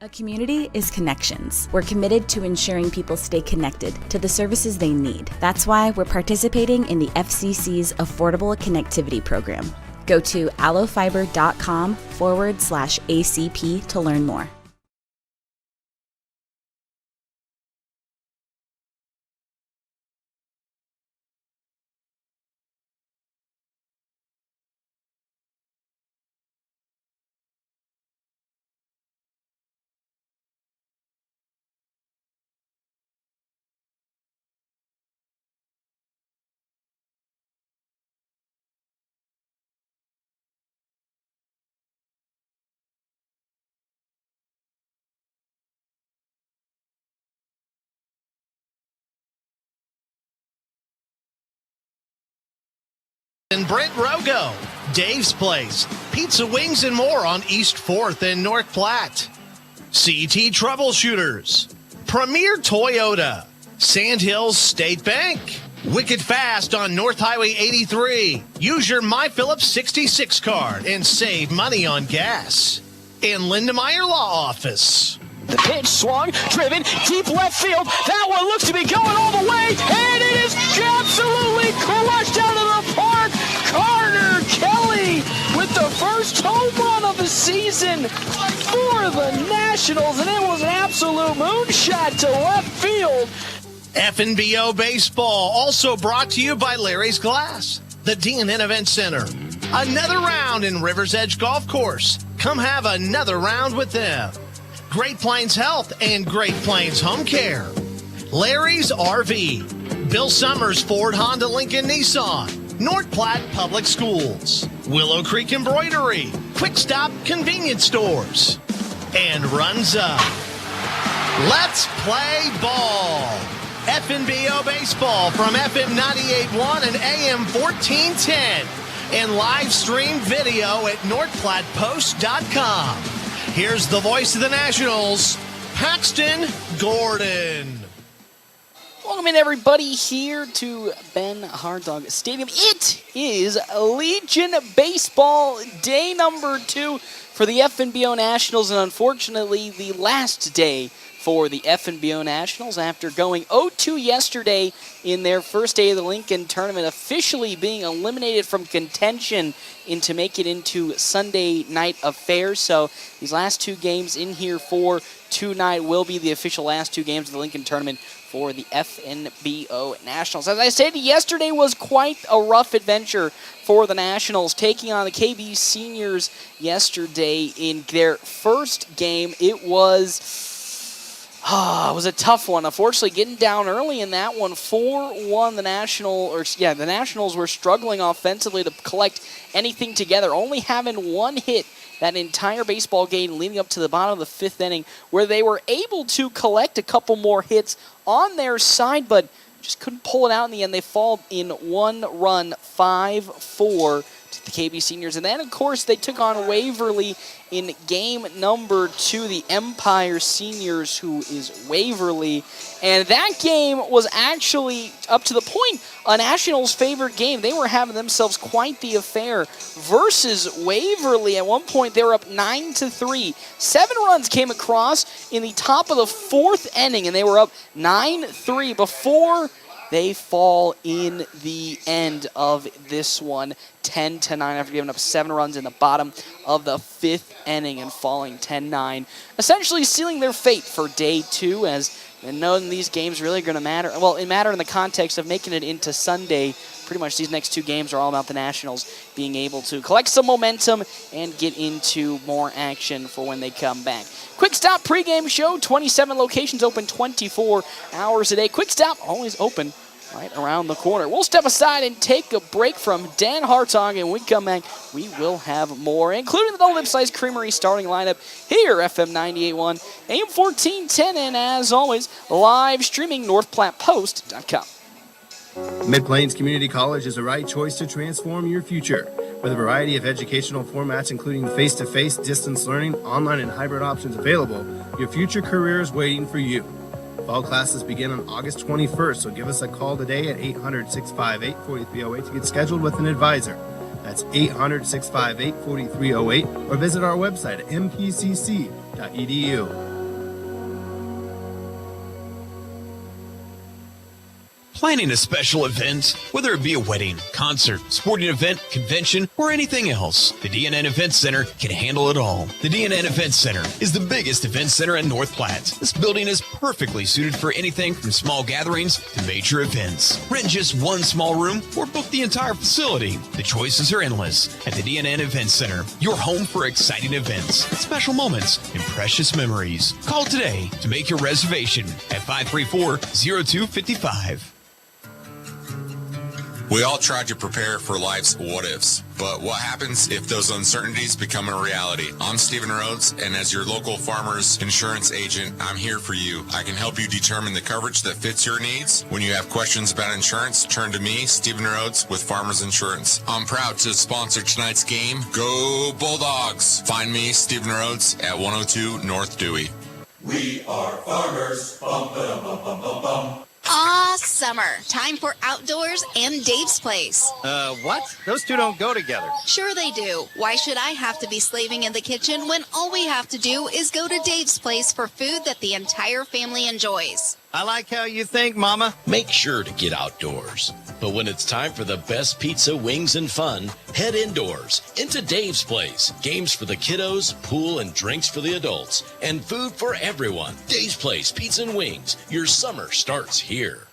A community is connections. We're committed to ensuring people stay connected to the services they need. That's why we're participating in the FCC's Affordable Connectivity Program. Go to allofiber.com/ACP to learn more. And Brent Rogo, Dave's Place, pizza, wings, and more on East 4th and North Platte. CT Troubleshooters, Premier Toyota, Sandhills State Bank, Wicked Fast on North Highway 83. Use your MyPhillips 66 card and save money on gas. And Lindemeyer Law Office. The pitch swung, driven, deep left field. That one looks to be going all the way, and it is absolutely crushed out of the park. Carter Kelly with the first home run of the season for the Nationals, and it was an absolute moonshot to left field. FNBO Baseball, also brought to you by Larry's Glass, the D&N Event Center. Another round in River's Edge Golf Course. Come have another round with them. Great Plains Health and Great Plains Home Care. Larry's RV. Bill Summers Ford Honda Lincoln Nissan. North Platte Public Schools. Willow Creek Embroidery. Quick Stop Convenience Stores. And Runza. Let's play ball. FNBO Baseball from FM 98.1 and AM 1410. And live stream video at NorthPlattePost.com. Here's the voice of the Nationals, Paxton Gordon. Welcome in, everybody, here to Ben Hardog Stadium. It is Legion Baseball Day number 2 for the FNBO Nationals, and unfortunately the last day for the FNBO Nationals after going 0-2 yesterday in their first day of the Lincoln Tournament, officially being eliminated from contention to make it into Sunday night affairs. So these last 2 games in here for tonight will be the official last 2 games of the Lincoln Tournament for the FNBO Nationals. As I stated, yesterday was quite a rough adventure for the Nationals, taking on the KB Seniors yesterday in their first game. It was a tough one. Unfortunately, getting down early in that one, 4-1. The Nationals were struggling offensively to collect anything together, only having 1 hit that entire baseball game leading up to the bottom of the 5th inning, where they were able to collect a couple more hits on their side, but just couldn't pull it out in the end. They fall in 1 run, 5-4 to the KB Seniors. And then, of course, they took on Waverly in game number 2, the Empire Seniors, who is Waverly. And that game was actually, up to the point, a Nationals' favorite game. They were having themselves quite the affair versus Waverly. At one point, they were up 9-3. 7 runs came across in the top of the 4th inning, and they were up 9-3 before they fall in the end of this one, 10-9, after giving up 7 runs in the bottom of the 5th inning and falling 10-9, essentially sealing their fate for day 2, as knowing these games really going to matter. Well, it mattered in the context of making it into Sunday. Pretty much these next 2 games are all about the Nationals being able to collect some momentum and get into more action for when they come back. Quick Stop pregame show, 27 locations open 24 hours a day. Quick Stop always open right around the corner. We'll step aside and take a break from Dan Hartog, and when we come back, we will have more, including the No Lip Size Creamery starting lineup here, FM 98.1, AM 1410, and as always, live streaming NorthPlattePost.com. Mid-Plains Community College is the right choice to transform your future. With a variety of educational formats, including face-to-face, distance learning, online, and hybrid options available, your future career is waiting for you. Fall classes begin on August 21st, so give us a call today at 800-658-4308 to get scheduled with an advisor. That's 800-658-4308, or visit our website at mpcc.edu. fnbo.edu. Planning a special event, whether it be a wedding, concert, sporting event, convention, or anything else, the DNN Event Center can handle it all. The DNN Event Center is the biggest event center in North Platte. This building is perfectly suited for anything from small gatherings to major events. Rent just one small room or book the entire facility. The choices are endless at the DNN Event Center, your home for exciting events, special moments, and precious memories. Call today to make your reservation at 534-0255. We all try to prepare for life's what-ifs, but what happens if those uncertainties become a reality? I'm Stephen Rhodes, and as your local farmer's insurance agent, I'm here for you. I can help you determine the coverage that fits your needs. When you have questions about insurance, turn to me, Stephen Rhodes, with Farmers Insurance. I'm proud to sponsor tonight's game. Go Bulldogs! Find me, Stephen Rhodes, at 102 North Dewey. We are farmers. Bum, ba-dum, bum, bum, bum, bum. Summer. Time for outdoors and Dave's Place. What? Those two don't go together. Sure they do. Why should I have to be slaving in the kitchen when all we have to do is go to Dave's Place for food that the entire family enjoys? I like how you think, Mama. Make sure to get outdoors. But when it's time for the best pizza, wings, and fun, head indoors into Dave's Place. Games for the kiddos, pool and drinks for the adults, and food for everyone. Dave's Place Pizza and Wings. Your summer starts here.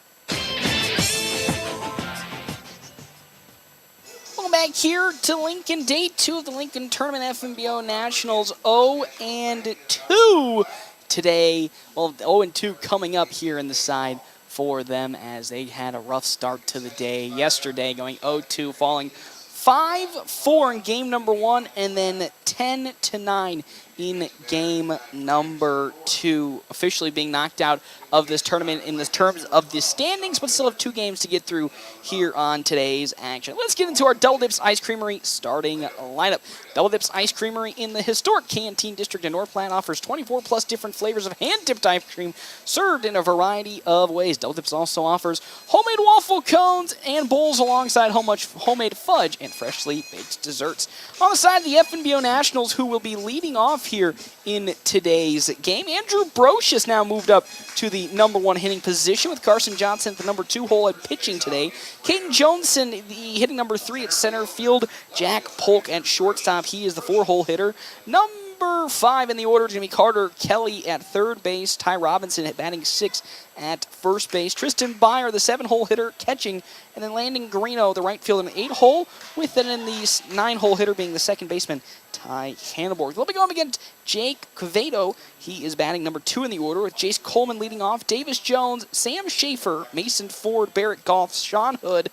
Welcome back here to Lincoln. Day 2 of the Lincoln Tournament FNBO Nationals 0-2 today. Well, 0-2 coming up here in the side for them as they had a rough start to the day yesterday, going 0-2, falling 5-4 in game number 1 and then 10-9 in game number 2, officially being knocked out of this tournament in the terms of the standings, but still have 2 games to get through here on today's action. Let's get into our Double Dips Ice Creamery starting lineup. Double Dips Ice Creamery in the historic Canteen District in North Platte offers 24+ different flavors of hand-dipped ice cream served in a variety of ways. Double Dips also offers homemade waffle cones and bowls alongside homemade fudge and freshly baked desserts. On the side of the FNBO Nationals, who will be leading off here in today's game, Andrew Brocious now moved up to the number 1 hitting position with Carson Johnson at the number 2 hole at pitching today. Caden Johnson, the hitting number 3 at center field. Jack Polk at shortstop. He is the 4-hole hitter. Number 5 in the order is going to be Carter Kelly at third base. Ty Robinson at batting 6 at first base. Tristan Byer, the 7-hole hitter, catching. And then Landon Greeno, the right fielder, an 8-hole, with then in the 9-hole hitter being the second baseman, Ty Hanneborg. They'll be going against Jake Quevedo. He is batting number 2 in the order, with Jace Coleman leading off. Davis Jones, Sam Schaefer, Mason Ford, Barrett Goff, Sean Hood,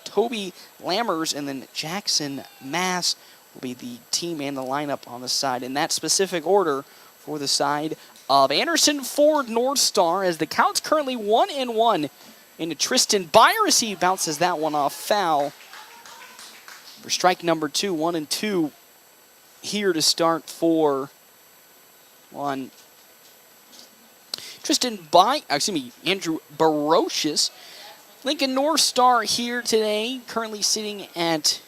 Toby Lammers, and then Jackson Mass will be the team and the lineup on the side in that specific order for the side of Anderson Ford North Star, as the count's currently 1-1 into Tristan Byer as he bounces that one off foul. For strike number 2, 1-2 here to start for Andrew Barocious. Lincoln North Star here today, currently sitting at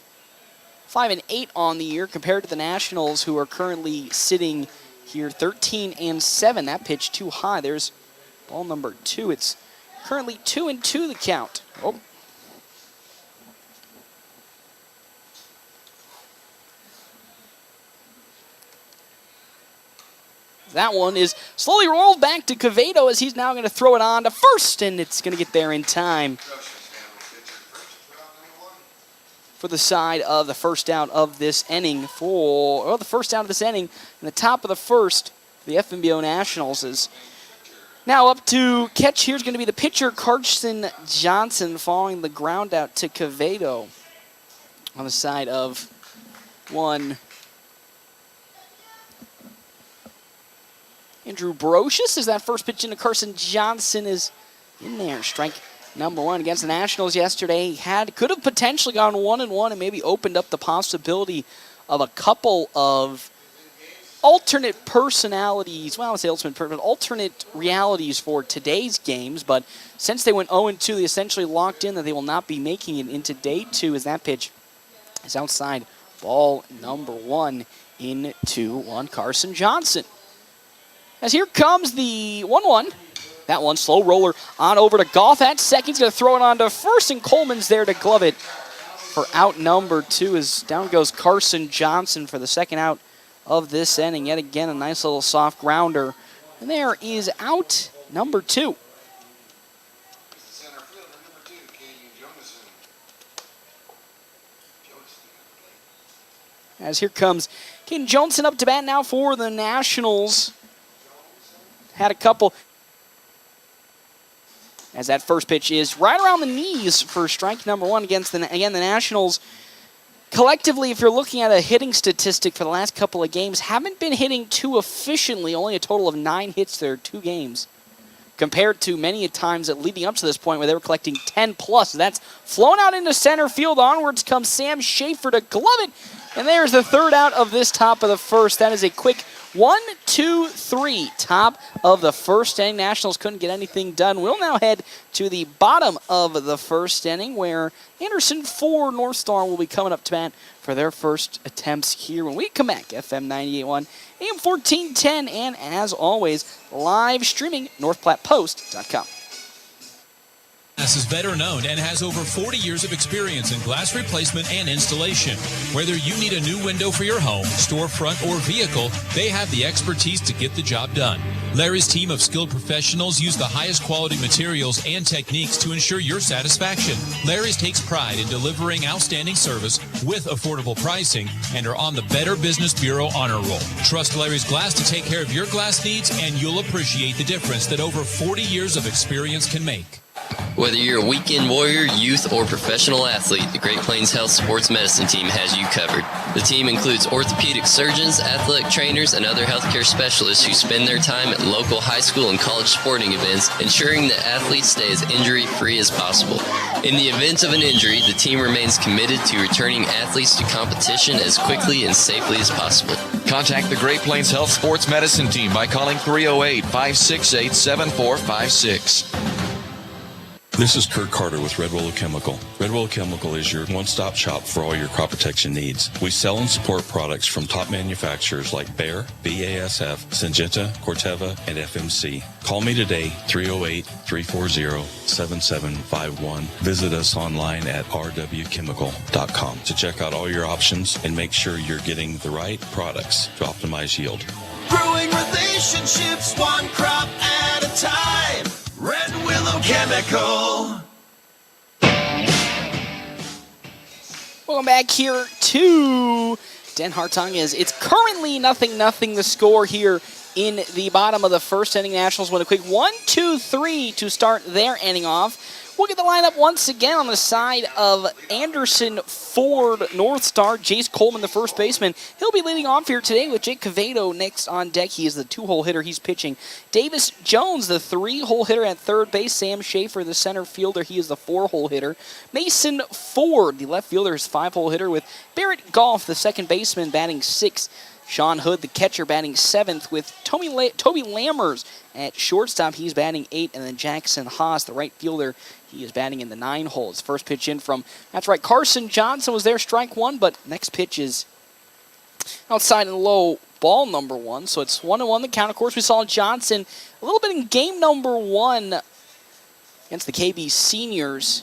5-8 on the year compared to the Nationals, who are currently sitting here 13-7. That pitch too high. There's ball number 2. It's currently 2-2 the count. Oh. That one is slowly rolled back to Quevedo as he's now going to throw it on to first, and it's going to get there in time for the side of the first out of this inning. In the top of the first, the FNBO Nationals is now up to catch. Here's going to be the pitcher, Carson Johnson, following the ground out to Quevedo on the side of Andrew Brocious, as that first pitch into Carson Johnson is in there. Strike number 1 against the Nationals yesterday. Could have potentially gone 1-1 and maybe opened up the possibility of a couple of alternate personalities. Well, I would say alternate realities for today's games. But since they went 0-2, they essentially locked in that they will not be making it into day 2, as that pitch is outside. Ball number 1 into Carson Johnson. As here comes the 1-1. That one, slow roller on over to Goff at second. He's going to throw it on to first, and Coleman's there to glove it for out number 2 as down goes Carson Johnson for the second out of this inning. Yet again, a nice little soft grounder. And there is out number 2. As here comes Caden Johnson up to bat now for the Nationals. Had a couple. As that first pitch is right around the knees for strike number 1 against the Nationals. Collectively, if you're looking at a hitting statistic for the last couple of games, haven't been hitting too efficiently, only a total of 9 hits there, 2 games, compared to many times leading up to this point where they were collecting 10 plus. That's flown out into center field. Onwards comes Sam Schaefer to glove it, and there's the third out of this top of the first. That is a quick 1-2-3 top of the first inning. Nationals couldn't get anything done. We'll now head to the bottom of the first inning where Anderson Ford North Star will be coming up to bat for their first attempts here when we come back. FM 98.1, AM 1410, and as always, live streaming NorthPlattePost.com. Glass is better known and has over 40 years of experience in glass replacement and installation. Whether you need a new window for your home, storefront, or vehicle, they have the expertise to get the job done. Larry's team of skilled professionals use the highest quality materials and techniques to ensure your satisfaction. Larry's takes pride in delivering outstanding service with affordable pricing and are on the Better Business Bureau honor roll. Trust Larry's Glass to take care of your glass needs, and you'll appreciate the difference that over 40 years of experience can make. Whether you're a weekend warrior, youth, or professional athlete, the Great Plains Health Sports Medicine Team has you covered. The team includes orthopedic surgeons, athletic trainers, and other healthcare specialists who spend their time at local high school and college sporting events, ensuring that athletes stay as injury-free as possible. In the event of an injury, the team remains committed to returning athletes to competition as quickly and safely as possible. Contact the Great Plains Health Sports Medicine Team by calling 308-568-7456. This is Kurt Carter with Red Willow Chemical. Red Willow Chemical is your one-stop shop for all your crop protection needs. We sell and support products from top manufacturers like Bayer, BASF, Syngenta, Corteva, and FMC. Call me today, 308-340-7751. Visit us online at rwchemical.com to check out all your options and make sure you're getting the right products to optimize yield. Growing relationships one crop at a time. Red Willow Chemical. Welcome back here to Den Hartong. It's currently 0-0 the score here in the bottom of the first inning. Nationals win a quick 1-2-3 to start their inning off. We'll get the lineup once again on the side of Anderson Ford North Star. Jace Coleman, the first baseman. He'll be leading off here today with Jake Cavedo next on deck. He is the 2-hole hitter. He's pitching. Davis Jones, the 3-hole hitter at third base. Sam Schaefer, the center fielder. He is the 4-hole hitter. Mason Ford, the left fielder, is 5-hole hitter with Barrett Goff, the second baseman, batting 6th. Sean Hood, the catcher, batting 7th with Toby Lammers at shortstop. He's batting 8th. And then Jackson Haas, the right fielder, he is batting in the 9 holes. First pitch in from, that's right, Carson Johnson was there, strike 1, but next pitch is outside and low, ball number 1. So it's 1-1 the count. Of course, we saw Johnson a little bit in game number 1 against the KB Seniors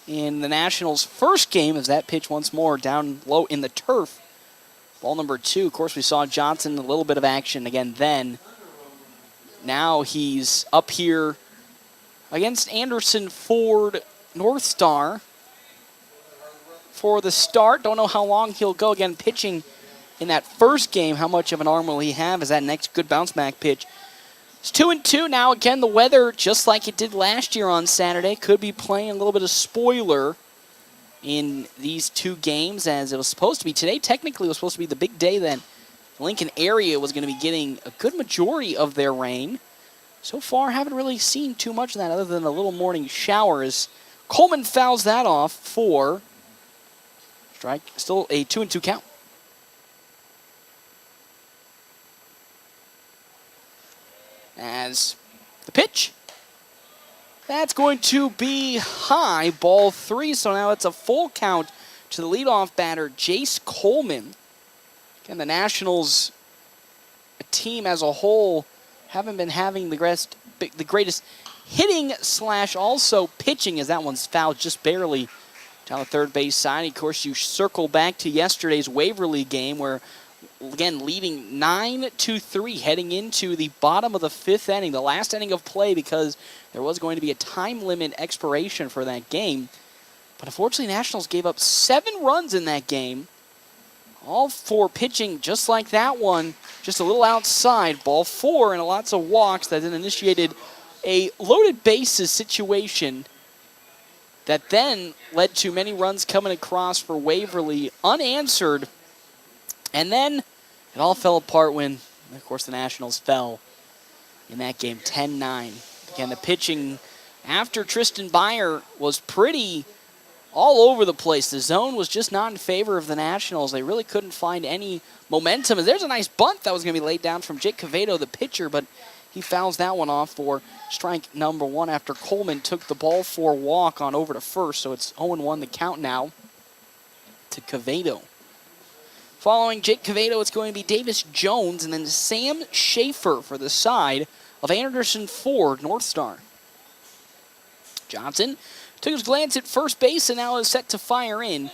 in the Nationals' first game as that pitch once more down low in the turf. Ball number 2, of course, we saw Johnson a little bit of action again then. Now he's up here against Anderson Ford North Star for the start. Don't know how long he'll go. Again, pitching in that first game. How much of an arm will he have as that next good bounce back pitch? It's 2-2 now. Again, the weather, just like it did last year on Saturday, could be playing a little bit of spoiler in these two games as it was supposed to be. Today, technically, was supposed to be the big day then. The Lincoln area was going to be getting a good majority of their rain. So far, haven't really seen too much of that other than a little morning shower as Coleman fouls that off for strike. Still a 2-2 count. As the pitch, that's going to be high, ball 3. So now it's a full count to the leadoff batter, Jace Coleman. Again, the Nationals, a team as a whole, haven't been having the greatest hitting / also pitching, as that one's fouled just barely down the third base side. Of course, you circle back to yesterday's Waverly game where, again, leading 9-3 heading into the bottom of the 5th inning, the last inning of play, because there was going to be a time limit expiration for that game. But unfortunately, Nationals gave up 7 runs in that game. All 4 pitching just like that one, just a little outside. Ball 4 and lots of walks that then initiated a loaded bases situation that then led to many runs coming across for Waverly unanswered. And then it all fell apart when, of course, the Nationals fell in that game 10-9. Again, the pitching after Tristan Byer was pretty all over the place. The zone was just not in favor of the Nationals. They really couldn't find any momentum. And there's a nice bunt that was going to be laid down from Jake Cavedo, the pitcher, but he fouls that one off for strike number 1 after Coleman took the ball for walk on over to first. So it's 0-1 the count now to Cavedo. Following Jake Cavedo, it's going to be Davis Jones and then Sam Schaefer for the side of Anderson Ford, North Star. Johnson took his glance at first base and now is set to fire in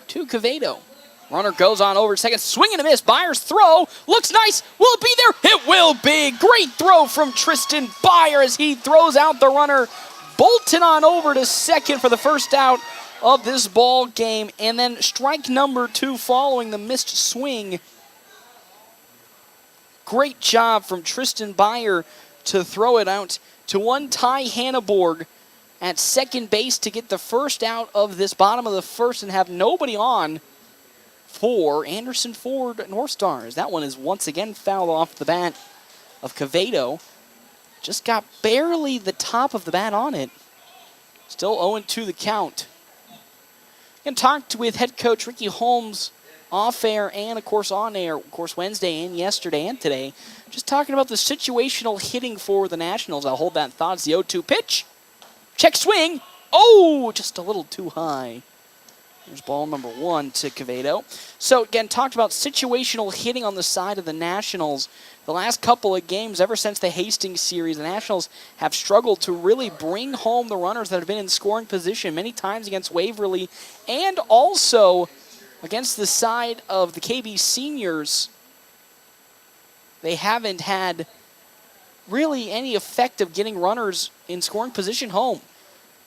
to Cavedo. Runner goes on over to second, swing and a miss. Byers' throw looks nice. Will it be there? It will be. Great throw from Tristan Byer as he throws out the runner, bolting on over to second for the first out of this ball game. And then strike number 2 following the missed swing. Great job from Tristan Byer to throw it out to one Ty Hanneborg at second base to get the first out of this bottom of the first and have nobody on for Anderson Ford North Stars. That one is once again fouled off the bat of Cavedo. Just got barely the top of the bat on it. Still 0-2 the count. And talked with head coach Ricky Holmes off air and, of course, on air, of course, Wednesday and yesterday and today. Just talking about the situational hitting for the Nationals. I'll hold that thought. It's the 0-2 pitch. Check swing. Oh, just a little too high. There's ball number 1 to Cavedo. So, again, talked about situational hitting on the side of the Nationals. The last couple of games, ever since the Hastings series, the Nationals have struggled to really bring home the runners that have been in scoring position many times against Waverly and also against the side of the KB Seniors. They haven't had really any effect of getting runners in scoring position home.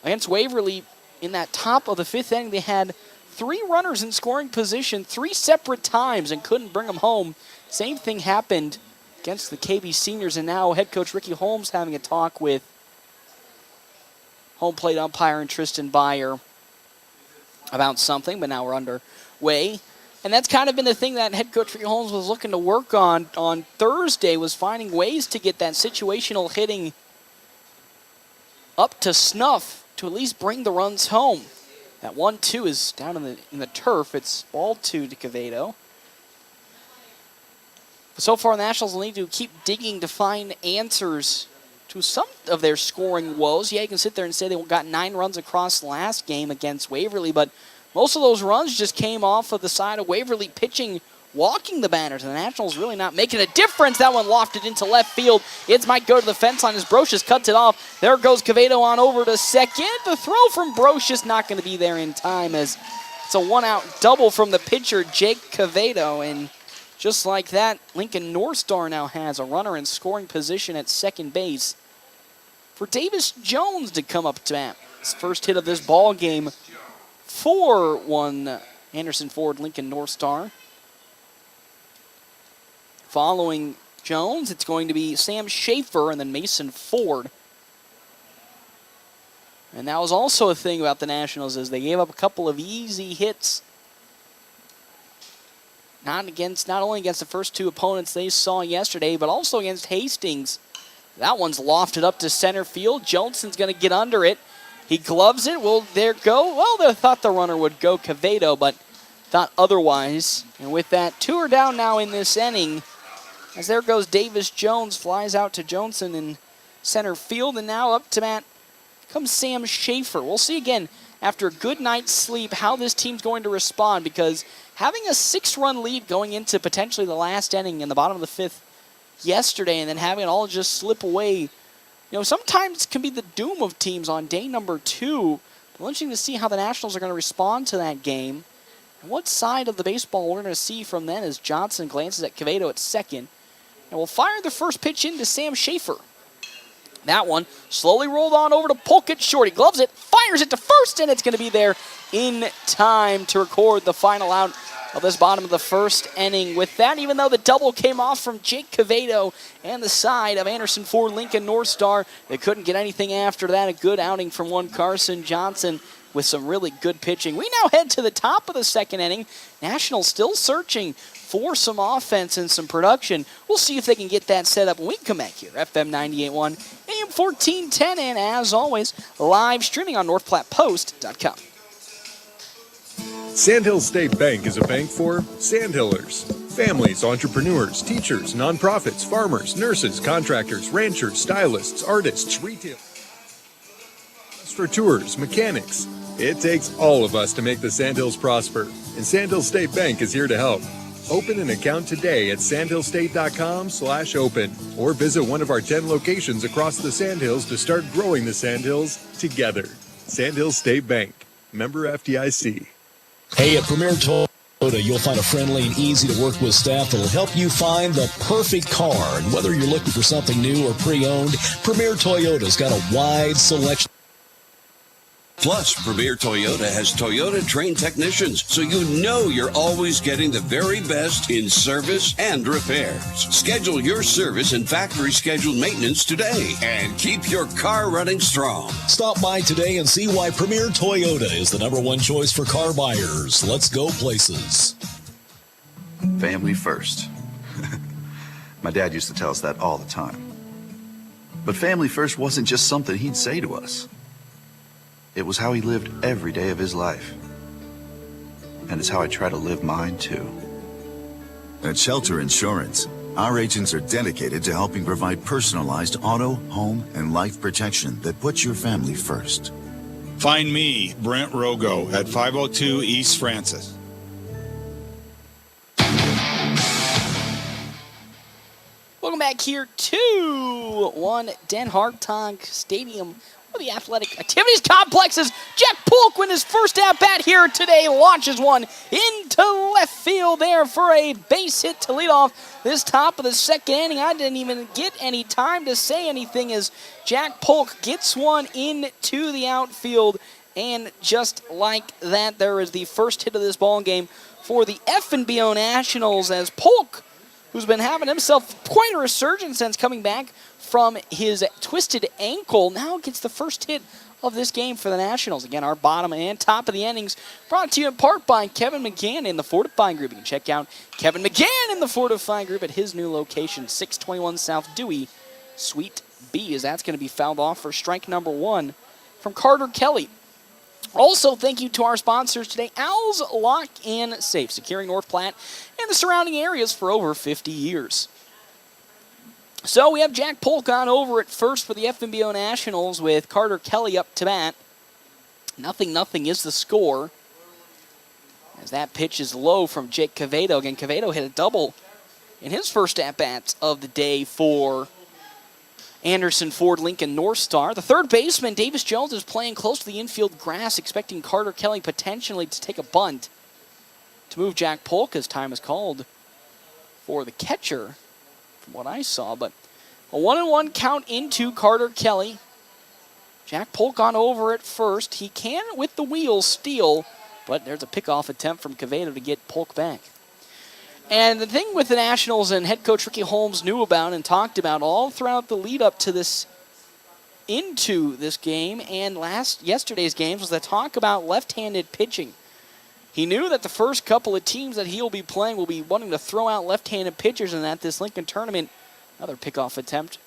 Against Waverly, in that top of the 5th inning, they had 3 runners in scoring position 3 separate times and couldn't bring them home. Same thing happened against the KB Seniors, and now head coach Ricky Holmes having a talk with home plate umpire and Tristan Byer about something, but now we're underway. And that's kind of been the thing that head coach Ricky Holmes was looking to work on Thursday, was finding ways to get that situational hitting up to snuff to at least bring the runs home. That 1-2 is down in the turf. It's ball 2 to Cavedo. But so far, the Nationals will need to keep digging to find answers to some of their scoring woes. Yeah, you can sit there and say they got 9 runs across the last game against Waverly, but most of those runs just came off of the side of Waverly pitching, walking the batters. And the Nationals really not making a difference. That one lofted into left field. It might go to the fence line as Brocious cuts it off. There goes Cavedo on over to second. The throw from Brocious not going to be there in time as it's a 1-out double from the pitcher, Jake Cavedo. And just like that, Lincoln North Star now has a runner in scoring position at second base for Davis Jones to come up to bat. His first hit of this ball game for one Anderson Ford Lincoln North Star. Following Jones, it's going to be Sam Schaefer and then Mason Ford. And that was also a thing about the Nationals, is they gave up a couple of easy hits. Not only against the first 2 opponents they saw yesterday, but also against Hastings. That one's lofted up to center field. Johnson's going to get under it. He gloves it. Will there go? Well, they thought the runner would go Cavedo, but thought otherwise. And with that, 2 are down now in this inning. As there goes Davis Jones, flies out to Johnson in center field, and now up to bat comes Sam Schaefer. We'll see again after a good night's sleep how this team's going to respond, because having a 6-run lead going into potentially the last inning in the bottom of the 5th yesterday and then having it all just slip away. Sometimes it can be the doom of teams on day number 2. But interesting to see how the Nationals are going to respond to that game. And what side of the baseball we're going to see from then as Johnson glances at Quevedo at second. And we'll fire the first pitch into Sam Schaefer. That one slowly rolled on over to Polk at short. He gloves it, fires it to first, and it's going to be there in time to record the final out of this bottom of the first inning. With that, even though the double came off from Jake Quevedo and the side of Anderson Ford Lincoln North Star, they couldn't get anything after that. A good outing from one Carson Johnson with some really good pitching. We now head to the top of the second inning. Nationals still searching for some offense and some production. We'll see if they can get that set up when we come back here. FM 98.1, AM 1410, and as always, live streaming on NorthPlattePost.com. Sandhill State Bank is a bank for Sandhillers. Families, entrepreneurs, teachers, nonprofits, farmers, nurses, contractors, ranchers, stylists, artists, retail. For tours, mechanics. It takes all of us to make the Sandhills prosper, and Sandhill State Bank is here to help. Open an account today at sandhillstate.com/open or visit one of our 10 locations across the Sandhills to start growing the Sandhills together. Sandhill State Bank, member FDIC. Hey, at Premier Toyota, you'll find a friendly and easy to work with staff that'll help you find the perfect car. And whether you're looking for something new or pre-owned, Premier Toyota's got a wide selection. Plus, Premier Toyota has Toyota-trained technicians, so you know you're always getting the very best in service and repairs. Schedule your service and factory-scheduled maintenance today and keep your car running strong. Stop by today and see why Premier Toyota is the #1 choice for car buyers. Let's go places. Family first. My dad used to tell us that all the time. But family first wasn't just something he'd say to us. It was how he lived every day of his life. And it's how I try to live mine, too. At Shelter Insurance, our agents are dedicated to helping provide personalized auto, home, and life protection that puts your family first. Find me, Brent Rogo, at 502 East Francis. Welcome back here to Den Hartog Stadium for the Athletic Activities Complexes. Jack Polk, with his first at-bat here today, launches one into left field there for a base hit to lead off this top of the second inning. I didn't even get any time to say anything as Jack Polk gets one into the outfield. And just like that, there is the first hit of this ball game for the FNBO Nationals as Polk, who's been having himself quite a resurgence since coming back from his twisted ankle, now gets the first hit of this game for the Nationals. Again, our bottom and top of the innings brought to you in part by Kevin McGann in the Fortifying Group. You can check out Kevin McGann in the Fortifying Group at his new location, 621 South Dewey, Suite B, as that's going to be fouled off for strike number 1 from Carter Kelly. Also, thank you to our sponsors today, Al's Lock and Safe, securing North Platte and the surrounding areas for over 50 years. So we have Jack Polk on over at first for the FNBO Nationals with Carter Kelly up to bat. 0-0 is the score. As that pitch is low from Jake Quevedo. Again, Quevedo hit a double in his first at-bats of the day for Anderson Ford Lincoln North Star. The third baseman, Davis Jones, is playing close to the infield grass, expecting Carter Kelly potentially to take a bunt to move Jack Polk as time is called for the catcher, from what I saw. But a 1-1 count into Carter Kelly. Jack Polk on over at first. He can, with the wheels, steal, but there's a pickoff attempt from Quevedo to get Polk back. And the thing with the Nationals and head coach Ricky Holmes knew about and talked about all throughout the lead up to this, into this game and yesterday's games, was the talk about left-handed pitching. He knew that the first couple of teams that he'll be playing will be wanting to throw out left-handed pitchers, and that this Lincoln tournament, another pickoff attempt,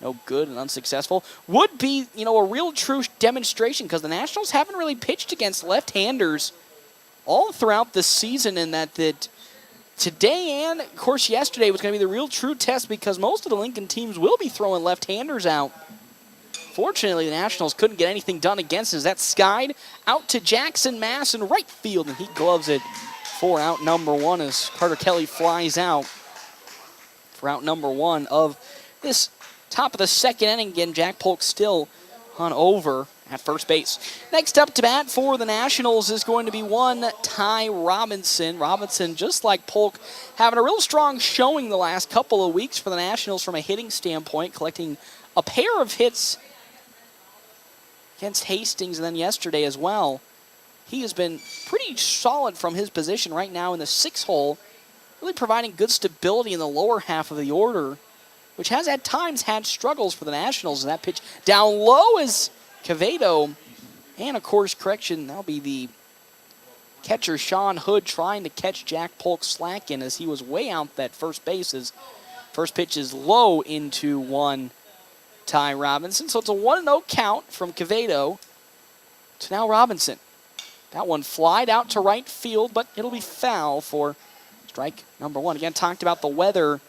no good and unsuccessful, would be, a real true demonstration, because the Nationals haven't really pitched against left-handers all throughout the season, and that today and, of course, yesterday was going to be the real true test, because most of the Lincoln teams will be throwing left-handers out. Fortunately, the Nationals couldn't get anything done against us. That's skied out to Jackson Mass in right field, and he gloves it for out number 1 as Carter Kelly flies out for out number 1 of this top of the second inning. Again, Jack Polk still on over at first base. Next up to bat for the Nationals is going to be one Ty Robinson. Robinson, just like Polk, having a real strong showing the last couple of weeks for the Nationals from a hitting standpoint, collecting a pair of hits against Hastings and then yesterday as well. He has been pretty solid from his position right now in the 6th hole, really providing good stability in the lower half of the order, which has at times had struggles for the Nationals. And that pitch down low is Quevedo. And, of course, correction, that'll be the catcher Sean Hood trying to catch Jack Polk slacking as he was way out that first base. His first pitch is low into one Ty Robinson. So it's a 1-0 count from Quevedo to now Robinson. That one flied out to right field, but it'll be foul for strike number 1. Again, talked about the weather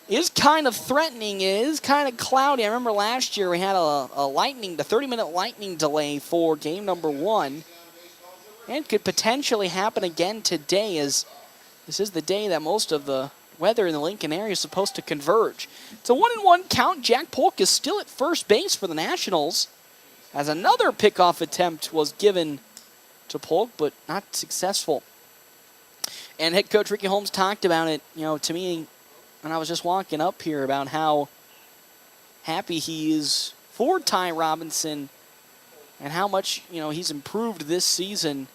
is kind of threatening. It is kind of cloudy. I remember last year we had the 30-minute lightning delay for game number 1. And could potentially happen again today, as this is the day that most of the weather in the Lincoln area is supposed to converge. It's a 1-1 count. Jack Polk is still at first base for the Nationals, as another pickoff attempt was given to Polk, but not successful. And head coach Ricky Holmes talked about it, to me, when I was just walking up here, about how happy he is for Ty Robinson and how much, he's improved this season,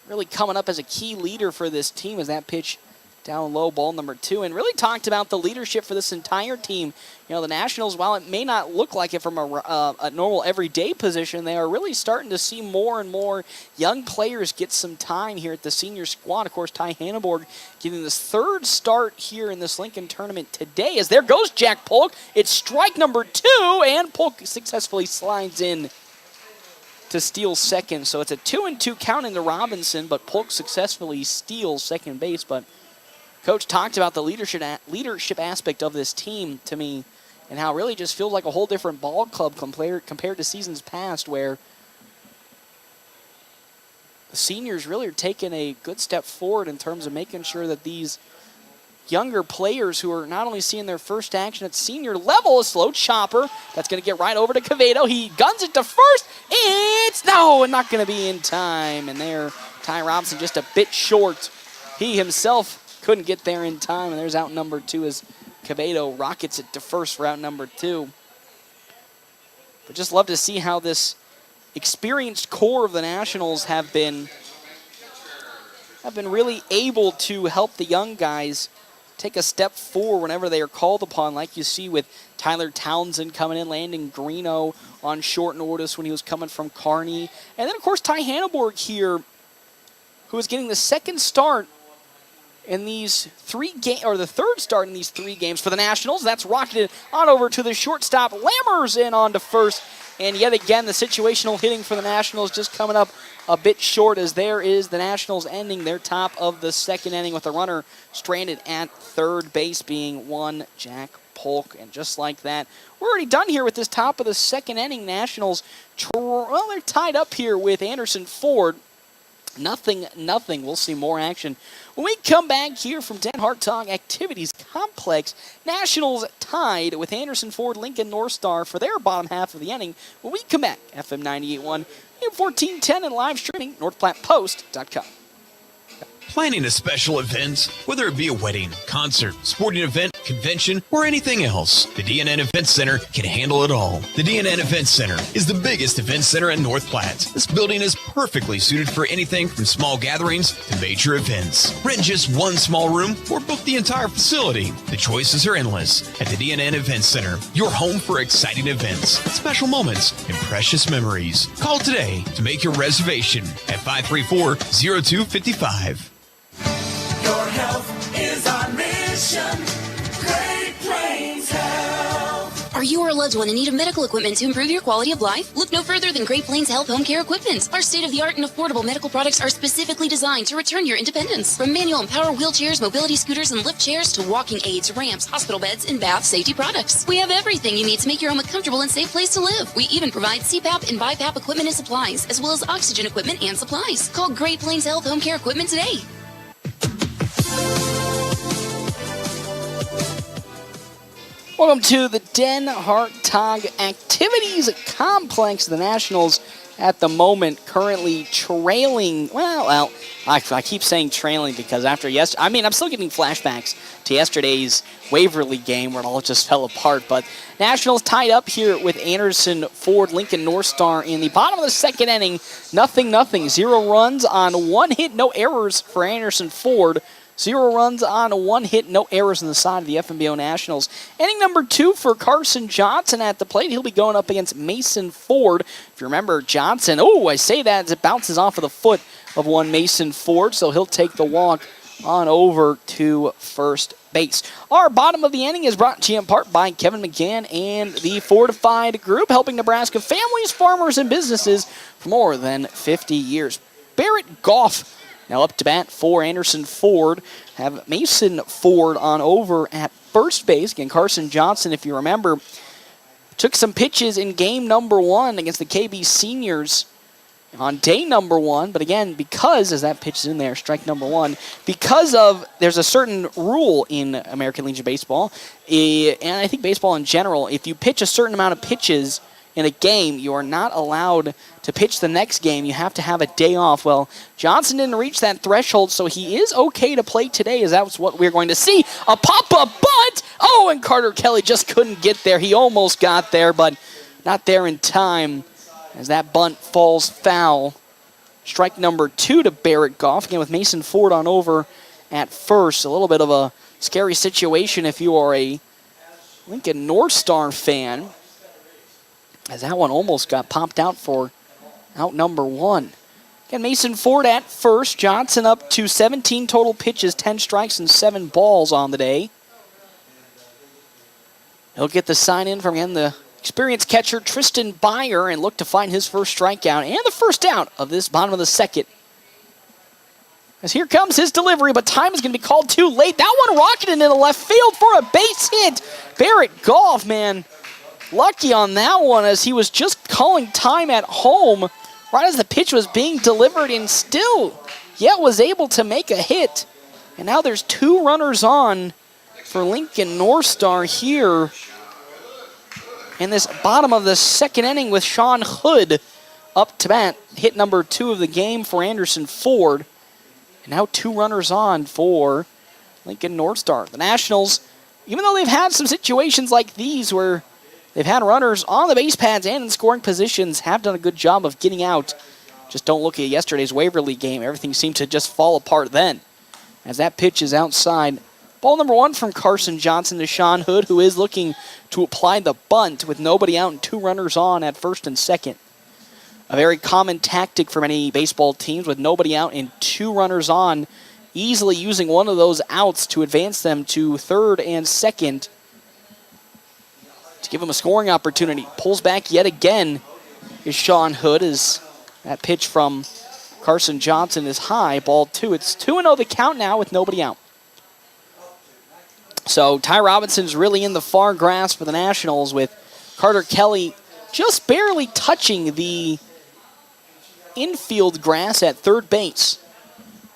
really coming up as a key leader for this team as that pitch down low, ball number 2, and really talked about the leadership for this entire team. The Nationals, while it may not look like it from a normal everyday position, they are really starting to see more and more young players get some time here at the senior squad. Of course, Ty Hanneborg getting this 3rd start here in this Lincoln tournament today, as there goes Jack Polk. It's strike number 2, and Polk successfully slides in to steal second. So it's a 2-2 count into Robinson, but Polk successfully steals second base. But Coach talked about the leadership aspect of this team to me, and how it really just feels like a whole different ball club compared to seasons past, where the seniors really are taking a good step forward in terms of making sure that these younger players who are not only seeing their first action at senior level, a slow chopper that's going to get right over to Quevedo. He guns it to first. It's not going to be in time. And there, Ty Robinson just a bit short. He himself couldn't get there in time, and there's out number 2 as Quevedo rockets it to first for out number 2. But just love to see how this experienced core of the Nationals have been really able to help the young guys take a step forward whenever they are called upon, like you see with Tyler Townsend coming in, landing Greeno on short notice when he was coming from Kearney. And then, of course, Ty Hanneborg here, who is getting the 2nd start in these 3 games, or the 3rd start in these 3 games for the Nationals. That's rocketed on over to the shortstop. Lammers in on to first. And yet again, the situational hitting for the Nationals just coming up a bit short, as there is the Nationals ending their top of the 2nd inning with a runner stranded at third base, being one Jack Polk. And just like that, we're already done here with this top of the 2nd inning. Nationals, they're tied up here with Anderson Ford. Nothing. We'll see more action when we come back here from Dan Hartog Activities Complex. Nationals tied with Anderson Ford Lincoln North Star for their bottom half of the inning. When we come back, FM 98.1, AM 1410, and live streaming, NorthPlattePost.com. Planning a special event, whether it be a wedding, concert, sporting event, convention, or anything else, the DNN Event Center can handle it all. The DNN Event Center is the biggest event center in North Platte. This building is perfectly suited for anything from small gatherings to major events. Rent just one small room or book the entire facility. The choices are endless at the DNN Event Center, your home for exciting events, special moments, and precious memories. Call today to make your reservation at 534-0255. Your health is our mission. Great Plains Health. Are you or a loved one in need of medical equipment to improve your quality of life? Look no further than Great Plains Health Home Care Equipment. Our state-of-the-art and affordable medical products are specifically designed to return your independence. From manual and power wheelchairs, mobility scooters, and lift chairs to walking aids, ramps, hospital beds, and bath safety products. We have everything you need to make your home a comfortable and safe place to live. We even provide CPAP and BiPAP equipment and supplies, as well as oxygen equipment and supplies. Call Great Plains Health Home Care Equipment today. Welcome to the Den Hartog Activities Complex. The Nationals at the moment currently trailing. Well, I keep saying trailing because after I'm still getting flashbacks to yesterday's Waverly game where it all just fell apart. But Nationals tied up here with Anderson Ford, Lincoln North Star in the bottom of the second inning. 0-0. 0 runs on 1 hit, no errors for Anderson Ford. 0 runs on 1 hit, no errors on the side of the FNBO Nationals. Inning number 2 for Carson Johnson at the plate. He'll be going up against Mason Ford. If you remember, Johnson, I say that as it bounces off of the foot of one Mason Ford, so he'll take the walk on over to first base. Our bottom of the inning is brought to you in part by Kevin McGann and the Fortified Group, helping Nebraska families, farmers, and businesses for more than 50 years. Barrett Goff now up to bat for Anderson Ford. Have Mason Ford on over at first base. Again, Carson Johnson, if you remember, took some pitches in game number 1 against the KB Seniors on day number 1. But again, because, as that pitch is in there, strike number 1, because of there's a certain rule in American Legion Baseball, and I think baseball in general, if you pitch a certain amount of pitches in a game, you are not allowed to pitch the next game. You have to have a day off. Well, Johnson didn't reach that threshold, so he is okay to play today, as that's what we're going to see. A pop-up bunt! And Carter Kelly just couldn't get there. He almost got there, but not there in time as that bunt falls foul. Strike number 2 to Barrett Goff, again with Mason Ford on over at first. A little bit of a scary situation if you are a Lincoln North Star fan, as that one almost got popped out for out number 1. Again, Mason Ford at first. Johnson up to 17 total pitches, 10 strikes, and 7 balls on the day. He'll get the sign in from, again, the experienced catcher Tristan Byer, and look to find his first strikeout and the first out of this bottom of the second. As here comes his delivery, but time is going to be called too late. That one rocketed into the left field for a base hit. Barrett Goff, man, lucky on that one, as he was just calling time at home right as the pitch was being delivered, and still yet was able to make a hit. And now there's 2 runners on for Lincoln North Star here in this bottom of the second inning, with Sean Hood up to bat. Hit number 2 of the game for Anderson Ford. And now 2 runners on for Lincoln North Star. The Nationals, even though they've had some situations like these where they've had runners on the base pads and in scoring positions, have done a good job of getting out. Just don't look at yesterday's Waverly game. Everything seemed to just fall apart then, as that pitch is outside. Ball number 1 from Carson Johnson to Sean Hood, who is looking to apply the bunt with nobody out and 2 runners on at first and second. A very common tactic for many baseball teams, with nobody out and 2 runners on, easily using one of those outs to advance them to third and second to give him a scoring opportunity. Pulls back yet again is Sean Hood, as that pitch from Carson Johnson is high. Ball 2. It's 2-0 the count now with nobody out. So Ty Robinson's really in the far grasp for the Nationals, with Carter Kelly just barely touching the infield grass at third base.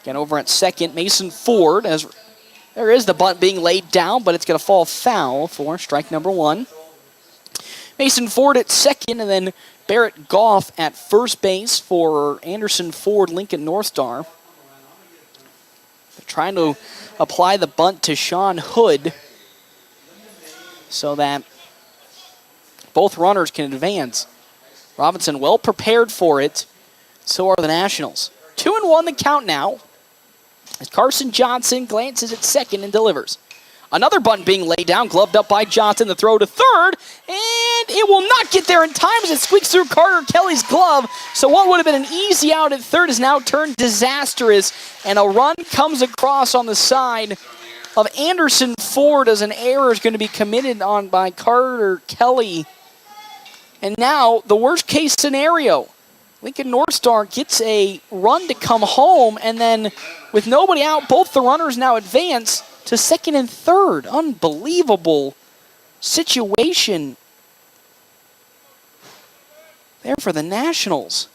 Again, over at second, Mason Ford, as there is the bunt being laid down, but it's going to fall foul for strike number 1. Mason Ford at second, and then Barrett Goff at first base for Anderson Ford, Lincoln North Star. They're trying to apply the bunt to Sean Hood so that both runners can advance. Robinson well prepared for it. So are the Nationals. 2-1 the count now, as Carson Johnson glances at second and delivers. Another bunt being laid down, gloved up by Johnson. The throw to third, and it will not get there in time as it squeaks through Carter Kelly's glove. So what would have been an easy out at third is now turned disastrous, and a run comes across on the side of Anderson Ford, as an error is going to be committed on by Carter Kelly. And now the worst case scenario, Lincoln North Star gets a run to come home, and then with nobody out, both the runners now advance to second and third. Unbelievable situation there for the Nationals.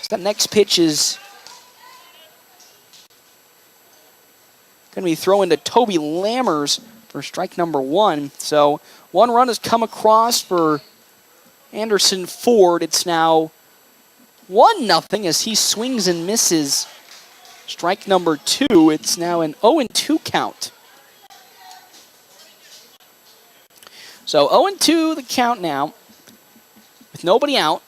So that next pitch is going to be thrown to Toby Lammers. for strike number 1. So 1 run has come across for Anderson Ford. It's now 1-0 as he swings and misses. Strike number 2. It's now an 0-2 count. So 0-2 the count now, with nobody out.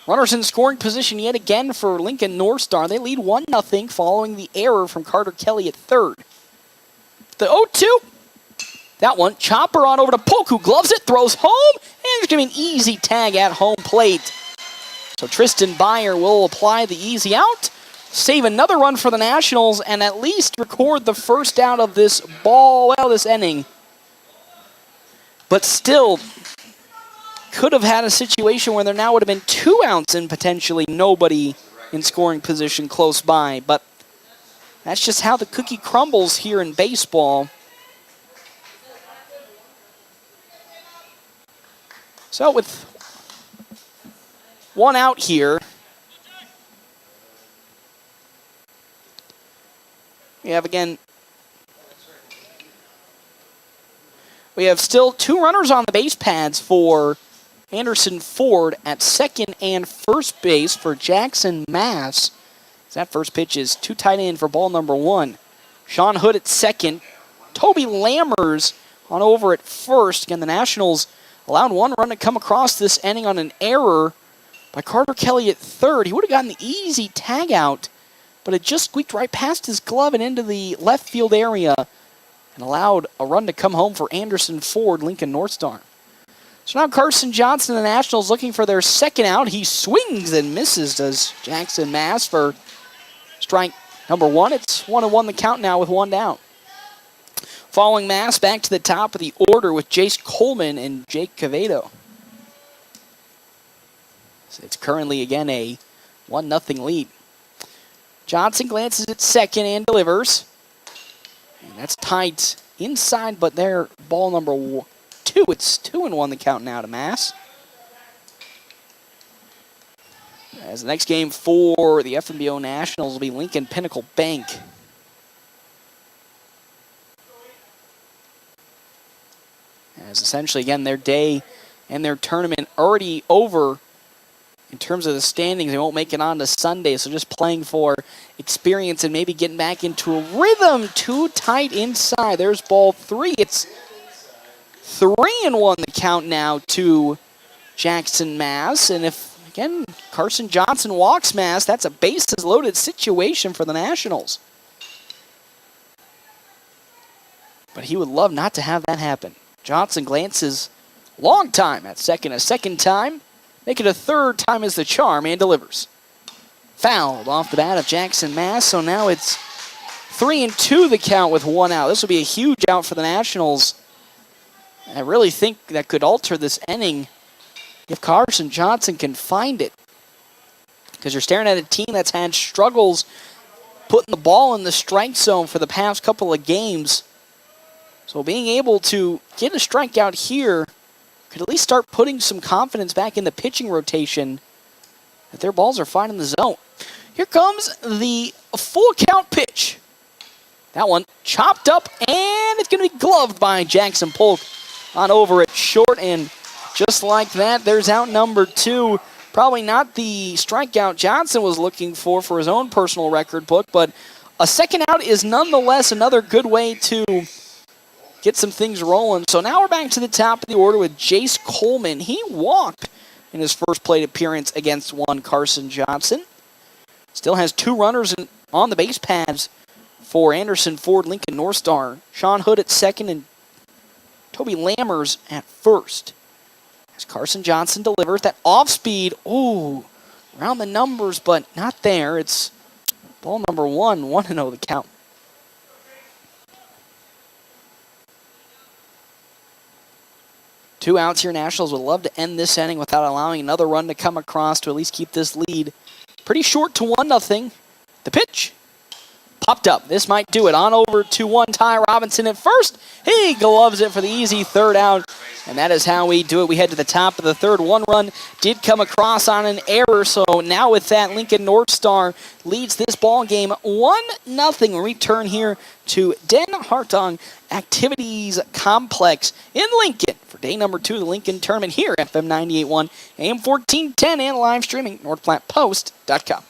Runners in scoring position yet again for Lincoln North Star. They lead 1-0 following the error from Carter Kelly at third. The 0-2. That one, chopper on over to Polk, who gloves it, throws home, and there's going to be an easy tag at home plate. So Tristan Byer will apply the easy out, save another run for the Nationals, and at least record the first out of this this inning. But still, could have had a situation where there now would have been 2 outs and potentially nobody in scoring position close by. But that's just how the cookie crumbles here in baseball. So with 1 out here, we have still 2 runners on the base pads for Anderson Ford at second and first base for Jackson Mass. That first pitch is too tight in for ball number 1. Sean Hood at second. Toby Lammers on over at first. Again, the Nationals allowed 1 run to come across this inning on an error by Carter Kelly at third. He would have gotten the easy tag out, but it just squeaked right past his glove and into the left field area and allowed a run to come home for Anderson Ford, Lincoln North Star. So now Carson Johnson and the Nationals looking for their second out. He swings and misses, does Jackson Mass, for strike number 1. It's 1-1 the count now with 1 down. Following Mass, back to the top of the order with Jace Coleman and Jake Cavedo. So it's currently, again, a 1-0 lead. Johnson glances at second and delivers. And that's tight inside, but they're ball number 2. It's 2-1 the count now to Mass. As the next game for the FNBO Nationals will be Lincoln Pinnacle Bank. As essentially, again, their day and their tournament already over in terms of the standings. They won't make it on to Sunday, so just playing for experience and maybe getting back into a rhythm. Too tight inside. There's ball 3. It's 3-1 the count now to Jackson Mass. And if, again, Carson Johnson walks Mass, that's a bases-loaded situation for the Nationals. But he would love not to have that happen. Johnson glances long time at second. A second time. Make it a third time is the charm, and delivers. Fouled off the bat of Jackson Mass, so now it's 3-2 the count with 1 out. This will be a huge out for the Nationals. I really think that could alter this inning if Carson Johnson can find it. Because you're staring at a team that's had struggles putting the ball in the strike zone for the past couple of games. So being able to get a strikeout here could at least start putting some confidence back in the pitching rotation that their balls are finding the zone. Here comes the full count pitch. That one chopped up, and it's going to be gloved by Jackson Polk on over at short. And just like that, there's out number 2. Probably not the strikeout Johnson was looking for his own personal record book, but a second out is nonetheless another good way to get some things rolling. So now we're back to the top of the order with Jace Coleman. He walked in his first plate appearance against one Carson Johnson. Still has 2 runners on the base pads for Anderson Ford, Lincoln North Star. Sean Hood at second and Toby Lammers at first. As Carson Johnson delivers that off speed. Ooh, around the numbers, but not there. It's ball number 1, 1-0 the count. Two outs here. Nationals would love to end this inning without allowing another run to come across to at least keep this lead pretty short to 1-0. The pitch popped up. This might do it. On over to 1, Ty Robinson at first. He gloves it for the easy third out. And that is how we do it. We head to the top of the third. One run did come across on an error. So now with that, Lincoln North Star leads this ball game 1-0. Return here to Den Hartong Activities Complex in Lincoln for day number 2 of the Lincoln Tournament here at FM 98.1, AM 1410, and live streaming NorthPlattePost.com.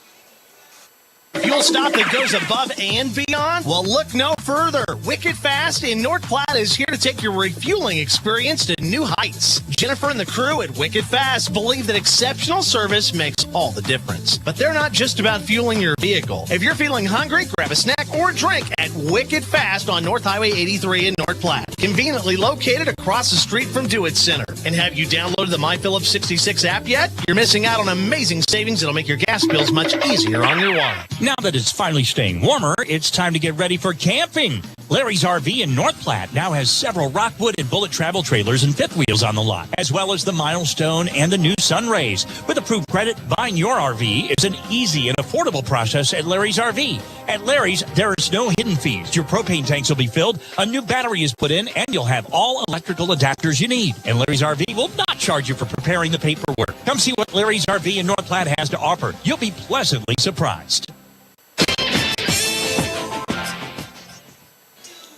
Fuel stop that goes above and beyond? Well, look no further. Wicked Fast in North Platte is here to take your refueling experience to new heights. Jennifer and the crew at Wicked Fast believe that exceptional service makes all the difference. But they're not just about fueling your vehicle. If you're feeling hungry, grab a snack or a drink at Wicked Fast on North Highway 83 in North Platte. Conveniently located across the street from Do-It Center. And have you downloaded the MyPhillips 66 app yet? You're missing out on amazing savings that'll make your gas bills much easier on your wallet. Now that it's finally staying warmer, it's time to get ready for camping. Larry's RV in North Platte now has several Rockwood and Bullet travel trailers and fifth wheels on the lot, as well as the Milestone and the new Sunrays. With approved credit, buying your RV is an easy and affordable process at Larry's RV. At Larry's, there is no hidden fees. Your propane tanks will be filled, a new battery is put in, and you'll have all electrical adapters you need. And Larry's RV will not charge you for preparing the paperwork. Come see what Larry's RV in North Platte has to offer. You'll be pleasantly surprised.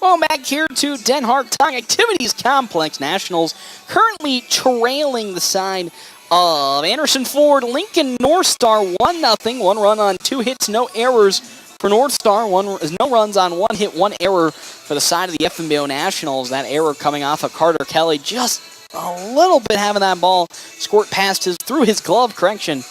Well, back here to Den Hartong Activities Complex. Nationals currently trailing the side of Anderson Ford. Lincoln North Star 1-0. One run on 2 hits, no errors for North Star. No runs on 1 hit, 1 error for the side of the FNBO Nationals. That error coming off of Carter Kelly, just a little bit having that ball squirt past through his glove, correction,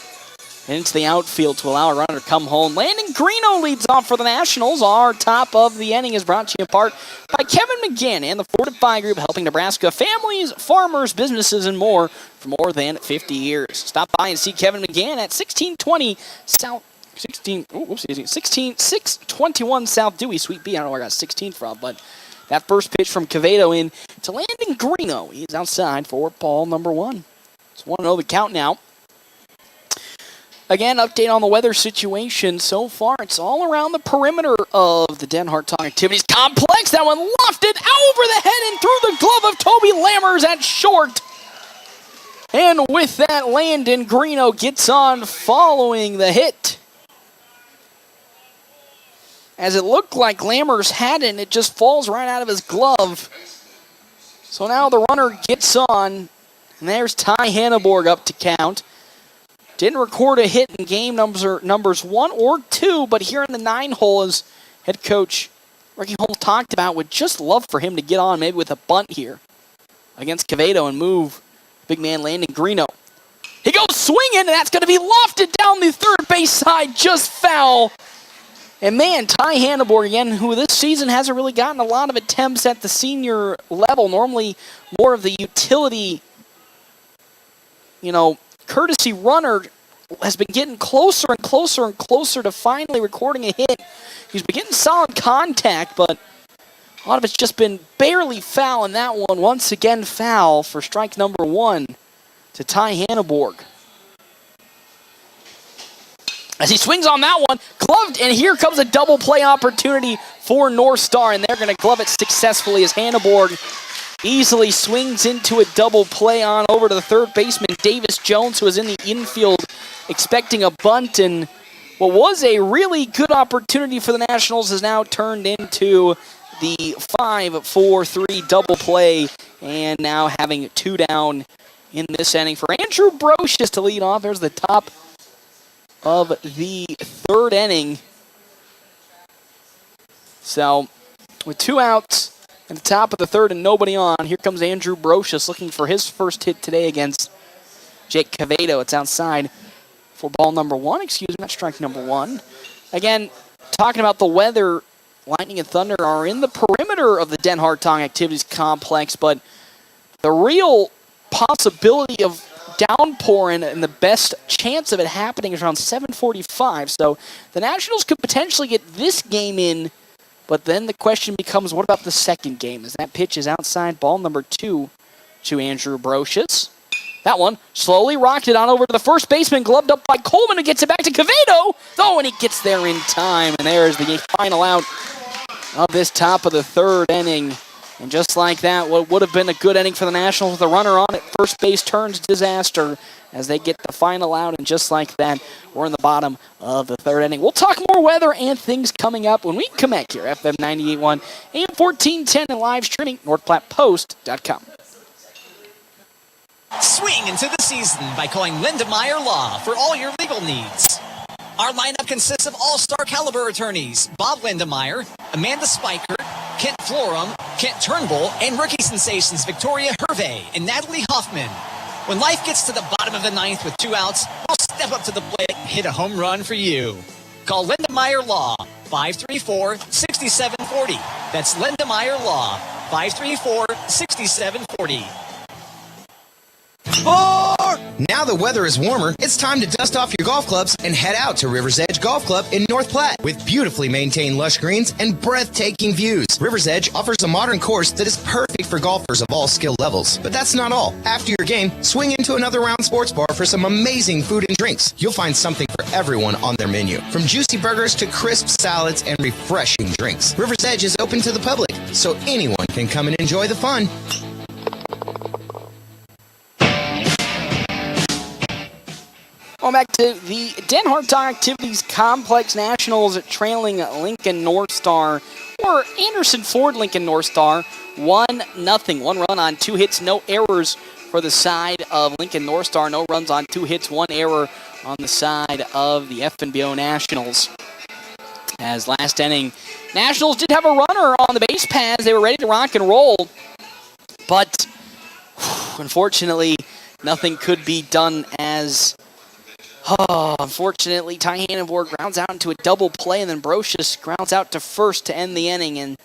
into the outfield to allow a runner to come home. Landon Greeno leads off for the Nationals. Our top of the inning is brought to you in part by Kevin McGinn and the Fortify Group, helping Nebraska families, farmers, businesses, and more for more than 50 years. Stop by and see Kevin McGinn at 1620 South 621 South Dewey, Suite B. I don't know where I got 16 from, but that first pitch from Quevedo in to Landon Greeno. He's outside for ball number 1. It's 1-0 the count now. Again, update on the weather situation. So far, it's all around the perimeter of the Den Hartong Activities Complex. That one lofted over the head and through the glove of Toby Lammers at short. And with that, Landon Greeno gets on following the hit. As it looked like Lammers had it, and it just falls right out of his glove. So now the runner gets on, and there's Ty Hanneborg up to count. Didn't record a hit in game numbers 1 or 2, but here in the 9 hole, as head coach Ricky Holt talked about, would just love for him to get on maybe with a bunt here against Quevedo and move big man Landon Greeno. He goes swinging, and that's going to be lofted down the third base side, just foul. And man, Ty Hanneborg again, who this season hasn't really gotten a lot of attempts at the senior level, normally more of the utility, courtesy runner, has been getting closer and closer and closer to finally recording a hit. He's been getting solid contact, but a lot of it's just been barely foul, and that one once again foul for strike number 1 to Ty Hanneborg. As he swings on that one, gloved, and here comes a double play opportunity for North Star, and they're going to glove it successfully as Hanneborg easily swings into a double play on over to the third baseman, Davis Jones, who was in the infield expecting a bunt, and what was a really good opportunity for the Nationals has now turned into the 5-4-3 double play, and now having 2 down in this inning for Andrew Brocious to lead off. There's the top of the 3rd inning. So, with 2 outs at the top of the 3rd and nobody on, here comes Andrew Brocious looking for his first hit today against Jake Quevedo. It's outside for ball number 1, not strike number 1. Again, talking about the weather, Lightning and Thunder are in the perimeter of the Den Hartong Activities Complex, but the real possibility of downpour and the best chance of it happening is around 7:45. So the Nationals could potentially get this game in, but then the question becomes, what about the second game? As that pitch is outside, ball number 2 to Andrew Brocious. That one slowly rocked it on over to the first baseman, gloved up by Coleman, who gets it back to Quevedo. Oh, and he gets there in time, and there's the final out of this top of the 3rd inning. And just like that, what would have been a good inning for the Nationals with a runner on at first base turns disaster as they get the final out. And just like that, we're in the bottom of the third inning. We'll talk more weather and things coming up when we come back here. FM 98.1, AM 1410, and live streaming, NorthPlattePost.com. Swing into the season by calling Linda Meyer Law for all your legal needs. Our lineup consists of all-star caliber attorneys, Bob Lindemeyer, Amanda Spiker, Kent Florum, Kent Turnbull, and rookie sensations Victoria Hervey and Natalie Hoffman. When life gets to the bottom of the ninth with 2 outs, we'll step up to the plate and hit a home run for you. Call Lindemeyer Law, 534-6740. That's Lindemeyer Law, 534-6740. Now the weather is warmer, it's time to dust off your golf clubs and head out to River's Edge Golf Club in North Platte. With beautifully maintained lush greens and breathtaking views, River's Edge offers a modern course that is perfect for golfers of all skill levels. But that's not all. After your game, swing into another round sports bar for some amazing food and drinks. You'll find something for everyone on their menu, from juicy burgers to crisp salads and refreshing drinks. River's Edge is open to the public, so anyone can come and enjoy the fun. Going back to the Den Hartog Activities Complex, Nationals trailing Lincoln North Star, or Anderson Ford Lincoln North Star, 1-0. 1 run on 2 hits, no errors for the side of Lincoln North Star. No runs on 2 hits, 1 error on the side of the FNBO Nationals. As last inning, Nationals did have a runner on the base paths. They were ready to rock and roll, but unfortunately, nothing could be done as... unfortunately, Ty Hannenborg grounds out into a double play, and then Brocious grounds out to first to end the inning. And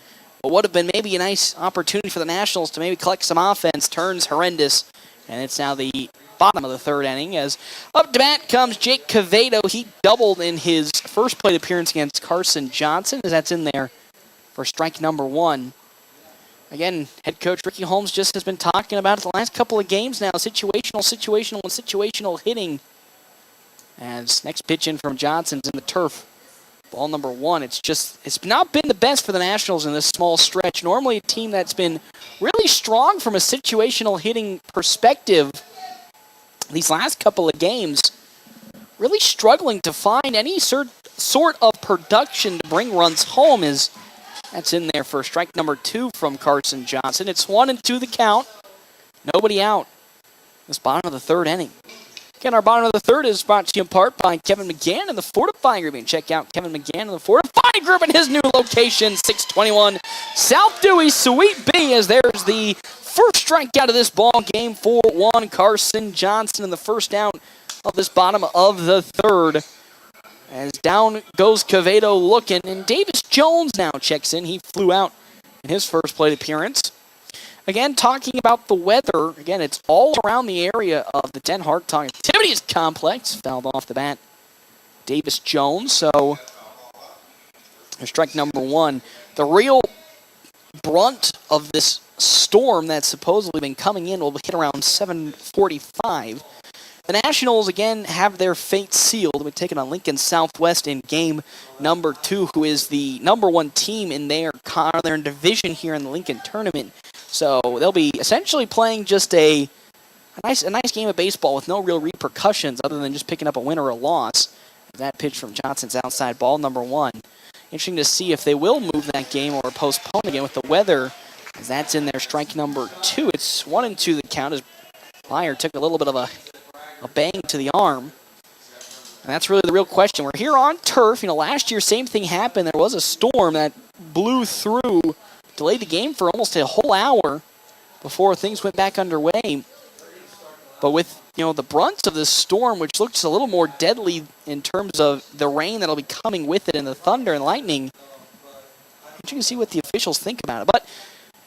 what would have been maybe a nice opportunity for the Nationals to maybe collect some offense turns horrendous. And it's now the bottom of the third inning as up to bat comes Jake Cavedo. He doubled in his first plate appearance against Carson Johnson, as that's in there for strike number 1. Again, head coach Ricky Holmes just has been talking about it the last couple of games now. Situational hitting. As next pitch in from Johnson's in the turf. Ball number 1. It's not been the best for the Nationals in this small stretch. Normally a team that's been really strong from a situational hitting perspective these last couple of games. Really struggling to find any sort of production to bring runs home. That's in there for strike number 2 from Carson Johnson. It's 1-2 the count. Nobody out. This bottom of the third inning. Again, our bottom of the third is brought to you in part by Kevin McGann and the Fortifying Group. And check out Kevin McGann and the Fortifying Group in his new location, 621 South Dewey, Suite B, as there's the first strikeout of this ball game for one Carson Johnson in the first out of this bottom of the third. As down goes Cavedo looking, and Davis Jones now checks in. He flew out in his first plate appearance. Again, talking about the weather, again, it's all around the area of the Den Hartog Activities Complex. Fouled off the bat, Davis Jones. So, strike number 1. The real brunt of this storm that's supposedly been coming in will hit around 7:45. The Nationals, again, have their fate sealed. They'll be taking on Lincoln Southwest in game number 2, who is the number 1 team in their division here in the Lincoln tournament. So they'll be essentially playing just a nice game of baseball with no real repercussions other than just picking up a win or a loss. That pitch from Johnson's outside, ball number 1. Interesting to see if they will move that game or postpone again with the weather, as that's in there, strike number 2. It's 1-2 the count as Meyer took a little bit of a bang to the arm. And that's really the real question. We're here on turf. Last year, same thing happened. There was a storm that blew through, delayed the game for almost a whole hour before things went back underway. But with, the brunt of this storm, which looks a little more deadly in terms of the rain that'll be coming with it and the thunder and lightning, you can see what the officials think about it. But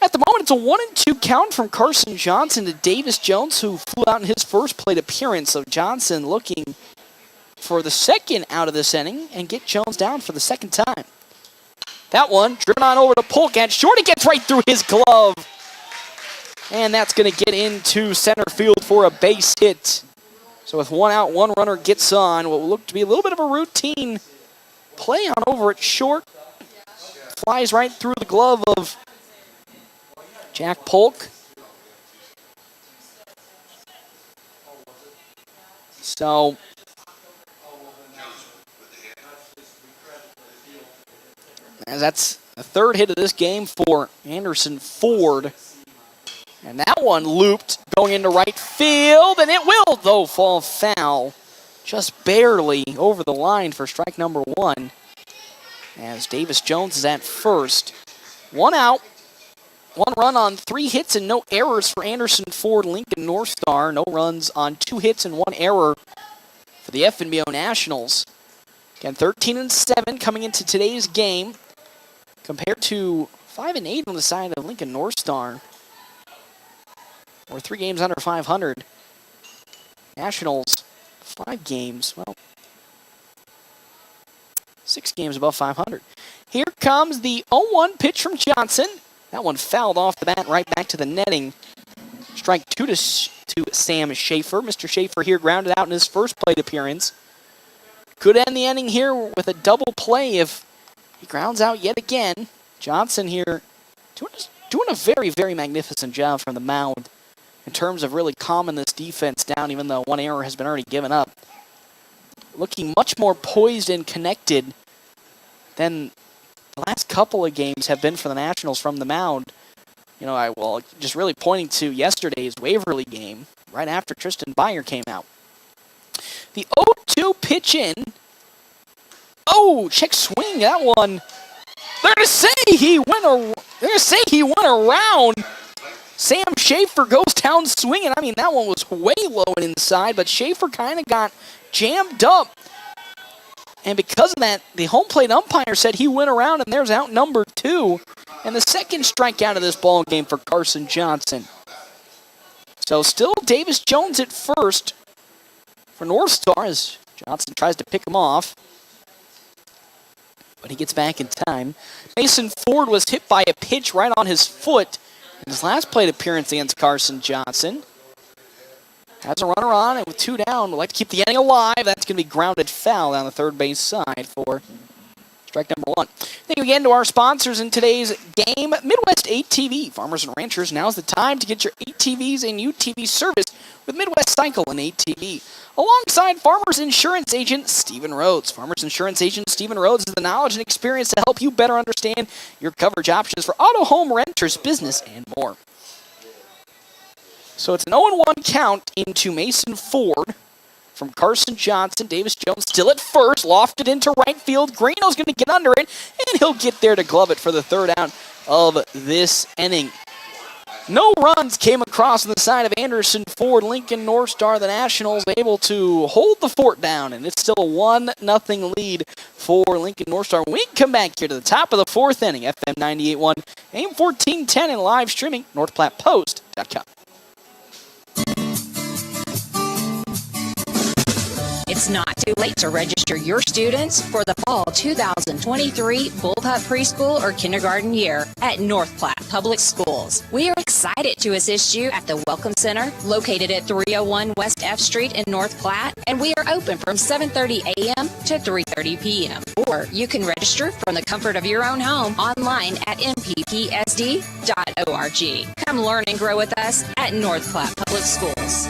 at the moment, it's a 1-2 count from Carson Johnson to Davis Jones, who flew out in his first plate appearance. So Johnson looking for the second out of this inning and get Jones down for the second time. That one driven on over to Polkat. Shorty gets right through his glove. And that's going to get into center field for a base hit. So with 1 out, 1 runner gets on what will look to be a little bit of a routine play on over at short. Flies right through the glove of Jack Polk. So as that's the third hit of this game for Anderson Ford. And that one looped going into right field, and it will, though, fall foul. Just barely over the line for strike number 1. As Davis Jones is at first. 1 out. 1 run on 3 hits and no errors for Anderson Ford Lincoln North Star. No runs on 2 hits and 1 error for the FNBO Nationals. Again, 13-7 coming into today's game compared to 5-8 on the side of Lincoln North Star. We're 3 games under 500. Nationals, 5 games, well, 6 games above 500. Here comes the 0-1 pitch from Johnson. That one fouled off the bat right back to the netting. Strike 2 to Sam Schaefer. Mr. Schaefer here grounded out in his first plate appearance. Could end the inning here with a double play if he grounds out yet again. Johnson here doing a very, very magnificent job from the mound in terms of really calming this defense down, even though 1 error has been already given up. Looking much more poised and connected than the last couple of games have been for the Nationals from the mound. You know, just really pointing to yesterday's Waverly game, right after Tristan Byer came out. The 0-2 pitch in. Oh, check swing, that one. They're going to say he went around. Sam Schaefer goes down swinging. I mean, that one was way low and inside, but Schaefer kind of got jammed up. And because of that, the home plate umpire said he went around, and there's out number 2. And the second strikeout of this ball game for Carson Johnson. So still Davis Jones at first for North Star as Johnson tries to pick him off. But he gets back in time. Mason Ford was hit by a pitch right on his foot in his last plate appearance against Carson Johnson. Has a runner on, and with 2 down, would like to keep the inning alive. That's going to be grounded foul down the third base side for strike number 1. Thank you again to our sponsors in today's game, Midwest ATV. Farmers and ranchers, now's the time to get your ATVs and UTV service with Midwest Cycle and ATV. Alongside Farmers Insurance Agent Stephen Rhodes. Farmers Insurance Agent Stephen Rhodes has the knowledge and experience to help you better understand your coverage options for auto, home, renters, business, and more. So it's an 0-1 count into Mason Ford from Carson Johnson. Davis Jones still at first, lofted into right field. Greeno's going to get under it, and he'll get there to glove it for the 3rd out of this inning. No runs came across on the side of Anderson Ford. Lincoln North Star, the Nationals, able to hold the fort down, and it's still a 1-0 lead for Lincoln North Star. We come back here to the top of the 4th inning. FM 98.1, AM 1410, and live streaming, NorthPlattePost.com. It's not too late to register your students for the fall 2023 Bullpup Preschool or Kindergarten year at North Platte Public Schools. We are excited to assist you at the Welcome Center located at 301 West F Street in North Platte, and we are open from 7:30 a.m. to 3:30 p.m. Or you can register from the comfort of your own home online at mppsd.org. Come learn and grow with us at North Platte Public Schools.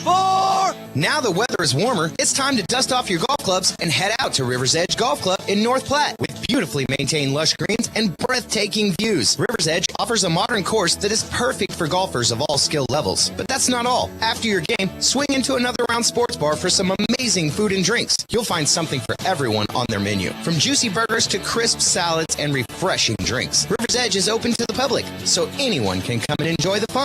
4! Now the weather is warmer, it's time to dust off your golf clubs and head out to River's Edge Golf Club in North Platte. With beautifully maintained lush greens and breathtaking views, River's Edge offers a modern course that is perfect for golfers of all skill levels. But that's not all. After your game, swing into another round sports bar for some amazing food and drinks. You'll find something for everyone on their menu, from juicy burgers to crisp salads and refreshing drinks. River's Edge is open to the public, so anyone can come and enjoy the fun.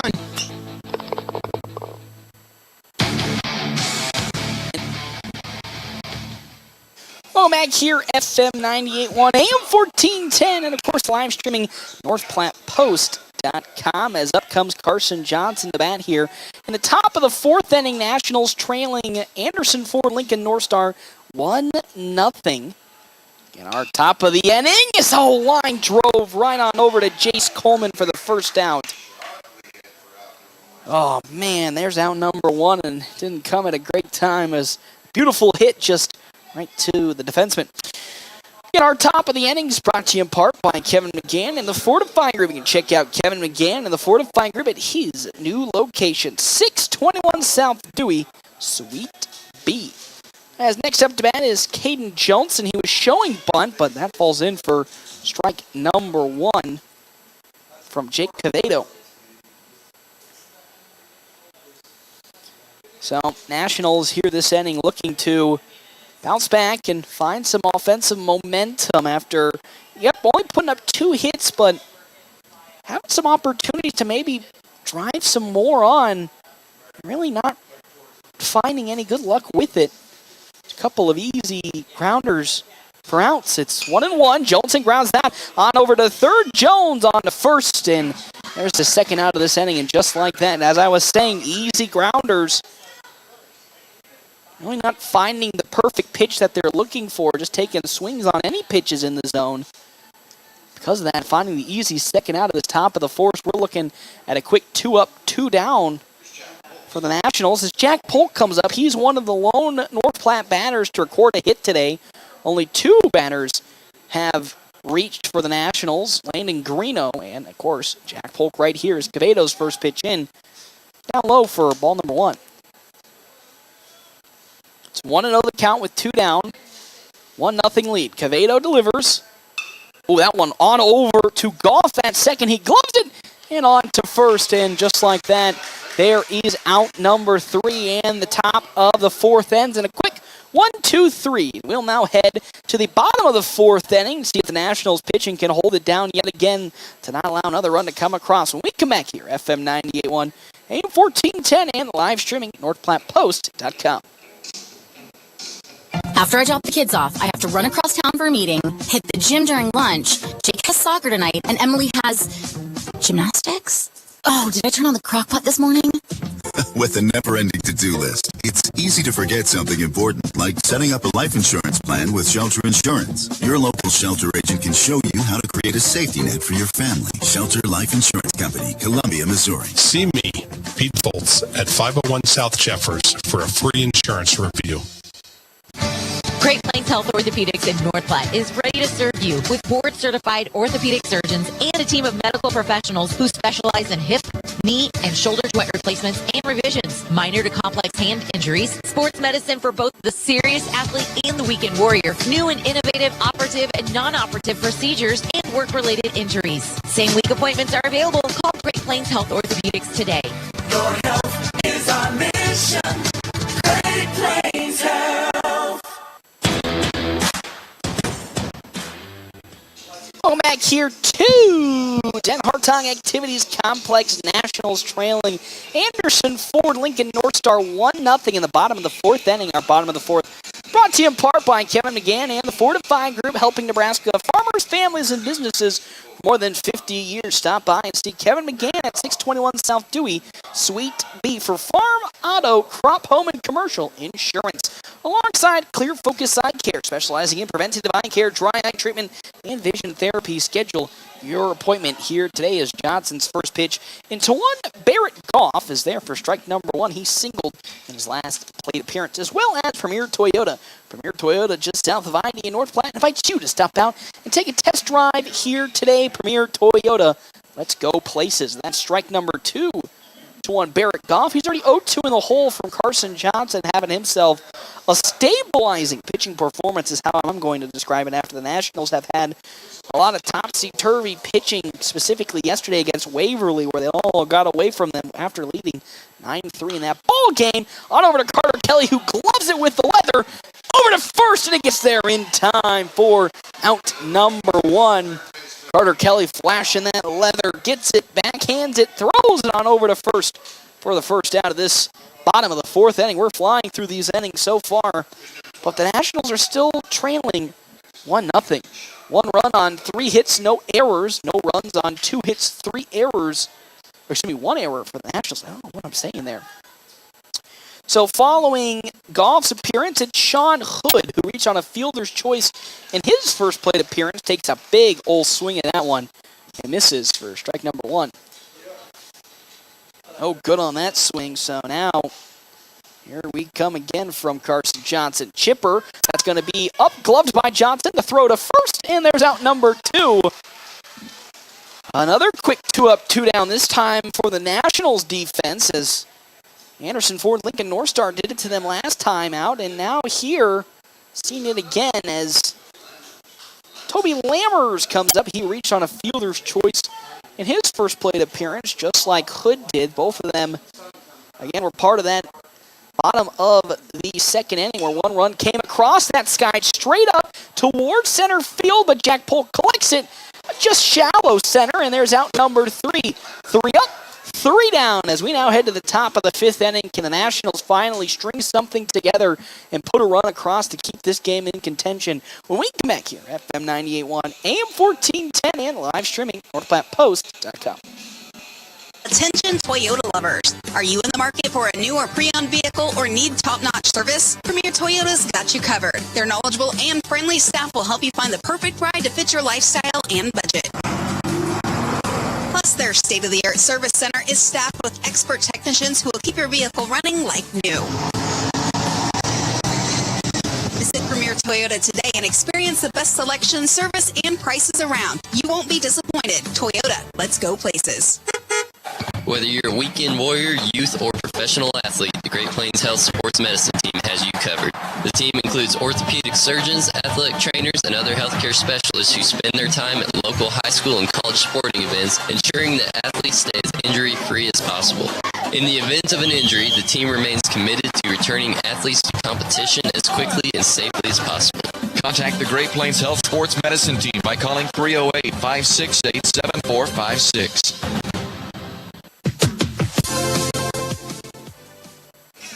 Welcome back here, FM 98.1, AM 1410, and of course live streaming NorthPlattePost.com. As up comes Carson Johnson to bat here. In the top of the 4th inning, Nationals trailing Anderson Ford Lincoln North Star 1-0. And our top of the inning is a line drove right on over to Jace Coleman for the 1st out. Oh man, there's out number 1, and it didn't come at a great time as beautiful hit just right to the defenseman. Get our top of the innings brought to you in part by Kevin McGann and the Fortifying Group. You can check out Kevin McGann and the Fortifying Group at his new location, 621 South Dewey, Suite B. As next up to bat is Caden Johnson. He was showing bunt, but that falls in for strike number 1 from Jake Cavato. So Nationals here this inning looking to bounce back and find some offensive momentum after, only putting up 2 hits, but having some opportunities to maybe drive some more on. Really not finding any good luck with it. A couple of easy grounders for outs. It's 1-1. Johnson grounds that on over to third. Jones on to first, and there's the second out of this inning, and just like that, as I was saying, easy grounders. Really not finding the perfect pitch that they're looking for, just taking swings on any pitches in the zone. Because of that, finding the easy second out of the top of the fourth, we're looking at a quick 2 up, 2 down for the Nationals. As Jack Polk comes up, he's one of the lone North Platte batters to record a hit today. Only 2 batters have reached for the Nationals, Landon Greeno, and of course, Jack Polk right here is Cavato's first pitch in. Down low for ball number 1. It's 1-0 the count with 2 down. 1-0 lead. Cavato delivers. Oh, that one on over to Goff at second. He gloves it and on to first. And just like that, there is out number 3 and the top of the 4th ends. And a quick 1-2-3. We'll now head to the bottom of the 4th inning. See if the Nationals pitching can hold it down yet again to not allow another run to come across. When we come back here, FM 98.1, AM 1410, and live streaming at NorthPlattePost.com. After I drop the kids off, I have to run across town for a meeting, hit the gym during lunch. Jake has soccer tonight, and Emily has gymnastics? Oh, did I turn on the crock pot this morning? With a never-ending to-do list, it's easy to forget something important, like setting up a life insurance plan with Shelter Insurance. Your local Shelter agent can show you how to create a safety net for your family. Shelter Life Insurance Company, Columbia, Missouri. See me, Pete Foltz, at 501 South Jeffers for a free insurance review. Great Plains Health Orthopedics in North Platte is ready to serve you with board-certified orthopedic surgeons and a team of medical professionals who specialize in hip, knee, and shoulder joint replacements and revisions, minor to complex hand injuries, sports medicine for both the serious athlete and the weekend warrior, new and innovative operative and non-operative procedures, and work-related injuries. Same-week appointments are available. Call Great Plains Health Orthopedics today. Your health is our mission. Great Plains Health. Welcome back here to Den Hartog Activities Complex. Nationals trailing Anderson Ford Lincoln North Star 1-0 in the bottom of the 4th inning. Our bottom of the 4th brought to you in part by Kevin McGann and the Fortifying Group, helping Nebraska farmers, families, and businesses for more than 50 years. Stop by and see Kevin McGann at 621 South Dewey, Suite B for farm, auto, crop, home, and commercial insurance. Alongside Clear Focus Eye Care, specializing in preventative eye care, dry eye treatment, and vision therapy. Schedule your appointment here today as Johnson's first pitch into 1. Barrett Goff is there for strike number 1. He singled in his last plate appearance, as well as Premier Toyota. Premier Toyota just south of ID in North Platte invites you to stop out and take a test drive here today. Premier Toyota. Let's go places. That's strike number 2. To 1 Barrett Goff. He's already 0-2 in the hole from Carson Johnson, having himself a stabilizing pitching performance is how I'm going to describe it after the Nationals have had a lot of topsy-turvy pitching, specifically yesterday against Waverly, where they all got away from them after leading 9-3 in that ball game. On over to Carter Kelly, who gloves it with the leather. Over to first, and it gets there in time for out number 1. Carter Kelly flashing that leather, gets it, backhands it, throws it on over to first for the first out of this bottom of the 4th inning. We're flying through these innings so far, but the Nationals are still trailing 1-0. 1 run on 3 hits, no errors. No runs on 2 hits, 3 errors. Or excuse me, 1 error for the Nationals. I don't know what I'm saying there. So following Goff's appearance, it's Sean Hood, who reached on a fielder's choice in his first plate appearance, takes a big old swing at that one and misses for strike number 1. Oh, good on that swing. So now Here we come again from Carson Johnson. Chipper, that's going to be up, gloved by Johnson. The throw to first, and there's out number 2. Another quick 2-up, 2-down, this time for the Nationals defense, as Anderson Ford Lincoln North Star did it to them last time out, and now here, seeing it again as Toby Lammers comes up. He reached on a fielder's choice in his first plate appearance, just like Hood did. Both of them, again, were part of that bottom of the second inning where one run came across that sky straight up towards center field, but Jack Polk collects it just shallow center, and there's out number 3. 3 up, 3 down as we now head to the top of the 5th inning. Can the Nationals finally string something together and put a run across to keep this game in contention? When we come back here, FM 98.1, AM 1410, and live streaming, NorthPlattePost.com. Attention Toyota lovers. Are you in the market for a new or pre-owned vehicle or need top-notch service? Premier Toyota's got you covered. Their knowledgeable and friendly staff will help you find the perfect ride to fit your lifestyle and budget. Plus, their state-of-the-art service center is staffed with expert technicians who will keep your vehicle running like new. Visit Premier Toyota today and experience the best selection, service, and prices around. You won't be disappointed. Toyota, let's go places. Whether you're a weekend warrior, youth, or professional athlete, the Great Plains Health Sports Medicine Team has you covered. The team includes orthopedic surgeons, athletic trainers, and other healthcare specialists who spend their time at local high school and college sporting events, ensuring that athletes stay as injury-free as possible. In the event of an injury, the team remains committed to returning athletes to competition as quickly and safely as possible. Contact the Great Plains Health Sports Medicine Team by calling 308-568-7456.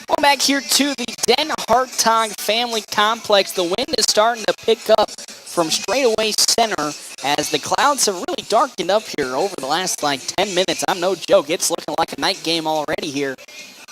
Welcome back here to the Den Hartog Family Complex. The wind is starting to pick up from straightaway center as the clouds have really darkened up here over the last 10 minutes. I'm no joke. It's looking like a night game already here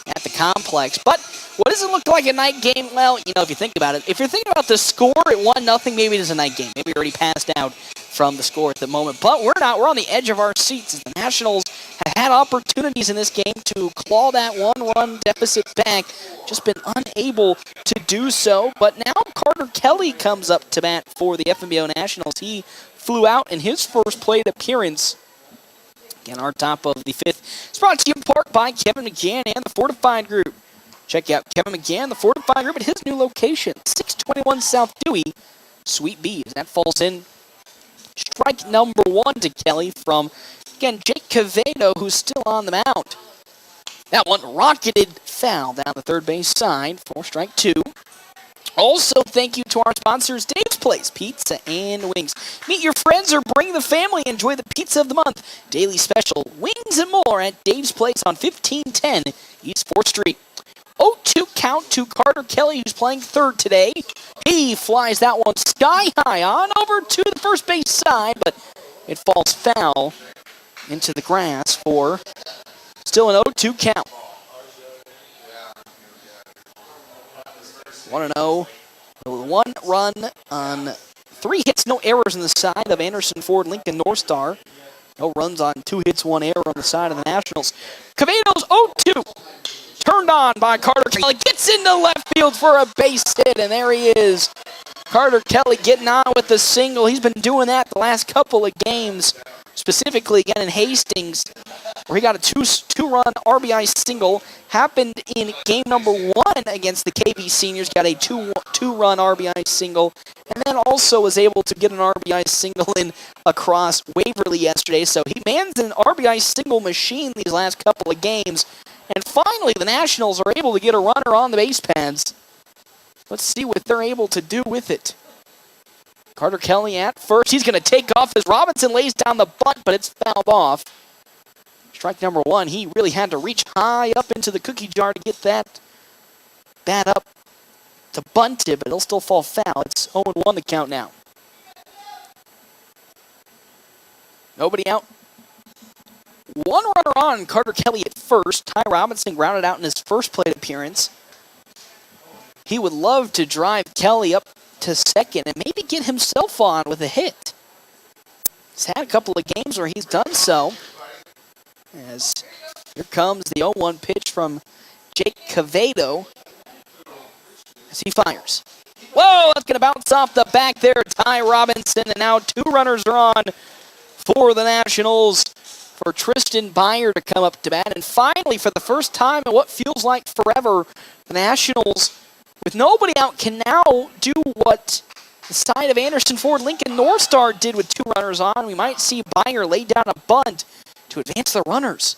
at the complex. But what does it look like a night game? Well, if you think about it, if you're thinking about the score at 1-0, maybe it is a night game. Maybe you're already passed out from the score at the moment. But we're not. We're on the edge of our seats as the Nationals have had opportunities in this game to claw that 1-run deficit back. Just been unable to do so. But now Carter Kelly comes up to bat for the FNBO Nationals. He flew out in his first plate appearance. Again, our top of the 5th. It's brought to you in part by Kevin McGann and the Fortified Group. Check out Kevin McGann, the Fortified Group, at his new location, 621 South Dewey, Suite B. As that falls in, strike number 1 to Kelly from, again, Jake Cavedo, who's still on the mound. That one rocketed foul down the third base side for strike 2. Also, thank you to our sponsors, Dave's Place Pizza and Wings. Meet your friends or bring the family. Enjoy the pizza of the month. Daily special, wings and more at Dave's Place on 1510 East 4th Street. 0-2 count to Carter Kelly, who's playing third today. He flies that one sky high on over to the first base side, but it falls foul into the grass for still an 0-2 count. 1-0. 1 run on 3 hits, no errors on the side of Anderson Ford Lincoln North Star. No runs on 2 hits, 1 error on the side of the Nationals. Cavedo's 0-2. Turned on by Carter Kelly. Gets into left field for a base hit, and there he is. Carter Kelly getting on with the single. He's been doing that the last couple of games, specifically again in Hastings, where he got a two-run RBI single. Happened in game number 1 against the KB Seniors. Got a two-run RBI single, and then also was able to get an RBI single in across Waverly yesterday. So he mans an RBI single machine these last couple of games. And finally, the Nationals are able to get a runner on the base pads. Let's see what they're able to do with it. Carter Kelly at first. He's going to take off as Robinson lays down the bunt, but it's fouled off. Strike number 1. He really had to reach high up into the cookie jar to get that bat up to bunt it, but it'll still fall foul. It's 0-1 the count now. Nobody out. 1 runner on, Carter Kelly at first. Ty Robinson grounded out in his first plate appearance. He would love to drive Kelly up to second and maybe get himself on with a hit. He's had a couple of games where he's done so. As here comes the 0-1 pitch from Jake Cavedo. as he fires. Whoa, that's going to bounce off the back there. Ty Robinson, and now 2 runners are on for the Nationals for Tristan Byer to come up to bat. And finally, for the first time in what feels like forever, the Nationals, with nobody out, can now do what the side of Anderson Ford Lincoln North Star did with 2 runners on. We might see Byer lay down a bunt to advance the runners.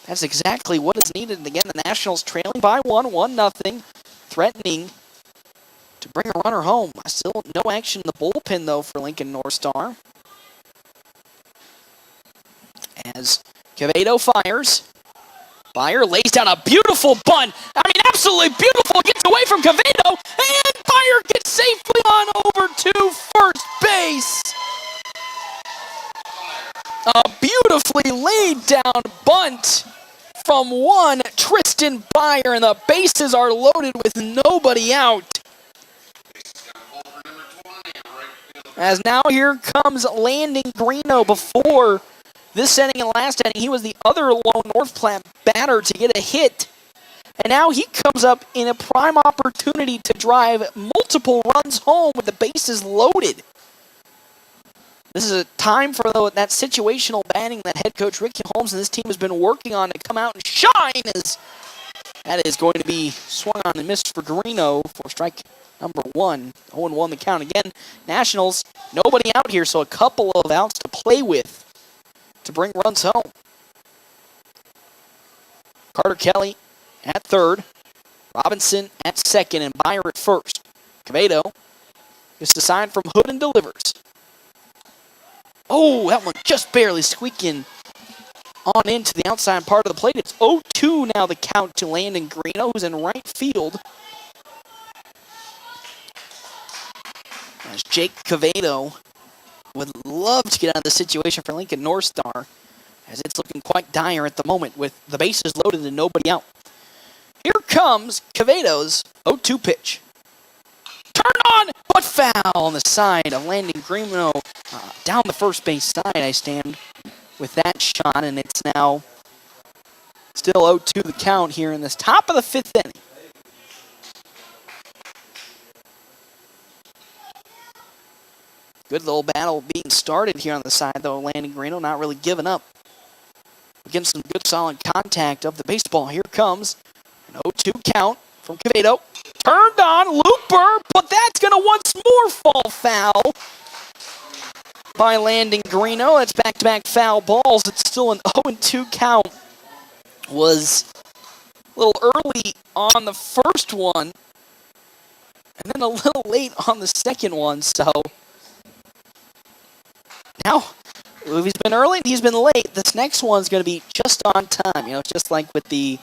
That's exactly what is needed. And again, the Nationals trailing by 1-0, threatening to bring a runner home. Still no action in the bullpen, though, for Lincoln North Star. As Quevedo fires, Byer lays down a beautiful bunt. I mean, absolutely beautiful. Gets away from Quevedo, and Byer gets safely on over to first base. A beautifully laid down bunt from one Tristan Byer, and the bases are loaded with nobody out. As now here comes Landon Greeno. Before this inning and last inning, he was the other lone North Platte batter to get a hit. And now he comes up in a prime opportunity to drive multiple runs home with the bases loaded. This is a time for that situational batting that head coach Ricky Holmes and this team has been working on to come out and shine. As that is going to be swung on and missed for Greeno for strike number 1. 0-1 the count. Again, Nationals, nobody out here, so a couple of outs to play with to bring runs home. Carter Kelly at third, Robinson at second, and Byer at first. Quevedo gets the sign from Hood and delivers. Oh, that one just barely squeaking on into the outside part of the plate. It's 0-2 now the count to Landon Greeno, who's in right field. As Jake Quevedo would love to get out of the situation for Lincoln North Star, as it's looking quite dire at the moment with the bases loaded and nobody out. Here comes Quevedo's 0-2 pitch. Turned on, but foul on the side of Landon Greeno. Down the first base side, I stand with that shot, and it's now still 0-2 the count here in this top of the 5th inning. Good little battle being started here on the side, though. Landon Greeno not really giving up. Against some good solid contact of the baseball. Here comes an 0-2 count from Quevedo. Turned on, looper, but that's going to once more fall foul by Landon Greeno. That's back-to-back foul balls. It's still an 0-2 count. Was a little early on the first one, and then a little late on the second one, so now, if he's been early and he's been late, this next one's going to be just on time. You know, just like with the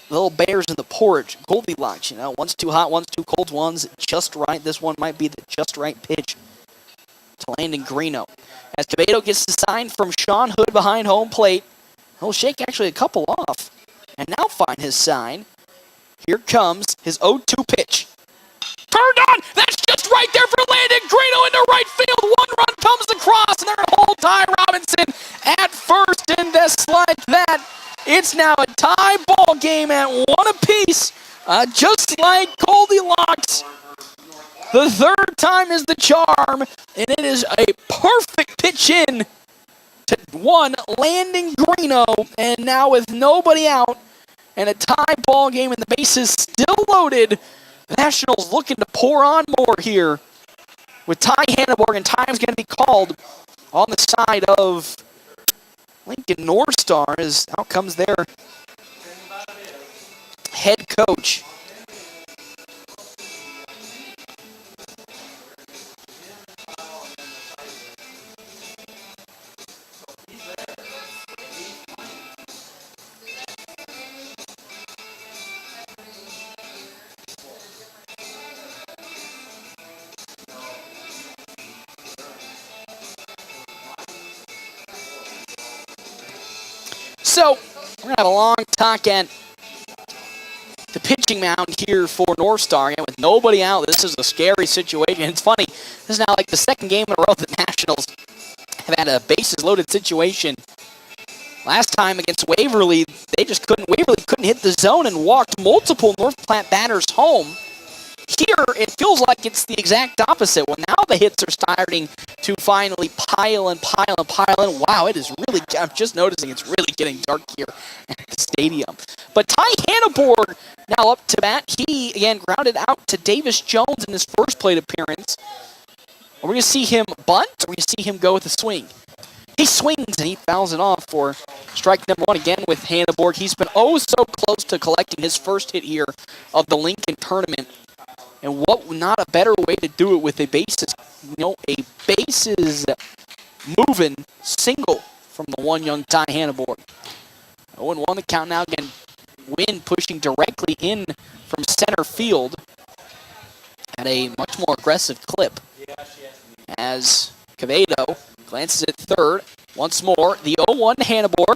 little bears in the porridge, Goldilocks. You know, one's too hot, one's too cold, one's just right. This one might be the just right pitch to Landon Greeno. As Quevedo gets the sign from Sean Hood behind home plate, he'll shake actually a couple off and now find his sign. Here comes his 0-2 pitch. Turned on! That's just right there for Landon Greeno into right field. One run comes across, and they're going to hold Ty Robinson at first. And just like that, it's now a tie ball game at 1 apiece. Just like Goldilocks. The third time is the charm, and it is a perfect pitch in to one Landon Greeno. And now with nobody out and a tie ball game and the bases still loaded, the Nationals looking to pour on more here with Ty Hanneborg, and time's going to be called on the side of Lincoln North Star as out comes their head coach. So, we're going to have a long talk at the pitching mound here for North Star. And with nobody out, this is a scary situation. It's funny, this is now like the second game in a row the Nationals have had a bases-loaded situation. Last time against Waverly, Waverly couldn't hit the zone and walked multiple North Platte batters home. Here, it feels like it's the exact opposite. Well, now the hits are starting to finally pile and pile and pile in. Wow, it is really, I'm just noticing it's really getting dark here at the stadium. But Ty Hanneborg now up to bat. He, again, grounded out to Davis Jones in his first plate appearance. Are we going to see him bunt, or are we going to see him go with a swing? He swings, and he fouls it off for strike number one again with Hanneborg. He's been oh so close to collecting his first hit here of the Lincoln tournament. And what not a better way to do it with a bases, a bases moving single from the one young Ty Hanneborg. 0-1 the count now. Again, Wynn pushing directly in from center field at a much more aggressive clip. As Quevedo glances at third. Once more, the 0-1 Hanneborg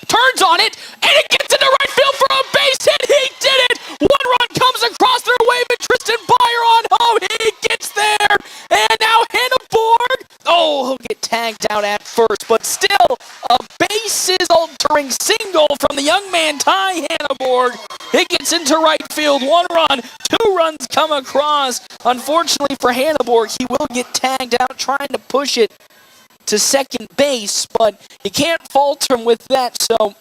turns on it, and it gets into right field for a base hit. He did it! One run comes across their way, but Tristan Byer on home. He gets there, and now Hanneborg. Oh, he'll get tagged out at first, but still a bases-altering single from the young man Ty Hanneborg. It gets into right field. One run, two runs come across. Unfortunately for Hanneborg, he will get tagged out trying to push it to second base, but you can't falter him with that. So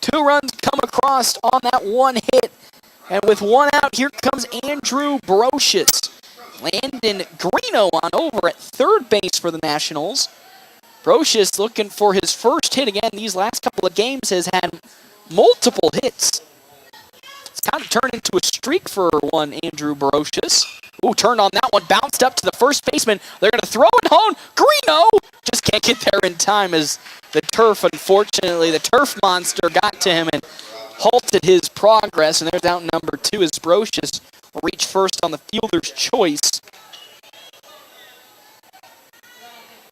two runs come across on that one hit. And with one out, here comes Andrew Brocious. Landon Greeno on over at third base for the Nationals. Brocious looking for his first hit again. These last couple of games has had multiple hits. It's kind of turned into a streak for one Andrew Brocious. Ooh, turned on that one, bounced up to the first baseman. They're going to throw it home. Greeno just can't get there in time as the turf, unfortunately, the turf monster got to him and halted his progress. And there's out number two as Brocious will reach first on the fielder's choice.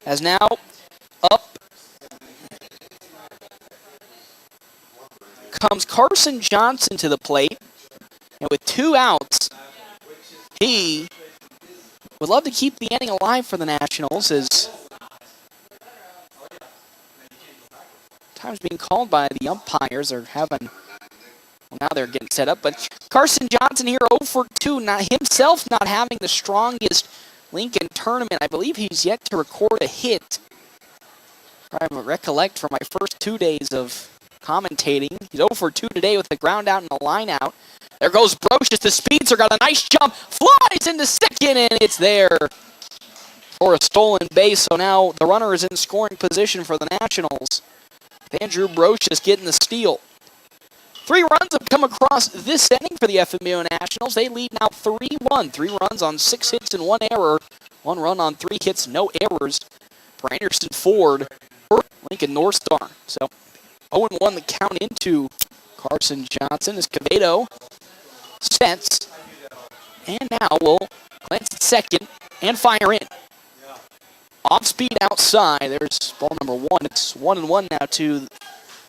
As now up comes Carson Johnson to the plate. And with two outs, he would love to keep the inning alive for the Nationals as time's being called by the umpires are having, well, now they're getting set up. But Carson Johnson here 0 for 2, not himself not having the strongest Lincoln tournament. I believe he's yet to record a hit. I recollect from my first 2 days of commentating. He's 0 for 2 today with a ground out and a line out. There goes Brocious. The Speedster got a nice jump. Flies into second, and it's there for a stolen base. So now the runner is in scoring position for the Nationals. Andrew Brocious getting the steal. 3 runs have come across this inning for the FNBO Nationals. They lead now 3-1. 3 runs on 6 hits and 1 error. 1 run on 3 hits, no errors for Anderson Ford for Lincoln North Star. So 0-1 the count into Carson Johnson as Quevedo sets. And now we'll glance at second and fire in. Off speed outside. There's ball number 1. It's 1-1 now to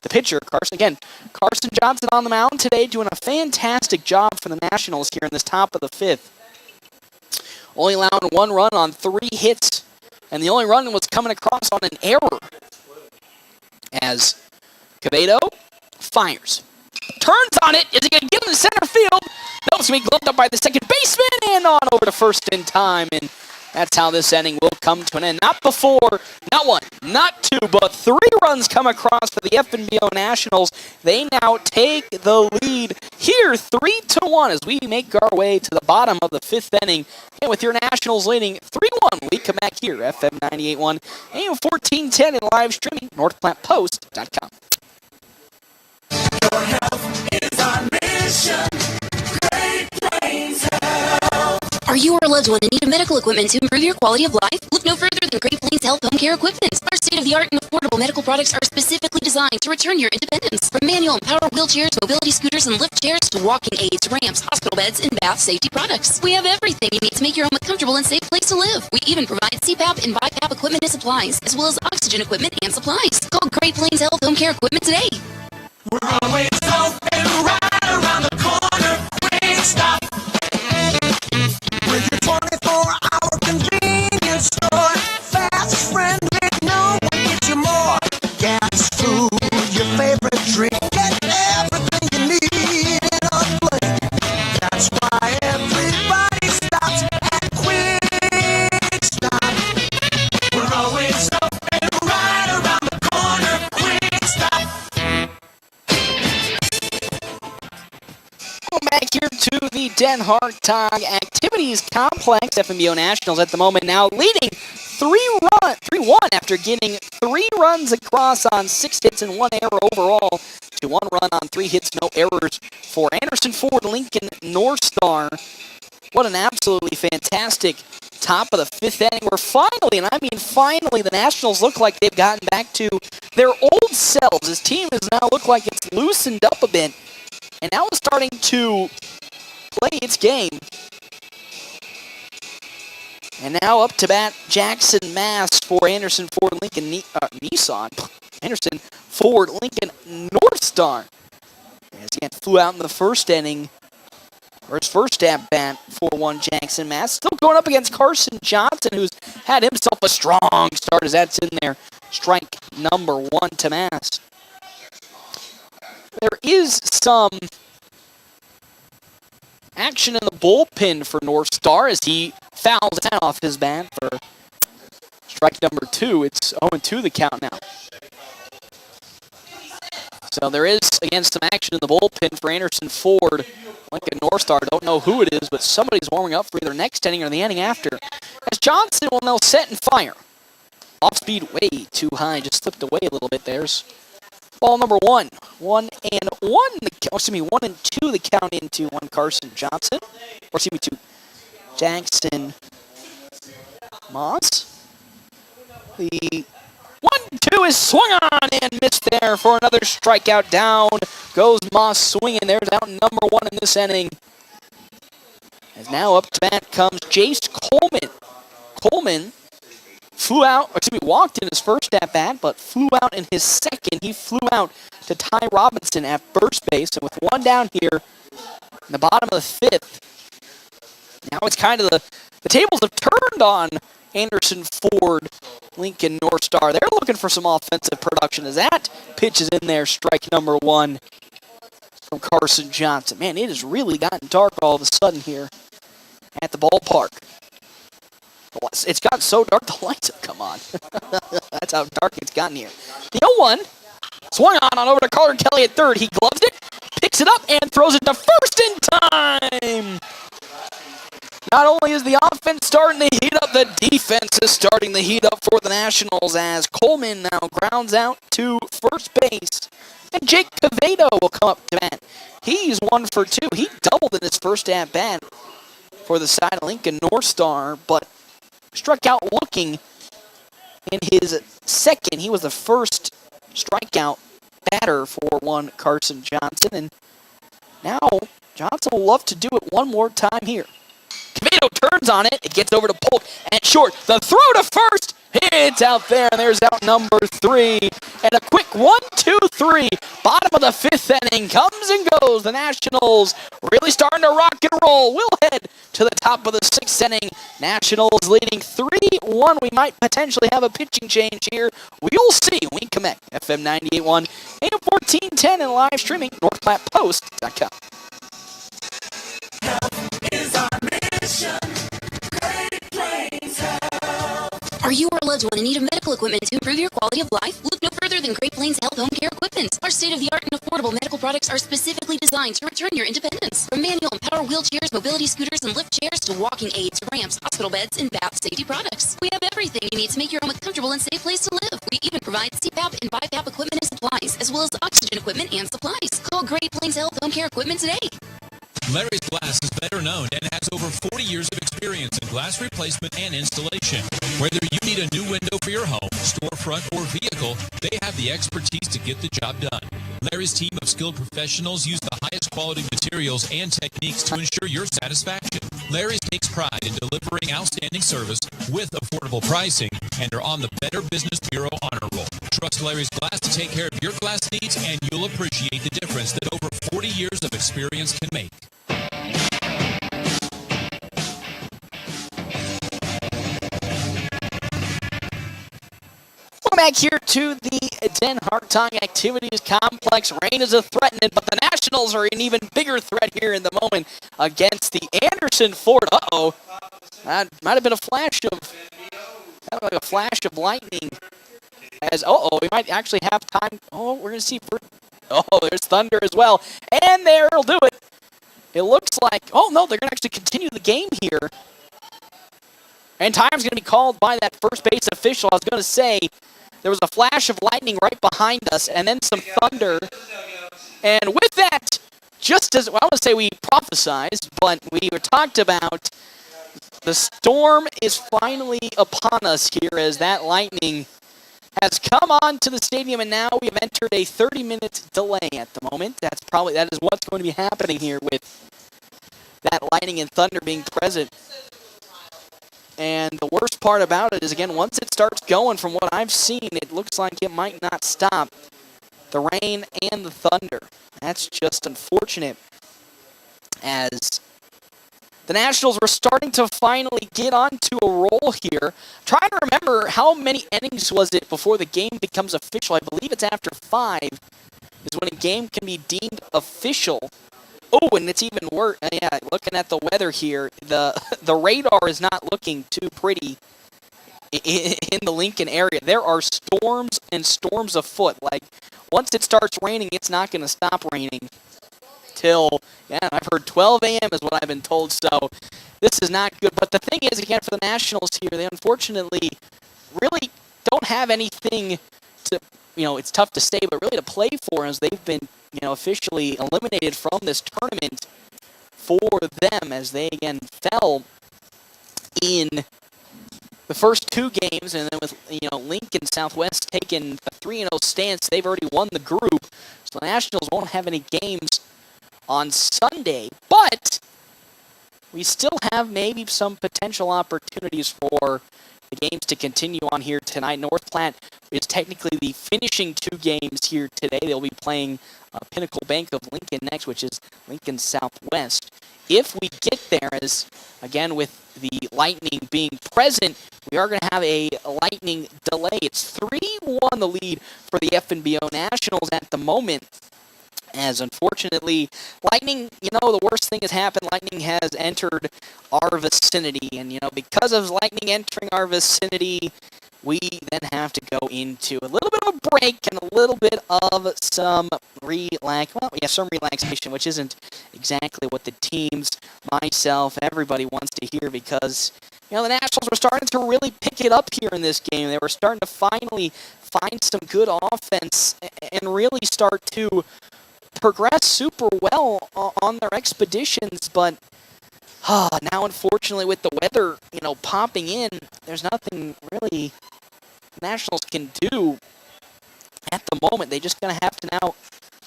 the pitcher, Carson. Again, Carson Johnson on the mound today doing a fantastic job for the Nationals here in this top of the 5th. Only allowing 1 run on 3 hits, and the only run was coming across on an error. As Quevedo fires. Turns on it. Is he going to get him to center field? No, it's going to be gloved up by the second baseman and on over to first in time. And that's how this inning will come to an end. Not before, not 1, not 2, but 3 runs come across for the FNBO Nationals. They now take the lead here 3-1 as we make our way to the bottom of the 5th inning. And with your Nationals leading 3-1, we come back here, FM 98.1, AM 1410, and live streaming, NorthPlattePost.com. Your health is our mission. Great Plains Health. Are you or a loved one in need of medical equipment to improve your quality of life? Look no further than Great Plains Health Home Care Equipment. Our state-of-the-art and affordable medical products are specifically designed to return your independence. From manual and power wheelchairs, mobility scooters, and lift chairs to walking aids, ramps, hospital beds, and bath safety products. We have everything you need to make your home a comfortable and safe place to live. We even provide CPAP and BiPAP equipment and supplies, as well as oxygen equipment and supplies. Call Great Plains Health Home Care Equipment today. We're always open right around the corner. Wingstop. With your 24-hour convenience store. Fast, friendly, no one gets you more. Gas, food, your favorite drink. Get everything you need in a blink. That's why everybody's the Den Hartog Activities Complex. FNBO Nationals at the moment now leading 3-1 after getting 3 runs across on 6 hits and 1 error overall to 1 run on 3 hits, no errors for Anderson Ford Lincoln North Star. What an absolutely fantastic top of the 5th inning. We're finally, and I mean finally, the Nationals look like they've gotten back to their old selves. This team has now looked like it's loosened up a bit, and now it's starting to play its game. And now up to bat, Jackson Mass for Anderson Ford Lincoln Nissan. Anderson Ford Lincoln North Star. As he flew out in the first inning, or his first at-bat for one Jackson Mass. Still going up against Carson Johnson, who's had himself a strong start as that's in there. Strike number 1 to Mass. There is some action in the bullpen for North Star as he fouls that off his bat for strike number 2. It's 0-2 the count now. So there is, again, some action in the bullpen for Anderson Ford Lincoln North Star. Don't know who it is, but somebody's warming up for either next inning or the inning after. As Johnson will now set and fire. Off speed way too high, just slipped away a little bit. There's ball number 1. 1-1. 1-2 the count into one Carson Johnson. Or excuse me, 2 Jackson Moss. The 1-2 is swung on and missed there for another strikeout. Down goes Moss swinging. There's out number 1 in this inning. As now up to bat comes Jace Coleman. Coleman walked in his first at bat, but flew out in his second. He flew out to Ty Robinson at first base, and with 1 down here in the bottom of the 5th, now it's kind of the tables have turned on Anderson Ford Lincoln North Star. They're looking for some offensive production as that pitch is in there. Strike number 1 from Carson Johnson. Man, it has really gotten dark all of a sudden here at the ballpark. It's gotten so dark the lights have come on. That's how dark it's gotten here. The 0-1 swung on over to Carter Kelly at third. He gloves it, picks it up, and throws it to first in time. Not only is the offense starting to heat up, the defense is starting to heat up for the Nationals as Coleman now grounds out to first base. And Jake Cavedo will come up to bat. He's 1 for 2. He doubled in his first at-bat for the side of Lincoln North Star, but struck out looking in his second. He was the first strikeout batter for one Carson Johnson, and now Johnson will love to do it one more time here. Cavedo turns on it. It gets over to Polk at short. The throw to first. It's out there, and there's out number 3. And a quick 1-2-3. Bottom of the 5th inning comes and goes. The Nationals really starting to rock and roll. We'll head to the top of the 6th inning. Nationals leading 3-1. We might potentially have a pitching change here. We'll see when we come back. FM 98.1, AM 1410, and live streaming NorthPlattePost.com. Is our mission. Great Plains Health. Are you or a loved one in need of medical equipment to improve your quality of life? Look no further than Great Plains Health Home Care Equipment. Our state-of-the-art and affordable medical products are specifically designed to return your independence. From manual and power wheelchairs, mobility scooters, and lift chairs to walking aids, ramps, hospital beds, and bath safety products. We have everything you need to make your home a comfortable and safe place to live. We even provide CPAP and BiPAP equipment and supplies, as well as oxygen equipment and supplies. Call Great Plains Health Home Care Equipment today. Larry's Glass is better known and has over 40 years of experience in glass replacement and installation. Whether you need a new window for your home, storefront, or vehicle, they have the expertise to get the job done. Larry's team of skilled professionals use the highest quality materials and techniques to ensure your satisfaction. Larry's takes pride in delivering outstanding service with affordable pricing and are on the Better Business Bureau honor roll. Trust Larry's Glass to take care of your glass needs, and you'll appreciate the difference that over 40 years of experience can make. Back here to the Den Hartog Activities Complex. Rain is a threatened, but the Nationals are an even bigger threat here in the moment against the Anderson Ford. Uh-oh. That might have been a flash of lightning. As we might actually have time. Oh, we're going to see. Oh, there's thunder as well. And there, it'll do it. it looks like, oh no, they're going to actually continue the game here. And time's going to be called by that first base official. I was going to say, there was a flash of lightning right behind us, and then some thunder. And with that, just as, well, I want to say we prophesized, but we talked about the storm is finally upon us here as that lightning has come on to the stadium, and now we have entered a 30-minute delay at the moment. That is what's going to be happening here with that lightning and thunder being present. And the worst part about it is, again, once it starts going, from what I've seen, it looks like it might not stop. The rain and the thunder. That's just unfortunate, as the Nationals were starting to finally get onto a roll here. Trying to remember how many innings was it before the game becomes official. I believe it's after 5 is when a game can be deemed official. Oh, and it's even worse. Yeah, looking at the weather here, the radar is not looking too pretty in the Lincoln area. There are storms and storms afoot. Like, once it starts raining, it's not going to stop raining till, yeah, I've heard 12 a.m. is what I've been told, so this is not good. But the thing is, again, for the Nationals here, they unfortunately really don't have anything to, it's tough to say, but really to play for, as they've been, officially eliminated from this tournament for them, as they, again, fell in the first 2 games, and then with, Lincoln Southwest taking a 3-0 stance, they've already won the group, so the Nationals won't have any games on Sunday, but we still have maybe some potential opportunities for the games to continue on here tonight. North Platte is technically the finishing 2 games here today. They'll be playing Pinnacle Bank of Lincoln next, which is Lincoln Southwest. If we get there, as again with the lightning being present, we are going to have a lightning delay. It's 3-1 the lead for the FNBO Nationals at the moment. As unfortunately, lightning, the worst thing has happened. Lightning has entered our vicinity. And, because of lightning entering our vicinity, we then have to go into a little bit of a break and a little bit of some relaxation, which isn't exactly what the teams, myself, and everybody wants to hear, because, the Nationals were starting to really pick it up here in this game. They were starting to finally find some good offense and really start to progress super well on their expeditions, but now unfortunately with the weather, popping in, there's nothing really Nationals can do at the moment. They just gonna have to now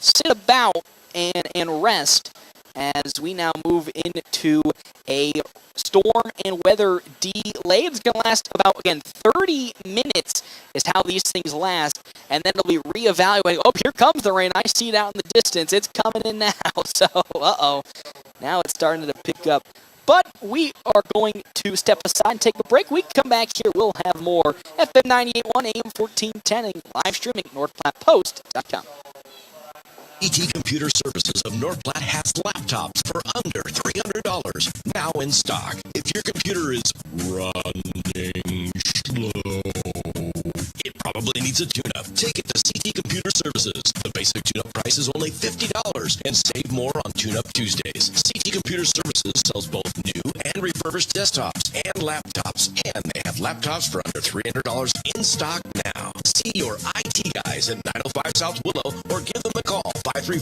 sit about and rest, as we now move into a storm and weather delay. It's going to last about, again, 30 minutes is how these things last, and then it'll be reevaluating. Oh, here comes the rain. I see it out in the distance. It's coming in now. So, now it's starting to pick up. But we are going to step aside and take a break. We come back here. We'll have more FM 98.1 AM 1410 and live streaming NorthPlattePost.com. ET Computer Services of North Platte has laptops for under $300 now in stock. If your computer is running slow, it probably needs a tune-up. Take it to CT Computer Services. The basic tune-up price is only $50 and save more on Tune-Up Tuesdays. CT Computer Services sells both new and refurbished desktops and laptops, and they have laptops for under $300 in stock now. See your IT guys at 905 South Willow or give them a call. 53.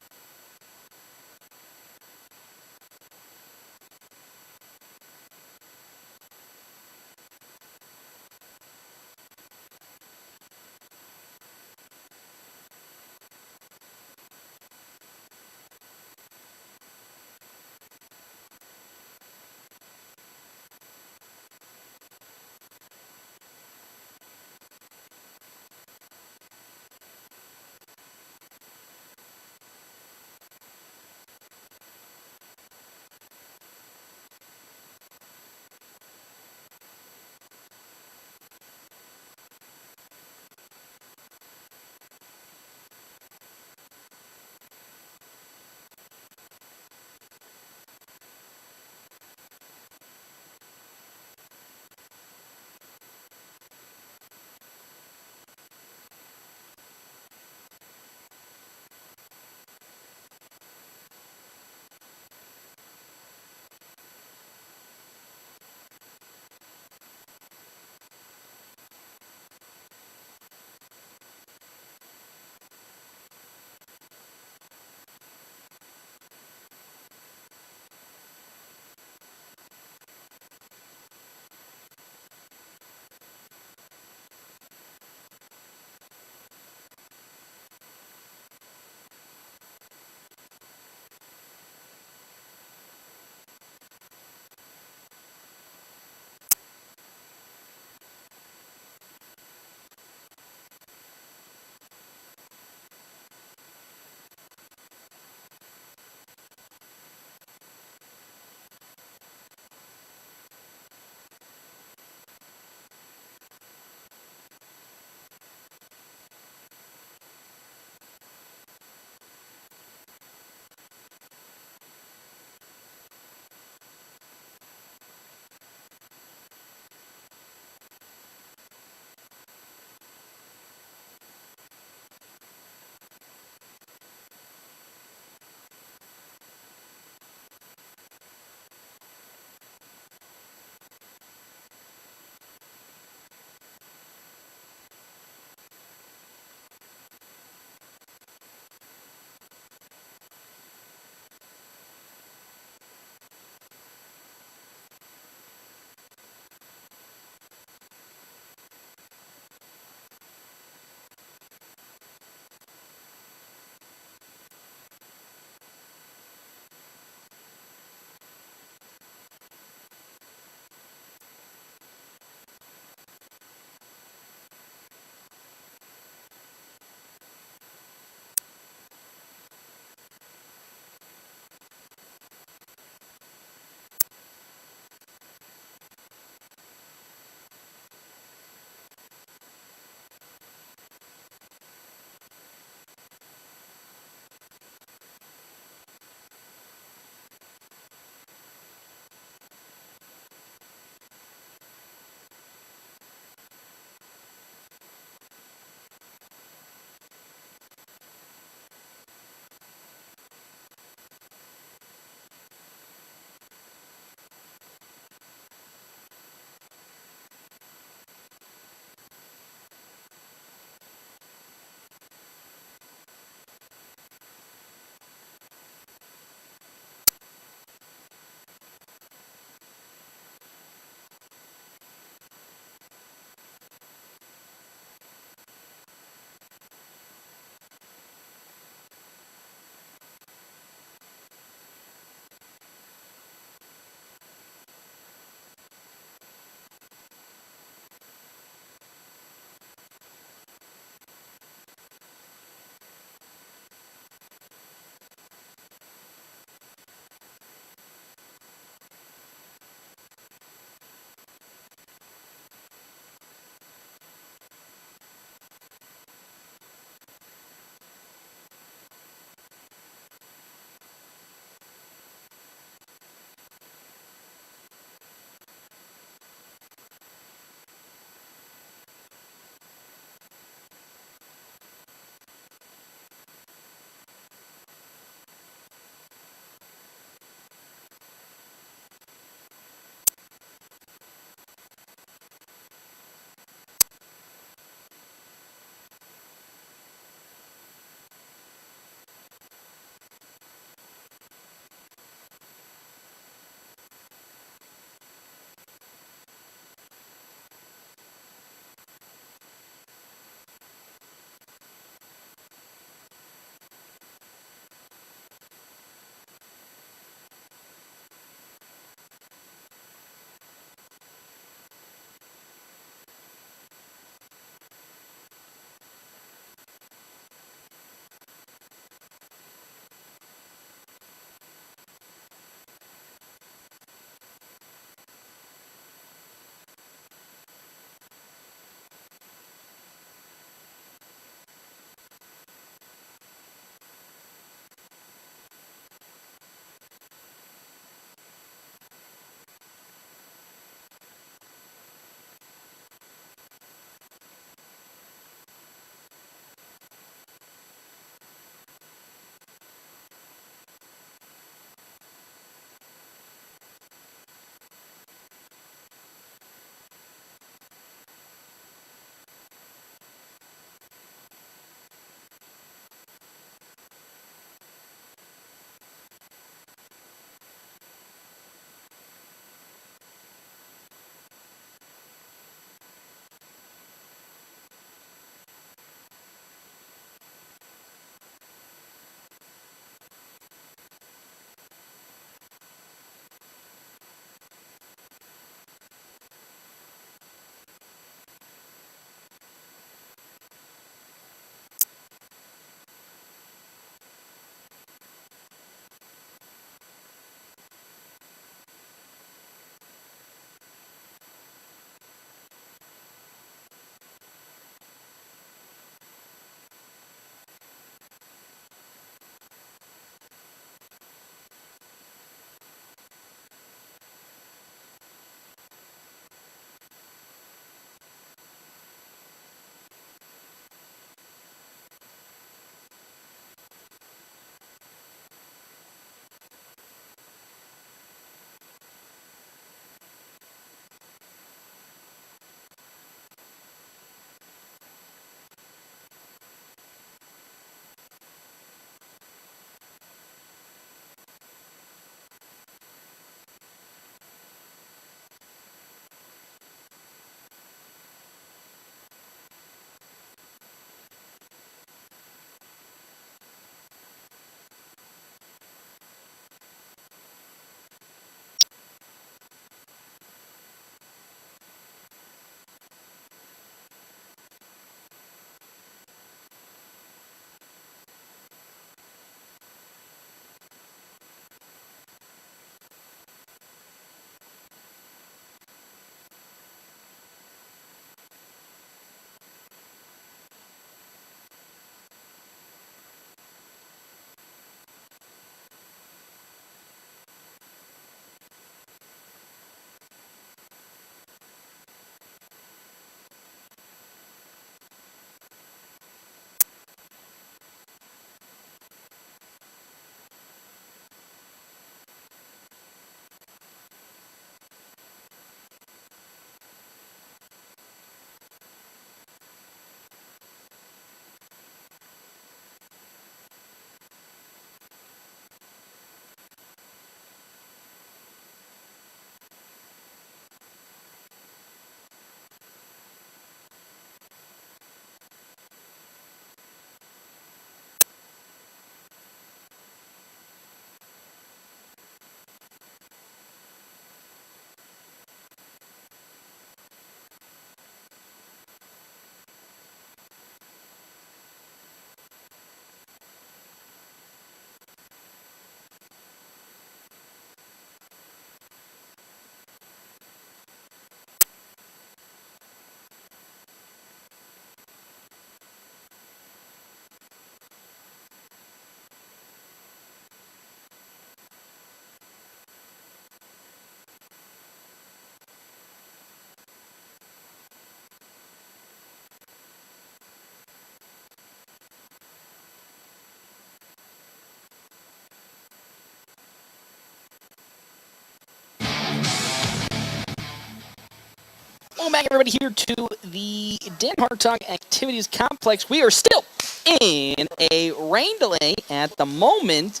Welcome back, everybody, here to the Dan Hartog Activities Complex. We are still in a rain delay at the moment.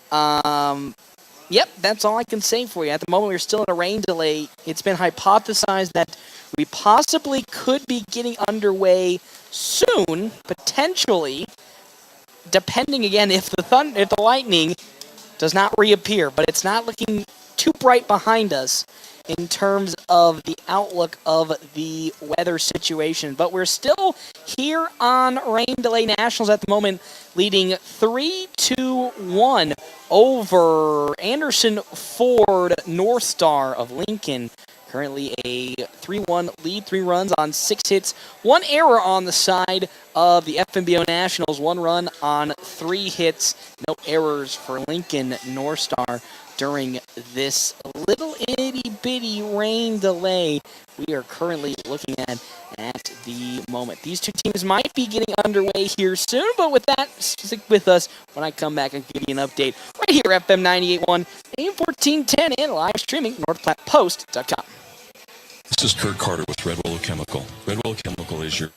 Yep, that's all I can say for you. At the moment, we're still in a rain delay. It's been hypothesized that we possibly could be getting underway soon, potentially, depending, again, if the lightning does not reappear. But it's not looking too bright behind us in terms of the outlook of the weather situation. But we're still here on Rain Delay Nationals at the moment, leading 3-1 over Anderson Ford North Star of Lincoln. Currently a 3-1 lead, 3 runs on 6 hits, 1 error on the side of the FNBO Nationals, 1 run on 3 hits, no errors for Lincoln North Star during this little itty-bitty rain delay we are currently looking at the moment. These two teams might be getting underway here soon, but with that, stick with us when I come back and give you an update right here at FM 98.1, AM 1410, and live streaming, NorthPlattePost.com. This is Kurt Carter with Red Willow Chemical. Red Willow Chemical is your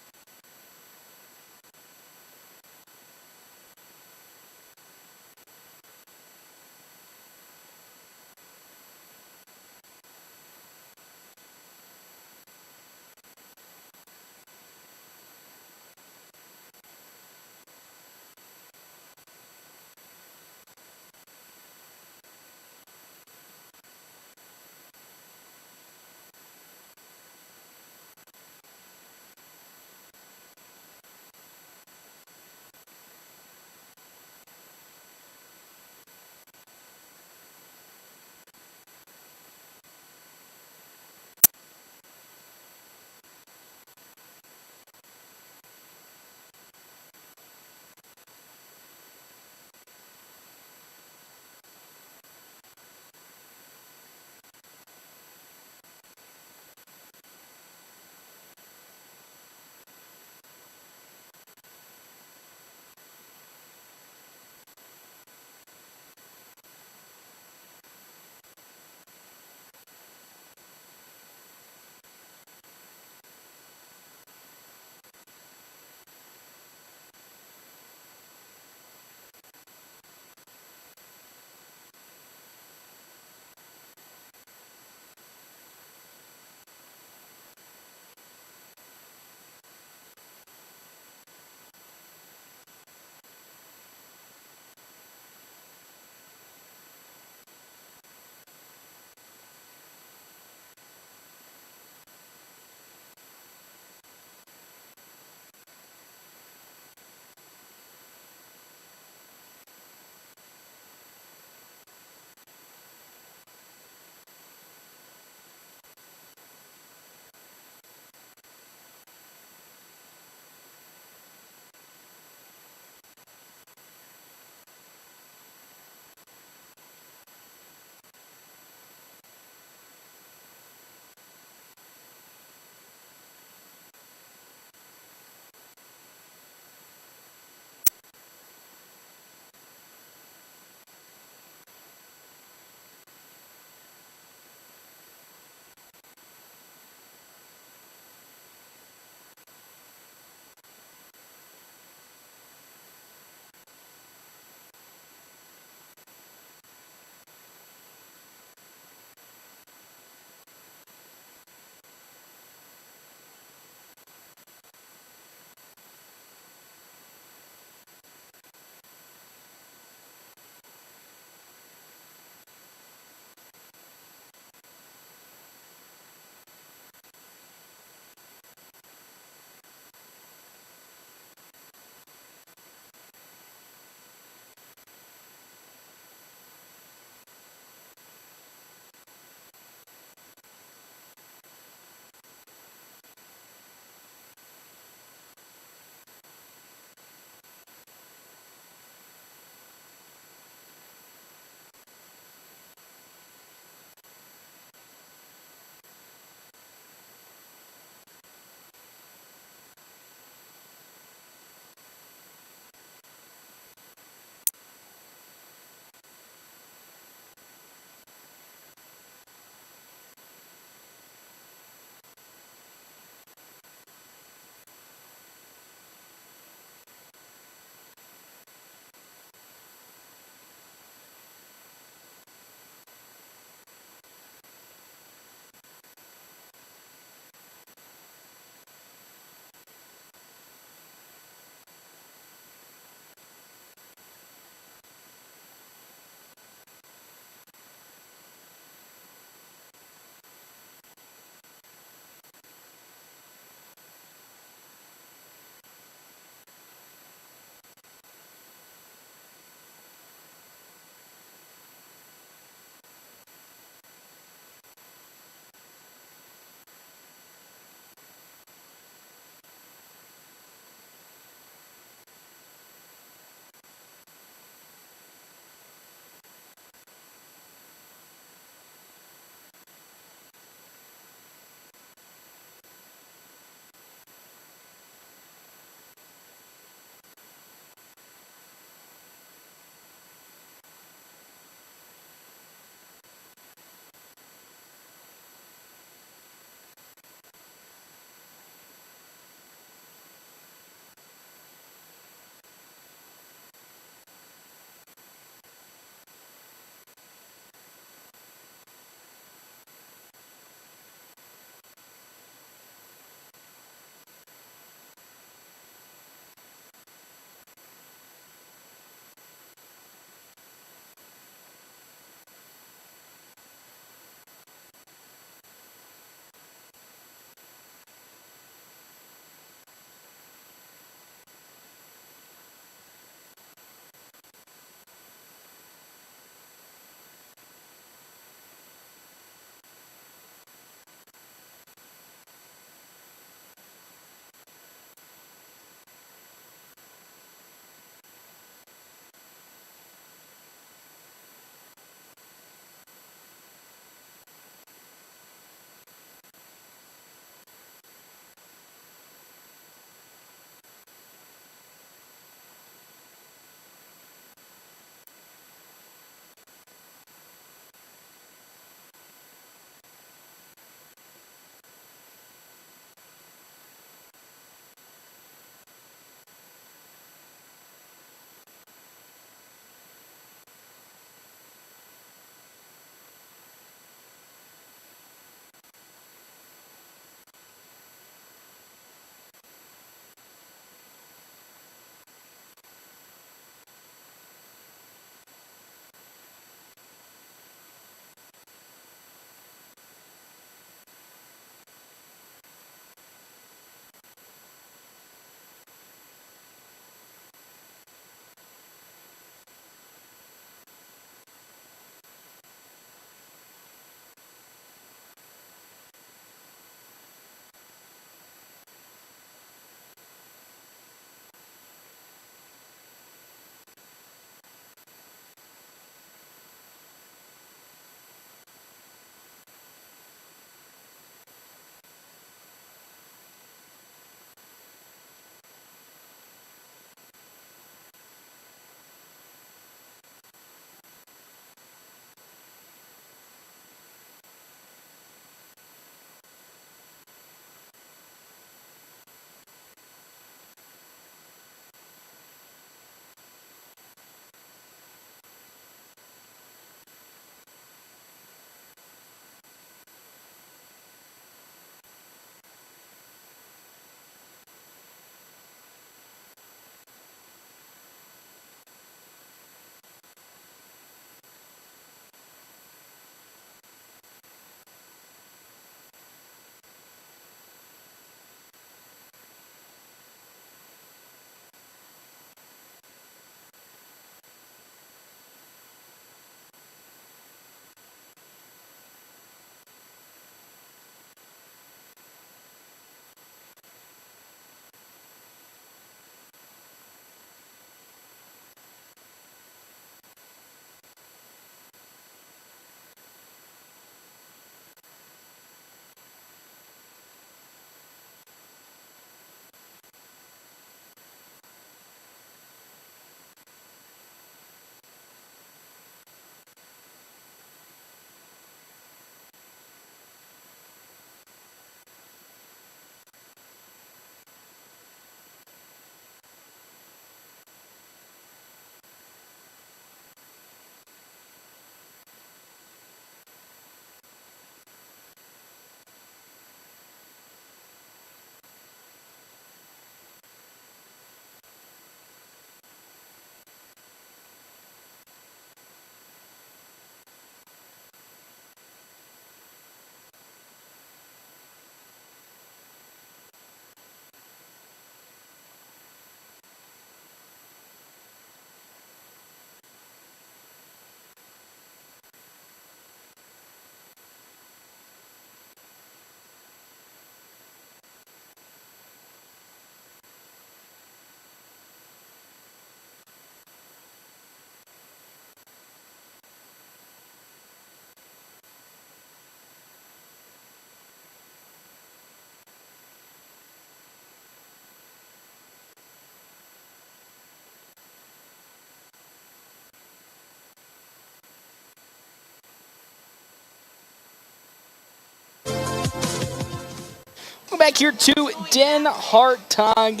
Welcome back here to Den Hartog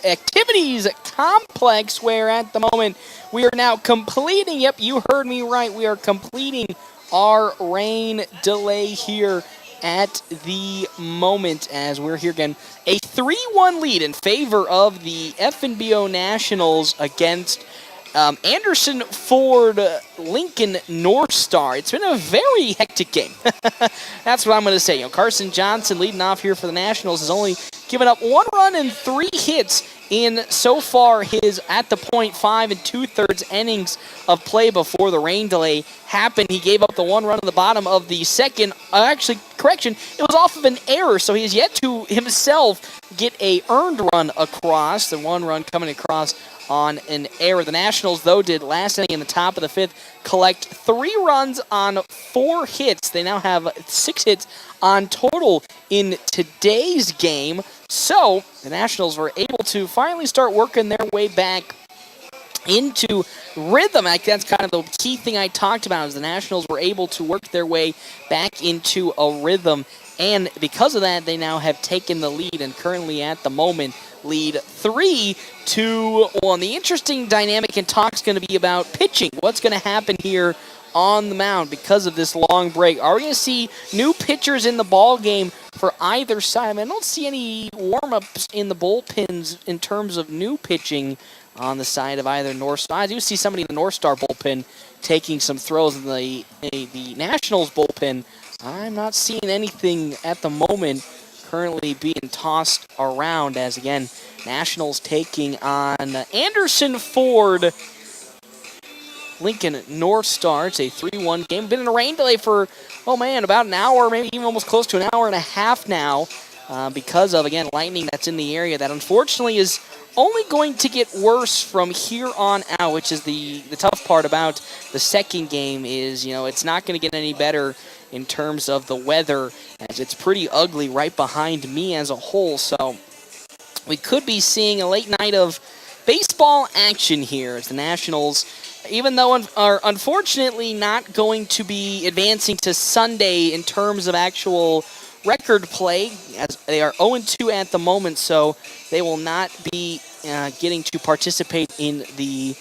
Activities Complex, where at the moment we are now completing, yep, you heard me right, we are completing our rain delay here at the moment as we're here again. A 3-1 lead in favor of the FNBO Nationals against Anderson Ford Lincoln North Star. It's been a very hectic game. That's what I'm going to say. Carson Johnson leading off here for the Nationals has only given up 1 run and 3 hits in so far his at the point 5 2/3 innings of play before the rain delay happened. He gave up the 1 run at the bottom of the second. Actually, correction, it was off of an error, so he has yet to himself get a earned run across. The 1 run coming across on an error. The Nationals, though, did last inning in the top of the 5th collect 3 runs on 4 hits. They now have 6 hits on total in today's game. So the Nationals were able to finally start working their way back into rhythm. That's kind of the key thing I talked about, is the Nationals were able to work their way back into a rhythm. And because of that, they now have taken the lead and currently at the moment lead 3-1. The interesting dynamic and talk is going to be about pitching. What's going to happen here on the mound because of this long break? Are we going to see new pitchers in the ball game for either side? I don't see any warm-ups in the bullpens in terms of new pitching on the side of either North Star. I do see somebody in the North Star bullpen taking some throws in the Nationals bullpen. I'm not seeing anything at the moment currently being tossed around as, again, Nationals taking on Anderson Ford Lincoln North Star. It's a 3-1 game. Been in a rain delay for, about an hour, maybe even almost close to an hour and a half now because of, again, lightning that's in the area that unfortunately is only going to get worse from here on out, which is the tough part about the second game is, it's not going to get any better in terms of the weather, as it's pretty ugly right behind me as a whole. So we could be seeing a late night of baseball action here as the Nationals, even though are unfortunately not going to be advancing to Sunday in terms of actual record play, as they are 0-2 at the moment, so they will not be getting to participate in the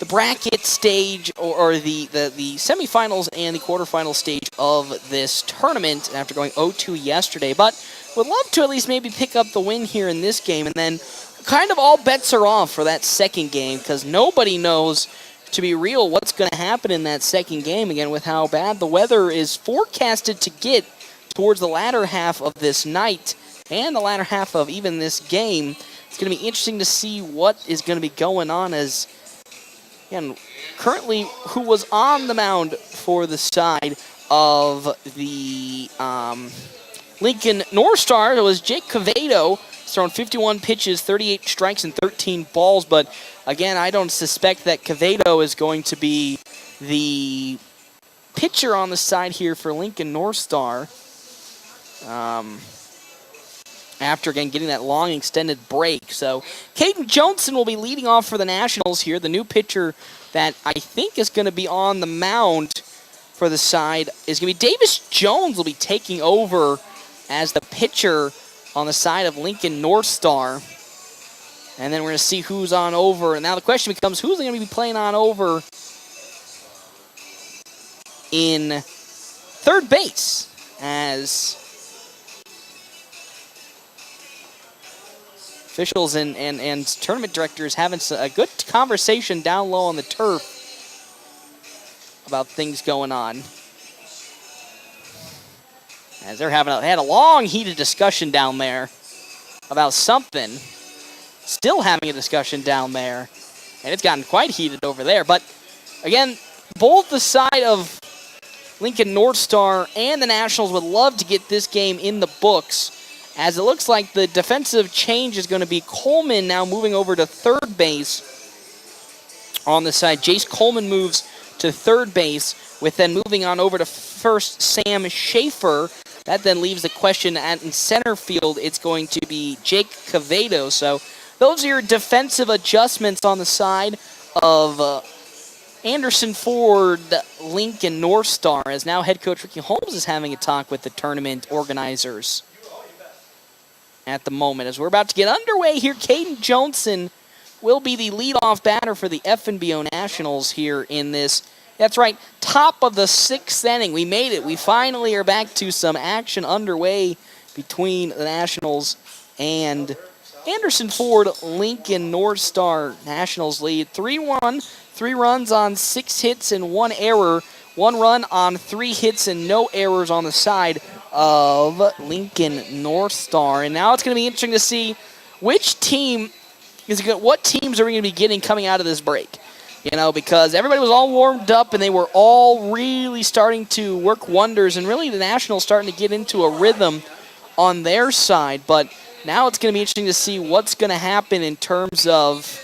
bracket stage or the semifinals and the quarterfinal stage of this tournament after going 0-2 yesterday. But would love to at least maybe pick up the win here in this game, and then kind of all bets are off for that second game because nobody knows, to be real, what's going to happen in that second game, again, with how bad the weather is forecasted to get towards the latter half of this night and the latter half of even this game. It's going to be interesting to see what is going to be going on as, again, currently who was on the mound for the side of the Lincoln North Star. It was Jake Cavado. He's thrown 51 pitches, 38 strikes, and 13 balls. But, again, I don't suspect that Cavado is going to be the pitcher on the side here for Lincoln North Star. After, again, getting that long extended break. So Caden Johnson will be leading off for the Nationals here. The new pitcher that I think is going to be on the mound for the side is going to be Davis Jones will be taking over as the pitcher on the side of Lincoln North Star. And then we're going to see who's on over. And now the question becomes, who's going to be playing on over in third base, as officials and tournament directors having a good conversation down low on the turf about things going on. As they had a long, heated discussion down there about something. Still having a discussion down there. And it's gotten quite heated over there. But, again, both the side of Lincoln North Star and the Nationals would love to get this game in the books, as it looks like the defensive change is going to be Coleman now moving over to third base on the side. Jace Coleman moves to third base, with then moving on over to first Sam Schaefer. That then leaves the question in center field. It's going to be Jake Cavado. So those are your defensive adjustments on the side of Anderson Ford Lincoln North Star, as now head coach Ricky Holmes is having a talk with the tournament organizers. at the moment. As we're about to get underway here, Caden Johnson will be the leadoff batter for the FNBO Nationals here in this. That's right, top of the 6th inning. We made it. We finally are back to some action underway between the Nationals and Anderson Ford Lincoln North Star. Nationals lead 3-1, 3 runs on 6 hits and 1 error. 1 run on 3 hits and no errors on the side of Lincoln North Star. And now it's going to be interesting to see which team what teams are we going to be getting coming out of this break. Because everybody was all warmed up and they were all really starting to work wonders, and really the Nationals starting to get into a rhythm on their side. But now it's going to be interesting to see what's going to happen in terms of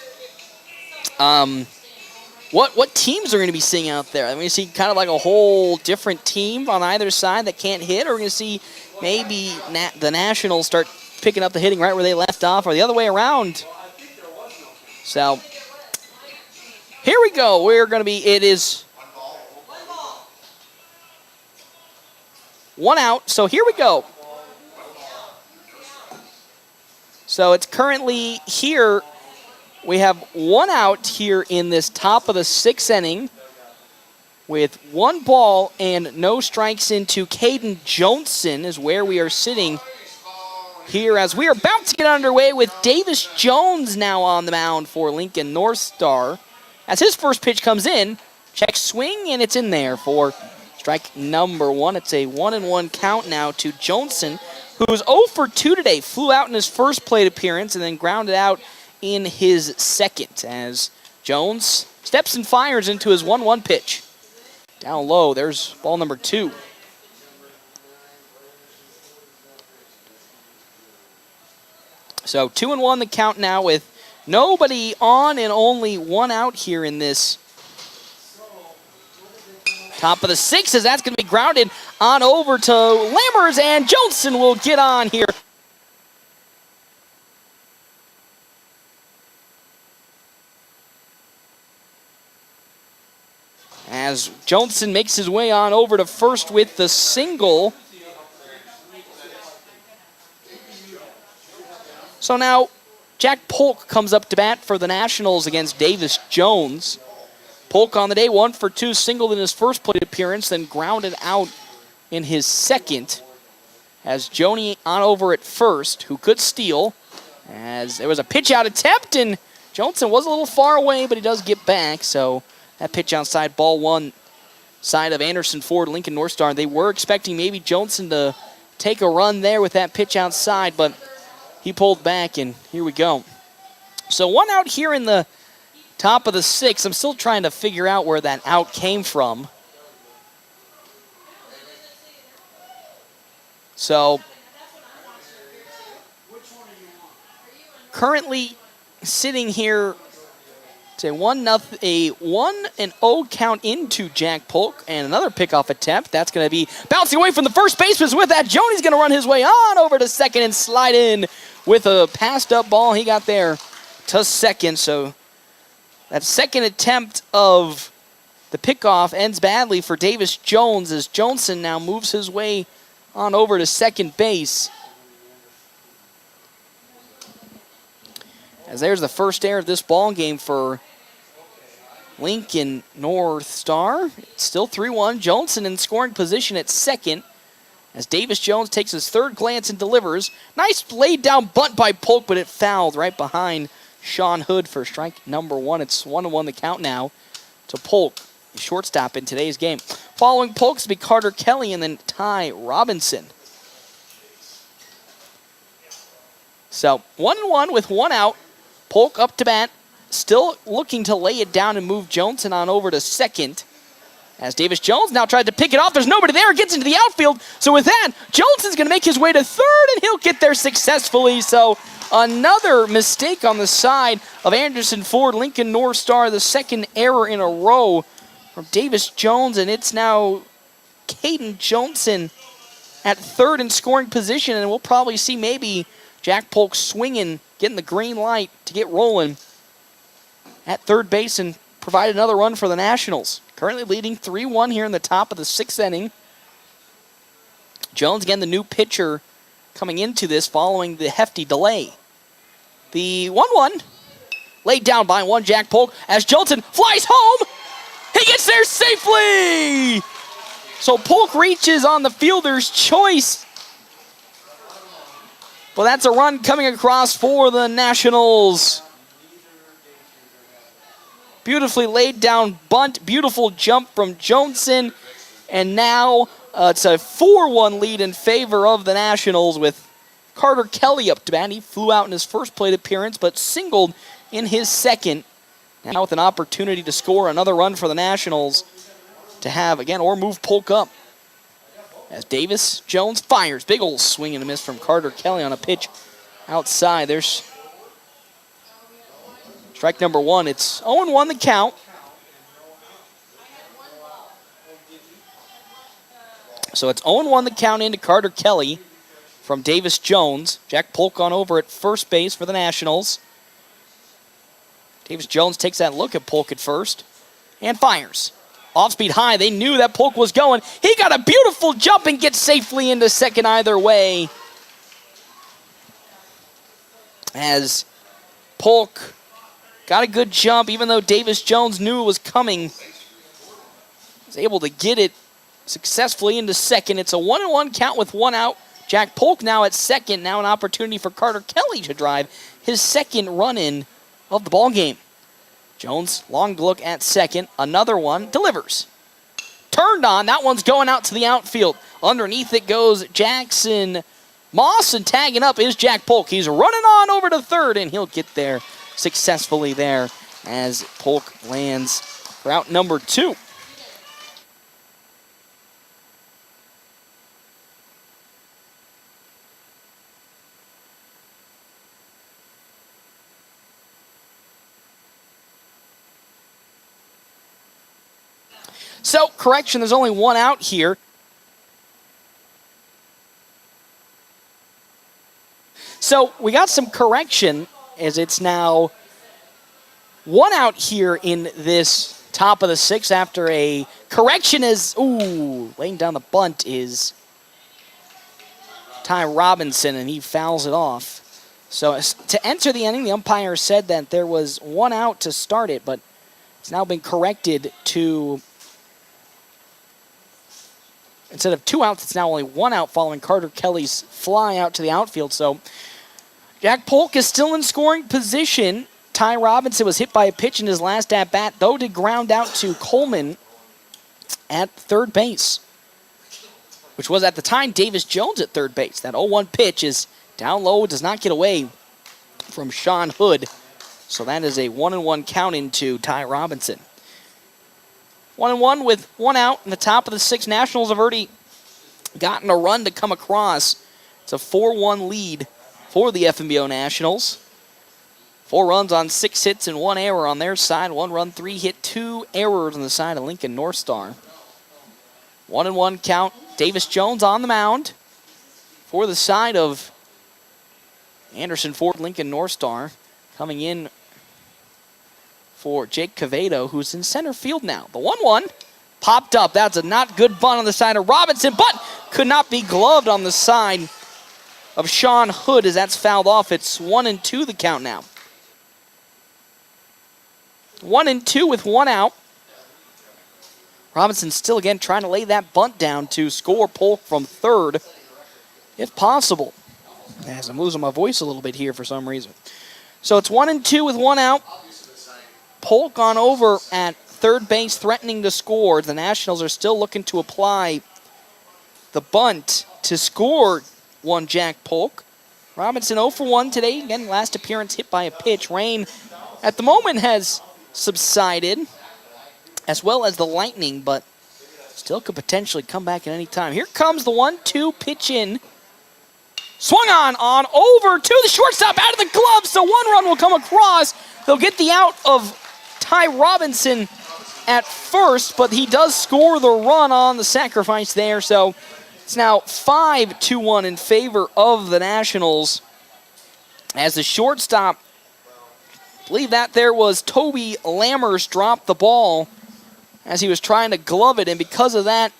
what teams are going to be seeing out there. Are we going to see kind of like a whole different team on either side that can't hit, or are we going to see maybe the Nationals start picking up the hitting right where they left off, or the other way around? So here we go. It is 1 out. So here we go. So it's currently here. We have 1 out here in this top of the 6th inning with 1 ball and no strikes into Caden Johnson is where we are sitting here as we are about to get underway with Davis Jones now on the mound for Lincoln North Star. As his first pitch comes in, check swing, and it's in there for strike number 1. It's a 1-1 count now to Johnson, who's 0 for 2 today. Flew out in his first plate appearance and then grounded out in his second as Jones steps and fires into his 1-1 pitch. Down low, there's ball number 2. So 2-1 the count now with nobody on and only 1 out here in this top of the 6th, as that's going to be grounded on over to Lammers, and Johnson will get on here. As Johnson makes his way on over to first with the single. So now Jack Polk comes up to bat for the Nationals against Davis Jones. Polk on the day, 1 for 2, singled in his first plate appearance, then grounded out in his second. As Joni on over at first, who could steal. As there was a pitch out attempt, and Johnson was a little far away, but he does get back. So that pitch outside, ball 1, side of Anderson Ford, Lincoln North Star. They were expecting maybe Johnson to take a run there with that pitch outside, but he pulled back, and here we go. So 1 out here in the top of the 6th. I'm still trying to figure out where that out came from. So currently sitting here, it's a 1-0 count into Jack Polk, and another pickoff attempt. That's going to be bouncing away from the first baseman. With that, Joni's going to run his way on over to second and slide in with a passed up ball. He got there to second. So that second attempt of the pickoff ends badly for Davis Jones as Johnson now moves his way on over to second base. As there's the first error of this ball game for Lincoln North Star. It's still 3-1. Johnson in scoring position at second as Davis Jones takes his third glance and delivers. Nice laid down bunt by Polk, but it fouled right behind Sean Hood for strike number 1. It's 1-1 the count now to Polk, the shortstop in today's game. Following Polk will be Carter Kelly and then Ty Robinson. So 1-1 with 1 out. Polk up to bat, still looking to lay it down and move Johnson on over to second. As Davis Jones now tried to pick it off. There's nobody there. Gets into the outfield. So with that, Johnson's going to make his way to third, and he'll get there successfully. So another mistake on the side of Anderson Ford, Lincoln North Star, the second error in a row from Davis Jones, and it's now Caden Johnson at third in scoring position, and we'll probably see maybe Jack Polk swinging, getting the green light to get rolling at third base and provide another run for the Nationals. Currently leading 3-1 here in the top of the 6th inning. Jones, again, the new pitcher coming into this following the hefty delay. The 1-1 laid down by one Jack Polk as Johnson flies home. He gets there safely. So Polk reaches on the fielder's choice. But that's a run coming across for the Nationals. Beautifully laid down bunt, beautiful jump from Johnson. And now it's a 4-1 lead in favor of the Nationals with Carter Kelly up to bat. He flew out in his first plate appearance, but singled in his second. Now with an opportunity to score another run for the Nationals to have, again, or move Polk up. As Davis Jones fires. Big old swing and a miss from Carter Kelly on a pitch outside. There's strike number one. It's 0-1 the count. So it's 0-1 the count into Carter Kelly from Davis Jones. Jack Polk on over at first base for the Nationals. Davis Jones takes that look at Polk at first and fires. Off-speed high. They knew that Polk was going. He got a beautiful jump and gets safely into second either way. As Polk got a good jump, even though Davis Jones knew it was coming. Was able to get it successfully into second. It's a 1-1 count with one out. Jack Polk now at second. Now an opportunity for Carter Kelly to drive his second run-in of the ball game. Jones, long look at second. Another one, delivers. Turned on, that one's going out to the outfield. Underneath it goes Jackson Moss, and tagging up is Jack Polk. He's running on over to third, and he'll get there successfully there as Polk lands for out number two. So, correction, there's only one out here. So, we got some correction as it's now one out here in this top of the sixth after a correction is, laying down the bunt is Ty Robinson, and he fouls it off. So, to enter the inning, the umpire said that there was one out to start it, but it's now been corrected to... Instead of two outs, it's now only one out following Carter Kelly's fly out to the outfield. So Jack Polk is still in scoring position. Ty Robinson was hit by a pitch in his last at-bat, though did ground out to Coleman at third base, which was at the time Davis Jones at third base. That 0-1 pitch is down low, does not get away from Sean Hood. So that is a 1-1 count into Ty Robinson. 1-1 with one out in the top of the sixth. Nationals have already gotten a run to come across. It's a 4-1 lead for the FNBO Nationals. 4 runs on 6 hits and 1 error on their side. 1 run, 3 hit, 2 errors on the side of Lincoln North Star. 1-1 count. Davis Jones on the mound for the side of Anderson Ford Lincoln North Star. Coming in for Jake Cavedo, who's in center field now. The 1-1 popped up. That's a not good bunt on the side of Robinson, but could not be gloved on the side of Sean Hood as that's fouled off. It's 1-2 the count now. 1-2 with one out. Robinson still again trying to lay that bunt down to score Polk from third, if possible. As I'm losing my voice a little bit here for some reason. So it's 1-2 with one out. Polk on over at third base, threatening to score. The Nationals are still looking to apply the bunt to score one Jack Polk. Robinson 0 for 1 today. Again, last appearance hit by a pitch. Rain at the moment has subsided, as well as the lightning, but still could potentially come back at any time. Here comes the 1-2 pitch in. Swung on over to the shortstop, out of the glove, so 1 run will come across. They'll get the out of Ty Robinson at first, but he does score the run on the sacrifice there. So it's now 5-1 in favor of the Nationals. As the shortstop, I believe that there was Toby Lammers, dropped the ball as he was trying to glove it, and because of that,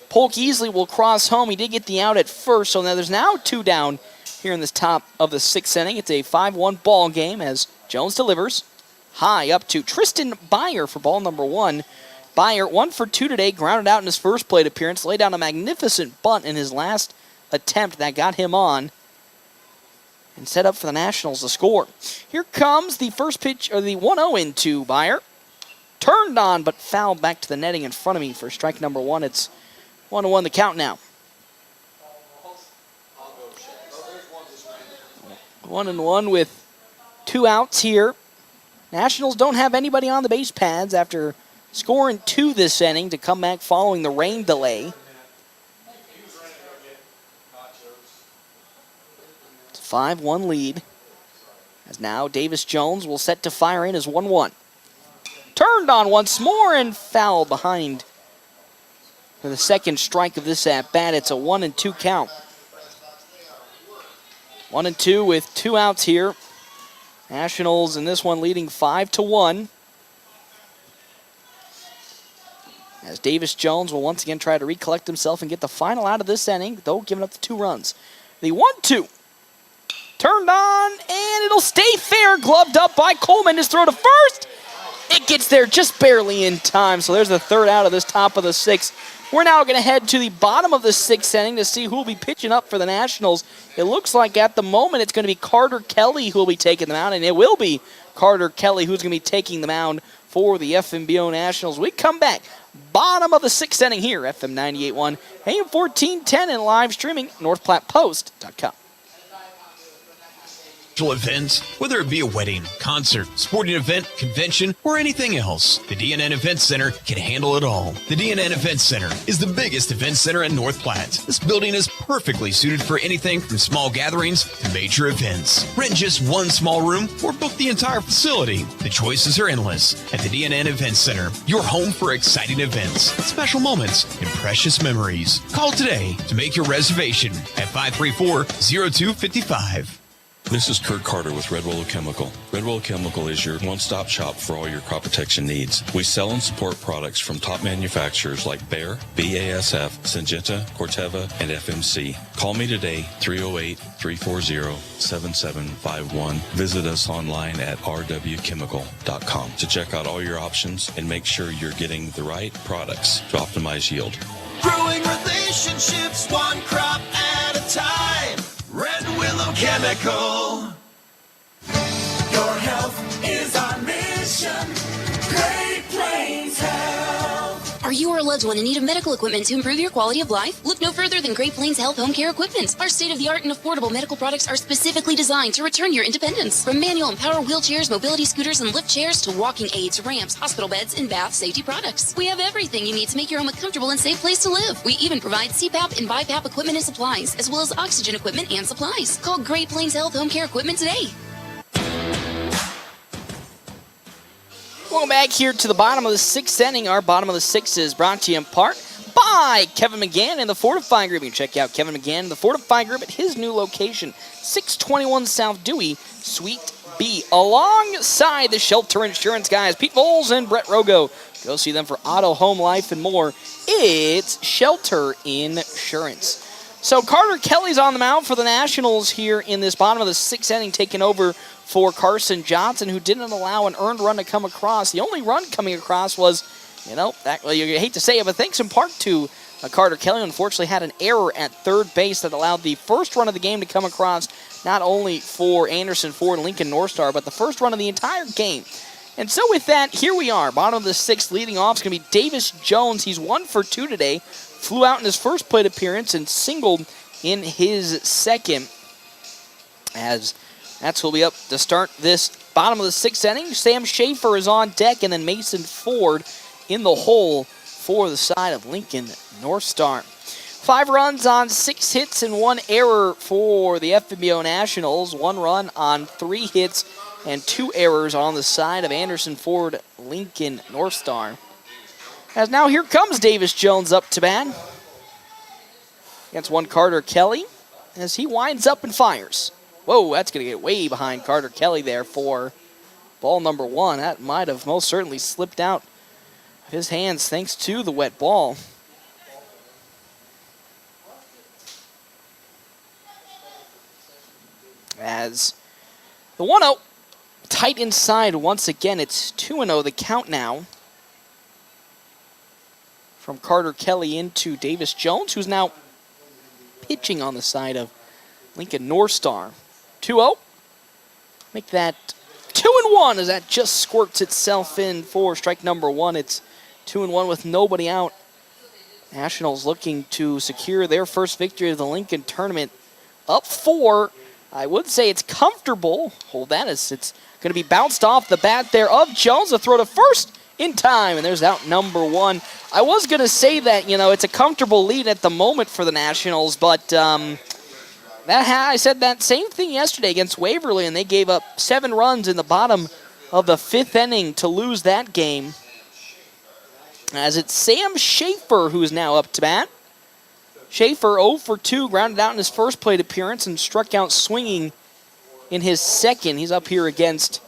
Polk Easley will cross home. He did get the out at first, so now there's now 2 down here in this top of the 6th inning. It's a 5-1 ball game as Jones delivers high up to Tristan Byer for ball number 1. Byer, 1 for 2 today, grounded out in his first plate appearance, laid down a magnificent bunt in his last attempt that got him on and set up for the Nationals to score. Here comes the first pitch, or the 1-0 into Byer. Turned on, but fouled back to the netting in front of me for strike number 1. It's 1-1 the count now. 1-1 with 2 outs here. Nationals don't have anybody on the base paths after scoring 2 this inning to come back following the rain delay. It's a 5-1 lead. As now Davis Jones will set to fire in as 1-1. Turned on once more and fouled behind for the second strike of this at-bat. It's a 1-2 count. 1-2 with 2 outs here. Nationals in this one leading 5-1. As Davis Jones will once again try to recollect himself and get the final out of this inning, though giving up the 2 runs. The 1-2. Turned on, and it'll stay fair. Gloved up by Coleman. His throw to first. It gets there just barely in time. So there's the 3rd out of this top of the 6th. We're now going to head to the bottom of the 6th inning to see who will be pitching up for the Nationals. It looks like at the moment it's going to be Carter Kelly who will be taking the mound, and it will be Carter Kelly who's going to be taking the mound for the FNBO Nationals. We come back, bottom of the 6th inning here, FM 98.1, AM 1410, and live streaming, NorthPlattePost.com. Events, whether it be a wedding, concert, sporting event, convention, or anything else, the DNN Event Center can handle it all. The DNN Event Center is the biggest event center in North Platte. This building is perfectly suited for anything from small gatherings to major events. Rent just one small room or book the entire facility. The choices are endless at the DNN Event Center, your home for exciting events, special moments, and precious memories. Call today to make your reservation at 534-0255. This is Kurt Carter with Red Willow Chemical. Red Willow Chemical is your one-stop shop for all your crop protection needs. We sell and support products from top manufacturers like Bayer, BASF, Syngenta, Corteva, and FMC. Call me today, 308-340-7751. Visit us online at rwchemical.com to check out all your options and make sure you're getting the right products to optimize yield. Growing relationships one crop at a time. Red Willow Chemical. Your health is our mission. Great Plains Health. Are you or a loved one in need of medical equipment to improve your quality of life? Look no further than Great Plains Health Home Care Equipment. Our state-of-the-art and affordable medical products are specifically designed to return your independence. From manual and power wheelchairs, mobility scooters, and lift chairs to walking aids, ramps, hospital beds, and bath safety products. We have everything you need to make your home a comfortable and safe place to live. We even provide CPAP and BiPAP equipment and supplies, as well as oxygen equipment and supplies. Call Great Plains Health Home Care Equipment today. Welcome back here to the bottom of the 6th inning. Our bottom of the 6th is brought to you in part by Kevin McGann and the Fortify Group. You can check out Kevin McGann and the Fortify Group at his new location, 621 South Dewey, Suite B. Alongside the Shelter Insurance guys, Pete Voles and Brett Rogo. Go see them for auto, home, life, and more. It's Shelter Insurance. So Carter Kelly's on the mound for the Nationals here in this bottom of the 6th inning, taking over for Carson Johnson, who didn't allow an earned run to come across. The only run coming across was, you hate to say it, but thanks in part to Carter Kelly, who unfortunately had an error at third base that allowed the first run of the game to come across, not only for Anderson Ford and Lincoln North Star, but the first run of the entire game. And so with that, here we are, bottom of the 6th, leading off is going to be Davis Jones. He's 1 for 2 today, flew out in his first plate appearance and singled in his second, as that's who'll be up to start this bottom of the 6th inning. Sam Schaefer is on deck, and then Mason Ford in the hole for the side of Lincoln North Star. 5 runs on 6 hits and 1 error for the FNBO Nationals. 1 run on 3 hits and 2 errors on the side of Anderson Ford Lincoln North Star. As now here comes Davis Jones up to bat against one Carter Kelly as he winds up and fires. Whoa, that's going to get way behind Carter Kelly there for ball number 1. That might have most certainly slipped out of his hands thanks to the wet ball. as the 1-0 tight inside once again. It's 2-0 the count now. From Carter Kelly into Davis Jones, who's now pitching on the side of Lincoln North Star. 2-0. Make that 2-1 as that just squirts itself in for strike number 1. It's 2-1 with nobody out. Nationals looking to secure their first victory of the Lincoln tournament. Up 4. I would say it's comfortable. Hold that as it's going to be bounced off the bat there of Jones. A throw to first in time, and there's out number 1. I was going to say that, it's a comfortable lead at the moment for the Nationals, but I said that same thing yesterday against Waverly, and they gave up 7 runs in the bottom of the 5th inning to lose that game. As it's Sam Schaefer who is now up to bat. Schaefer 0 for 2, grounded out in his first plate appearance and struck out swinging in his second. He's up here against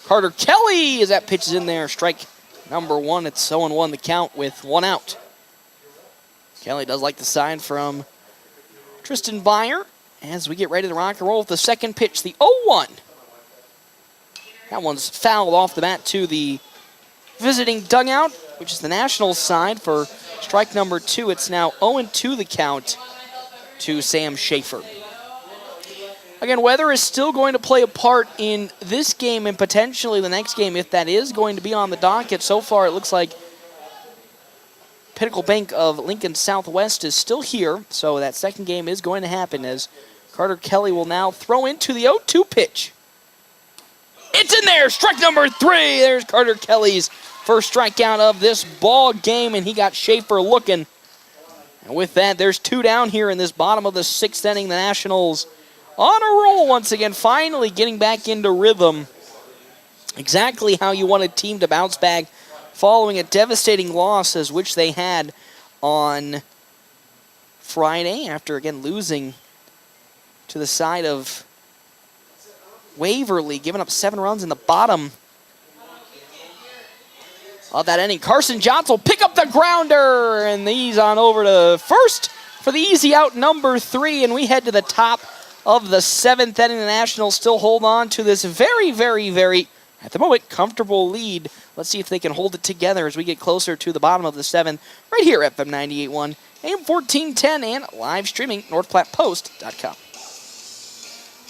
Carter Kelly as that pitch is in there. Strike number 1. It's 0-1 the count with 1 out. Kelly does like the sign from Tristan Byer as we get ready to rock and roll with the second pitch, the 0-1. That one's fouled off the bat to the visiting dugout, which is the Nationals side for strike number 2. It's now 0-2 the count to Sam Schaefer. Again, weather is still going to play a part in this game and potentially the next game if that is going to be on the docket. So far, it looks like Pinnacle Bank of Lincoln Southwest is still here, so that second game is going to happen as Carter Kelly will now throw into the 0-2 pitch. It's in there, strike number 3. There's Carter Kelly's first strikeout of this ball game, and he got Schaefer looking. And with that, there's 2 down here in this bottom of the 6th inning. The Nationals on a roll once again, finally getting back into rhythm. Exactly how you want a team to bounce back following a devastating loss as which they had on Friday after, again, losing to the side of Waverly, giving up 7 runs in the bottom of that inning. Carson Johnson will pick up the grounder, and he's on over to first for the easy out number 3, and we head to the top of the 7th inning. The Nationals still hold on to this very, very, very, at the moment, comfortable lead. Let's see if they can hold it together as we get closer to the bottom of the 7th, right here at FM 98.1, AM 1410, and live streaming, NorthPlattePost.com.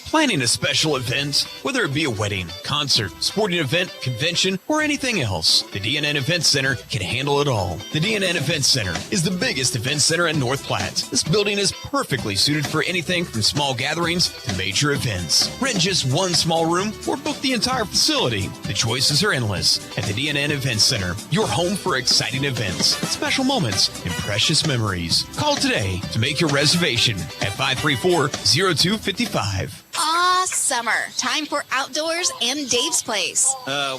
Planning a special event, whether it be a wedding, concert, sporting event, convention, or anything else, the DNN Event Center can handle it all. The DNN Event Center is the biggest event center in North Platte. This building is perfectly suited for anything from small gatherings to major events. Rent just one small room or book the entire facility. The choices are endless at the DNN Event Center, your home for exciting events, special moments, and precious memories. Call today to make your reservation at 534-0255. Summer. Time for outdoors and Dave's Place.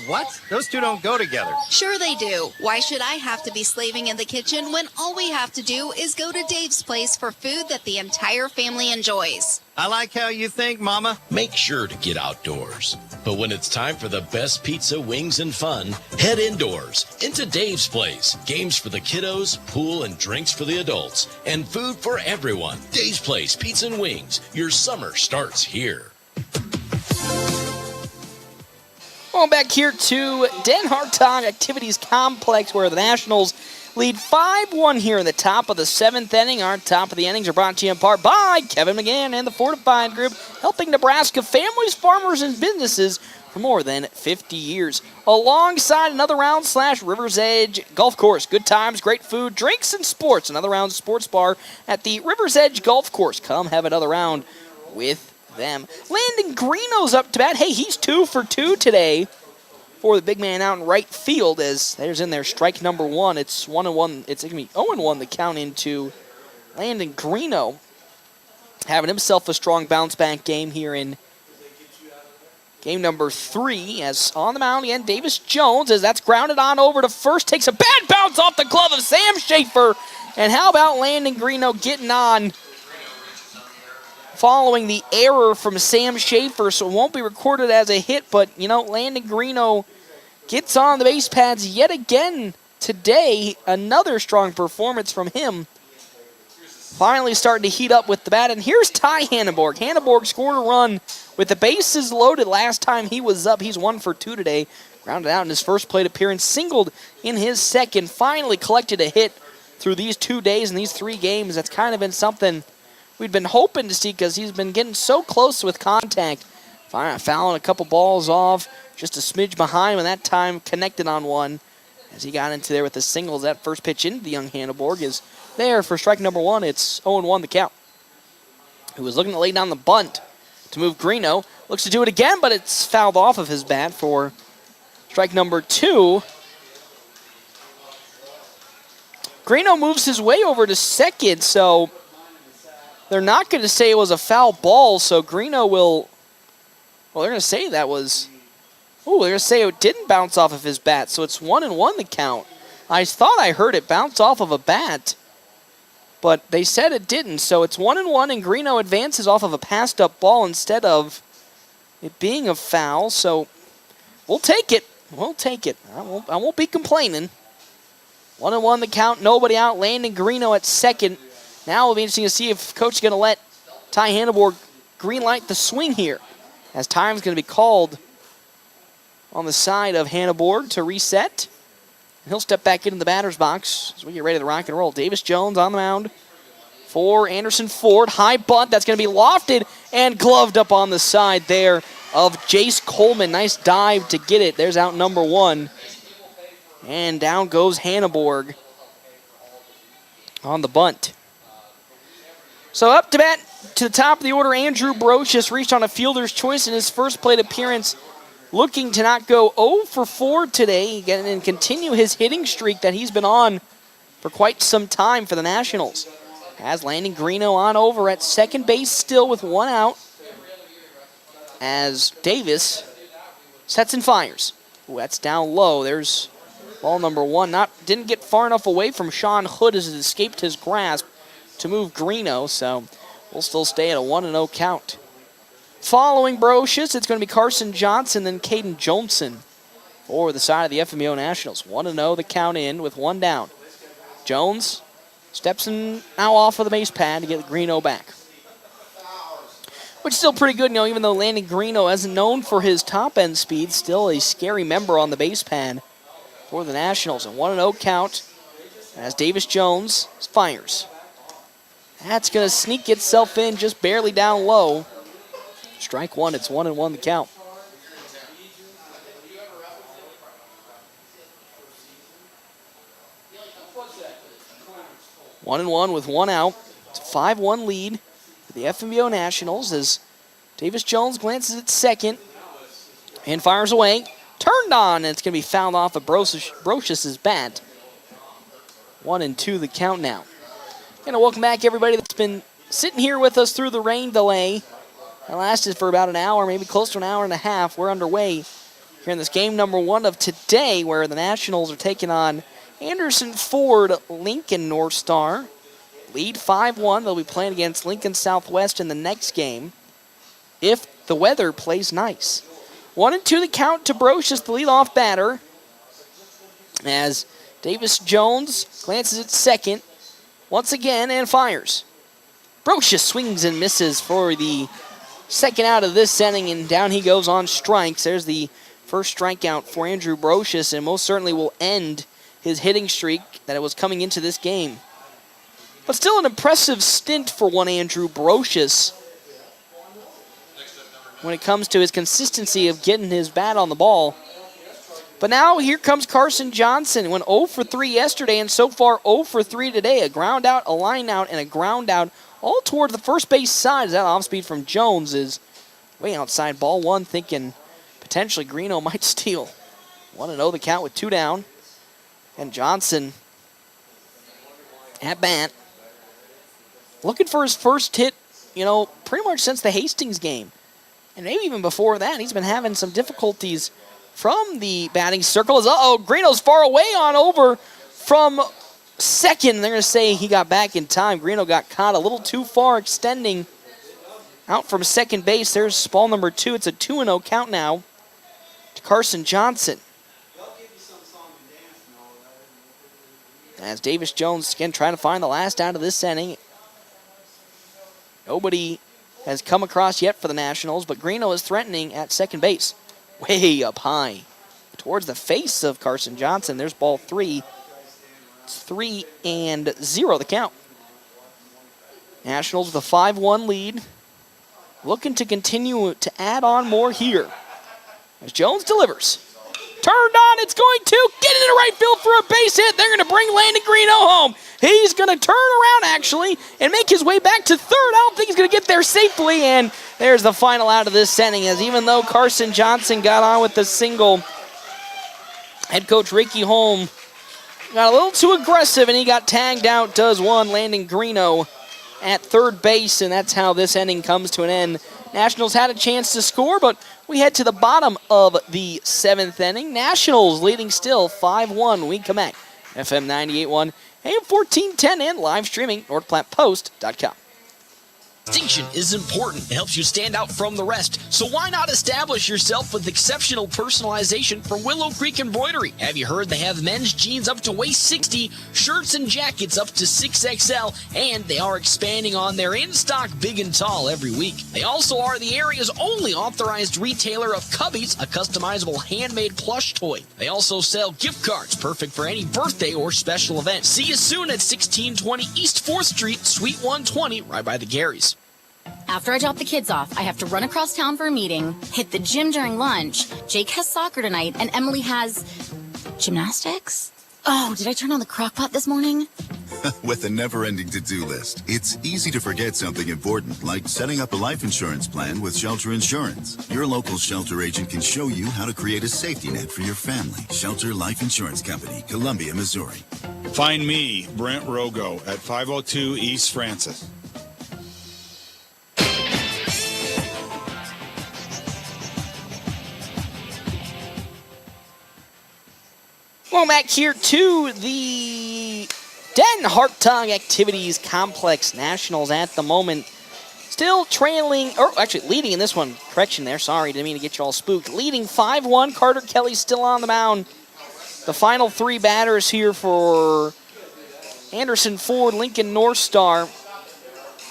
What? Those two don't go together. Sure they do. Why should I have to be slaving in the kitchen when all we have to do is go to Dave's Place for food that the entire family enjoys? I like how you think, Mama. Make sure to get outdoors. But when it's time for the best pizza, wings, and fun, head indoors into Dave's Place. Games for the kiddos, pool and drinks for the adults, and food for everyone. Dave's Place Pizza and Wings. Your summer starts here. Well, back here to Den Hartog Activities Complex where the Nationals lead 5-1 here in the top of the 7th inning. Our top of the innings are brought to you in part by Kevin McGann and the Fortified Group, helping Nebraska families, farmers, and businesses for more than 50 years. Alongside Another Round / River's Edge Golf Course. Good times, great food, drinks, and sports. Another Round Sports Bar at the River's Edge Golf Course. Come have another round with them. Landon Greeno's up to bat. Hey, he's 2 for 2 today for the big man out in right field as there's in there strike number 1. It's 1-1. It's going to be 0-1 the count into Landon Greeno. Having himself a strong bounce back game here in game number 3 as on the mound again, Davis Jones as that's grounded on over to first. Takes a bad bounce off the glove of Sam Schaefer. And how about Landon Greeno getting on following the error from Sam Schaefer, so it won't be recorded as a hit, but, Landon Greeno gets on the base pads yet again today. Another strong performance from him finally starting to heat up with the bat. And here's Ty Hanneborg. Hanneborg scored a run with the bases loaded last time he was up. He's 1 for 2 today. Grounded out in his first plate appearance. Singled in his second. Finally collected a hit through these 2 days and these 3 games. That's kind of been something we'd been hoping to see because he's been getting so close with contact. Fouling a couple balls off. Just a smidge behind when that time connected on one. As he got into there with the singles, that first pitch into the young Hanneborg is there for strike number 1. It's 0-1 the count. Who was looking to lay down the bunt to move Greeno. Looks to do it again, but it's fouled off of his bat for strike number 2. Greeno moves his way over to second, so they're not going to say it was a foul ball, so Greeno will... Well, they're going to say that was... Oh, they're going to say it didn't bounce off of his bat, so it's 1-1 the count. I thought I heard it bounce off of a bat, but they said it didn't, so it's 1-1, and Greeno advances off of a passed-up ball instead of it being a foul, so we'll take it. We'll take it. I won't be complaining. 1-1 the count, nobody out, landing Greeno at second. Now it'll be interesting to see if Coach is going to let Ty Hanneborg green light the swing here, as time's going to be called on the side of Hanneborg to reset. He'll step back into the batter's box as we get ready to rock and roll. Davis Jones on the mound for Anderson Ford. High bunt, that's going to be lofted and gloved up on the side there of Jace Coleman. Nice dive to get it. There's out number 1. And down goes Hanneborg on the bunt. So up to bat to the top of the order, Andrew Brocious reached on a fielder's choice in his first plate appearance, looking to not go 0 for 4 today and continue his hitting streak that he's been on for quite some time for the Nationals. Has landing Greeno on over at second base still with 1 out as Davis sets and fires. Ooh, that's down low. There's ball number 1. Didn't get far enough away from Sean Hood as it escaped his grasp to move Greeno, so we'll still stay at a 1-0 count. Following Brocious, it's going to be Carson Johnson, then Caden Johnson for the side of the FNBO Nationals. 1-0 the count in with 1 down. Jones steps in now off of the base pad to get Greeno back. Which is still pretty good, even though Landon Greeno isn't known for his top-end speed, still a scary member on the base pad for the Nationals. A 1-0 count as Davis Jones fires. That's going to sneak itself in just barely down low. Strike 1, it's 1-1 the count. One and one with 1 out. It's a 5-1 lead for the FNBO Nationals as Davis Jones glances at second and fires away. Turned on, and it's going to be fouled off of Brocious's bat. 1-2 the count now. And welcome back everybody that's been sitting here with us through the rain delay. That lasted for about an hour, maybe close to an hour and a half. We're underway here in this game number 1 of today, where the Nationals are taking on Anderson Ford Lincoln North Star. Lead 5-1. They'll be playing against Lincoln Southwest in the next game if the weather plays nice. 1-2 the count to Brocious, the leadoff batter, as Davis Jones glances at second once again and fires. Brocious swings and misses for the second out of this inning, and down he goes on strikes. There's the first strikeout for Andrew Brocious, and most certainly will end his hitting streak that it was coming into this game. But still an impressive stint for one Andrew Brocious when it comes to his consistency of getting his bat on the ball. But now here comes Carson Johnson. Went 0 for 3 yesterday, and so far 0 for 3 today. A ground out, a line out, and a ground out, all toward the first base side. As that off speed from Jones is way outside ball 1, thinking potentially Greeno might steal. 1-0 the count with 2 down. And Johnson at bat, looking for his first hit, pretty much since the Hastings game. And maybe even before that, he's been having some difficulties from the batting circle. Greeno's far away on over from second. They're going to say he got back in time. Greeno got caught a little too far, extending out from second base. There's ball number 2. It's a 2-0 count now to Carson Johnson. As Davis Jones, again, trying to find the last out of this inning. Nobody has come across yet for the Nationals, but Greeno is threatening at second base. Way up high towards the face of Carson Johnson. There's ball 3. It's 3-0 the count. Nationals with a 5-1 lead. Looking to continue to add on more here. As Jones delivers. Turned on, it's going to get into right field for a base hit. They're going to bring Landon Greeno home. He's going to turn around, actually, and make his way back to third. I don't think he's going to get there safely, and there's the final out of this inning, as even though Carson Johnson got on with the single, head coach Ricky Holm got a little too aggressive, and he got tagged out, does one, Landon Greeno at third base, and that's how this inning comes to an end. Nationals had a chance to score, but we head to the bottom of the 7th inning. Nationals leading still 5-1. We come back. FM 98.1, AM 1410, and live streaming, NorthPlattePost.com. Distinction is important. It helps you stand out from the rest. So why not establish yourself with exceptional personalization from Willow Creek Embroidery? Have you heard they have men's jeans up to waist 60, shirts and jackets up to 6XL, and they are expanding on their in-stock big and tall every week. They also are the area's only authorized retailer of Cubbies, a customizable handmade plush toy. They also sell gift cards, perfect for any birthday or special event. See you soon at 1620 East 4th Street, Suite 120, right by the Garys. After I drop the kids off, I have to run across town for a meeting, hit the gym during lunch. Jake has soccer tonight, and Emily has gymnastics? Oh, did I turn on the crock pot this morning? With a never-ending to-do list, it's easy to forget something important, like setting up a life insurance plan with Shelter Insurance. Your local Shelter agent can show you how to create a safety net for your family. Shelter Life Insurance Company, Columbia, Missouri. Find me, Brent Rogo, at 502 East Francis. Welcome back here to the Den Hartog Activities Complex. Nationals at the moment still trailing, or actually leading in this one. Correction there, sorry, didn't mean to get you all spooked. Leading 5-1, Carter Kelly still on the mound. The final 3 batters here for Anderson Ford, Lincoln North Star.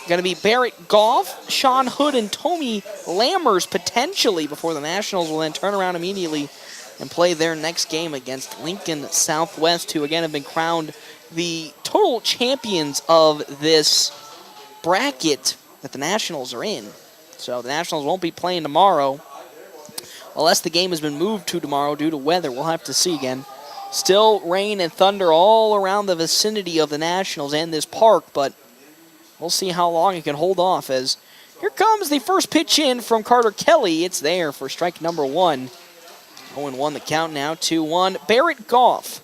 Going to be Barrett Goff, Sean Hood, and Tommy Lammers potentially before the Nationals will then turn around immediately and play their next game against Lincoln Southwest, who again have been crowned the total champions of this bracket that the Nationals are in. So the Nationals won't be playing tomorrow, unless the game has been moved to tomorrow due to weather. We'll have to see again. Still rain and thunder all around the vicinity of the Nationals and this park, but we'll see how long it can hold off, as here comes the first pitch in from Carter Kelly. It's there for strike number 1. 0-1 the count now, 2-1. Barrett Goff.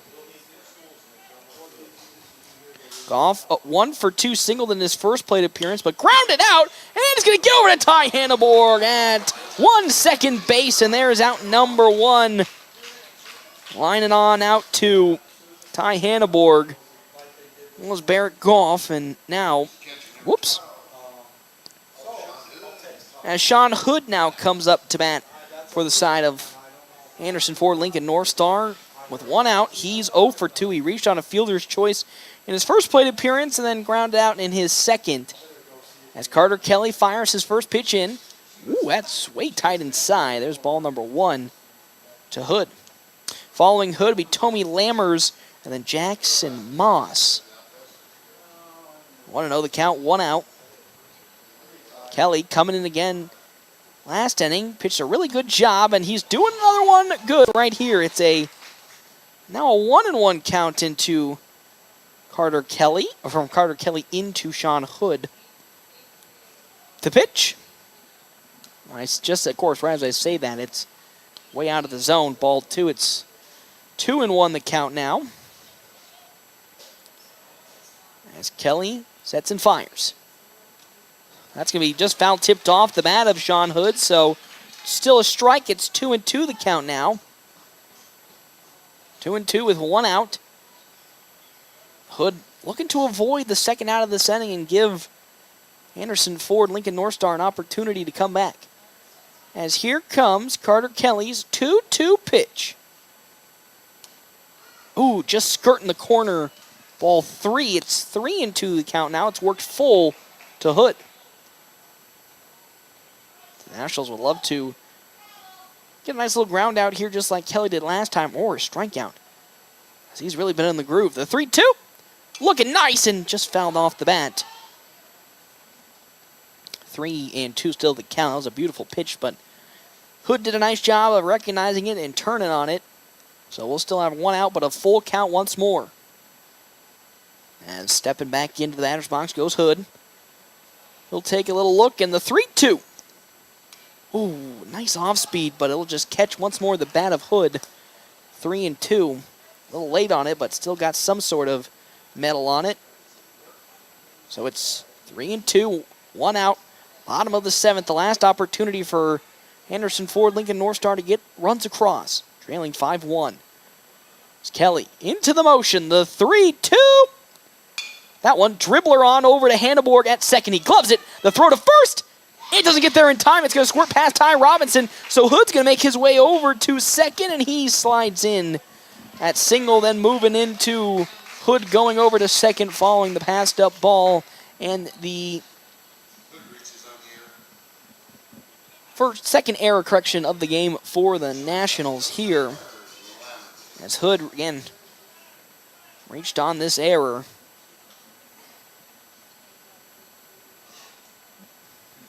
Goff, 1 for 2 singled in his first plate appearance, but grounded out, and it's going to get over to Ty Hanneborg at 1 second base, and there's out number 1. Lining on out to Ty Hanneborg. It was Barrett Goff, and now, whoops. As Sean Hood now comes up to bat for the side of Anderson Ford, Lincoln North Star. With 1 out, he's 0 for 2. He reached on a fielder's choice in his first plate appearance and then grounded out in his second. As Carter Kelly fires his first pitch in. Ooh, that's way tight inside. There's ball number 1 to Hood. Following Hood will be Tommy Lammers and then Jackson Moss. 1-0 the count, 1 out. Kelly coming in again. Last inning, pitched a really good job, and he's doing another one good right here. It's now a 1-1 count into Carter Kelly, or from Carter Kelly into Sean Hood. The pitch. Just, of course, right as I say that, it's way out of the zone. Ball 2, it's 2-1 the count now. As Kelly sets and fires. That's going to be just foul tipped off the bat of Sean Hood, so still a strike. It's 2-2 the count now. 2-2 with 1 out. Hood looking to avoid the second out of this inning and give Anderson Ford, Lincoln North Star, an opportunity to come back. As here comes Carter Kelly's 2-2 pitch. Ooh, just skirting the corner. Ball 3. It's 3-2 the count now. It's worked full to Hood. Nationals would love to get a nice little ground out here just like Kelly did last time, or a strikeout. As he's really been in the groove. The 3-2, looking nice and just fouled off the bat. 3-2 still the count. That was a beautiful pitch, but Hood did a nice job of recognizing it and turning on it. So we'll still have one out, but a full count once more. And stepping back into the batter's box goes Hood. He'll take a little look, and the 3-2. Ooh, nice off speed, but it'll just catch once more the bat of Hood. 3-2. A little late on it, but still got some sort of metal on it. So it's 3-2, one out. Bottom of the 7th, the last opportunity for Anderson Ford, Lincoln North Star to get runs across. Trailing 5-1. It's Kelly into the motion. The 3-2. That one, dribbler on over to Hanneborg at second. He gloves it. The throw to first. It doesn't get there in time. It's going to squirt past Ty Robinson. So Hood's going to make his way over to second, and he slides in at single, then moving into Hood going over to second following the passed up ball. And the second error correction of the game for the Nationals here. As Hood, again, reached on this error.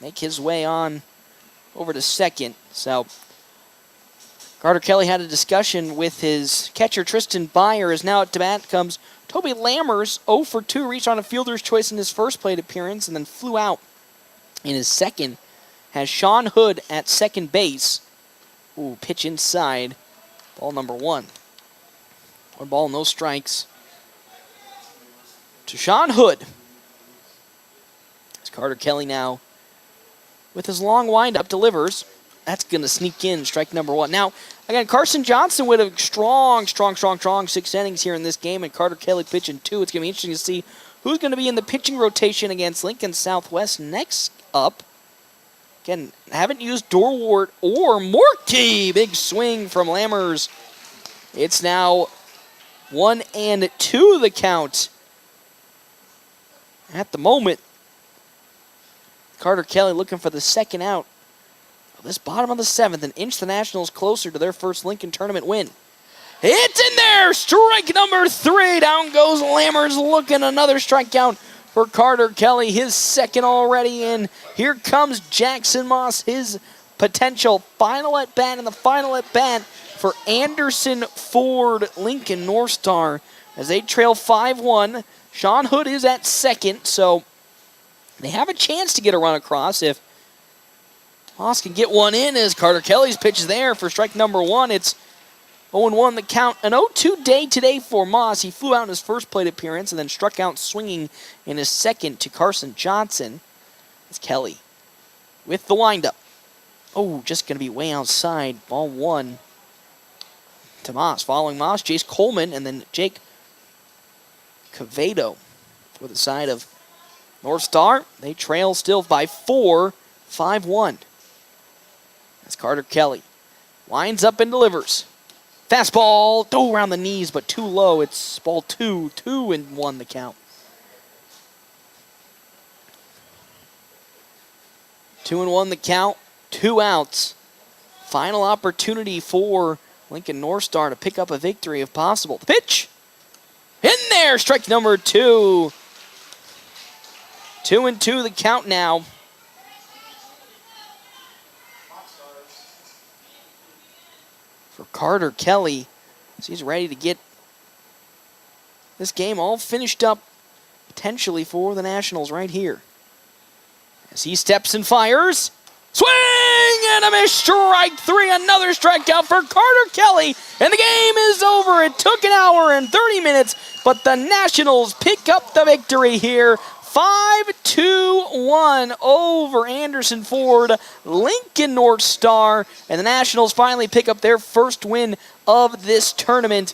Make his way on over to second. So Carter Kelly had a discussion with his catcher, Tristan Byer, as now at the bat comes Toby Lammers, 0 for 2, reached on a fielder's choice in his first plate appearance and then flew out in his second. Has Sean Hood at second base. Ooh, pitch inside. Ball number 1. 1 ball, no strikes. To Sean Hood. As Carter Kelly now, with his long windup, delivers. That's going to sneak in, strike number 1. Now, again, Carson Johnson with a strong 6 innings here in this game, and Carter Kelly pitching 2. It's going to be interesting to see who's going to be in the pitching rotation against Lincoln Southwest next up. Again, haven't used Dorwart or Morkey. Big swing from Lammers. It's now 1-2 the count. At the moment, Carter Kelly looking for the second out of this bottom of the 7th and inch the Nationals closer to their first Lincoln tournament win. It's in there! Strike number 3. Down goes Lammers, looking another strikeout for Carter Kelly, his second already in. Here comes Jackson Moss, his potential final at bat, and the final at bat for Anderson Ford, Lincoln North Star, as they trail 5-1. Sean Hood is at second, so they have a chance to get a run across if Moss can get one in, as Carter Kelly's pitch is there for strike number 1. It's 0-1 the count. An 0-2 day today for Moss. He flew out in his first plate appearance and then struck out swinging in his second to Carson Johnson. It's Kelly with the windup. Oh, just going to be way outside. Ball 1 to Moss. Following Moss, Jace Coleman and then Jake Cavedo for the side of North Star. They trail still by 4, 5-1. That's Carter Kelly. Winds up and delivers. Fastball, around the knees, but too low. It's ball 2, 2-1 the count. 2-1 the count, 2 outs. Final opportunity for Lincoln North Star to pick up a victory if possible. The pitch, in there, strike number 2. 2-2 the count now. For Carter Kelly, as he's ready to get this game all finished up potentially for the Nationals right here. As he steps and fires, swing and a miss, strike 3, another strikeout for Carter Kelly, and the game is over. It took an hour and 30 minutes, but the Nationals pick up the victory here. 5-2-1 over Anderson Ford, Lincoln North Star, and the Nationals finally pick up their first win of this tournament.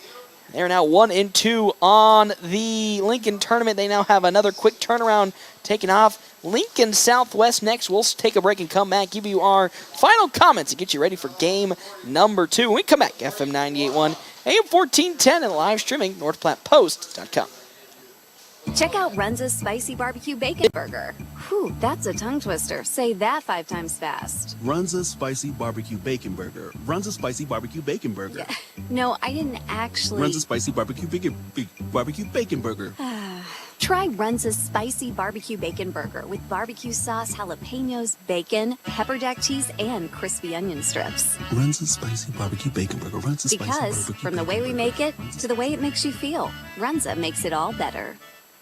They're now 1-2 on the Lincoln tournament. They now have another quick turnaround taken off. Lincoln Southwest next. We'll take a break and come back, give you our final comments and get you ready for game number 2. When we come back, FM 98.1, AM 1410, and live streaming, NorthPlattePost.com. Check out Runza's Spicy Barbecue Bacon Burger. Whew, that's a tongue twister. Say that 5 times fast. Runza's Spicy Barbecue Bacon Burger. Runza's Spicy Barbecue Bacon Burger. No, I didn't actually. Runza's Spicy Barbecue Bacon Burger. Try Runza's Spicy Barbecue Bacon Burger with barbecue sauce, jalapenos, bacon, pepper jack cheese, and crispy onion strips. Runza's Spicy Barbecue Bacon Burger. Runza's Spicy Because Barbecue from the way we make it to the way it makes you feel, Runza makes it all better.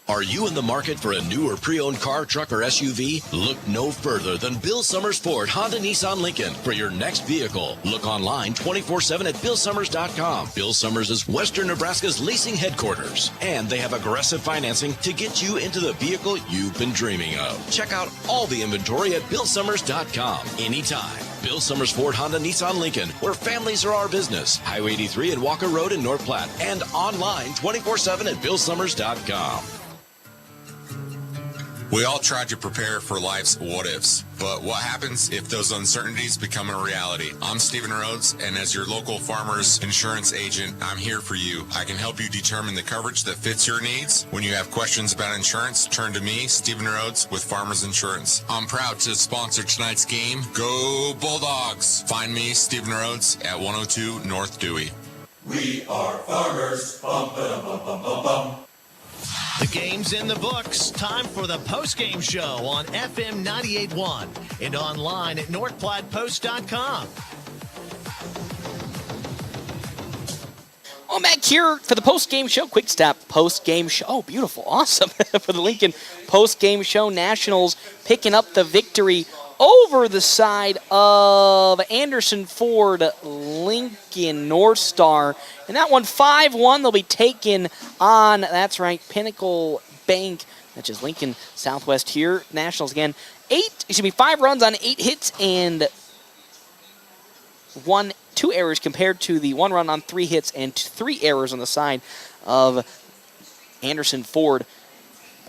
Are you in the market for a new or pre-owned car, truck, or SUV? Look no further than Bill Summers Ford, Honda, Nissan, Lincoln for your next vehicle. Look online 24/7 at BillSummers.com. Bill Summers is Western Nebraska's leasing headquarters, and they have aggressive financing to get you into the vehicle you've been dreaming of. Check out all the inventory at BillSummers.com anytime. Bill Summers Ford, Honda, Nissan, Lincoln, where families are our business. Highway 83 and Walker Road in North Platte, and online 24/7 at BillSummers.com. We all try to prepare for life's what-ifs, but what happens if those uncertainties become a reality? I'm Stephen Rhodes, and as your local farmers insurance agent, I'm here for you. I can help you determine the coverage that fits your needs. When you have questions about insurance, turn to me, Stephen Rhodes, with Farmers Insurance. I'm proud to sponsor tonight's game. Go Bulldogs! Find me, Stephen Rhodes, at 102 North Dewey. We are farmers. Bum, ba, bum, bum, bum, bum. The game's in the books. Time for the post-game show on FM 98.1 and online at NorthPlattePost.com. Well, back here for the post-game show. Quick stop post-game show. Oh, beautiful. Awesome. For the Lincoln post-game show. Nationals picking up the victory over the side of Anderson Ford, Lincoln North Star. And that one 5-1. They'll be taken on, that's right, Pinnacle Bank. That's just Lincoln Southwest here. Nationals again. 5 runs on 8 hits and 2 errors compared to the 1 run on 3 hits and 3 errors on the side of Anderson Ford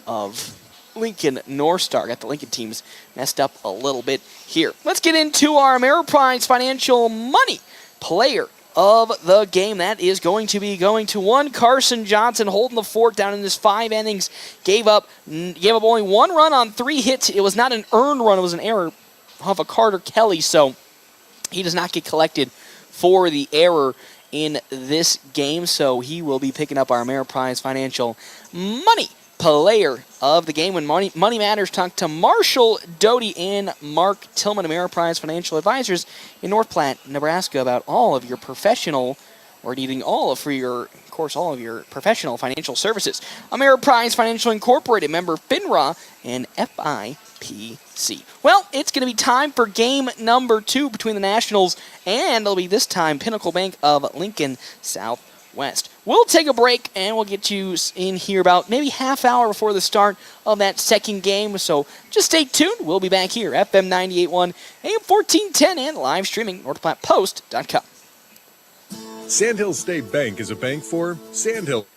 of Lincoln North Star. Got the Lincoln teams messed up a little bit here. Let's get into our Ameriprise Financial Money player of the game. That is going to be going to one Carson Johnson, holding the fort down in his 5 innings. Gave up only 1 run on 3 hits. It was not an earned run. It was an error of a Carter Kelly, so he does not get collected for the error in this game, so he will be picking up our Ameriprise Financial Money player of the game. When Money Matters, talk to Marshall Doty and Mark Tillman, Ameriprise Financial Advisors in North Platte, Nebraska, about all of your professional or needing all of your professional financial services. Ameriprise Financial Incorporated, member FINRA and FIPC. Well, it's going to be time for game number 2 between the Nationals and it'll be this time Pinnacle Bank of Lincoln Southwest. We'll take a break, and we'll get you in here about maybe half hour before the start of that second game. So just stay tuned. We'll be back here, FM 98.1, AM 1410, and live streaming, NorthPlattePost.com. Sandhill State Bank is a bank for Sandhill.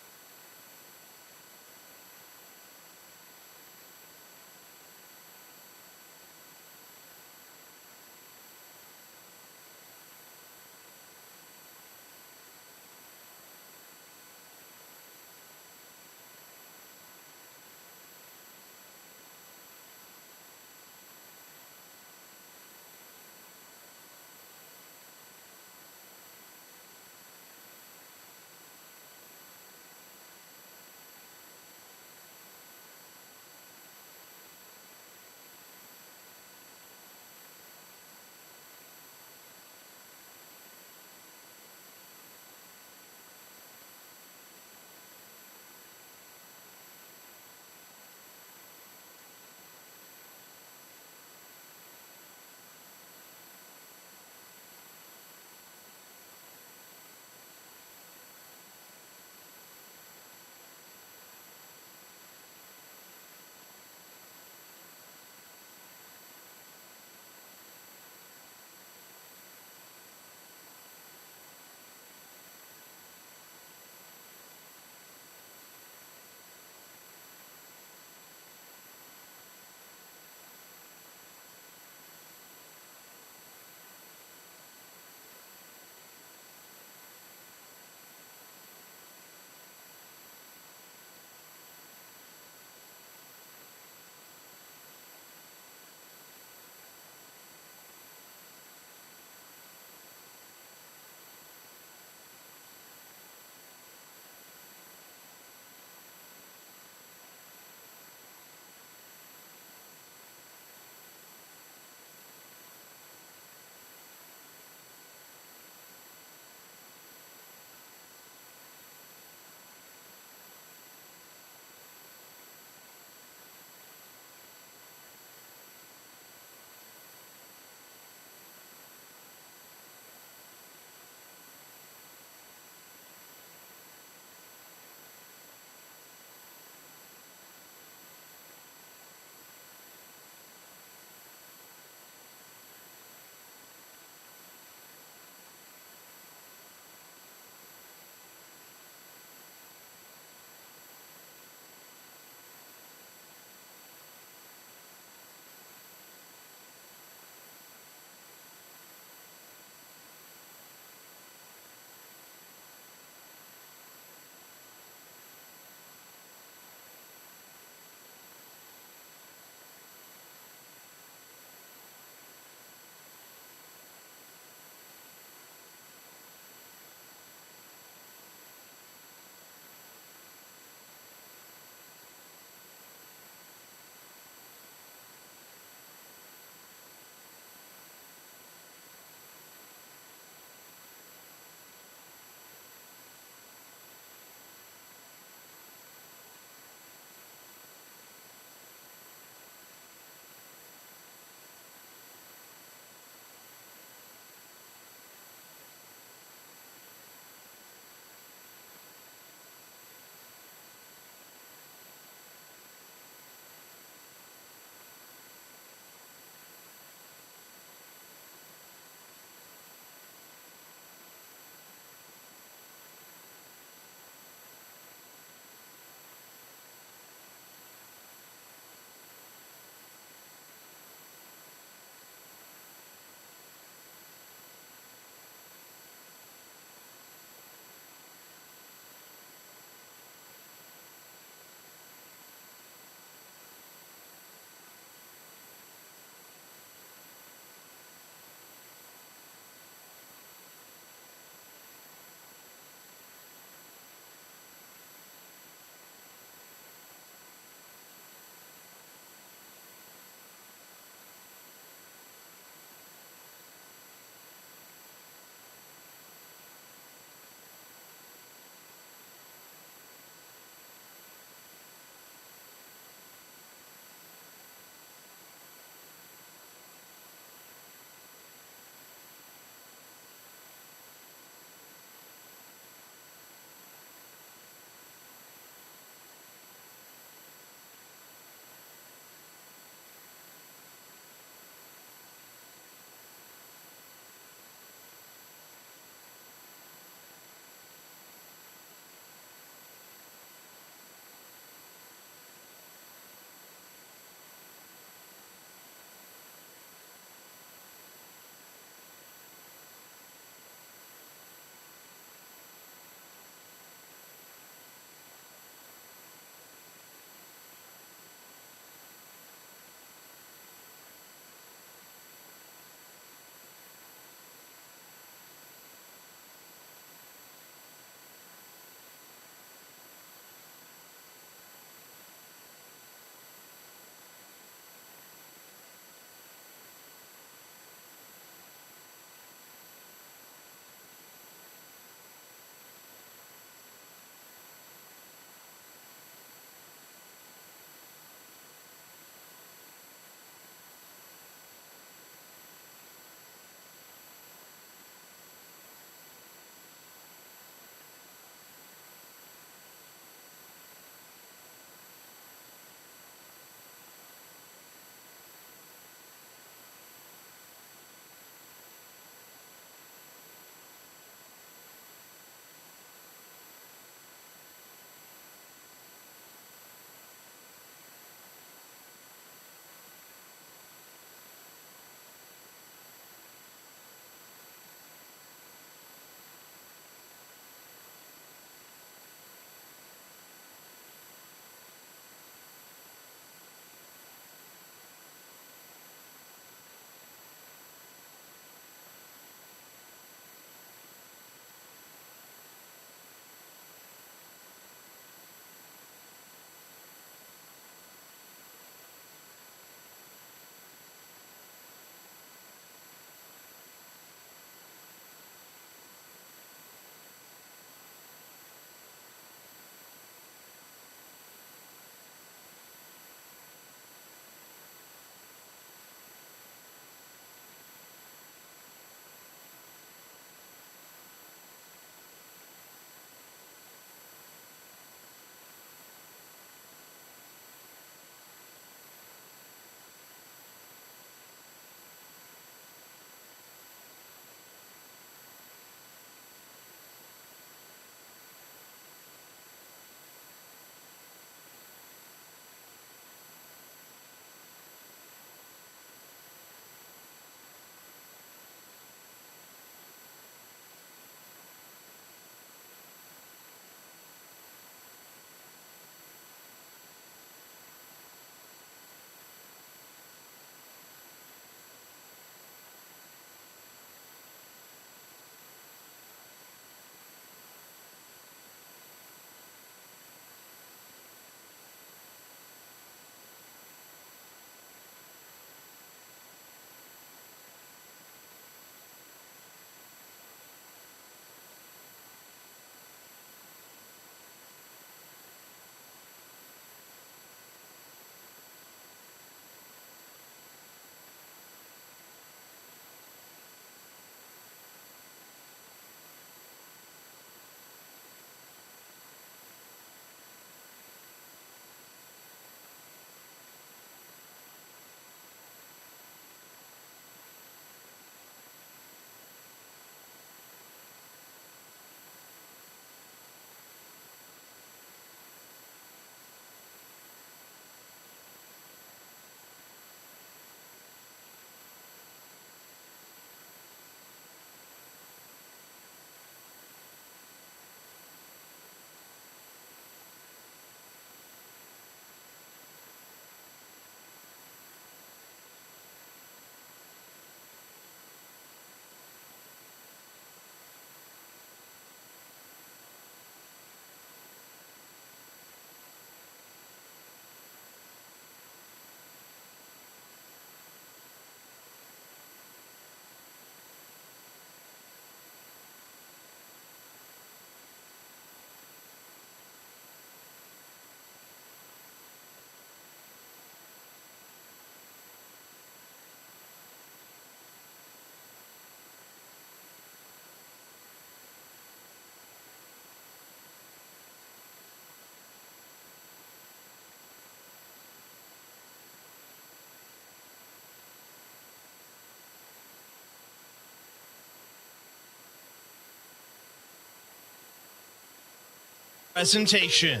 presentation.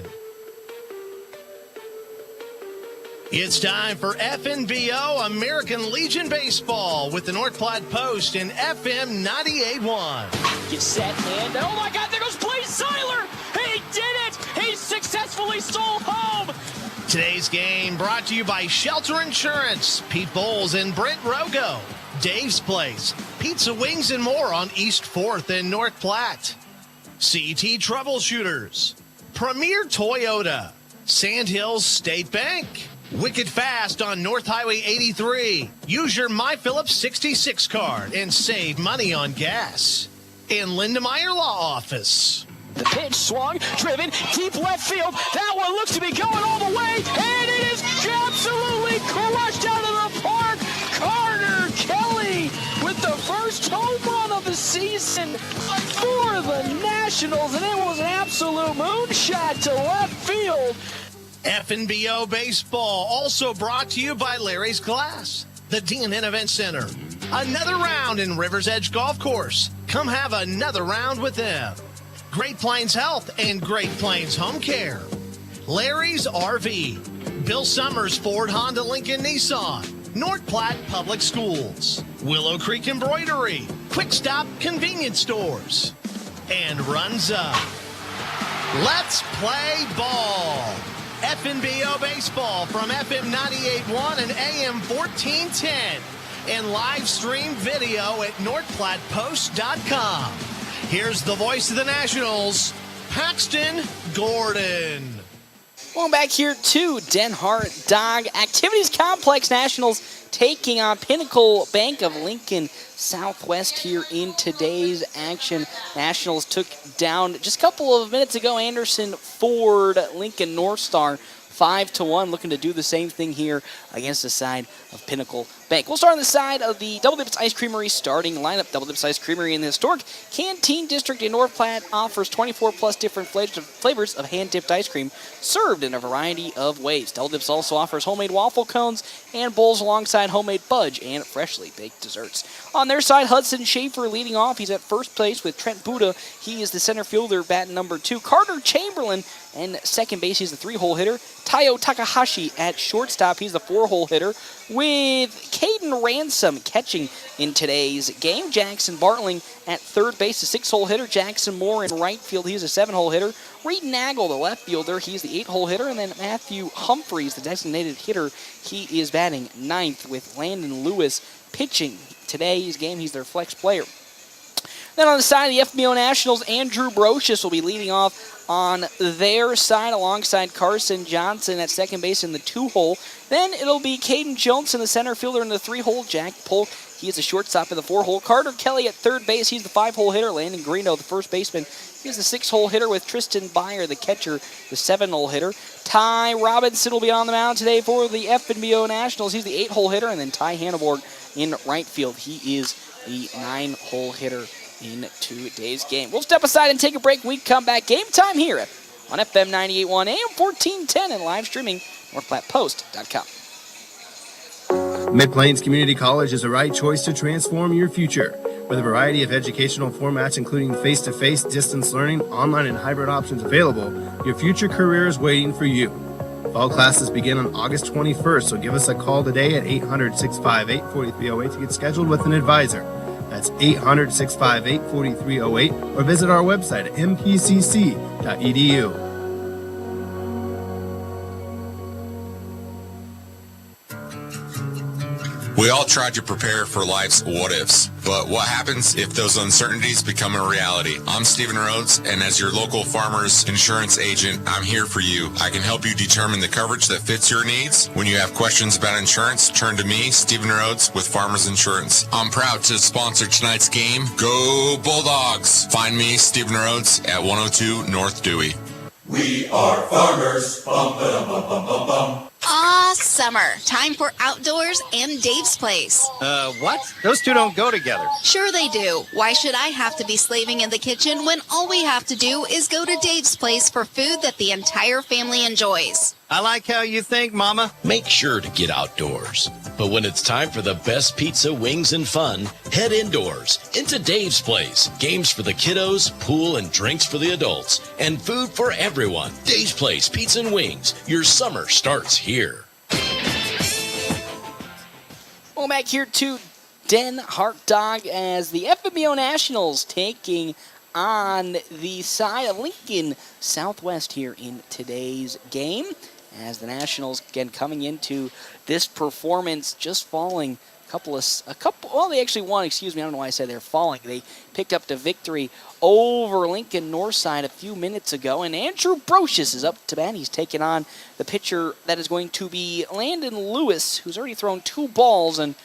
It's time for FNBO American Legion Baseball with the North Platte Post and FM 98.1. Get set, and oh my God, there goes Blaze Seiler! He did it! He successfully stole home! Today's game brought to you by Shelter Insurance, Pete Bowles and Brent Rogo, Dave's Place, Pizza Wings and more on East 4th in North Platte, CET Troubleshooters, Premier Toyota, Sandhills State Bank, Wicked Fast on North Highway 83. Use your MyPhillips 66 card and save money on gas. In Lindemeyer Law Office. The pitch swung, driven, deep left field. That one looks to be going all the way, and it is absolutely crushed out of the park. Carter Kelly with the first home run of the season for the Nationals, and it was an absolute moonshot to left field. FNBO Baseball, also brought to you by Larry's Glass, the D&N Event Center. Another round in River's Edge Golf Course. Come have another round with them. Great Plains Health and Great Plains Home Care. Larry's RV. Bill Summers Ford Honda Lincoln Nissan. North Platte Public Schools. Willow Creek Embroidery. Quick Stop Convenience Stores. And Runs Up. Let's play ball. FNBO Baseball from FM 98.1 and AM 1410 and live stream video at northplattpost.com. Here's the voice of the Nationals, Paxton Gordon. Welcome back here to Den Hart-Dog Activities Complex. Nationals taking on Pinnacle Bank of Lincoln Southwest here in today's action. Nationals took down just a couple of minutes ago Anderson Ford Lincoln North Star 5-1, looking to do the same thing here against the side of Pinnacle Bank. We'll start on the side of the Double Dips Ice Creamery starting lineup. Double Dips Ice Creamery in the historic Canteen District in North Platte offers 24-plus different flavors of hand-dipped ice cream served in a variety of ways. Double Dips also offers homemade waffle cones and bowls alongside homemade fudge and freshly baked desserts. On their side, Hudson Schaefer leading off. He's at first place with Trent Buda. He is the center fielder, batting number 2. Carter Chamberlain and second base, he's the 3-hole hitter. Tayo Takahashi at shortstop, he's the 4-hole hitter. With Caden Ransom catching in today's game. Jackson Bartling at third base, the 6-hole hitter. Jackson Moore in right field, he's a 7-hole hitter. Reed Nagel, the left fielder, he's the 8-hole hitter. And then Matthew Humphreys, the designated hitter, he is batting 9th with Landon Lewis pitching today's game. He's their flex player. Then on the side of the FBO Nationals, Andrew Brocious will be leading off on their side alongside Carson Johnson at second base in the 2-hole. Then it'll be Caden Jones in the center fielder in the 3-hole. Jack Polk, he is the shortstop in the 4-hole. Carter Kelly at third base, he's the 5-hole hitter. Landon Greeno, the first baseman, he's the 6-hole hitter with Tristan Byer, the catcher, the 7-hole hitter. Ty Robinson will be on the mound today for the FNBO Nationals. He's the 8-hole hitter. And then Ty Hanneborg in right field, he is the 9-hole hitter in today's game. We'll step aside and take a break. When we come back, game time here on FM 98.1 AM 1410 and live streaming northplattpost.com. Mid-Plains Community College is the right choice to transform your future. With a variety of educational formats including face-to-face, distance learning, online and hybrid options available, your future career is waiting for you. Fall classes begin on August 21st, so give us a call today at 800-658-4308 to get scheduled with an advisor. That's 800-658-4308, or visit our website at mpcc.edu. We all try to prepare for life's what-ifs, but what happens if those uncertainties become a reality? I'm Stephen Rhodes, and as your local farmer's insurance agent, I'm here for you. I can help you determine the coverage that fits your needs. When you have questions about insurance, turn to me, Stephen Rhodes, with Farmers Insurance. I'm proud to sponsor tonight's game. Go Bulldogs! Find me, Stephen Rhodes, at 102 North Dewey. We are farmers. Bum, ba-dum, bum, bum, bum, bum. Ah, summer. Time for outdoors and Dave's Place. What? Those two don't go together. Sure they do. Why should I have to be slaving in the kitchen when all we have to do is go to Dave's Place for food that the entire family enjoys? I like how you think, Mama. Make sure to get outdoors. But when it's time for the best pizza, wings, and fun, head indoors into Dave's Place. Games for the kiddos, pool and drinks for the adults, and food for everyone. Dave's Place Pizza and Wings. Your summer starts here. Welcome back here to Den Hart Dog as the FNBO Nationals taking on the side of Lincoln Southwest here in today's game. As the Nationals, again, coming into this performance, just falling well, they actually won, excuse me, I don't know why I said they're falling. They picked up the victory over Lincoln Northside a few minutes ago, and Andrew Brocious is up to bat. He's taking on the pitcher that is going to be Landon Lewis, who's already thrown 2 balls, and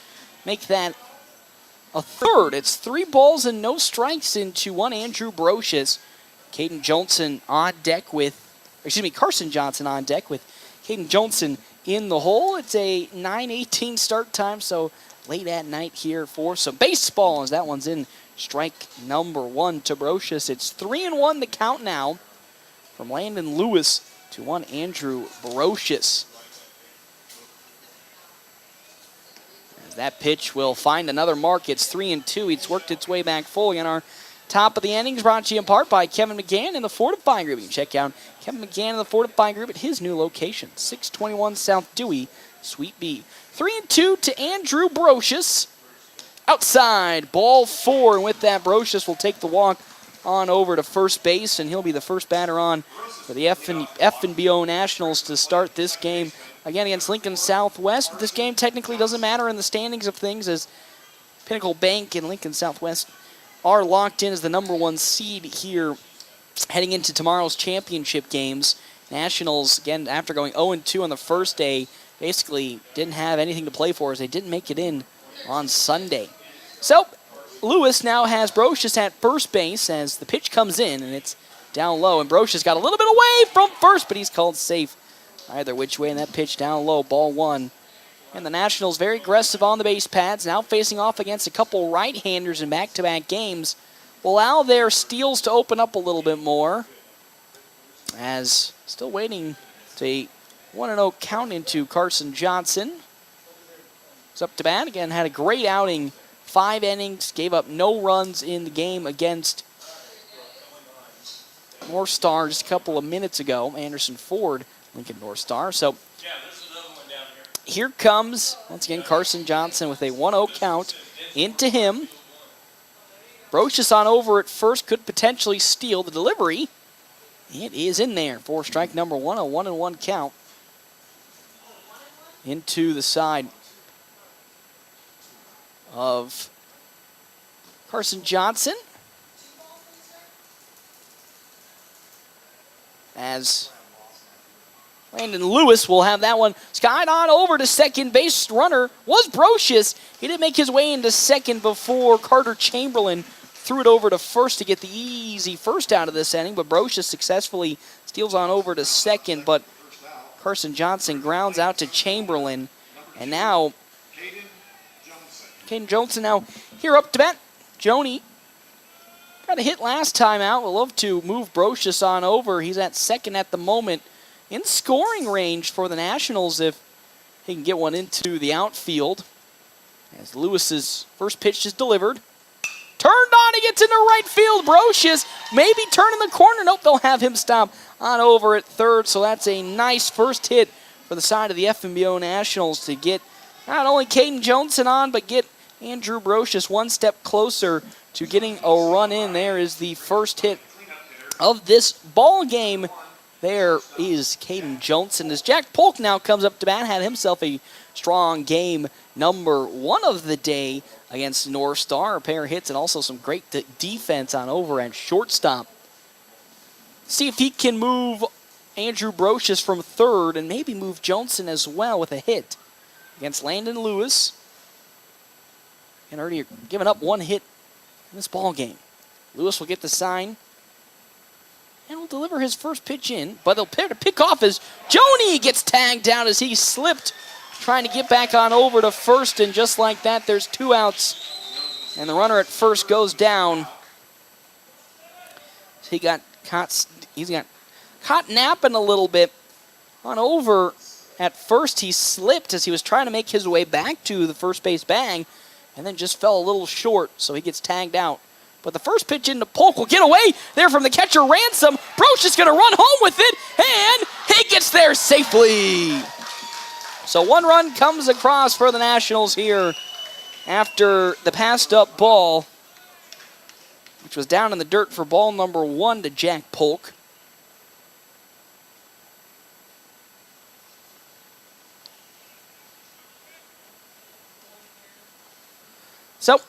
make that a third. It's 3 balls and no strikes into one Andrew Brocious. Carson Johnson on deck with Caden Johnson in the hole. It's a 9:18 start time, so late at night here for some baseball as that one's in strike number 1 to Brocious. It's 3-1 the count now from Landon Lewis to one Andrew Brocious. As that pitch will find another mark. It's 3-2. It's worked its way back fully in our top of the innings, brought to you in part by Kevin McGann and the Fortify Group. You can check out Kevin McGann and the Fortify Group at his new location, 621 South Dewey, Suite B. 3-2 to Andrew Brocious. Outside, ball 4, and with that, Brocious will take the walk on over to first base, and he'll be the first batter on for the FNBO Nationals to start this game, again, against Lincoln Southwest. This game technically doesn't matter in the standings of things, as Pinnacle Bank and Lincoln Southwest are locked in as the number 1 seed here heading into tomorrow's championship games. Nationals, again, after going 0-2 on the first day, basically didn't have anything to play for as they didn't make it in on Sunday. So, Lewis now has Brocious at first base as the pitch comes in, and it's down low. And Brocious got a little bit away from first, but he's called safe either which way, and that pitch down low, ball 1. And the Nationals very aggressive on the base pads, now facing off against a couple right-handers in back-to-back games. Will allow their steals to open up a little bit more. As still waiting to 1-0 count into Carson Johnson. He's up to bat. Again, had a great outing. 5 innings, gave up no runs in the game against North Star just a couple of minutes ago. Anderson Ford, Lincoln North Star. So here comes, once again, Carson Johnson with a 1-0 count into him. Brocious on over at first, could potentially steal the delivery. It is in there for strike number 1, a 1-1 count into the side of Carson Johnson. As Landon Lewis will have that one skied on over to second base. Runner was Brocious. He didn't make his way into second before Carter Chamberlain threw it over to first to get the easy first out of this inning, but Brocious successfully steals on over to second, but Carson Johnson grounds out to Chamberlain, and now Caden Johnson now here up to bat. Joni got a hit last time out. We'll love to move Brocious on over. He's at second at the moment, in scoring range for the Nationals if he can get one into the outfield. As Lewis's first pitch is delivered. Turned on, he gets into right field. Brocious maybe turning the corner. Nope, they'll have him stop on over at third. So that's a nice first hit for the side of the FNBO Nationals to get not only Caden Johnson on, but get Andrew Brocious one step closer to getting a run in. There is the first hit of this ball game. There is Caden Johnson. As Jack Polk now comes up to bat, had himself a strong game, number 1 of the day against North Star. A pair of hits and also some great defense on over at shortstop. See if he can move Andrew Brocious from third and maybe move Johnson as well with a hit against Landon Lewis. And already given up 1 hit in this ball game. Lewis will get the sign and will deliver his first pitch in, but they'll pick off as Joni gets tagged down as he slipped, trying to get back on over to first, and just like that, there's 2 outs, and the runner at first goes down. He's got caught napping a little bit on over at first. He slipped as he was trying to make his way back to the first base bag and then just fell a little short, so he gets tagged out. But the first pitch into Polk will get away there from the catcher, Ransom. Broch is going to run home with it, and he gets there safely. So 1 run comes across for the Nationals here after the passed up ball, which was down in the dirt for ball number 1 to Jack Polk. So,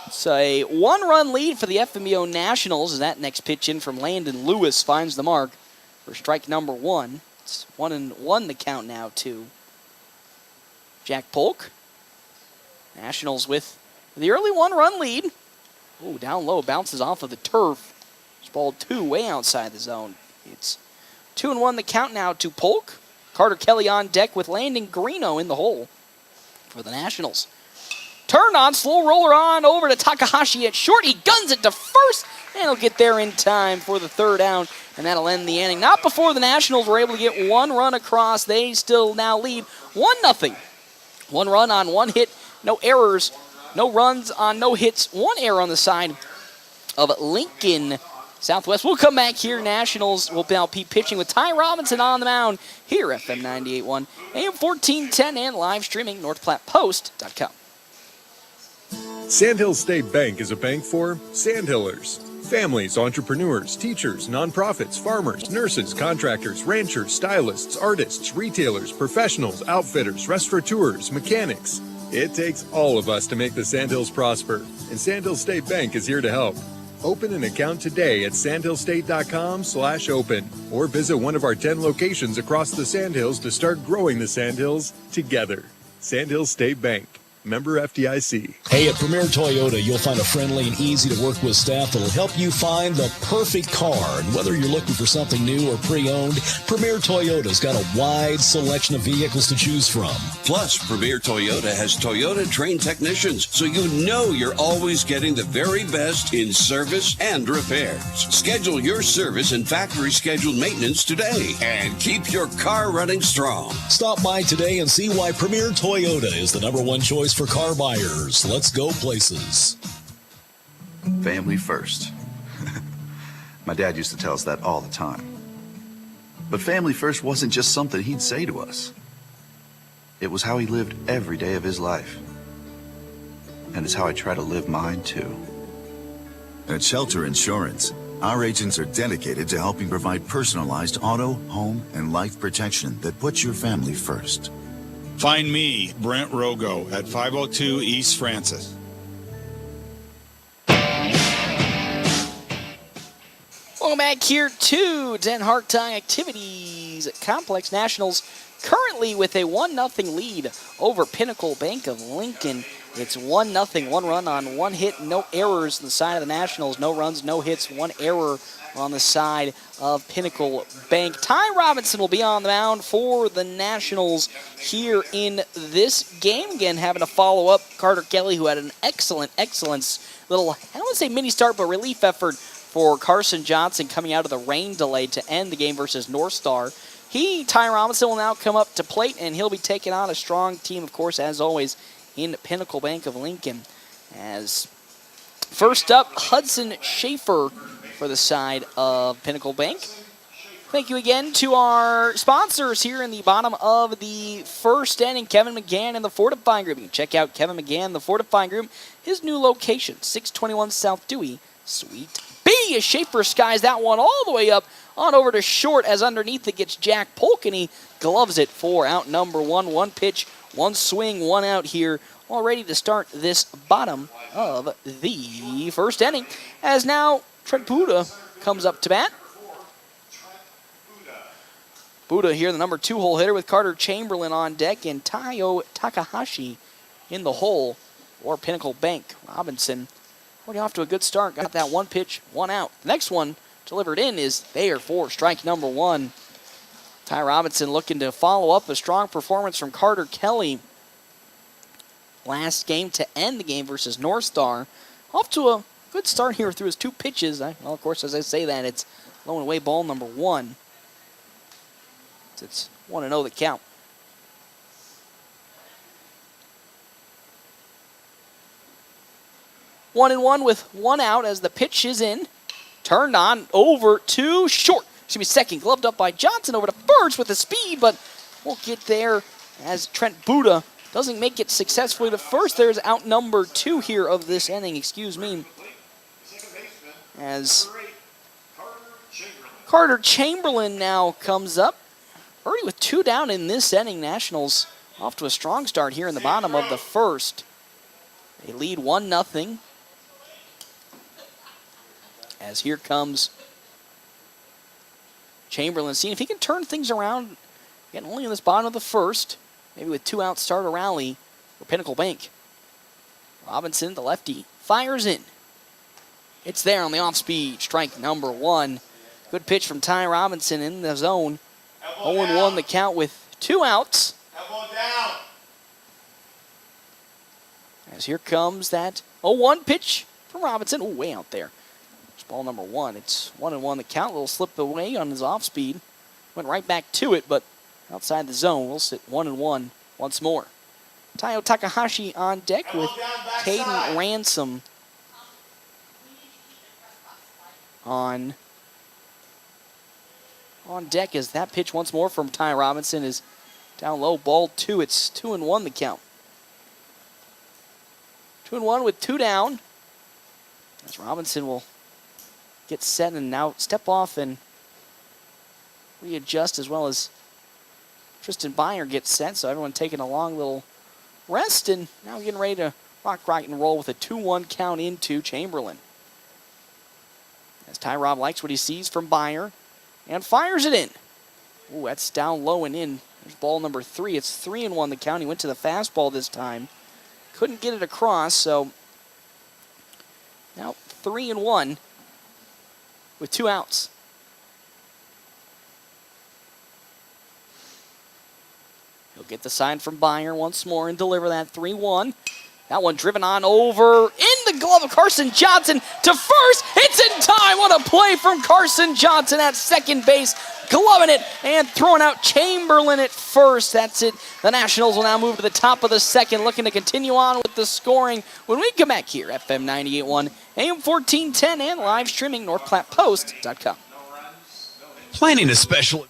it's a 1-run lead for the FNBO Nationals as that next pitch in from Landon Lewis finds the mark for strike number 1. It's 1-1 the count now to Jack Polk. Nationals with the early 1-run lead. Ooh, down low, bounces off of the turf. It's ball 2 way outside the zone. It's 2-1 the count now to Polk. Carter Kelly on deck with Landon Greeno in the hole for the Nationals. Turn on, slow roller on over to Takahashi at short. He guns it to first, and he'll get there in time for the 3rd out, and that'll end the inning. Not before the Nationals were able to get 1 run across. They still now lead 1-0. 1 run on 1 hit, no errors, no runs on no hits, 1 error on the side of Lincoln Southwest. We'll come back here. Nationals will now be pitching with Ty Robinson on the mound here at FM 98.1, AM 1410, and live streaming NorthPlattePost.com. Sandhill State Bank is a bank for Sandhillers. Families, entrepreneurs, teachers, nonprofits, farmers, nurses, contractors, ranchers, stylists, artists, retailers, professionals, outfitters, restaurateurs, mechanics. It takes all of us to make the Sandhills prosper, and Sandhill State Bank is here to help. Open an account today at sandhillstate.com/open or visit one of our 10 locations across the Sandhills to start growing the Sandhills together. Sandhill State Bank. Member FDIC. Hey, at Premier Toyota, you'll find a friendly and easy to work with staff that'll help you find the perfect car. And whether you're looking for something new or pre-owned, Premier Toyota's got a wide selection of vehicles to choose from. Plus, Premier Toyota has Toyota-trained technicians, so you know you're always getting the very best in service and repairs. Schedule your service and factory-scheduled maintenance today and keep your car running strong. Stop by today and see why Premier Toyota is the #1 choice for car buyers. Let's go places. Family first. My dad used to tell us that all the time. But family first wasn't just something he'd say to us. It was how he lived every day of his life. And it's how I try to live mine too. At Shelter Insurance, our agents are dedicated to helping provide personalized auto, home, and life protection that puts your family first. Find me, Brent Rogo, at 502 East Francis. Welcome back here to Den Hartog Activities Complex. Nationals currently with a 1-0 lead over Pinnacle Bank of Lincoln. It's 1-0, 1 run on 1 hit, no errors on the side of the Nationals. No runs, no hits, 1 error on the side of Pinnacle Bank. Ty Robinson will be on the mound for the Nationals here in this game. Again, having to follow up Carter Kelly, who had an excellent little, I don't want to say mini start, but relief effort for Carson Johnson coming out of the rain delay to end the game versus North Star. Ty Robinson will now come up to plate, and he'll be taking on a strong team, of course, as always, in Pinnacle Bank of Lincoln. As first up, Hudson Schaefer for the side of Pinnacle Bank. Thank you again to our sponsors here in the bottom of the first inning, Kevin McGann and the Fortifying Group. You can check out Kevin McGann, the Fortifying Group, his new location, 621 South Dewey, Suite B. As Schaefer skies that one all the way up on over to short, as underneath it gets Jack Polk, and he gloves it for out number 1. 1 pitch, 1 swing, 1 out here, all ready to start this bottom of the first inning. As now Trent Buddha comes up to bat. Buddha here, the number 2 hole hitter with Carter Chamberlain on deck and Tayo Takahashi in the hole for Pinnacle Bank. Robinson already off to a good start. Got that 1 pitch, 1 out. The next one delivered in is there for strike number 1. Ty Robinson looking to follow up a strong performance from Carter Kelly last game to end the game versus North Star. Off to a good start here through his 2 pitches. Well, of course, as I say that, it's low and away ball number 1. It's 1-0 the count. One and one with one out as the pitch is in. Turned on over to short. Excuse me, second. Gloved up by Johnson over to first with the speed, but won't get there as Trent Buddha doesn't make it successfully to first. There's out number 2 here of this inning, excuse me. As Carter Chamberlain now comes up. Already with 2 down in this inning, Nationals off to a strong start here in the bottom of the first. They lead 1-0. As here comes Chamberlain, seeing if he can turn things around. Again, only in this bottom of the first. Maybe with 2 outs, start a rally for Pinnacle Bank. Robinson, the lefty, fires in. It's there on the off-speed. Strike number 1. Good pitch from Ty Robinson in the zone. 0-1 the count with 2 outs. As here comes that 0-1 pitch from Robinson. Oh, way out there. It's ball number 1. It's 1-1 the count. A little slip away on his off-speed. Went right back to it, but outside the zone. We'll sit 1-1 once more. Tayo Takahashi on deck with Caden Ransom on deck as that pitch once more from Ty Robinson is down low. Ball 2. It's 2-1 the count. 2-1 with 2 down. As Robinson will get set and now step off and readjust, as well as Tristan Byer gets set. So everyone taking a long little rest, and now getting ready to rock and roll with a 2-1 count into Chamberlain. As Ty Rob likes what he sees from Byer and fires it in. Ooh, that's down low and in. There's ball number 3. It's 3-1 the count. He went to the fastball this time. Couldn't get it across, so now 3-1 with 2 outs. He'll get the sign from Byer once more and deliver that 3-1. That one driven on over in the glove of Carson Johnson to first. It's in time. What a play from Carson Johnson at second base. Gloving it and throwing out Chamberlain at first. That's it. The Nationals will now move to the top of the second, looking to continue on with the scoring when we come back here. FM 98.1, AM 1410, and live streaming NorthPlattePost.com. Planning a special,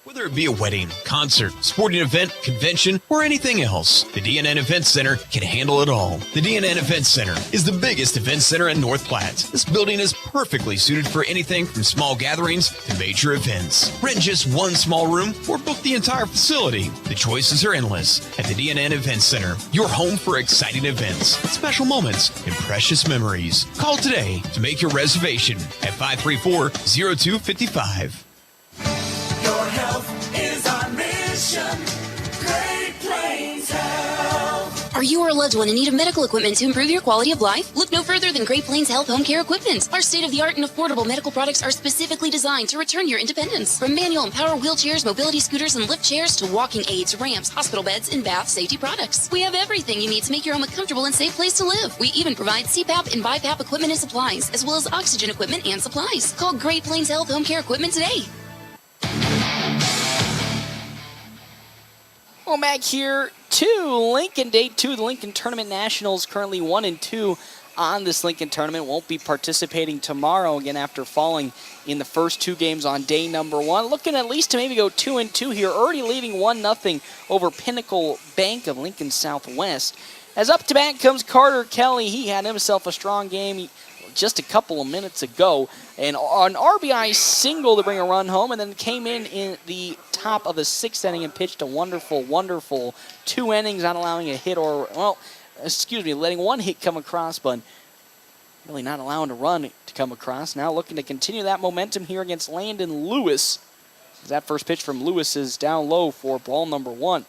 whether it be a wedding, concert, sporting event, convention, or anything else, the DNN Event Center can handle it all. The DNN Event Center is the biggest event center in North Platte. This building is perfectly suited for anything from small gatherings to major events. Rent just one small room or book the entire facility. The choices are endless at the DNN Event Center, your home for exciting events, special moments, and precious memories. Call today to make your reservation at 534-0255. Your health is our mission. Great Plains Health. Are you or a loved one in need of medical equipment to improve your quality of life? Look no further than Great Plains Health Home Care Equipment. Our state-of-the-art and affordable medical products are specifically designed to return your independence. From manual and power wheelchairs, mobility scooters, and lift chairs to walking aids, ramps, hospital beds, and bath safety products. We have everything you need to make your home a comfortable and safe place to live. We even provide CPAP and BiPAP equipment and supplies, as well as oxygen equipment and supplies. Call Great Plains Health Home Care Equipment today. Well, back here to Lincoln, day 2 of the Lincoln Tournament. Nationals currently 1-2 on this Lincoln Tournament. Won't be participating tomorrow again after falling in the first 2 games on day number 1. Looking at least to maybe go 2-2 here. Already leading 1-0 over Pinnacle Bank of Lincoln Southwest. As up to bat comes Carter Kelly. He had himself a strong game just a couple of minutes ago. And an RBI single to bring a run home, and then came in the top of the 6th inning and pitched a wonderful 2 innings, not allowing a hit letting 1 hit come across, but really not allowing a run to come across. Now looking to continue that momentum here against Landon Lewis. That first pitch from Lewis is down low for ball number 1.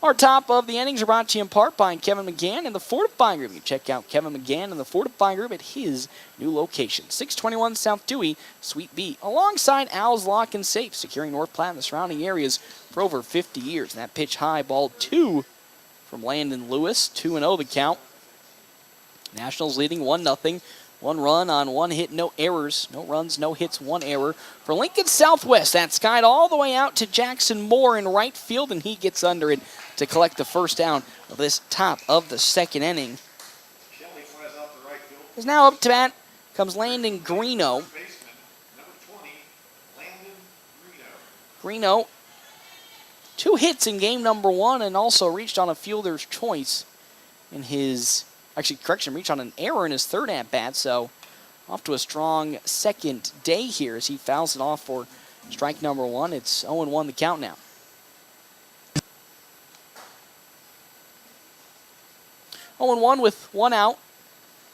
Our top of the innings are brought to you in part by Kevin McGann and the Fortify Group. You can check out Kevin McGann and the Fortify Group at his new location, 621 South Dewey, Suite B, alongside Al's Lock and Safe, securing North Platte and the surrounding areas for over 50 years. And that pitch high, ball 2 from Landon Lewis, 2-0 the count. Nationals leading 1-0 1 run on 1 hit, no errors. No runs, no hits, 1 error. For Lincoln Southwest, that skied all the way out to Jackson Moore in right field, and he gets under it to collect the first down of this top of the second inning. Is now up to bat comes Landon Greeno. Greeno, 2 hits in game number 1 and also reached on a fielder's choice in his, reached on an error in his 3rd at-bat, so off to a strong second day here as he fouls it off for strike number 1. It's 0-1 the count now. 0-1 with 1 out.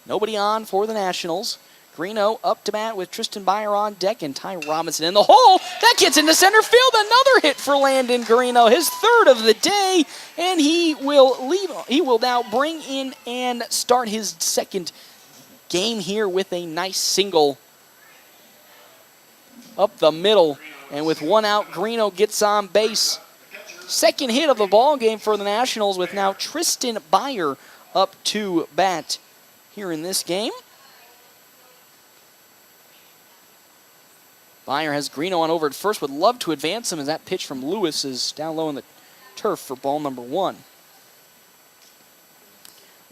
Nobody on for the Nationals. Greeno up to bat with Tristan Byer on deck and Ty Robinson in the hole. That gets into center field. Another hit for Landon Greeno, his 3rd of the day, and he will lead. He will now bring in and start his 2nd game here with a nice single up the middle. And with 1 out, Greeno gets on base. 2nd hit of the ball game for the Nationals with now Tristan Byer up to bat here in this game. Byer has Greeno on over at first. Would love to advance him as that pitch from Lewis is down low in the turf for ball number 1.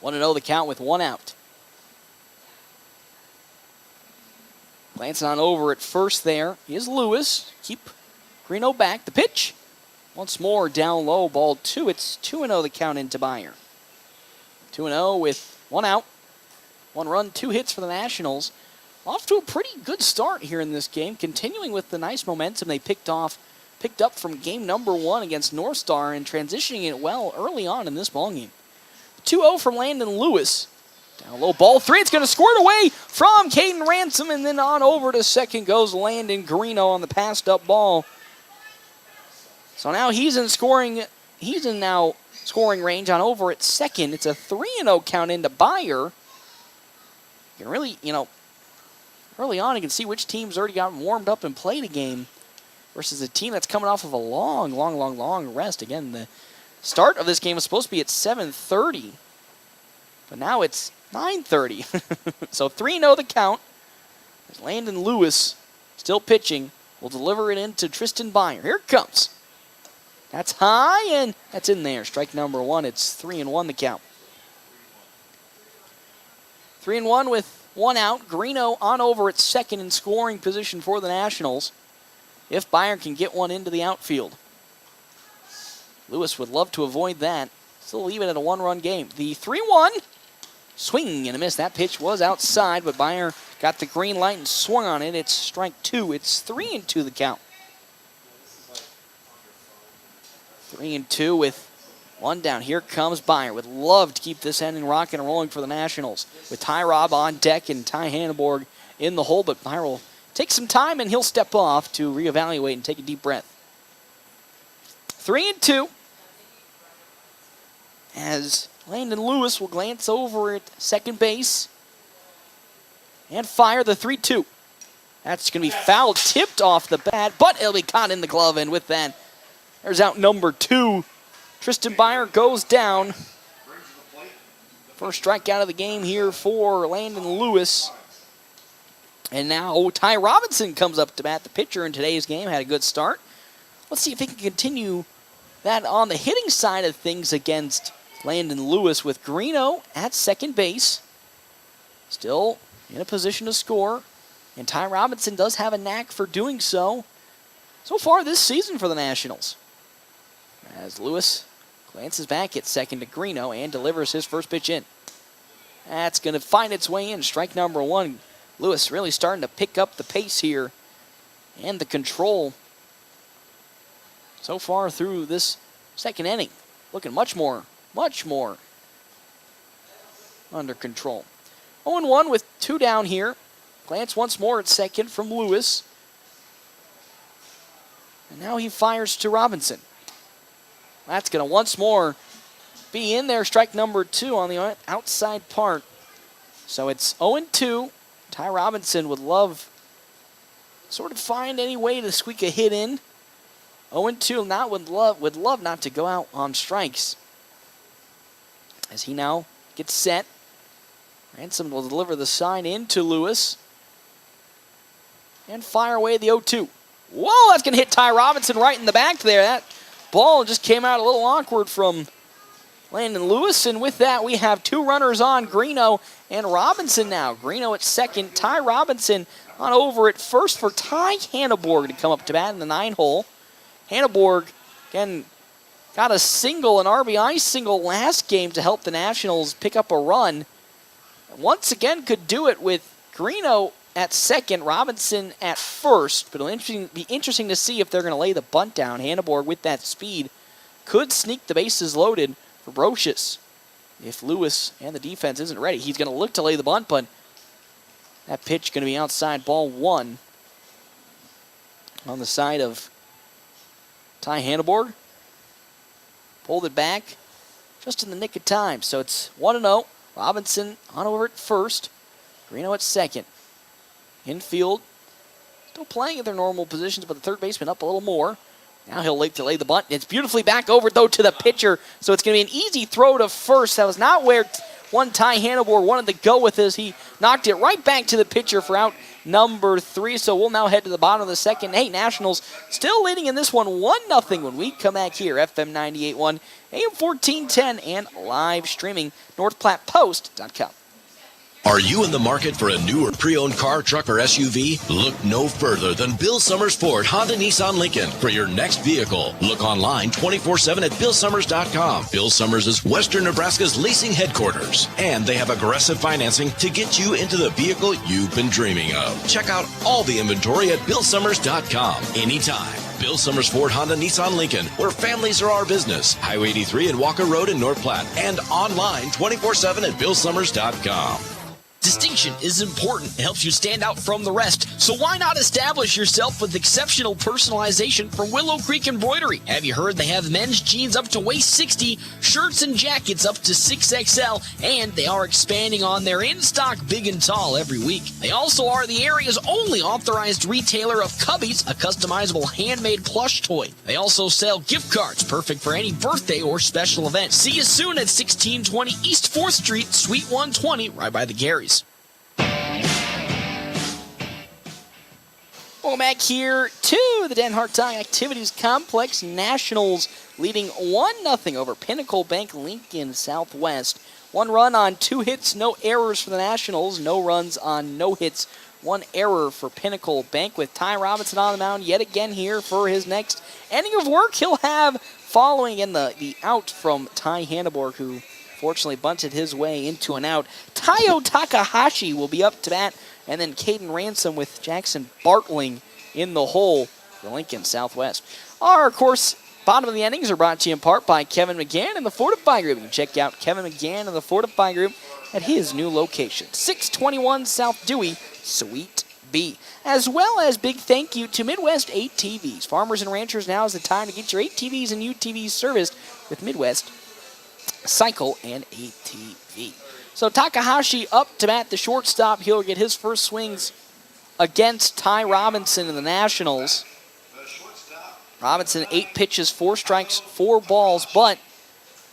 1-0 the count with 1 out. Glancing on over at first there is Lewis. Keep Greeno back. The pitch. Once more down low, ball 2. It's 2-0 the count into Byer. 2-0 with 1 out. 1 run, 2 hits for the Nationals. Off to a pretty good start here in this game, continuing with the nice momentum they picked up from game number 1 against North Star and transitioning it well early on in this ballgame. 2-0 from Landon Lewis. Down low, ball 3. It's going to squirt away from Caden Ransom, and then on over to second goes Landon Greeno on the passed up ball. So now he's in now scoring range on over at second. It's a 3-0 count into Byer. You can really, early on, you can see which team's already gotten warmed up and played a game versus a team that's coming off of a long rest. Again, the start of this game was supposed to be at 7:30, but now it's 9:30. So 3-0 the count. As Landon Lewis, still pitching, will deliver it into Tristan Byer. Here it comes. That's high, and that's in there. Strike number 1. It's 3-1 the count. 3-1 with 1 out. Greeno on over at second in scoring position for the Nationals. If Byer can get one into the outfield. Lewis would love to avoid that. Still leave it at a 1-run game. The 3-1. Swing and a miss. That pitch was outside, but Byer got the green light and swung on it. It's strike 2. It's 3-2 the count. 3-2 with 1 down. Here comes Byer. Would love to keep this inning rocking and rolling for the Nationals. With Ty Robb on deck and Ty Hanneborg in the hole, but Byer will take some time and he'll step off to reevaluate and take a deep breath. 3-2. As Landon Lewis will glance over at second base and fire the 3-2. That's going to be foul, tipped off the bat, but it'll be caught in the glove, and with that, there's out number 2. Tristan Byer goes down. First strikeout of the game here for Landon Lewis. And now Ty Robinson comes up to bat. The pitcher in today's game had a good start. Let's see if he can continue that on the hitting side of things against Landon Lewis with Greeno at second base. Still in a position to score. And Ty Robinson does have a knack for doing so far this season for the Nationals. As Lewis glances back at second to Greeno and delivers his first pitch in. That's going to find its way in. Strike number 1. Lewis really starting to pick up the pace here and the control so far through this second inning. Looking much more under control. 0-1 with 2 down here. Glance once more at second from Lewis. And now he fires to Robinson. That's going to once more be in there. Strike number 2 on the outside part. So it's 0-2. Ty Robinson would love sort of find any way to squeak a hit in. 0-2 would love not to go out on strikes. As he now gets set. Ransom will deliver the sign into Lewis. And fire away the 0-2. Whoa, that's going to hit Ty Robinson right in the back there. That ball just came out a little awkward from Landon Lewis. And with that, we have 2 runners on, Greeno and Robinson now. Greeno at second, Ty Robinson on over at first for Ty Hanneborg to come up to bat in the 9-hole. Hanneborg, again, got a single, an RBI single last game to help the Nationals pick up a run. Once again could do it with Greeno at second, Robinson at first. But it'll be interesting to see if they're going to lay the bunt down. Hanneborg with that speed could sneak the bases loaded for Brocious. If Lewis and the defense isn't ready, he's going to look to lay the bunt, but that pitch going to be outside, ball 1 on the side of Ty Hanneborg. Pulled it back just in the nick of time. So it's 1-0. Robinson on over at first. Greeno at second. Infield still playing at their normal positions, but the third baseman up a little more. Now he'll look to lay the bunt. It's beautifully back over, though, to the pitcher. So it's going to be an easy throw to first. That was not where Ty Hanneborg wanted to go with this. He knocked it right back to the pitcher for out number 3. So we'll now head to the bottom of the second. Hey, Nationals still leading in this one 1-0 when we come back here. FM 98.1, AM 1410, and live streaming NorthPlattePost.com. Are you in the market for a new or pre-owned car, truck, or SUV? Look no further than Bill Summers Ford Honda Nissan Lincoln for your next vehicle. Look online 24/7 at BillSummers.com. Bill Summers is Western Nebraska's leasing headquarters, and they have aggressive financing to get you into the vehicle you've been dreaming of. Check out all the inventory at BillSummers.com anytime. Bill Summers Ford Honda Nissan Lincoln, where families are our business. Highway 83 and Walker Road in North Platte, and online 24/7 at BillSummers.com. Distinction is important. It helps you stand out from the rest. So why not establish yourself with exceptional personalization from Willow Creek Embroidery? Have you heard they have men's jeans up to waist 60, shirts and jackets up to 6XL, and they are expanding on their in-stock big and tall every week. They also are the area's only authorized retailer of Cubbies, a customizable handmade plush toy. They also sell gift cards, perfect for any birthday or special event. See you soon at 1620 East 4th Street, Suite 120, right by the Garys. Welcome back here to the Dan Hartog Activities Complex. Nationals leading 1-0 over Pinnacle Bank Lincoln Southwest. 1 run on 2 hits, no errors for the Nationals. No runs on no hits, 1 error for Pinnacle Bank, with Ty Robinson on the mound yet again here for his next inning of work. He'll have following in the out from Ty Hanneborg, who fortunately bunted his way into an out. Tayo Takahashi will be up to bat, and then Caden Ransom with Jackson Bartling in the hole for Lincoln Southwest. Our, of course, bottom of the innings are brought to you in part by Kevin McGann and the Fortify Group. You can check out Kevin McGann and the Fortify Group at his new location, 621 South Dewey, Suite B. As well as big thank you to Midwest ATVs. Farmers and ranchers, now is the time to get your ATVs and UTVs serviced with Midwest Cycle and ATV. So Takahashi up to bat, the shortstop. He'll get his first swings against Ty Robinson and the Nationals. Robinson, 8 pitches, 4 strikes, 4 balls, but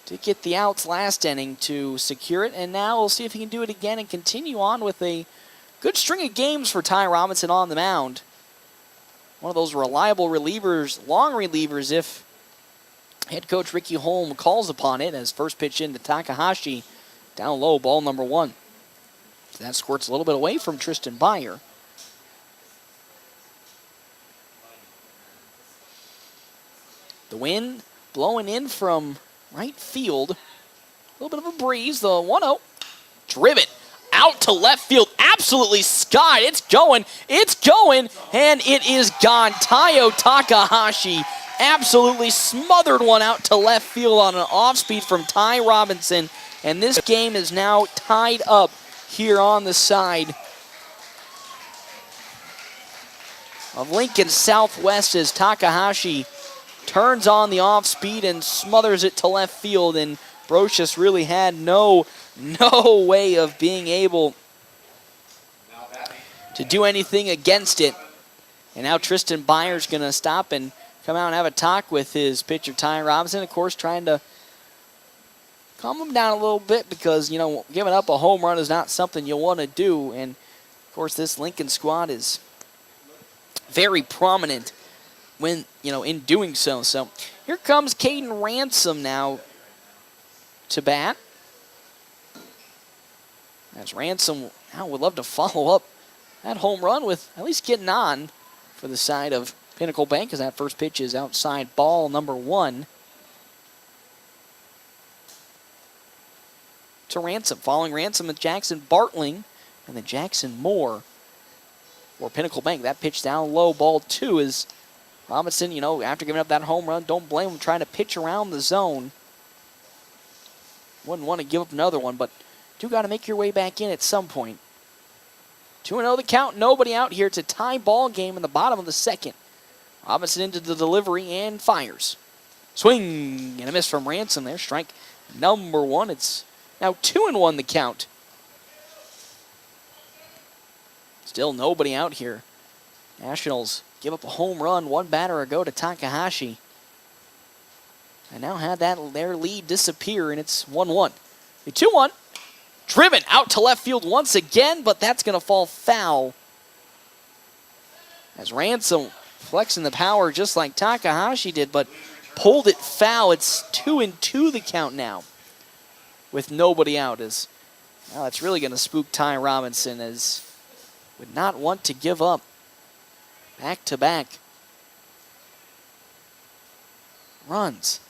did get the outs last inning to secure it. And now we'll see if he can do it again and continue on with a good string of games for Ty Robinson on the mound. One of those reliable relievers, long relievers, if head coach Ricky Holm calls upon it, as first pitch into Takahashi. Down low, ball number 1. So that squirts a little bit away from Tristan Byer. The wind blowing in from right field. A little bit of a breeze. The 1-0. Driven out to left field. Absolutely skied. It's going, and it is gone. Tayo Takahashi absolutely smothered one out to left field on an off-speed from Ty Robinson. And this game is now tied up here on the side of Lincoln Southwest as Takahashi turns on the off-speed and smothers it to left field. And Brocious really had no way of being able to do anything against it. And now Tristan Byer's going to stop and come out and have a talk with his pitcher, Ty Robinson, of course, trying to calm them down a little bit because, giving up a home run is not something you want to do. And, of course, this Lincoln squad is very prominent when, in doing so. So here comes Caden Ransom now to bat. As Ransom now would love to follow up that home run with at least getting on for the side of Pinnacle Bank, as that first pitch is outside ball number 1. To Ransom. Following Ransom with Jackson Bartling and then Jackson Moore for Pinnacle Bank. That pitch down low, ball 2 is Robinson, after giving up that home run, don't blame him trying to pitch around the zone. Wouldn't want to give up another one, but do got to make your way back in at some point. 2-0 the count, nobody out here. It's a tie ball game in the bottom of the second. Robinson into the delivery and fires. Swing and a miss from Ransom there. Strike number 1. It's now 2-1 the count. Still nobody out here. Nationals give up a home run 1 batter ago to Takahashi. And now had their lead disappear, and it's 1-1. The 2-1. Driven out to left field once again, but that's going to fall foul. As Ransom flexing the power just like Takahashi did, but pulled it foul. It's 2-2 the count now with nobody out. Now that's really going to spook Ty Robinson, as would not want to give up back-to-back runs.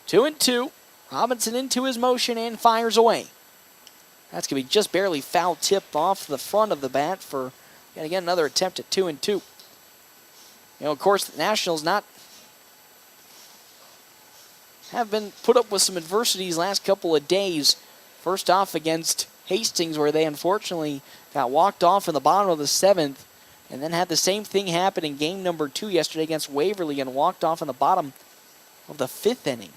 2-2. Robinson into his motion and fires away. That's going to be just barely foul tip off the front of the bat for, yet again, another attempt at 2-2. Of course, the Nationals have been put up with some adversities last couple of days. First off against Hastings, where they unfortunately got walked off in the bottom of the 7th, and then had the same thing happen in game number 2 yesterday against Waverly and walked off in the bottom of the 5th inning.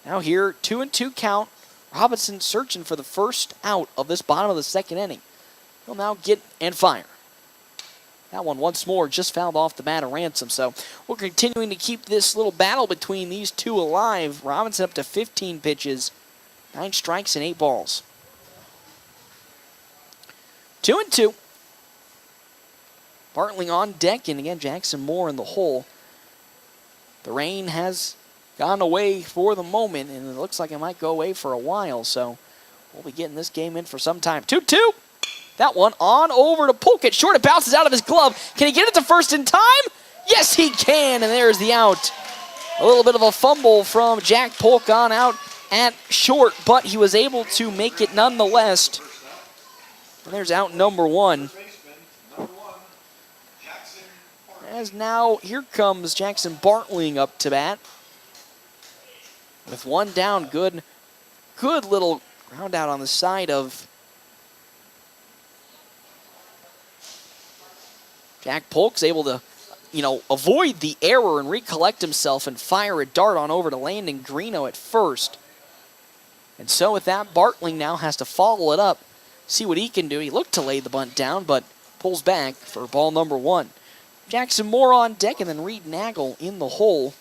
Now here, 2-2 count. Robinson searching for the first out of this bottom of the 2nd inning. He'll now get and fire. That one once more just fouled off the bat of Ransom. So we're continuing to keep this little battle between these two alive. Robinson up to 15 pitches, 9 strikes and 8 balls. 2-2. Bartling on deck, and again, Jackson Moore in the hole. The rain has gone away for the moment, and it looks like it might go away for a while, so we'll be getting this game in for some time. 2-2. That one on over to Polk. It's short. It bounces out of his glove. Can he get it to first in time? Yes, he can, and there's the out. A little bit of a fumble from Jack Polk on out at short, but he was able to make it nonetheless. And there's out number 1. As now, here comes Jackson Bartling up to bat. With 1 down, good little ground out on the side of Jack Polk's able to, avoid the error and recollect himself and fire a dart on over to Landon Greeno at first. And so with that, Bartling now has to follow it up, see what he can do. He looked to lay the bunt down, but pulls back for ball number 1. Jackson Moore on deck, and then Reed Nagel in the hole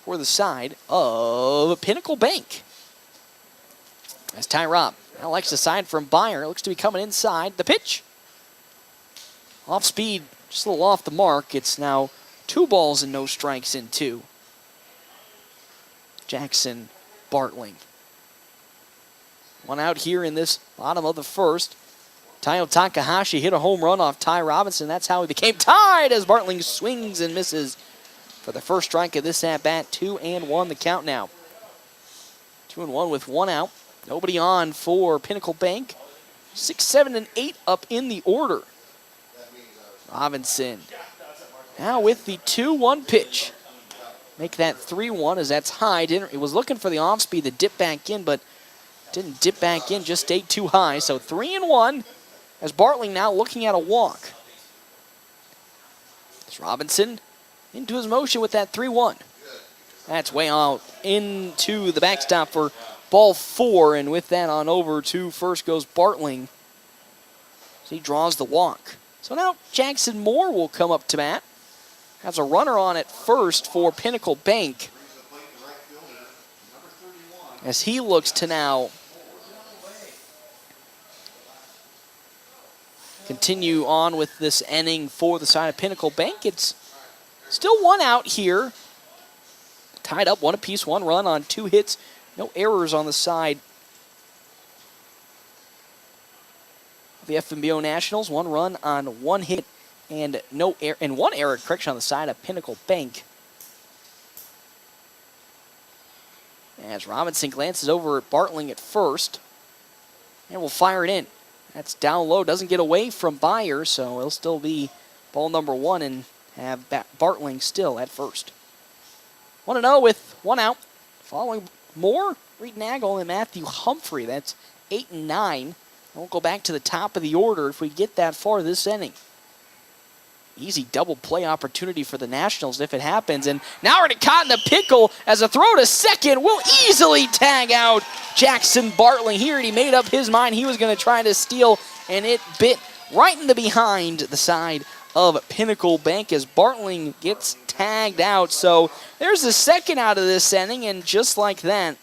for the side of Pinnacle Bank. As Ty Robb now likes the side from Byer. Looks to be coming inside. The pitch. Off speed, just a little off the mark. It's now 2 balls and no strikes in 2. Jackson Bartling. 1 out here in this bottom of the first. Tayo Takahashi hit a home run off Ty Robinson. That's how he became tied as Bartling swings and misses for the first strike of this at-bat. 2-1 the count now. 2-1 with 1 out. Nobody on for Pinnacle Bank. 6, 7, and 8 up in the order. Robinson now with the 2-1 pitch. Make that 3-1 as that's high. He was looking for the off-speed to dip back in, but didn't dip back in, just stayed too high. So 3-1 as Bartling now looking at a walk. As Robinson into his motion with that 3-1. That's way out into the backstop for ball 4, and with that on over to first goes Bartling. So he draws the walk. So now Jackson Moore will come up to bat. Has a runner on at first for Pinnacle Bank. as he looks to now continue on with this inning for the side of Pinnacle Bank. It's still one out here. Tied up, one apiece, one run on 2 hits. No errors on the side of the FNBO Nationals. 1 run on 1 hit and no error, and 1 error correction on the side of Pinnacle Bank. As Robinson glances over at Bartling at first, and will fire it in. That's down low, doesn't get away from Byer, so it'll still be ball number 1 and have Bartling still at first. 1-0 with 1 out. Following more, Reed Nagel and Matthew Humphrey. That's 8 and 9. We'll go back to the top of the order if we get that far this inning. Easy double play opportunity for the Nationals if it happens. And now we're caught in the pickle as a throw to second will easily tag out Jackson Bartling. He already made up his mind he was going to try to steal, and it bit right in the behind the side of Pinnacle Bank as Bartling gets tagged out. So there's the second out of this inning, and just like that,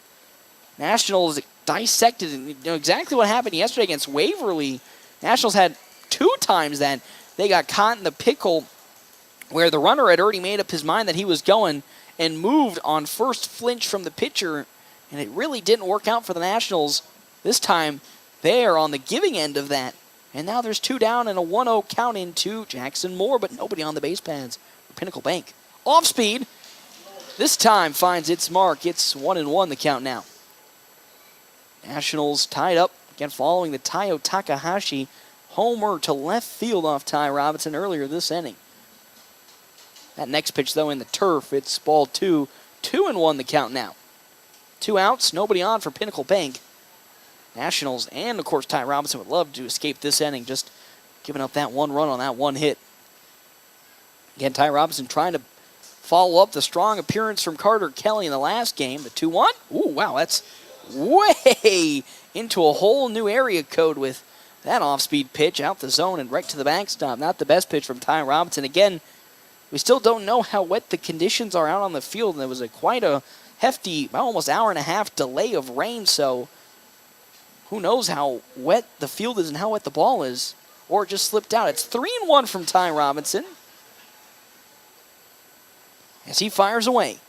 Nationals dissected exactly what happened yesterday against Waverly. Nationals had 2 times that they got caught in the pickle where the runner had already made up his mind that he was going and moved on first flinch from the pitcher, and it really didn't work out for the Nationals. This time, they're on the giving end of that. And now there's 2 down and a 1-0 count into Jackson Moore, but nobody on the base pads for Pinnacle Bank. Off speed. This time finds its mark. It's 1-1 the count now. Nationals tied up again following the Tayo Takahashi homer to left field off Ty Robinson earlier this inning. That next pitch, though, in the turf, it's ball 2. 2-1 the count now. 2 outs, nobody on for Pinnacle Bank. Nationals and, of course, Ty Robinson would love to escape this inning, just giving up that 1 run on that 1 hit. Again, Ty Robinson trying to follow up the strong appearance from Carter Kelly in the last game. The 2-1. Ooh, wow, that's way into a whole new area code with that off-speed pitch out the zone and right to the backstop. Not the best pitch from Ty Robinson. Again, we still don't know how wet the conditions are out on the field, and there was quite a hefty, almost hour and a half delay of rain, so who knows how wet the field is and how wet the ball is, or it just slipped out. It's 3-1 from Ty Robinson as he fires away.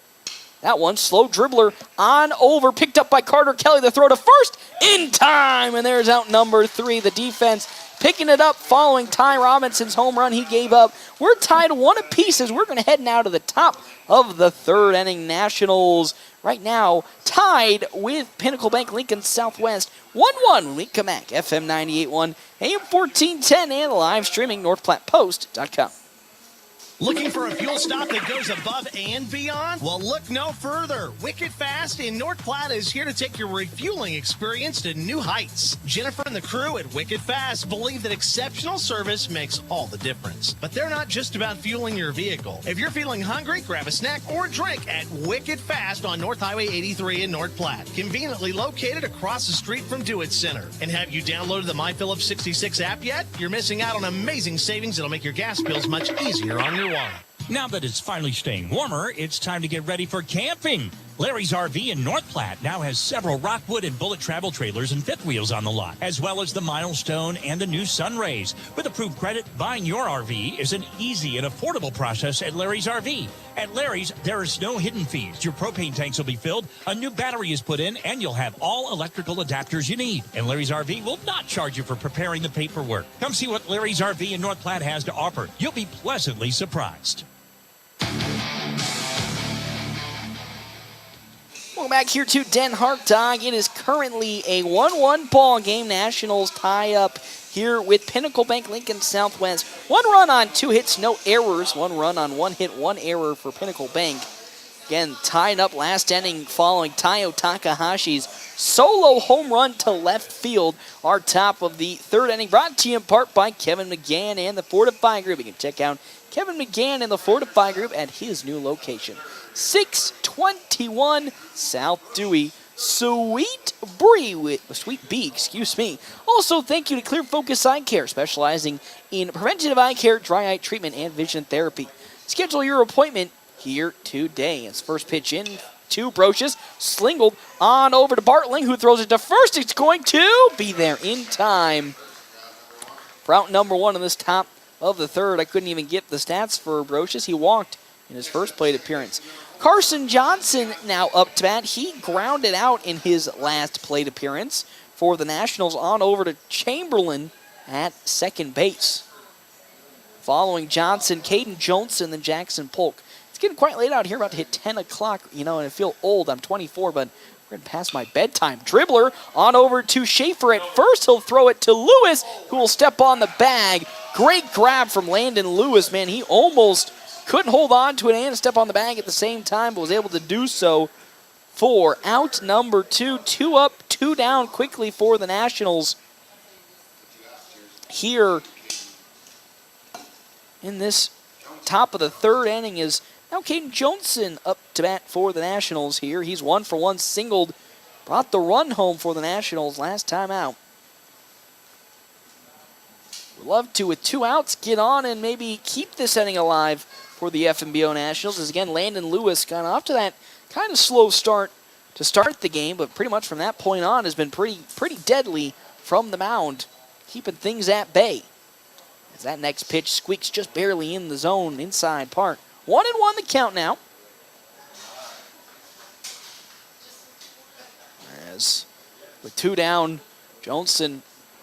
That one, slow dribbler on over, picked up by Carter Kelly. The throw to first in time, and there's out number 3. The defense picking it up following Ty Robinson's home run he gave up. We're tied 1 apiece as we're going to head now to the top of the 3rd inning. Nationals right now tied with Pinnacle Bank Lincoln Southwest 1-1 when we come back. FM 98.1, AM 1410, and live streaming NorthPlattePost.com. Looking for a fuel stop that goes above and beyond? Well, look no further. Wicked Fast in North Platte is here to take your refueling experience to new heights. Jennifer and the crew at Wicked Fast believe that exceptional service makes all the difference. But they're not just about fueling your vehicle. If you're feeling hungry, grab a snack or drink at Wicked Fast on North Highway 83 in North Platte. Conveniently located across the street from Do It Center. And have you downloaded the MyPhillips 66 app yet? You're missing out on amazing savings that'll make your gas bills much easier on your wallet. Now that it's finally staying warmer, it's time to get ready for camping. Larry's RV in North Platte now has several Rockwood and Bullet travel trailers and fifth wheels on the lot, as well as the Milestone and the new Sunrays. With approved credit, buying your RV is an easy and affordable process at Larry's RV. At Larry's, there is no hidden fees. Your propane tanks will be filled, a new battery is put in, and you'll have all electrical adapters you need. And Larry's RV will not charge you for preparing the paperwork. Come see what Larry's RV in North Platte has to offer. You'll be pleasantly surprised. Welcome back here to Den Hartog. It is currently a 1-1 ball game. Nationals tie up here with Pinnacle Bank Lincoln Southwest. 1 run on 2 hits, no errors. 1 run on 1 hit, 1 error for Pinnacle Bank. Again, tied up last inning following Tayo Takahashi's solo home run to left field. Our top of the 3rd inning brought to you in part by Kevin McGann and the Fortify Group. You can check out Kevin McGann and the Fortify Group at his new location. 621 South Dewey, Sweet B, excuse me. Also, thank you to Clear Focus Eye Care, specializing in preventative eye care, dry eye treatment, and vision therapy. Schedule your appointment here today. It's first pitch in 2. Brocious slingled on over to Bartling, who throws it to first. It's going to be there in time for out number 1 in this top of the third. I couldn't even get the stats for Brocious. He walked in his first plate appearance. Carson Johnson now up to bat. He grounded out in his last plate appearance for the Nationals on over to Chamberlain at second base. Following Johnson, Caden Johnson, then Jackson Polk. It's getting quite late out here, about to hit 10 o'clock, and I feel old. I'm 24, but we're going to pass my bedtime. Dribbler on over to Schaefer at first. He'll throw it to Lewis, who will step on the bag. Great grab from Landon Lewis, man. He almost couldn't hold on to it and step on the bag at the same time, but was able to do so for out number 2. 2 up, 2 down quickly for the Nationals here in this top of the third inning. Is now Caden Johnson up to bat for the Nationals here. He's 1 for 1, singled, brought the run home for the Nationals last time out. Would love to, with 2 outs, get on and maybe keep this inning alive for the FNBO Nationals. As again, Landon Lewis got off to that kind of slow start to start the game, but pretty much from that point on has been pretty deadly from the mound, keeping things at bay. As that next pitch squeaks just barely in the zone inside part. 1-1 the count now. As with 2 down, Johnson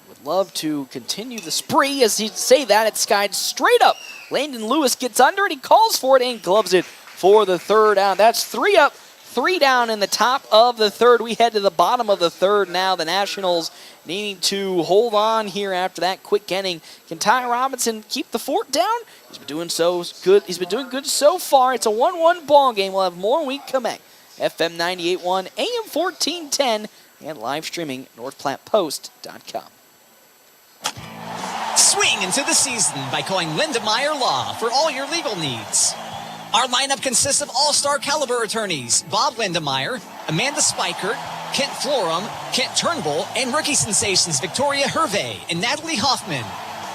would love to continue the spree. As he'd say that, it's skied straight up. Landon Lewis gets under it, he calls for it and gloves it for the third out. That's 3 up, 3 down in the top of the third. We head to the bottom of the third now. The Nationals needing to hold on here after that quick inning. Can Ty Robinson keep the fort down? He's been doing so good. He's been doing good so far. It's a 1-1 ball game. We'll have more when we come back. FM 98.1, AM 1410, and live streaming NorthPlattePost.com. Swing into the season by calling Linda Meyer Law for all your legal needs. Our lineup consists of all-star caliber attorneys, Bob Lindemeyer, Amanda Spikert, Kent Florum, Kent Turnbull, and rookie sensations Victoria Hervey and Natalie Hoffman.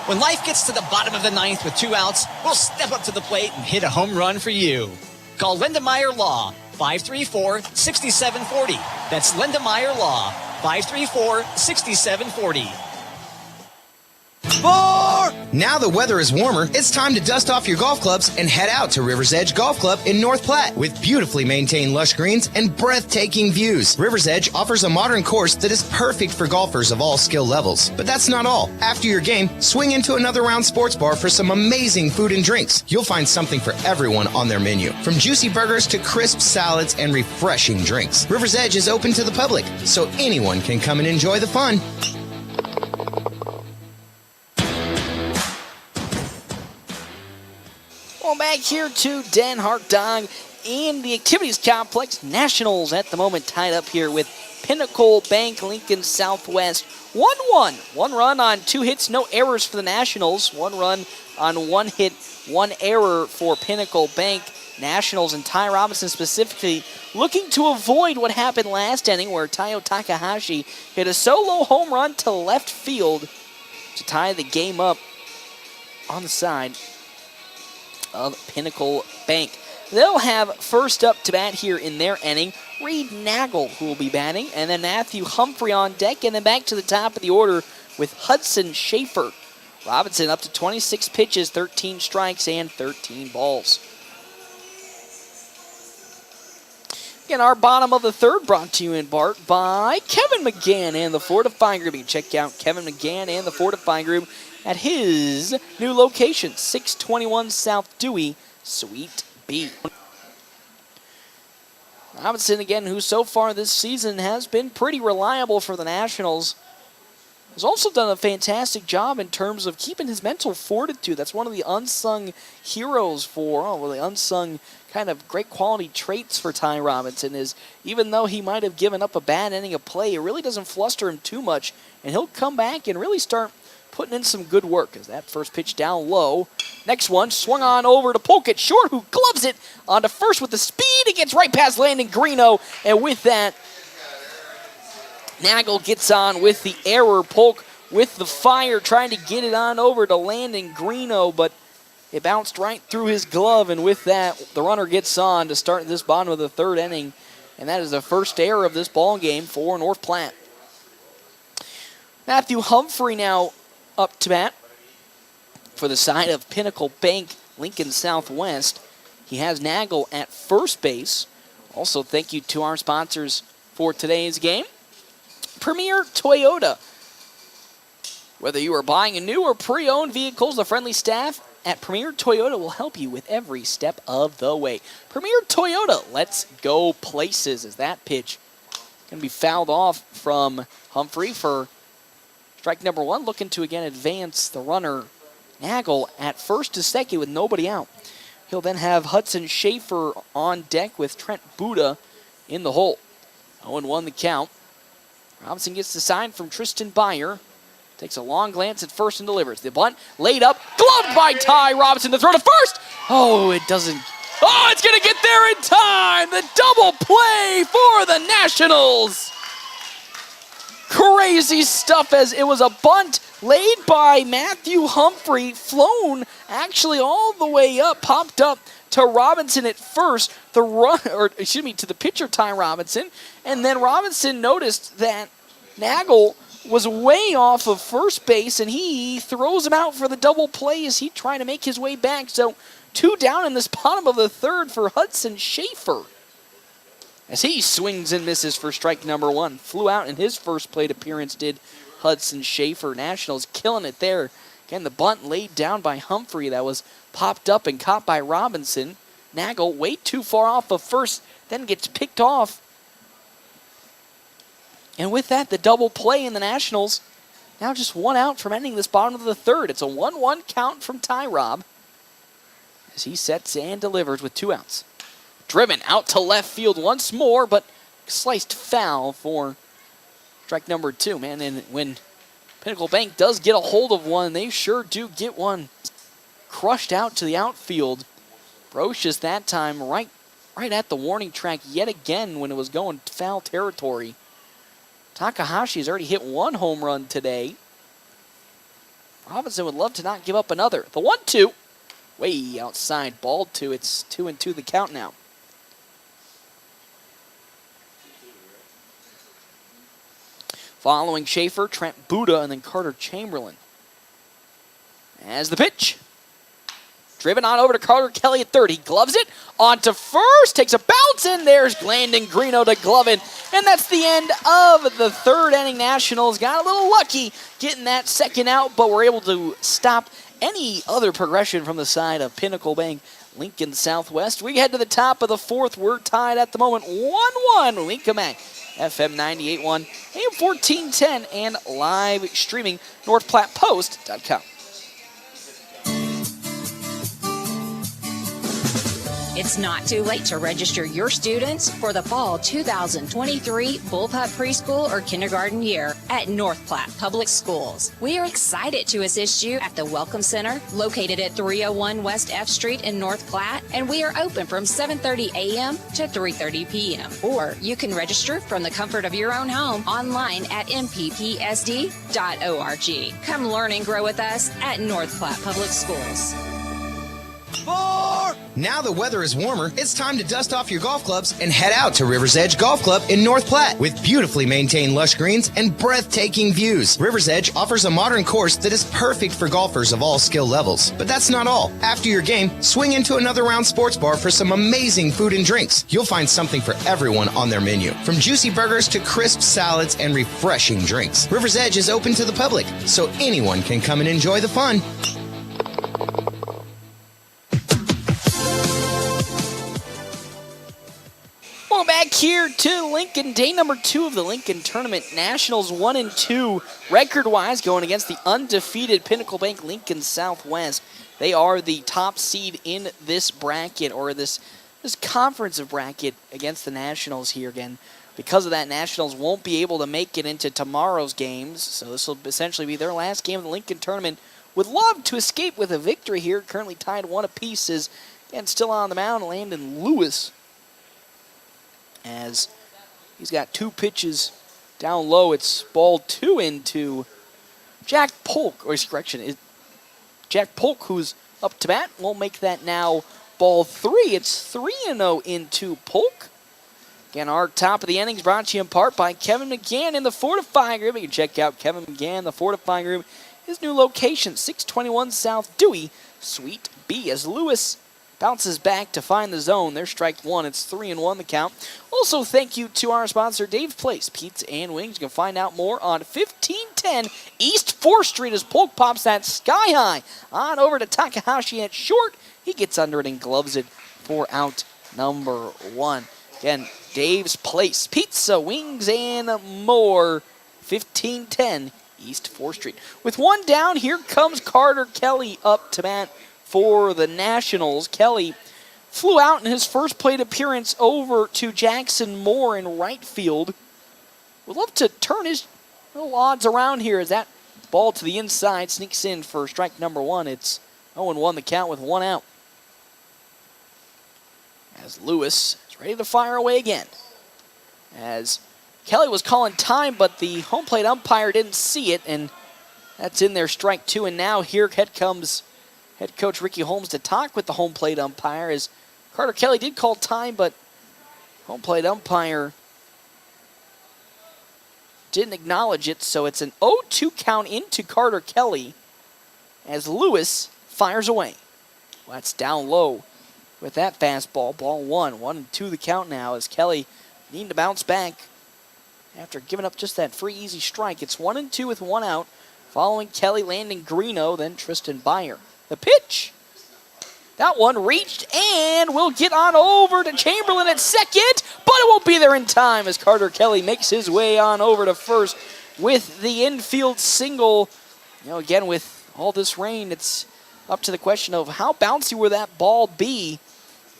When life gets to the bottom of the ninth with 2 outs, we'll step up to the plate and hit a home run for you. Call Lindemeyer Law, 534-6740. That's Lindemeyer Law, 534-6740. Now the weather is warmer, it's time to dust off your golf clubs and head out to River's Edge Golf Club in North Platte. With beautifully maintained lush greens and breathtaking views, River's Edge offers a modern course that is perfect for golfers of all skill levels. But that's not all. After your game, swing into another round sports bar for some amazing food and drinks. You'll find something for everyone on their menu, from juicy burgers to crisp salads and refreshing drinks. River's Edge is open to the public, so anyone can come and enjoy the fun. Well, back here to Den Hartog in the Activities Complex. Nationals at the moment tied up here with Pinnacle Bank Lincoln Southwest. 1-1. 1 run on 2 hits, no errors for the Nationals. 1 run on 1 hit, 1 error for Pinnacle Bank. Nationals and Ty Robinson specifically looking to avoid what happened last inning where Taiyo Takahashi hit a solo home run to left field to tie the game up on the side of Pinnacle Bank. They'll have first up to bat here in their inning, Reed Nagel, who will be batting, and then Matthew Humphrey on deck, and then back to the top of the order with Hudson Schaefer. Robinson up to 26 pitches, 13 strikes, and 13 balls. Again, our bottom of the third brought to you in part by Kevin McGann and the Fortifying Group. You can check out Kevin McGann and the Fortifying Group at his new location, 621 South Dewey, Suite B. Robinson, again, who so far this season has been pretty reliable for the Nationals, has also done a fantastic job in terms of keeping his mental fortitude. That's one of the unsung heroes the unsung kind of great quality traits for Ty Robinson is even though he might have given up a bad inning of play, it really doesn't fluster him too much, and he'll come back and really start putting in some good work as that first pitch down low. Next one, swung on over to Polk at short, who gloves it onto first with the speed. It gets right past Landon Greeno, and with that, Nagel gets on with the error. Polk with the fire, trying to get it on over to Landon Greeno, but it bounced right through his glove, and with that, the runner gets on to start this bottom of the third inning. And that is the first error of this ball game for North Platte. Matthew Humphrey now up to bat for the side of Pinnacle Bank, Lincoln Southwest. He has Nagel at first base. Also, thank you to our sponsors for today's game. Premier Toyota. Whether you are buying a new or pre-owned vehicles, the friendly staff at Premier Toyota will help you with every step of the way. Premier Toyota, let's go places. As that pitch going to be fouled off from Humphrey for strike number one. Looking to again advance the runner Nagel at first to second with nobody out. He'll then have Hudson Schaefer on deck with Trent Buda in the hole. 0-1 the count. Robinson gets the sign from Tristan Byer. Takes a long glance at first and delivers. The bunt laid up, gloved by Ty Robinson. The throw to first. Oh, it doesn't. Oh, it's going to get there in time. The double play for the Nationals. Crazy stuff, as it was a bunt laid by Matthew Humphrey, flown actually all the way up, popped up to Robinson at first, to the pitcher Ty Robinson, and then Robinson noticed that Nagel was way off of first base, and he throws him out for the double play as he tried to make his way back. So 2 down in this bottom of the third for Hudson Schaefer, as he swings and misses for strike number one. Flew out in his first plate appearance, did Hudson Schaefer. Nationals killing it there. Again, the bunt laid down by Humphrey that was popped up and caught by Robinson. Nagel way too far off of first, then gets picked off. And with that, the double play in the Nationals now just 1 out from ending this bottom of the third. It's a 1-1 count from Ty Rob as he sets and delivers with 2 outs. Driven out to left field once more, but sliced foul for strike number 2, man. And when Pinnacle Bank does get a hold of one, they sure do get one crushed out to the outfield. Brocious that time right at the warning track yet again when it was going foul territory. Takahashi has already hit 1 home run today. Robinson would love to not give up another. The 1-2, way outside, ball 2. It's 2-2 the count now. Following Schaefer, Trent Buda, and then Carter Chamberlain. As the pitch. Driven on over to Carter Kelly at third. He gloves it onto first. Takes a bounce, and there's Glandon Greeno to glove it. And that's the end of the third inning. Nationals got a little lucky getting that second out, but were able to stop any other progression from the side of Pinnacle Bank, Lincoln Southwest. We head to the top of the fourth. We're tied at the moment 1-1. We come back. FM 98.1, AM 1410, and live streaming NorthPlattePost.com. It's not too late to register your students for the fall 2023 Bullpup Preschool or Kindergarten year at North Platte Public Schools. We are excited to assist you at the Welcome Center located at 301 West F Street in North Platte, and we are open from 7:30 a.m. to 3:30 p.m. Or you can register from the comfort of your own home online at mppsd.org. Come learn and grow with us at North Platte Public Schools. Now the weather is warmer, it's time to dust off your golf clubs and head out to River's Edge Golf Club in North Platte. With beautifully maintained lush greens and breathtaking views, River's Edge offers a modern course that is perfect for golfers of all skill levels. But that's not all. After your game, swing into another round sports bar for some amazing food and drinks. You'll find something for everyone on their menu, from juicy burgers to crisp salads and refreshing drinks. River's Edge is open to the public, so anyone can come and enjoy the fun. Welcome back here to Lincoln, day number 2 of the Lincoln Tournament. Nationals 1-2 record-wise, going against the undefeated Pinnacle Bank Lincoln Southwest. They are the top seed in this bracket, or this conference of bracket, against the Nationals here again. Because of that, Nationals won't be able to make it into tomorrow's games, so this will essentially be their last game of the Lincoln Tournament. Would love to escape with a victory here, currently tied 1 apiece, and still on the mound, Landon Lewis, as he's got 2 pitches down low. It's ball 2 into Jack Polk, Jack Polk, who's up to bat. We'll make that now ball 3. It's 3-0 into Polk. Again, our top of the innings brought to you in part by Kevin McGann in the Fortifying Room. You can check out Kevin McGann, the Fortifying Room, his new location, 621 South Dewey, Suite B, as Lewis bounces back to find the zone. There's strike one. It's 3-1 the count. Also, thank you to our sponsor, Dave Place Pizza and Wings. You can find out more on 1510 East 4th Street as Polk pops that sky high on over to Takahashi at short. He gets under it and gloves it for out number one. Again, Dave's Place Pizza, Wings, and more. 1510 East 4th Street. With one down, here comes Carter Kelly up to bat for the Nationals. Kelly flew out in his first plate appearance over to Jackson Moore in right field. Would love to turn his little odds around here as that ball to the inside sneaks in for strike number one. It's 0-1 the count with one out. As Lewis is ready to fire away again. As Kelly was calling time, but the home plate umpire didn't see it, and that's in there, strike two. And now here comes head coach Ricky Holmes to talk with the home plate umpire, as Carter Kelly did call time, but home plate umpire didn't acknowledge it, so it's an 0-2 count into Carter Kelly as Lewis fires away. Well, that's down low with that fastball. Ball one. 1-2 the count now as Kelly needing to bounce back after giving up just that free easy strike. It's 1-2 with one out. Following Kelly, Landon Greeno, then Tristan Byer. The pitch. That one reached and will get on over to Chamberlain at second, but it won't be there in time as Carter Kelly makes his way on over to first with the infield single. You know, again, with all this rain, it's up to the question of how bouncy will that ball be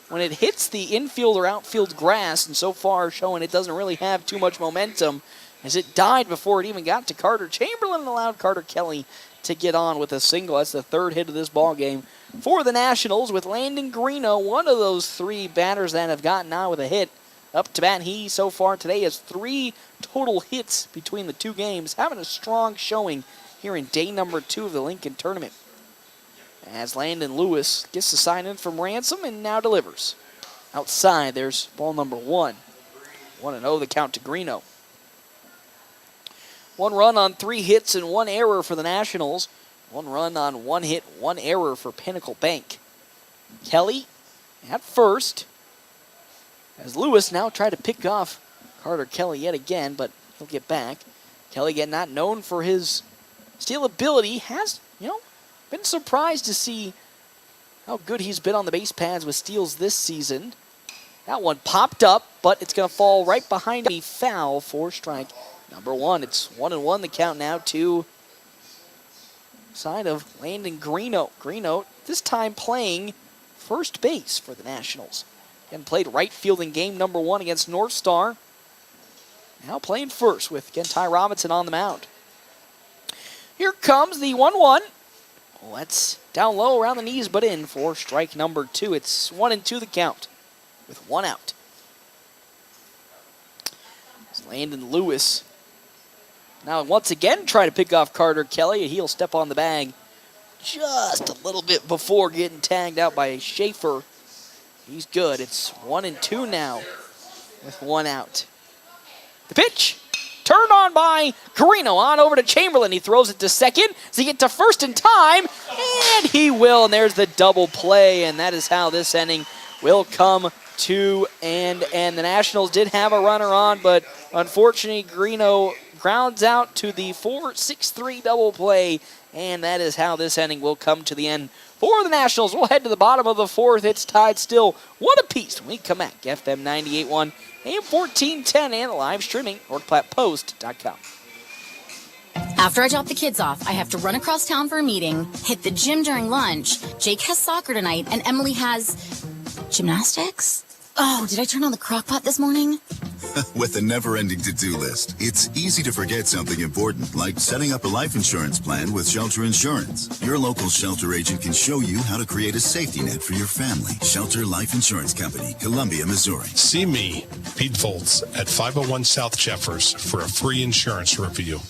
when it hits the infield or outfield grass, and so far showing it doesn't really have too much momentum as it died before it even got to Carter. Chamberlain allowed Carter Kelly to get on with a single. That's the third hit of this ball game for the Nationals, with Landon Greeno, one of those three batters that have gotten on with a hit. Up to bat, he so far today has 3 total hits between the two games, having a strong showing here in day number 2 of the Lincoln Tournament. As Landon Lewis gets the sign in from Ransom and now delivers. Outside, there's ball number 1. 1-0 the count to Greeno. 1 run on 3 hits and 1 error for the Nationals. 1 run on 1 hit, 1 error for Pinnacle Bank. Kelly at first, as Lewis now tried to pick off Carter Kelly yet again, but he'll get back. Kelly, again, not known for his steal ability, has, been surprised to see how good he's been on the base paths with steals this season. That one popped up, but it's going to fall right behind a foul for strike number 1. It's 1-1 the count now to side of Landon Greeno. Greeno this time playing first base for the Nationals. Again, played right field in game number 1 against North Star. Now playing first with, again, Ty Robinson on the mound. Here comes the 1-1. Well, that's down low around the knees, but in for strike number 2. It's 1-2 the count with 1 out. It's Landon Lewis now once again try to pick off Carter Kelly. He'll step on the bag just a little bit before getting tagged out by Schaefer. He's good. It's 1-2 now with 1 out. The pitch. Turned on by Greeno, on over to Chamberlain. He throws it to second. Does he get to first in time? And he will, and there's the double play, and that is how this inning will come to end. And the Nationals did have a runner on, but unfortunately Greeno grounds out to the 4-6-3 double play, and that is how this inning will come to the end for the Nationals. We'll head to the bottom of the 4th. It's tied still 1 apiece when we come back. FM 98.1, AM 1410, and live streaming, NorthPlattePost.com. After I drop the kids off, I have to run across town for a meeting, hit the gym during lunch. Jake has soccer tonight, and Emily has gymnastics? Oh, did I turn on the crock pot this morning? With a never-ending to-do list, it's easy to forget something important, like setting up a life insurance plan with Shelter Insurance. Your local Shelter agent can show you how to create a safety net for your family. Shelter Life Insurance Company, Columbia, Missouri. See me, Pete Foltz, at 501 South Jeffers for a free insurance review.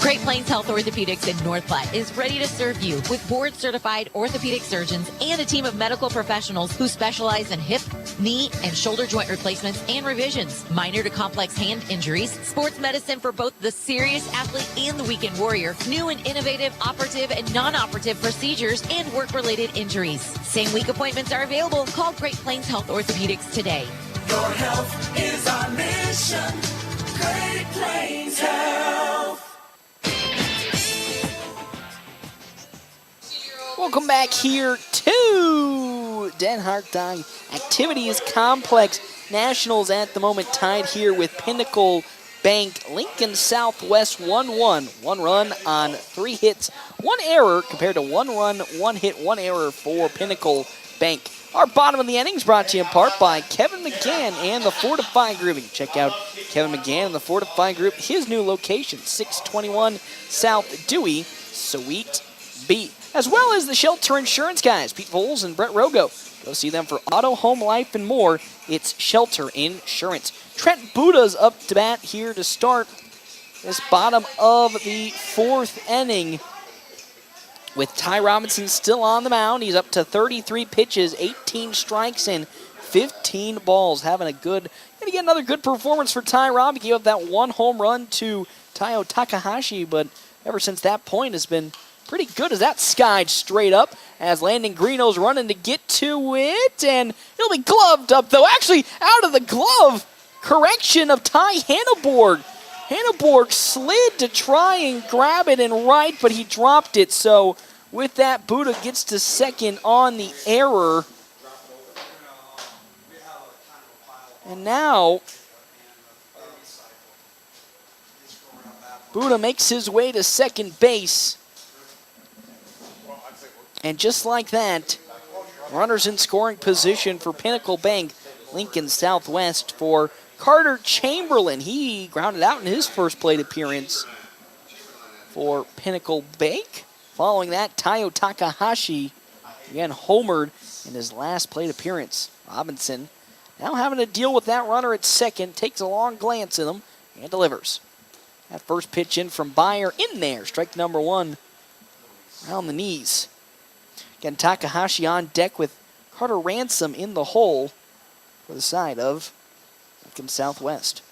Great Plains Health Orthopedics in North Platte is ready to serve you with board-certified orthopedic surgeons and a team of medical professionals who specialize in hip, knee, and shoulder joint replacements and revisions, minor to complex hand injuries, sports medicine for both the serious athlete and the weekend warrior, new and innovative operative and non-operative procedures, and work-related injuries. Same-week appointments are available. Call Great Plains Health Orthopedics today. Your health is our mission. Great Plains Health. Welcome back here to Den Hartog Activities Complex. Nationals at the moment tied here with Pinnacle Bank. Lincoln Southwest 1-1. 1 run on 3 hits, 1 error compared to 1 run, 1 hit, 1 error for Pinnacle Bank. Our bottom of the innings brought to you in part by Kevin McGann and the Fortify Group. You can check out Kevin McGann and the Fortify Group, his new location, 621 South Dewey, Suite B. As well as the Shelter Insurance guys, Pete Voles and Brett Rogo. Go see them for auto, home, life, and more. It's Shelter Insurance. Trent Buda's up to bat here to start this bottom of the 4th inning. With Ty Robinson still on the mound, he's up to 33 pitches, 18 strikes, and 15 balls. Having a good, and again, another good performance for Ty Rob. He gave up that 1 home run to Taio Takahashi, but ever since that point has been pretty good as that skied straight up as Landon Greeno's running to get to it, and he'll be gloved up, though. Actually, out of the glove, correction of Ty Hanneborg. Hanneborg slid to try and grab it in right, but he dropped it. So with that, Buda gets to second on the error. And now Buda makes his way to second base. And just like that, runners in scoring position for Pinnacle Bank, Lincoln Southwest for Carter Chamberlain. He grounded out in his first plate appearance for Pinnacle Bank. Following that, Taio Takahashi again homered in his last plate appearance. Robinson now having to deal with that runner at second, takes a long glance at him and delivers. That first pitch in from Byer in there. Strike number 1 around the knees. Again, Takahashi on deck with Carter Ransom in the hole for the side of Lincoln Southwest.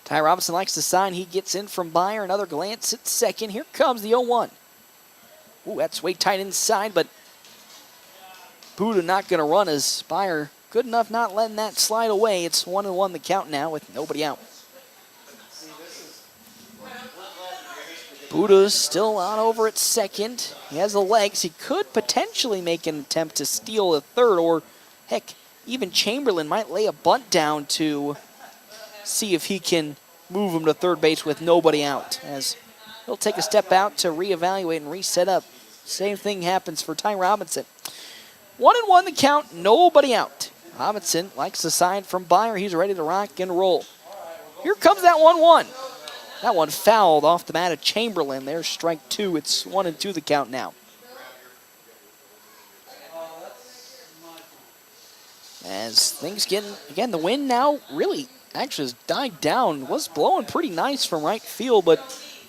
Ty Robinson likes the sign. He gets in from Byer. Another glance at second. Here comes the 0-1. Ooh, that's way tight inside, but Buda not going to run as Byer good enough not letting that slide away. It's 1-1 the count now with nobody out. Buda's still on over at second. He has the legs. He could potentially make an attempt to steal a third, or heck, even Chamberlain might lay a bunt down to see if he can move him to third base with nobody out, as he'll take a step out to reevaluate and reset up. Same thing happens for Ty Robinson. 1-1 the count, nobody out. Robinson likes the sign from Byer. He's ready to rock and roll. Here comes that 1-1. That one fouled off the bat of Chamberlain. There's strike 2. It's 1-2 the count now. As things get, again, the wind now really actually has died down. It was blowing pretty nice from right field, but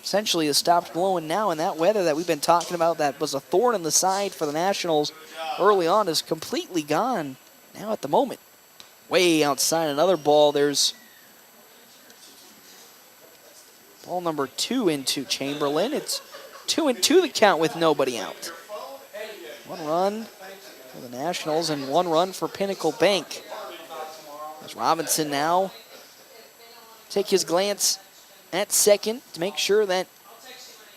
essentially has stopped blowing now. And that weather that we've been talking about that was a thorn in the side for the Nationals early on is completely gone now at the moment. Way outside another ball. There's ball number 2 into Chamberlain. It's 2-2 the count with nobody out. 1 run for the Nationals and 1 run for Pinnacle Bank. As Robinson now take his glance at second to make sure that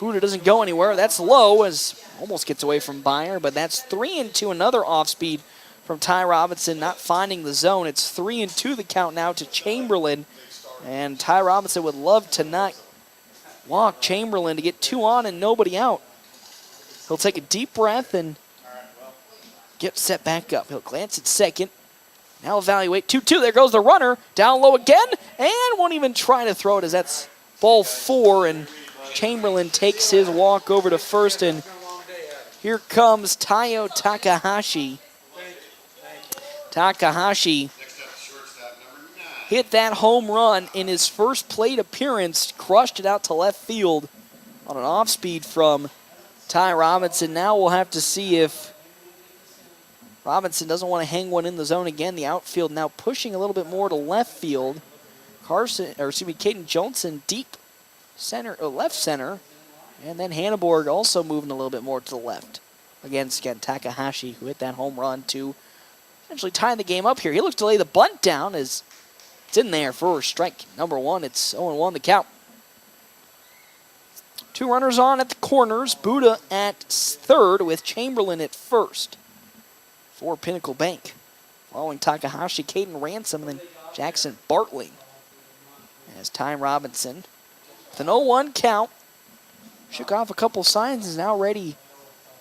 Buda doesn't go anywhere. That's low as almost gets away from Byer, but that's 3-2. Another off speed from Ty Robinson not finding the zone. It's 3-2 the count now to Chamberlain, and Ty Robinson would love to not walk Chamberlain to get 2 on and nobody out. He'll take a deep breath and get set back up. He'll glance at second. Now evaluate 2-2. There goes the runner. Down low again. And won't even try to throw it as that's ball 4. And Chamberlain takes his walk over to first. And here comes Taio Takahashi. Takahashi hit that home run in his first plate appearance, crushed it out to left field on an off-speed from Ty Robinson. Now we'll have to see if Robinson doesn't want to hang one in the zone again. The outfield now pushing a little bit more to left field. Caden Johnson deep center, left center. And then Hanneborg also moving a little bit more to the left against Takahashi, who hit that home run to essentially tie the game up here. He looks to lay the bunt down as it's in there for strike number 1. It's 0-1 the count. 2 runners on at the corners. Buddha at third with Chamberlain at first for Pinnacle Bank. Following Takahashi, Caden Ransom, and then Jackson Bartling. As Ty Robinson with an 0-1 count. Shook off a couple signs, is now ready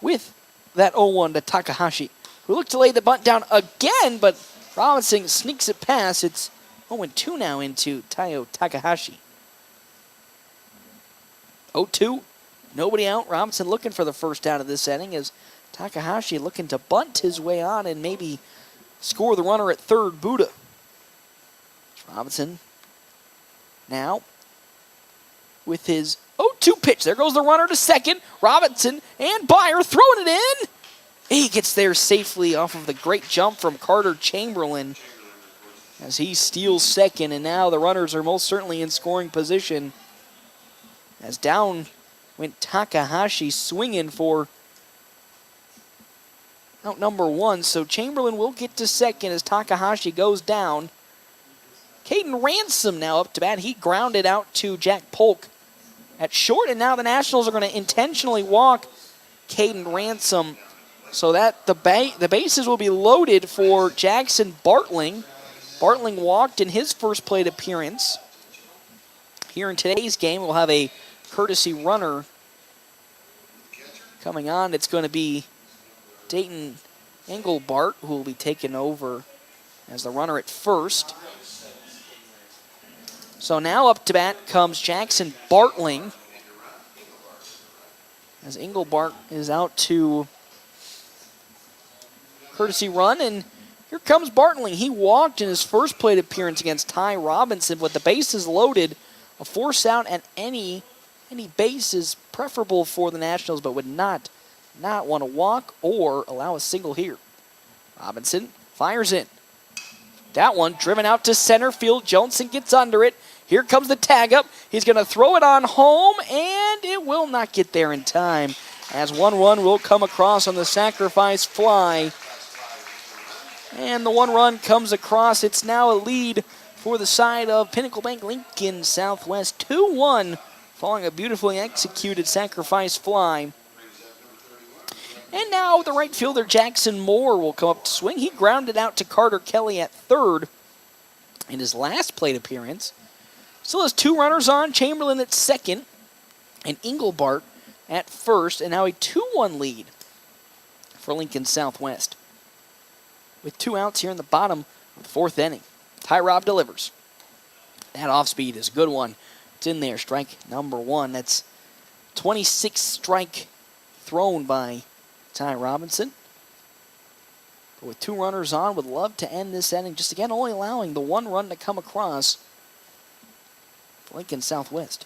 with that 0-1 to Takahashi, who looked to lay the bunt down again, but Robinson sneaks it past. It's 0-2 now into Taiyo Takahashi. 0-2, nobody out. Robinson looking for the first out of this inning as Takahashi looking to bunt his way on and maybe score the runner at third, Buddha. Robinson now with his 0-2 pitch. There goes the runner to second. Robinson and Byer throwing it in. He gets there safely off of the great jump from Carter Chamberlain as he steals second, and now the runners are most certainly in scoring position as down went Takahashi swinging for out number 1. So Chamberlain will get to second as Takahashi goes down. Caden Ransom now up to bat. He grounded out to Jack Polk at short, and now the Nationals are going to intentionally walk Caden Ransom so that the bases will be loaded for Jackson Bartling. Bartling walked in his first plate appearance. Here in today's game, we'll have a courtesy runner coming on. It's going to be Dayton Engelbart, who will be taking over as the runner at first. So now up to bat comes Jackson Bartling as Engelbart is out to courtesy run, and here comes Bartling. He walked in his first plate appearance against Ty Robinson with the bases loaded, a force out, and any bases preferable for the Nationals, but would not want to walk or allow a single here. Robinson fires in. That one driven out to center field. Johnson gets under it. Here comes the tag up. He's going to throw it on home, and it will not get there in time as 1 run will come across on the sacrifice fly. And the 1 run comes across. It's now a lead for the side of Pinnacle Bank Lincoln Southwest. 2-1 following a beautifully executed sacrifice fly. And now the right fielder Jackson Moore will come up to swing. He grounded out to Carter Kelly at third in his last plate appearance. Still has 2 runners on, Chamberlain at second and Engelbart at first, and now a 2-1 lead for Lincoln Southwest. With 2 outs here in the bottom of the 4th inning. Ty Rob delivers. That off speed is a good one. It's in there, strike number 1. That's 26th strike thrown by Ty Robinson. But with 2 runners on, would love to end this inning. Just again, only allowing the 1 run to come across Lincoln Southwest.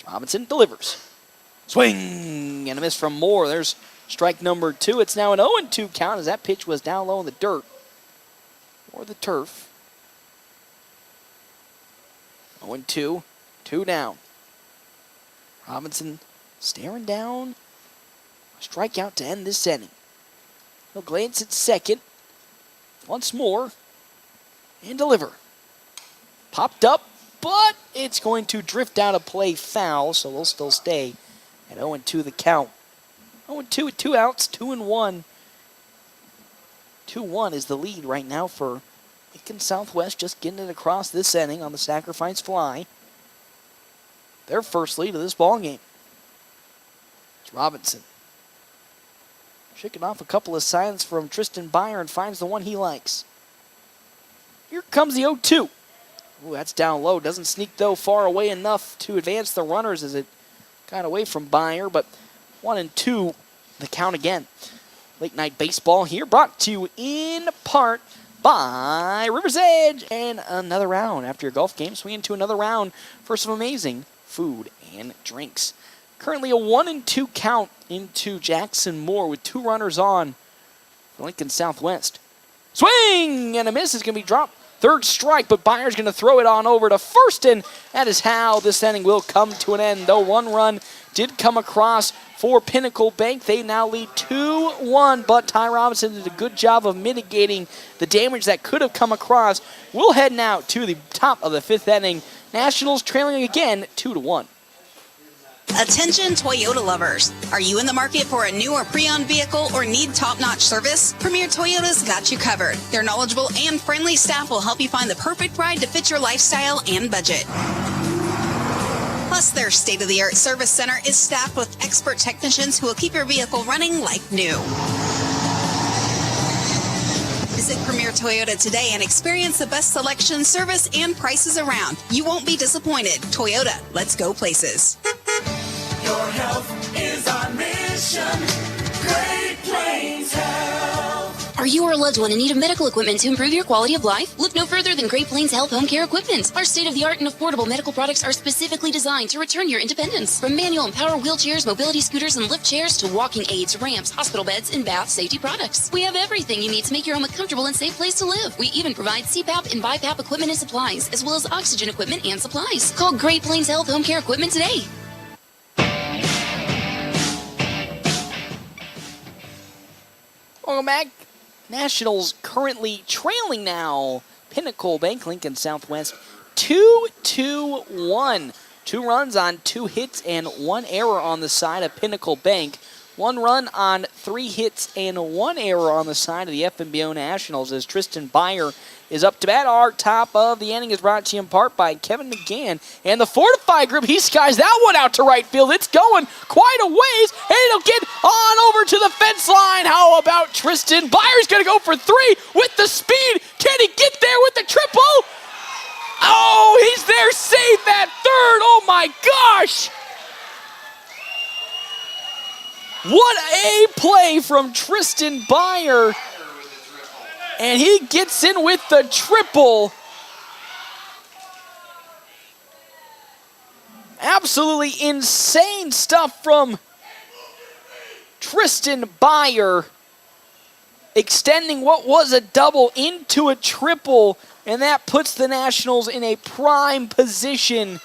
Robinson delivers. Swing and a miss from Moore. There's strike number 2. It's now an 0-2 count as that pitch was down low in the dirt or the turf. 0-2, 2 down. Robinson staring down. A strikeout to end this inning. He'll glance at second once more and deliver. Popped up, but it's going to drift out of play foul, so they'll still stay at 0-2 the count. 0-2 with 2 outs, 2-1. 2-1 is the lead right now for Lincoln Southwest, just getting it across this inning on the sacrifice fly. Their first lead of this ballgame. It's Robinson. Shaking off a couple of signs from Tristan Byer and finds the one he likes. Here comes the 0-2. Ooh, that's down low. Doesn't sneak, though, far away enough to advance the runners as it got away from Byer. But 1-2, the count again. Late night baseball here brought to you in part by River's Edge. And another round after your golf game. Swing into another round for some amazing food and drinks. Currently a 1-2 count into Jackson Moore with 2 runners on for Lincoln Southwest. Swing and a miss is going to be dropped. Third strike, but Byer's going to throw it on over to first, and that is how this inning will come to an end. Though 1 run did come across for Pinnacle Bank. They now lead 2-1, but Ty Robinson did a good job of mitigating the damage that could have come across. We'll head now to the top of the 5th inning. Nationals trailing again 2-1. Attention Toyota lovers. Are you in the market for a new or pre-owned vehicle or need top-notch service? Premier Toyota's got you covered. Their knowledgeable and friendly staff will help you find the perfect ride to fit your lifestyle and budget. Plus, their state-of-the-art service center is staffed with expert technicians who will keep your vehicle running like new. Visit Premier Toyota today and experience the best selection, service, and prices around. You won't be disappointed. Toyota, let's go places. Your health is our mission. Great Plains Health. Are you or a loved one in need of medical equipment to improve your quality of life? Look no further than Great Plains Health Home Care Equipment. Our state-of-the-art and affordable medical products are specifically designed to return your independence. From manual and power wheelchairs, mobility scooters, and lift chairs to walking aids, ramps, hospital beds, and bath safety products. We have everything you need to make your home a comfortable and safe place to live. We even provide CPAP and BiPAP equipment and supplies, as well as oxygen equipment and supplies. Call Great Plains Health Home Care Equipment today. Welcome back. Nationals currently trailing now. Pinnacle Bank, Lincoln Southwest, 2-1. 2 runs on 2 hits and 1 error on the side of Pinnacle Bank. 1 run on 3 hits and 1 error on the side of the FNBO Nationals as Tristan Byer is up to bat. Our top of the inning is brought to you in part by Kevin McGann and the Fortify Group. He skies that one out to right field. It's going quite a ways, and it'll get on over to the fence line. How about Tristan Byer's going to go for 3 with the speed. Can he get there with the triple? Oh, he's there safe at third. Oh, my gosh. What a play from Tristan Byer. And he gets in with the triple. Absolutely insane stuff from Tristan Byer. Extending what was a double into a triple. And that puts the Nationals in a prime position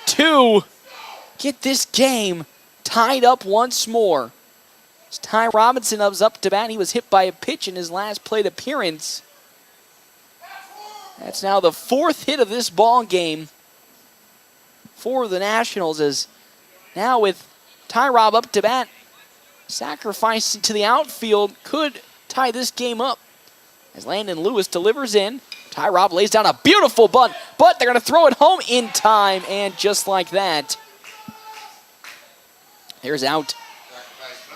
to get this game tied up once more. As Ty Robinson was up to bat, he was hit by a pitch in his last plate appearance. That's now the 4th hit of this ball game for the Nationals. As now with Ty Rob up to bat, sacrificing to the outfield could tie this game up. As Landon Lewis delivers in, Ty Rob lays down a beautiful bunt, but they're going to throw it home in time, and just like that, there's out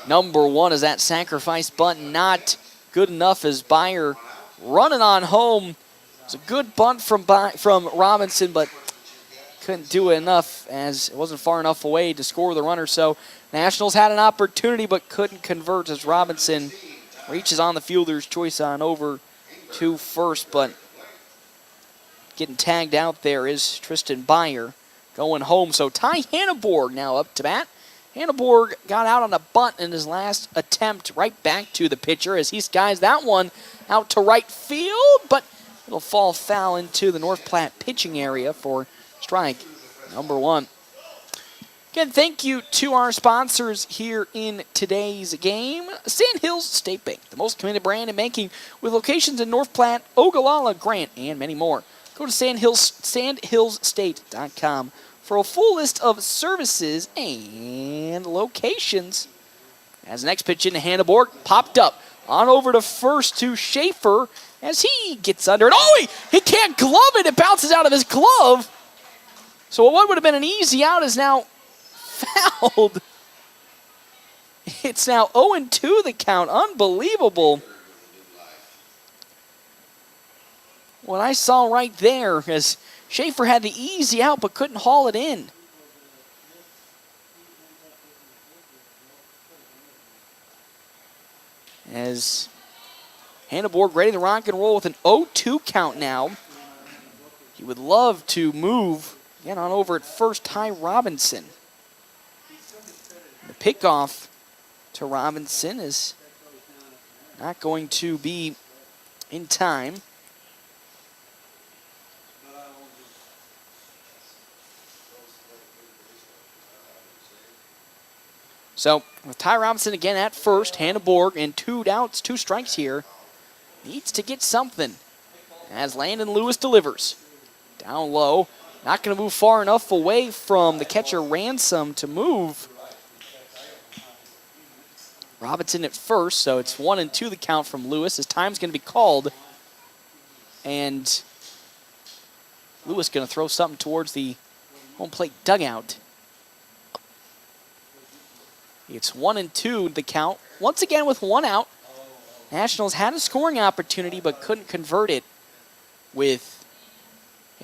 number 1. As that sacrifice bunt not good enough as Byer running on home. It's a good bunt from Robinson, but couldn't do it enough as it wasn't far enough away to score the runner. So Nationals had an opportunity but couldn't convert as Robinson reaches on the fielder's choice on over to first, but getting tagged out there is Tristan Byer going home. So Ty Hanneborg now up to bat. Hanneborg got out on a bunt in his last attempt, right back to the pitcher as he skies that one out to right field, but it'll fall foul into the North Platte pitching area for strike number 1. Again, thank you to our sponsors here in today's game. Sandhills State Bank, the most committed brand in banking with locations in North Platte, Ogallala, Grant, and many more. Go to sandhillsstate.com for a full list of services and locations. As the next pitch into Hanneborg popped up on over to first to Schaefer as he gets under it. Oh, he can't glove it. It bounces out of his glove. So what would have been an easy out is now fouled. It's now 0-2 the count. Unbelievable. What I saw right there as Schaefer had the easy out but couldn't haul it in. As Hannah ready to rock and roll with an 0-2 count now. He would love to move again on over at first, Ty Robinson. The pickoff to Robinson is not going to be in time. So, with Ty Robinson again at first, Hannah Borg and 2 outs, 2 strikes here. Needs to get something as Landon Lewis delivers. Down low, not going to move far enough away from the catcher Ransom to move. Robinson at first, so it's 1-2 the count from Lewis. His time's going to be called. And Lewis going to throw something towards the home plate dugout. It's 1-2 the count. Once again with 1 out. Nationals had a scoring opportunity but couldn't convert it with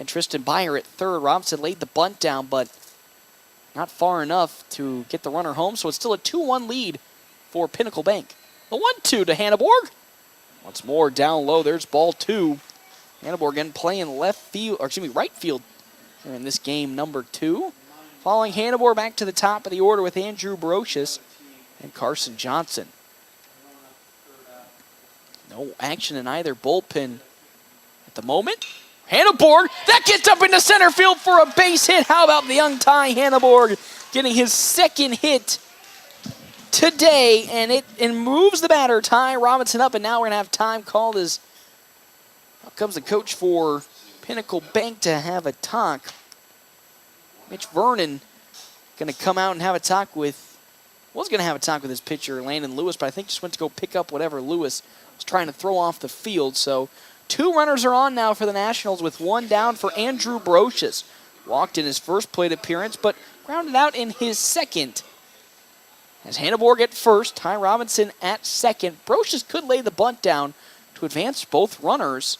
Tristan Byer at third. Robinson laid the bunt down, but not far enough to get the runner home. So it's still a 2-1 lead for Pinnacle Bank. The 1-2 to Hannah Borg. Once more down low. There's ball 2. Hannah Borg again playing right field here in this game number 2. Following Hannah Borg back to the top of the order with Andrew Brocious and Carson Johnson. No action in either bullpen at the moment. Hannah Borg, that gets up into center field for a base hit. How about the young Ty Hannah Borg getting his second hit today, and it moves the batter, Ty Robinson, up, and now we're going to have time called as out comes the coach for Pinnacle Bank to have a talk. Mitch Vernon going to come out and have a talk with, was going to have a talk with his pitcher, Landon Lewis, but I think just went to go pick up whatever Lewis was trying to throw off the field. So 2 runners are on now for the Nationals with 1 down for Andrew Brocious. Walked in his first plate appearance, but grounded out in his second. As Hannah Borg at first, Ty Robinson at second. Brocious could lay the bunt down to advance both runners,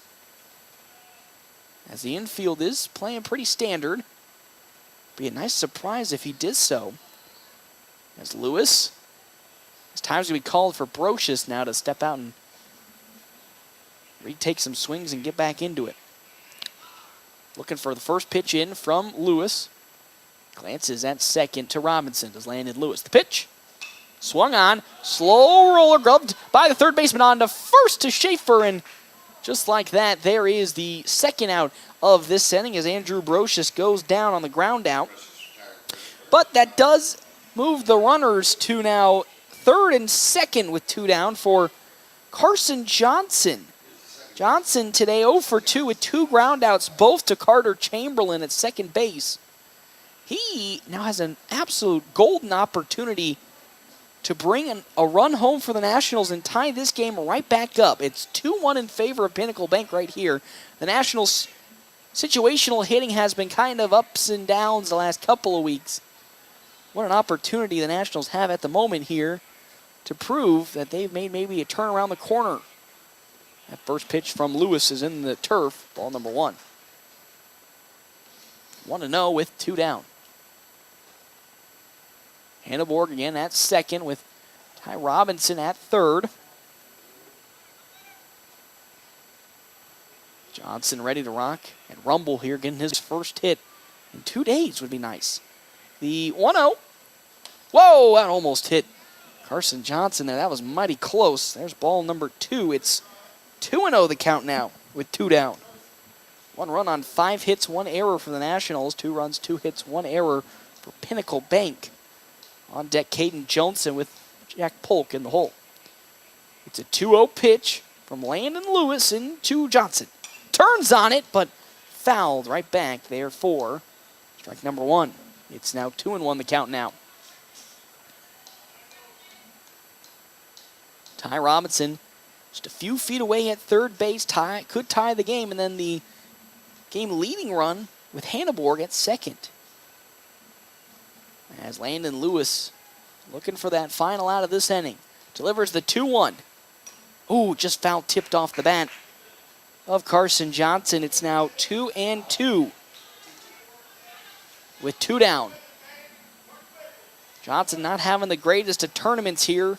as the infield is playing pretty standard. Be a nice surprise if he did so. As Lewis, his time's going to be called for Brocious now to step out and retake some swings and get back into it. Looking for the first pitch in from Lewis. Glances at second to Robinson. Does Landon Lewis. The pitch. Swung on. Slow roller grubbed by the third baseman on to first to Schaefer. And just like that, there is the second out of this inning as Andrew Brocious goes down on the ground out. But that does move the runners to now third and second with 2 down for Carson Johnson. Johnson today 0 for 2 with 2 groundouts, both to Carter Chamberlain at second base. He now has an absolute golden opportunity to bring a run home for the Nationals and tie this game right back up. It's 2-1 in favor of Pinnacle Bank right here. The Nationals' situational hitting has been kind of ups and downs the last couple of weeks. What an opportunity the Nationals have at the moment here to prove that they've made maybe a turn around the corner. That first pitch from Lewis is in the turf, ball number 1. 1-0 with 2 down. Hannah Borg again at second with Ty Robinson at third. Johnson ready to rock and rumble here, getting his first hit in 2 days would be nice. The 1-0. Whoa, that almost hit Carson Johnson there. That was mighty close. There's ball number 2. It's 2-0 the count now with 2 down. 1 run on 5 hits, 1 error for the Nationals. 2 runs, 2 hits, 1 error for Pinnacle Bank. On deck, Caden Johnson with Jack Polk in the hole. It's a 2-0 pitch from Landon Lewis into Johnson. Turns on it, but fouled right back there for strike number 1. It's now 2-1 the count now. Ty Robinson just a few feet away at third base. Could tie the game, and then the game-leading run with Hannah Borg at second. As Landon Lewis looking for that final out of this inning. Delivers the 2-1. Ooh, just foul tipped off the bat of Carson Johnson. It's now 2-2 with 2 down. Johnson not having the greatest of tournaments here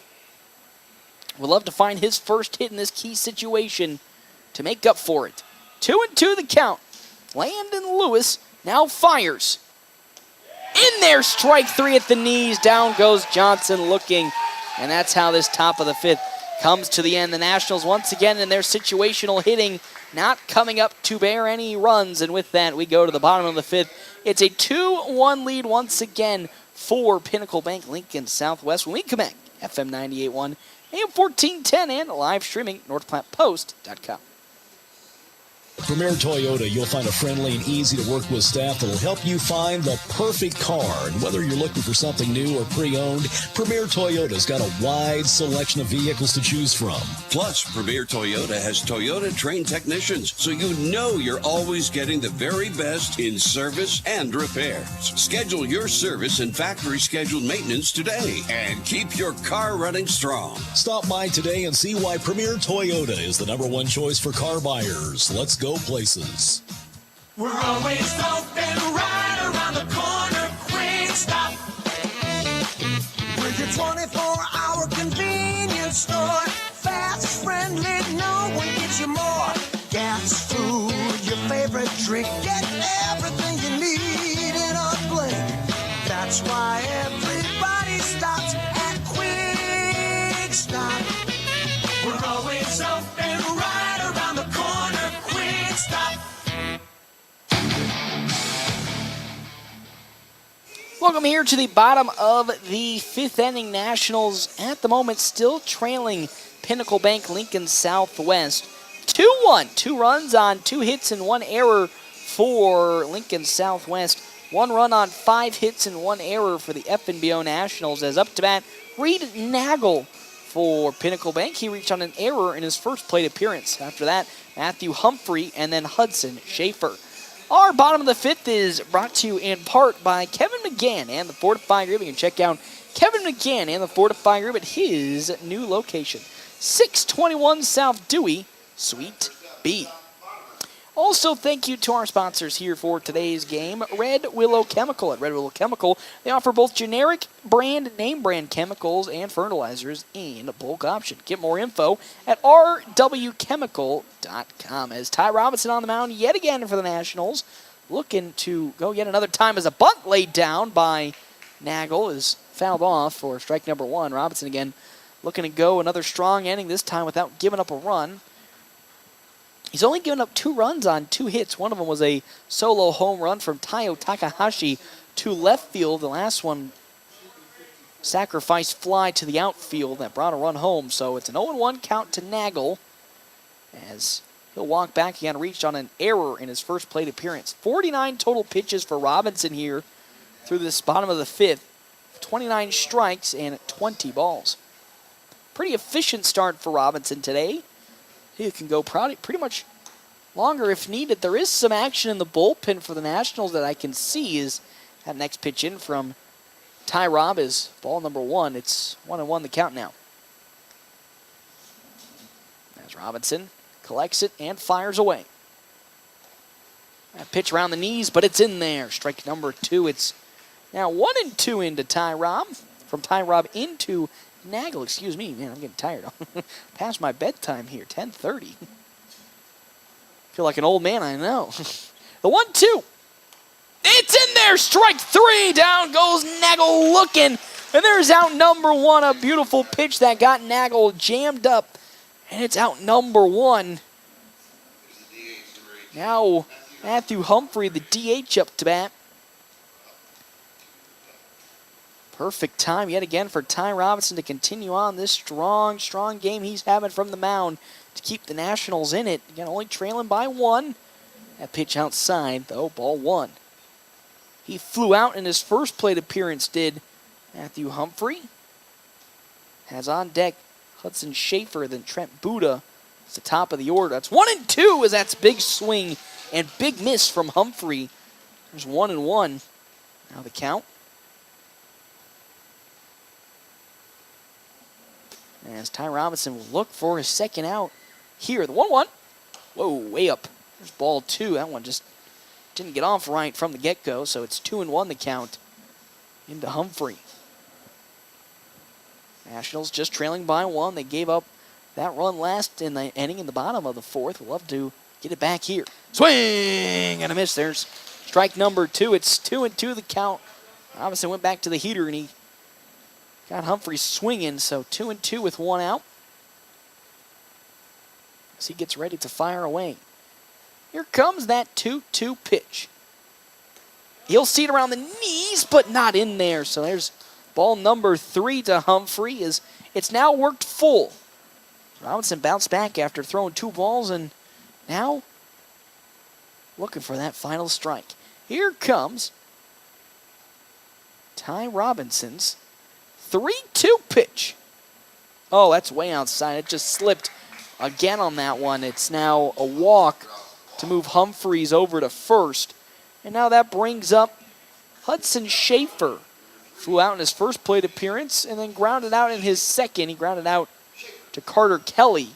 would love to find his first hit in this key situation to make up for it. 2-2 the count. Landon Lewis now fires. In there, strike three at the knees. Down goes Johnson looking. And that's how this top of the fifth comes to the end. The Nationals once again in their situational hitting, not coming up to bear any runs. And with that, we go to the bottom of the fifth. It's a 2-1 lead once again for Pinnacle Bank Lincoln Southwest. When we come back, FM 98.1, AM 1410, and live streaming, NorthPlattePost.com. Premier Toyota, you'll find a friendly and easy to work with staff that'll help you find the perfect car. And whether you're looking for something new or pre-owned, Premier Toyota's got a wide selection of vehicles to choose from. Plus, Premier Toyota has Toyota trained technicians, so you know you're always getting the very best in service and repairs. Schedule your service and factory scheduled maintenance today and keep your car running strong. Stop by today and see why Premier Toyota is the #1 choice for car buyers. Let's go places. We're always open right around the corner. Quick Stop. We're your 24-hour convenience store. Fast, friendly, no one gets you more. Gas, food, your favorite drink. Get everything you need in a blink. That's why everybody stops at Quick Stop. We're always open right around the corner. Quick Stop. Welcome here to the bottom of the fifth inning. Nationals at the moment still trailing Pinnacle Bank Lincoln Southwest. 2-1, 2 runs on 2 hits and 1 error for Lincoln Southwest. 1 run on 5 hits and 1 error for the FNBO Nationals. As up to bat, Reed Nagel for Pinnacle Bank. He reached on an error in his first plate appearance. After that, Matthew Humphrey and then Hudson Schaefer. Our bottom of the fifth is brought to you in part by Kevin McGann and the Fortify Group. You can check out Kevin McGann and the Fortify Group at his new location, 621 South Dewey, Suite B. Also, thank you to our sponsors here for today's game, Red Willow Chemical. At Red Willow Chemical, they offer both generic brand, name brand chemicals and fertilizers in a bulk option. Get more info at rwchemical.com. As Ty Robinson on the mound yet again for the Nationals, looking to go yet another time as a bunt laid down by Nagel is fouled off for strike number 1. Robinson again looking to go another strong inning, this time without giving up a run. He's only given up 2 runs on 2 hits. One of them was a solo home run from Taiyo Takahashi to left field. The last one, sacrifice fly to the outfield that brought a run home. So it's an 0-1 count to Nagel as he'll walk back again, reached on an error in his first plate appearance. 49 total pitches for Robinson here through this bottom of the fifth. 29 strikes and 20 balls. Pretty efficient start for Robinson today. He can go pretty much longer if needed. There is some action in the bullpen for the Nationals that I can see is that next pitch in from Ty Robb is ball number 1. It's 1-1 the count now. As Robinson collects it and fires away. That pitch around the knees, but it's in there. Strike number 2. It's now 1-2 into Ty Robb. From Ty Robb into Nagel, excuse me, man, I'm getting tired. Past my bedtime here, 10:30. Feel like an old man, I know. The 1-2. It's in there, strike 3. Down goes Nagel looking. And there's out number 1, a beautiful pitch that got Nagel jammed up. And it's out number 1. Now Matthew Humphrey, the DH, up to bat. Perfect time yet again for Ty Robinson to continue on this strong game he's having from the mound to keep the Nationals in it. Again, only trailing by 1. That pitch outside, though, ball 1. He flew out in his first plate appearance, did Matthew Humphrey. Has on deck Hudson Schaefer, then Trent Buda. It's the top of the order. That's 1-2 as that's big swing and big miss from Humphrey. There's 1-1. Now the count. As Ty Robinson will look for his second out here. The 1-1. Whoa, way up. There's ball 2. That one just didn't get off right from the get-go, so it's 2-1 the count into Humphrey. Nationals just trailing by 1. They gave up that run last in the inning in the bottom of the 4th. We'll love to get it back here. Swing and a miss. There's strike number 2. It's 2-2 the count. Robinson went back to the heater and he got Humphrey swinging. So 2-2 with 1 out. As he gets ready to fire away. Here comes that 2-2 pitch. He'll see it around the knees, but not in there. So there's ball number 3 to Humphrey. As it's now worked full. Robinson bounced back after throwing 2 balls and now looking for that final strike. Here comes Ty Robinson's 3-2 pitch. Oh, that's way outside. It just slipped again on that one. It's now a walk to move Humphreys over to first. And now that brings up Hudson Schaefer. Flew out in his first plate appearance and then grounded out in his second. He grounded out to Carter Kelly.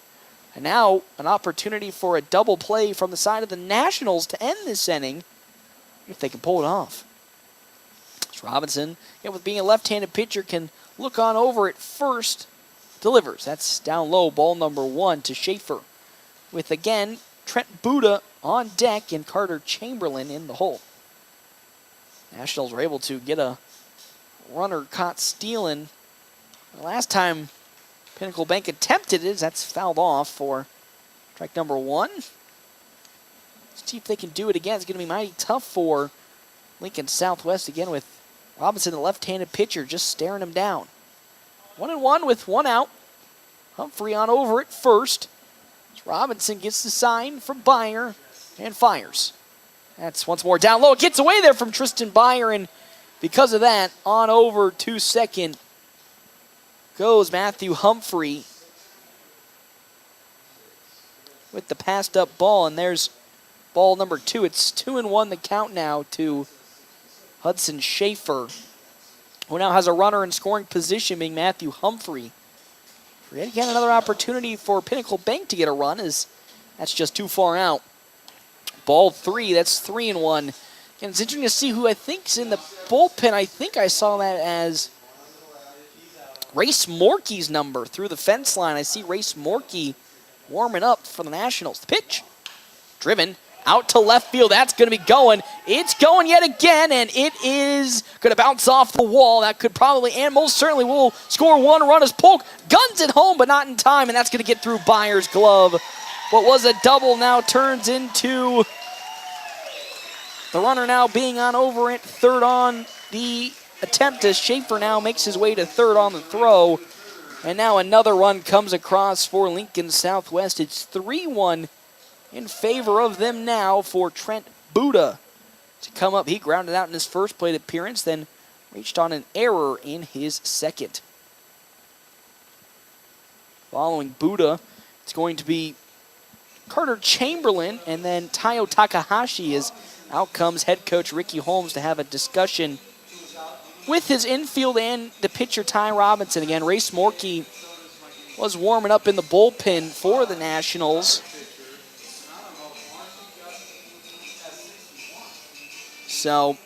And now an opportunity for a double play from the side of the Nationals to end this inning if they can pull it off. Robinson, with being a left-handed pitcher, can look on over at first. Delivers. That's down low. Ball number 1 to Schaefer. With, again, Trent Buddha on deck and Carter Chamberlain in the hole. Nationals were able to get a runner caught stealing. The last time Pinnacle Bank attempted it, that's fouled off for strike number 1. Let's see if they can do it again. It's going to be mighty tough for Lincoln Southwest again with Robinson, the left-handed pitcher, just staring him down. 1-1 with 1 out. Humphrey on over at first. Robinson gets the sign from Byer and fires. That's once more down low. It gets away there from Tristan Byer, and because of that, on over to second goes Matthew Humphrey with the passed up ball, and there's ball number 2. It's 2-1 the count now to Hudson Schaefer, who now has a runner in scoring position, being Matthew Humphrey. Yet again, another opportunity for Pinnacle Bank to get a run, as that's just too far out. Ball 3, that's 3-1. And it's interesting to see who I think's in the bullpen. I think I saw that as Race Morkey's number through the fence line. I see Race Morkey warming up for the Nationals. The pitch, driven out to left field. That's going to be going. It's going yet again, and it is going to bounce off the wall. That could probably, and most certainly will score 1 run as Polk guns it home, but not in time, and that's going to get through Byer's glove. What was a double now turns into the runner now being on over at third on the attempt, as Schaefer now makes his way to third on the throw. And now another run comes across for Lincoln Southwest. It's 3-1 in favor of them now for Trent Buddha to come up. He grounded out in his first plate appearance, then reached on an error in his second. Following Buddha, it's going to be Carter Chamberlain and then Tayo Takahashi, as out comes head coach Ricky Holmes to have a discussion with his infield and the pitcher Ty Robinson. Again, Race Morkey was warming up in the bullpen for the Nationals. So,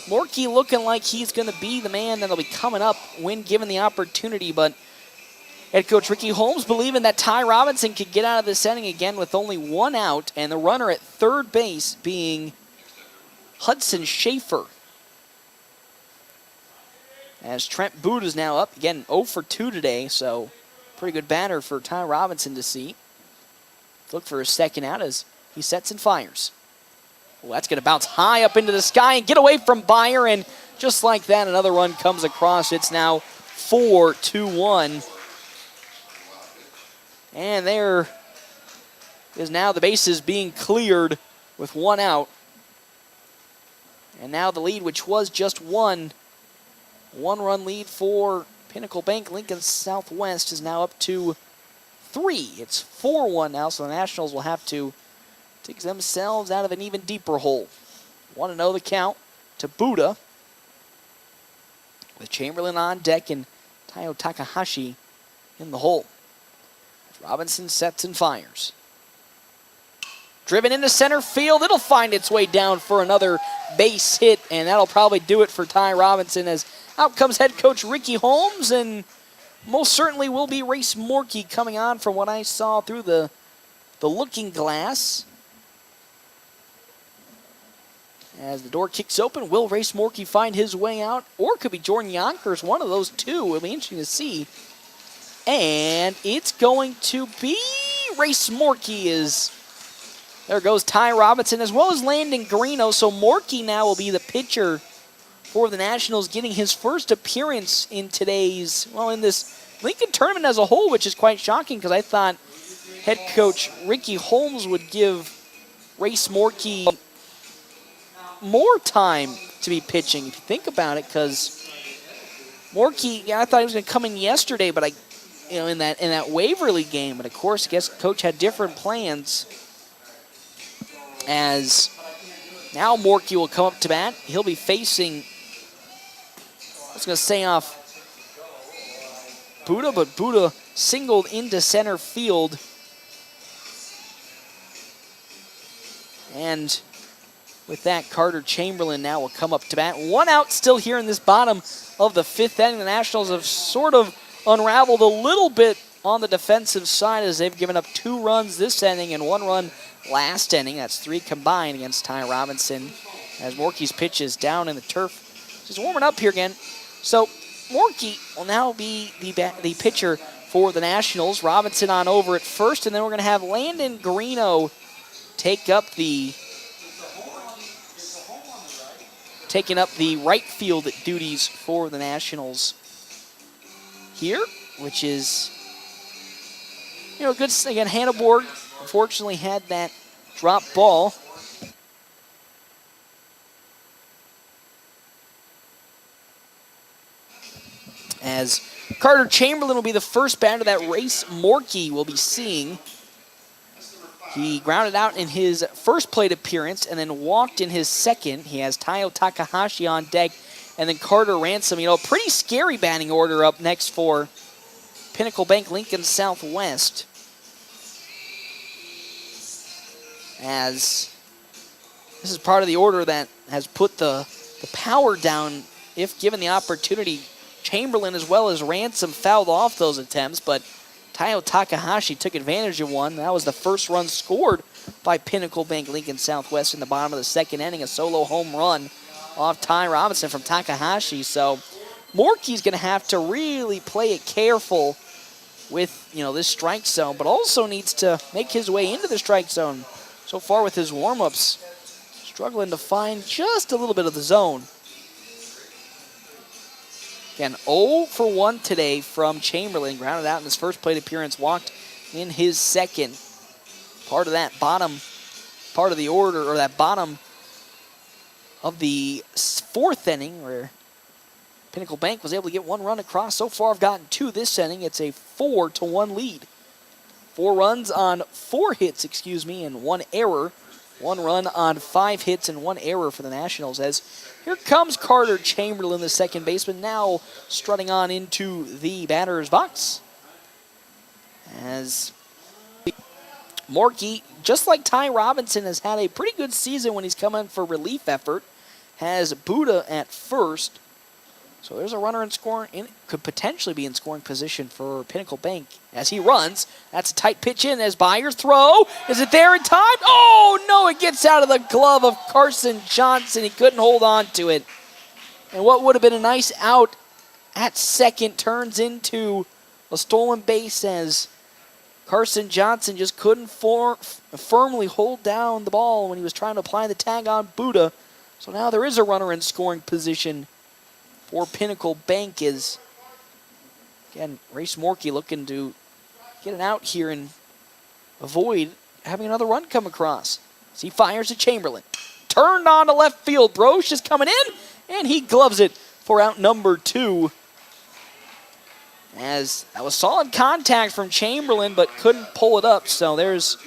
Morkey looking like he's going to be the man that'll be coming up when given the opportunity, but head coach Ricky Holmes believing that Ty Robinson could get out of this inning again with only 1 out, and the runner at third base being Hudson Schaefer. As Trent Boot is now up, again 0 for 2 today, so pretty good batter for Ty Robinson to see. Look for his second out as he sets and fires. Well, that's going to bounce high up into the sky and get away from Byer, and just like that, another run comes across. It's now 4-1. And there is now the bases being cleared with 1 out. And now the lead, which was just 1 run lead for Pinnacle Bank Lincoln Southwest, is now up to 3. It's 4-1 now, so the Nationals will have to take themselves out of an even deeper hole. 1-0 the count to Buddha, with Chamberlain on deck and Tayo Takahashi in the hole. Robinson sets and fires. Driven into center field. It'll find its way down for another base hit, and that'll probably do it for Ty Robinson, as Out comes head coach Ricky Holmes, and most certainly will be Race Morkey coming on from what I saw through the looking glass. As the door kicks open, will Race Morkey find his way out? Or it could be Jordan Yonkers, one of those two. It'll be interesting to see. And it's going to be Race Morkey. There goes Ty Robinson as well as Landon Garino. So Morkey now will be the pitcher for the Nationals, getting his first appearance in today's, in this Lincoln tournament as a whole, which is quite shocking because I thought head coach Ricky Holmes would give Race Morkey more time to be pitching, if you think about it, because Morkey, I thought he was going to come in yesterday, but in that Waverly game, but of course, I guess coach had different plans. As now Morkey will come up to bat. He'll be facing, I was going to say off Buddha, but Buddha singled into center field. And with that, Carter Chamberlain now will come up to bat. One out still here in this bottom of the fifth inning. The Nationals have sort of unraveled a little bit on the defensive side as they've given up 2 runs this inning and 1 run last inning. That's 3 combined against Ty Robinson. As Morkey's pitch is down in the turf. Just warming up here again. So Morkey will now be the pitcher for the Nationals. Robinson on over at first, and then we're going to have Landon Garino taking up the right field duties for the Nationals here, which is, good. Again, Hannah Borg unfortunately had that drop ball. As Carter Chamberlain will be the first batter that Race Morkey will be seeing. He grounded out in his first plate appearance and then walked in his second. He has Tayo Takahashi on deck and then Carter Ransom. Pretty scary batting order up next for Pinnacle Bank Lincoln Southwest. As this is part of the order that has put the power down if given the opportunity. Chamberlain as well as Ransom fouled off those attempts, but Tayo Takahashi took advantage of one. That was the first run scored by Pinnacle Bank Lincoln Southwest in the bottom of the second inning, a solo home run off Ty Robinson from Takahashi. So Morkey's going to have to really play it careful with, this strike zone, but also needs to make his way into the strike zone. So far with his warm-ups, struggling to find just a little bit of the zone. Again, 0 for 1 today from Chamberlain. Grounded out in his first plate appearance, walked in his second. Part of that bottom part of the order, or that bottom of the fourth inning, where Pinnacle Bank was able to get 1 run across. So far, I've gotten 2 this inning. It's a 4-1 lead. 4 runs on 4 hits, and 1 error. 1 run on 5 hits and 1 error for the Nationals. As here comes Carter Chamberlain, the second baseman, now strutting on into the batter's box. As Morkey, just like Ty Robinson, has had a pretty good season when he's come in for relief effort. Has Buddha at first. So there's a runner could potentially be in scoring position for Pinnacle Bank as he runs. That's a tight pitch in as Byers throw. Is it there in time? Oh, no, it gets out of the glove of Carson Johnson. He couldn't hold on to it. And what would have been a nice out at second turns into a stolen base as Carson Johnson just couldn't firmly hold down the ball when he was trying to apply the tag on Buddha. So now there is a runner in scoring position for Pinnacle Bank. Is, again, Race Morkey looking to get an out here and avoid having another run come across. As he fires at Chamberlain. Turned on to left field. Broche is coming in, and he gloves it for out number 2. As that was solid contact from Chamberlain, but couldn't pull it up. So there's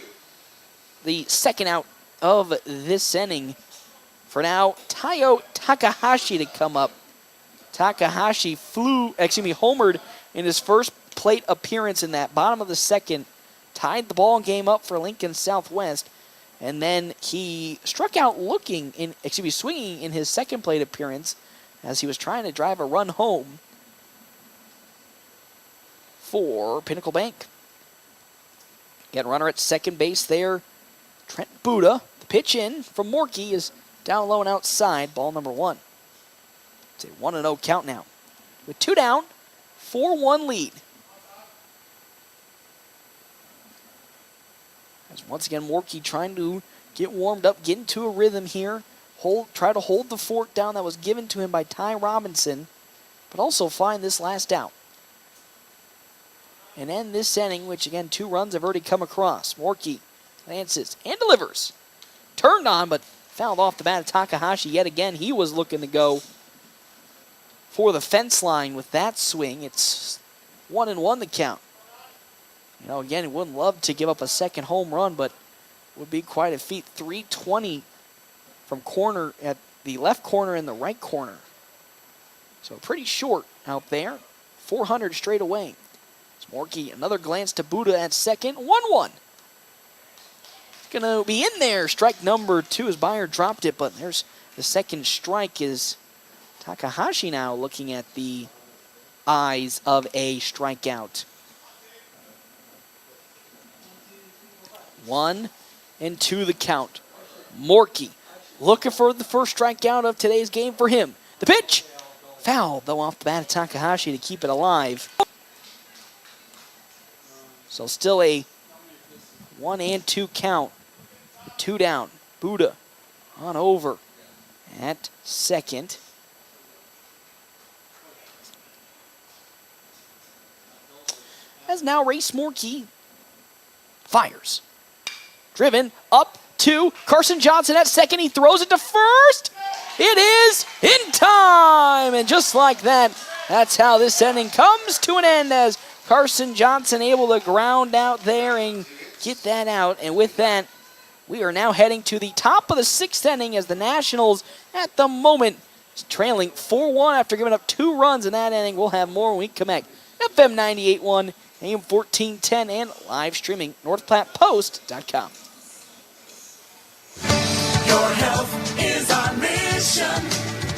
the second out of this inning. For now, Tayo Takahashi to come up. Takahashi homered in his first plate appearance in that bottom of the second. Tied the ball game up for Lincoln Southwest. And then he struck out swinging in his second plate appearance. as he was trying to drive a run home for Pinnacle Bank. Again, runner at second base there, Trent Buddha. The pitch in from Morkey is down low and outside, ball number 1. It's a 1-0 count now. With 2 down, 4-1 lead. As once again, Morkey trying to get warmed up, get into a rhythm here. Try to hold the fork down that was given to him by Ty Robinson, but also find this last out. And end this inning, which again, 2 runs have already come across. Morkey lances and delivers. Turned on, but fouled off the bat of Takahashi yet again. He was looking to go for the fence line with that swing. It's 1-1 the count. You know, again, he wouldn't love to give up a second home run, but would be quite a feat. 320 from corner at the left corner and the right corner. So pretty short out there. 400 straight away. Morkey, another glance to Buddha at second. 1-1. Going to be in there. Strike number 2 as Beyer dropped it, but there's the second strike. Is Takahashi now looking at the eyes of a strikeout. 1-2 the count. Morkey looking for the first strikeout of today's game for him. The pitch. Foul, though, off the bat of Takahashi to keep it alive. So still a 1-2 count. 2 down. Buddha on over at second. As now Race Morkey fires. Driven up to Carson Johnson at second. He throws it to first. It is in time. And just like that, that's how this inning comes to an end as Carson Johnson able to ground out there and get that out. And with that, we are now heading to the top of the 6th inning as the Nationals at the moment trailing 4-1 after giving up 2 runs in that inning. We'll have more when we come back. FM 98.1, AM 1410, and live streaming NorthPlattePost.com. Your health is our mission.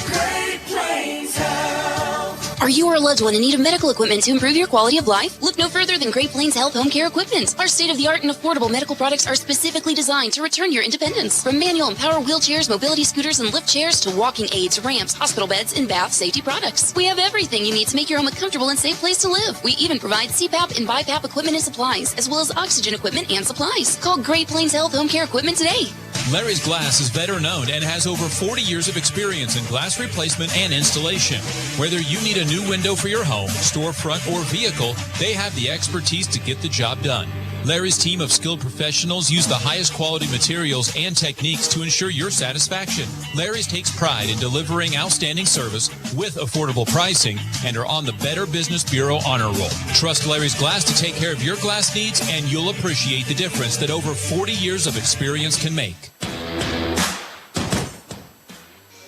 Great Plains Health. Are you or a loved one in need of medical equipment to improve your quality of life? Look no further than Great Plains Health Home Care Equipment. Our state-of-the-art and affordable medical products are specifically designed to return your independence. From manual and power wheelchairs, mobility scooters, and lift chairs to walking aids, ramps, hospital beds, and bath safety products. We have everything you need to make your home a comfortable and safe place to live. We even provide CPAP and BiPAP equipment and supplies, as well as oxygen equipment and supplies. Call Great Plains Health Home Care Equipment today. Larry's Glass is better known and has over 40 years of experience in glass replacement and installation. Whether you need a new window for your home, storefront, or vehicle, they have the expertise to get the job done. Larry's team of skilled professionals use the highest quality materials and techniques to ensure your satisfaction. Larry's takes pride in delivering outstanding service with affordable pricing and are on the Better Business Bureau honor roll. Trust Larry's Glass to take care of your glass needs, and you'll appreciate the difference that over 40 years of experience can make.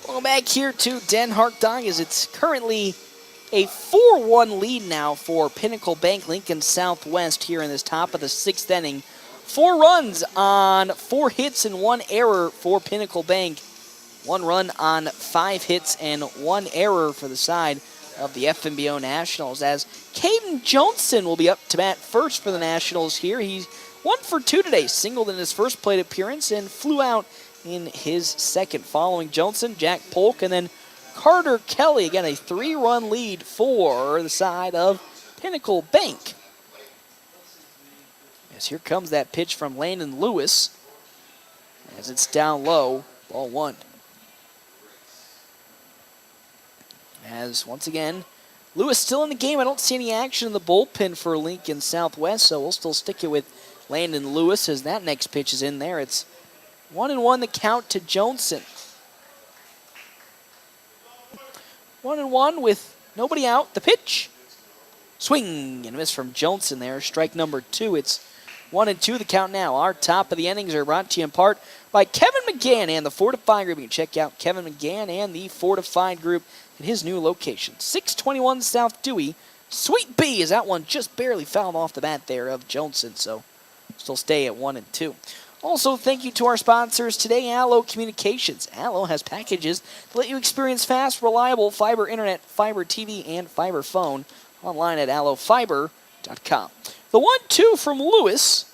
Welcome back here to Den Hartog as it's currently a 4-1 lead now for Pinnacle Bank Lincoln Southwest here in this top of the 6th inning. 4 runs on 4 hits and 1 error for Pinnacle Bank. 1 run on 5 hits and 1 error for the side of the FNBO Nationals as Caden Johnson will be up to bat first for the Nationals here. He's 1 for 2 today, singled in his first plate appearance and flew out in his second. Following Johnson, Jack Polk, and then Carter Kelly. Again, a 3-run lead for the side of Pinnacle Bank. As here comes that pitch from Landon Lewis as it's down low, ball 1. As once again, Lewis still in the game. I don't see any action in the bullpen for Lincoln Southwest, so we'll still stick it with Landon Lewis as that next pitch is in there. It's 1-1 the count to Johnson. 1-1 with nobody out. The pitch. Swing and miss from Johnson there. Strike number 2. It's 1-2 the count now. Our top of the innings are brought to you in part by Kevin McGann and the Fortified Group. You can check out Kevin McGann and the Fortified Group at his new location. 621 South Dewey. Sweet B is that one just barely fouled off the bat there of Johnson. So still stay at 1-2. Also, thank you to our sponsors today, Allo Communications. Allo has packages that let you experience fast, reliable fiber internet, fiber TV, and fiber phone online at allofiber.com. The 1-2 from Lewis.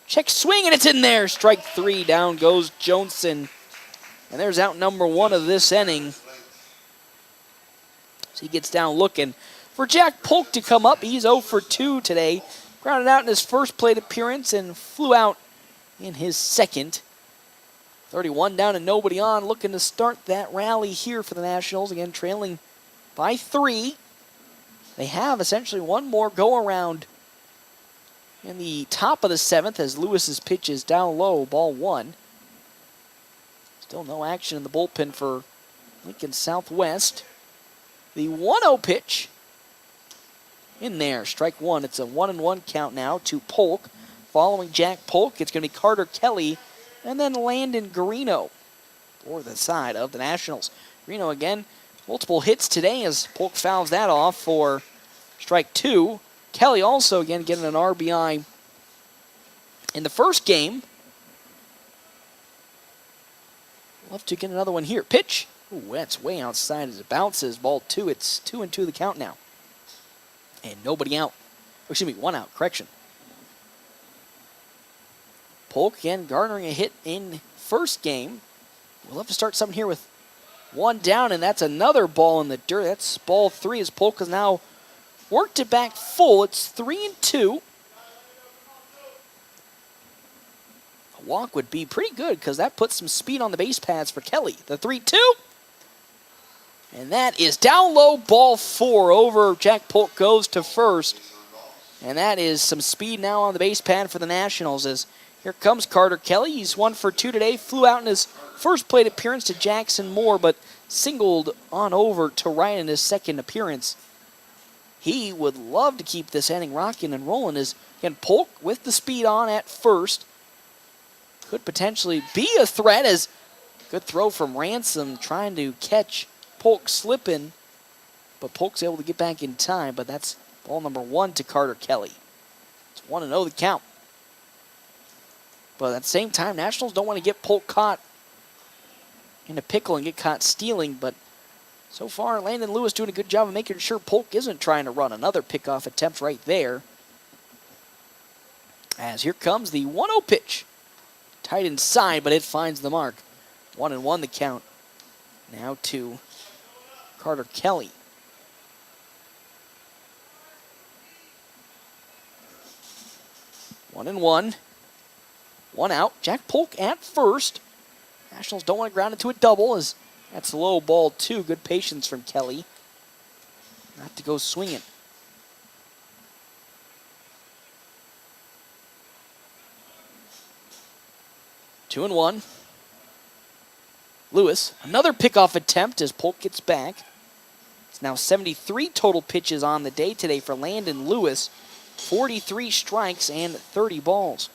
Check swing, and it's in there. Strike 3. Down goes Johnson. And there's out number 1 of this inning. So he gets down looking for Jack Polk to come up. He's 0 for 2 today. Grounded out in his first plate appearance and flew out in his second. 31 down and nobody on, looking to start that rally here for the Nationals. Again, trailing by 3. They have essentially one more go-around in the top of the 7th as Lewis's pitch is down low, ball 1. Still no action in the bullpen for Lincoln Southwest. The 1-0 pitch in there, strike 1. It's a 1-1 count now to Polk. Following Jack Polk, it's going to be Carter Kelly and then Landon Garino for the side of the Nationals. Garino again, multiple hits today as Polk fouls that off for strike 2. Kelly also again getting an RBI in the first game. We'll have to get another one here. Pitch. Ooh, that's way outside as it bounces. Ball 2. It's 2-2 the count now. And nobody out. Oh, excuse me, 1 out. Correction. Polk again garnering a hit in first game. We'll have to start something here with 1 down, and that's another ball in the dirt. That's ball 3 as Polk has now worked it back full. It's 3-2. A walk would be pretty good because that puts some speed on the base paths for Kelly. The 3-2. And that is down low, ball 4 over. Jack Polk goes to first. And that is some speed now on the base pad for the Nationals as here comes Carter Kelly. He's 1 for 2 today. Flew out in his first plate appearance to Jackson Moore, but singled on over to right in his second appearance. He would love to keep this inning rocking and rolling as, again, Polk with the speed on at first. Could potentially be a threat as good throw from Ransom trying to catch Polk slipping. But Polk's able to get back in time, but that's ball number 1 to Carter Kelly. It's 1-0 the count. But at the same time, Nationals don't want to get Polk caught in a pickle and get caught stealing. But so far, Landon Lewis doing a good job of making sure Polk isn't trying to run. Another pickoff attempt right there. As here comes the 1-0 pitch. Tight inside, but it finds the mark. 1-1 the count. Now to Carter Kelly. One and one. 1 out. Jack Polk at first. Nationals don't want to ground into a double as that's low, ball 2. Good patience from Kelly. Not to go swinging. Two and 1. Lewis, another pickoff attempt as Polk gets back. It's now 73 total pitches on the day today for Landon Lewis. 43 strikes and 30 balls.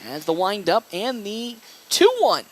As the windup and the 2-1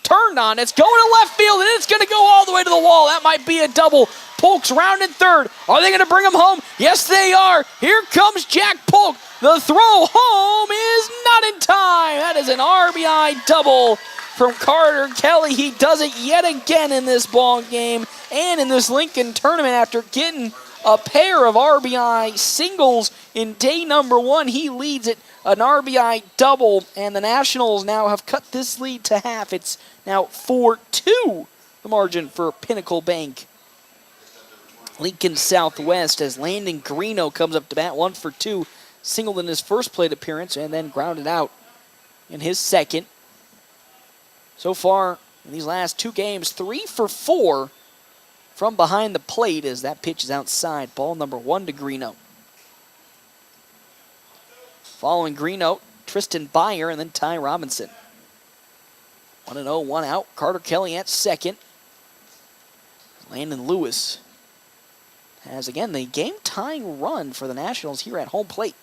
turned on. It's going to left field, and it's going to go all the way to the wall. That might be a double. Polk's rounded third. Are they going to bring him home? Yes, they are. Here comes Jack Polk. The throw home is not in time. That is an RBI double from Carter Kelly. He does it yet again in this ball game and in this Lincoln tournament after getting a pair of RBI singles in day number 1. He leads it an RBI double, and the Nationals now have cut this lead to half. It's now 4-2, the margin for Pinnacle Bank. Lincoln Southwest as Landon Garino comes up to bat, 1 for 2, singled in his first plate appearance and then grounded out in his second. So far in these last 2 games, 3 for 4 from behind the plate as that pitch is outside. Ball number 1 to Garino. Following Greeno, Tristan Byer, and then Ty Robinson. 1-0, 1 out. Carter Kelly at second. Landon Lewis has, again, the game-tying run for the Nationals here at home plate.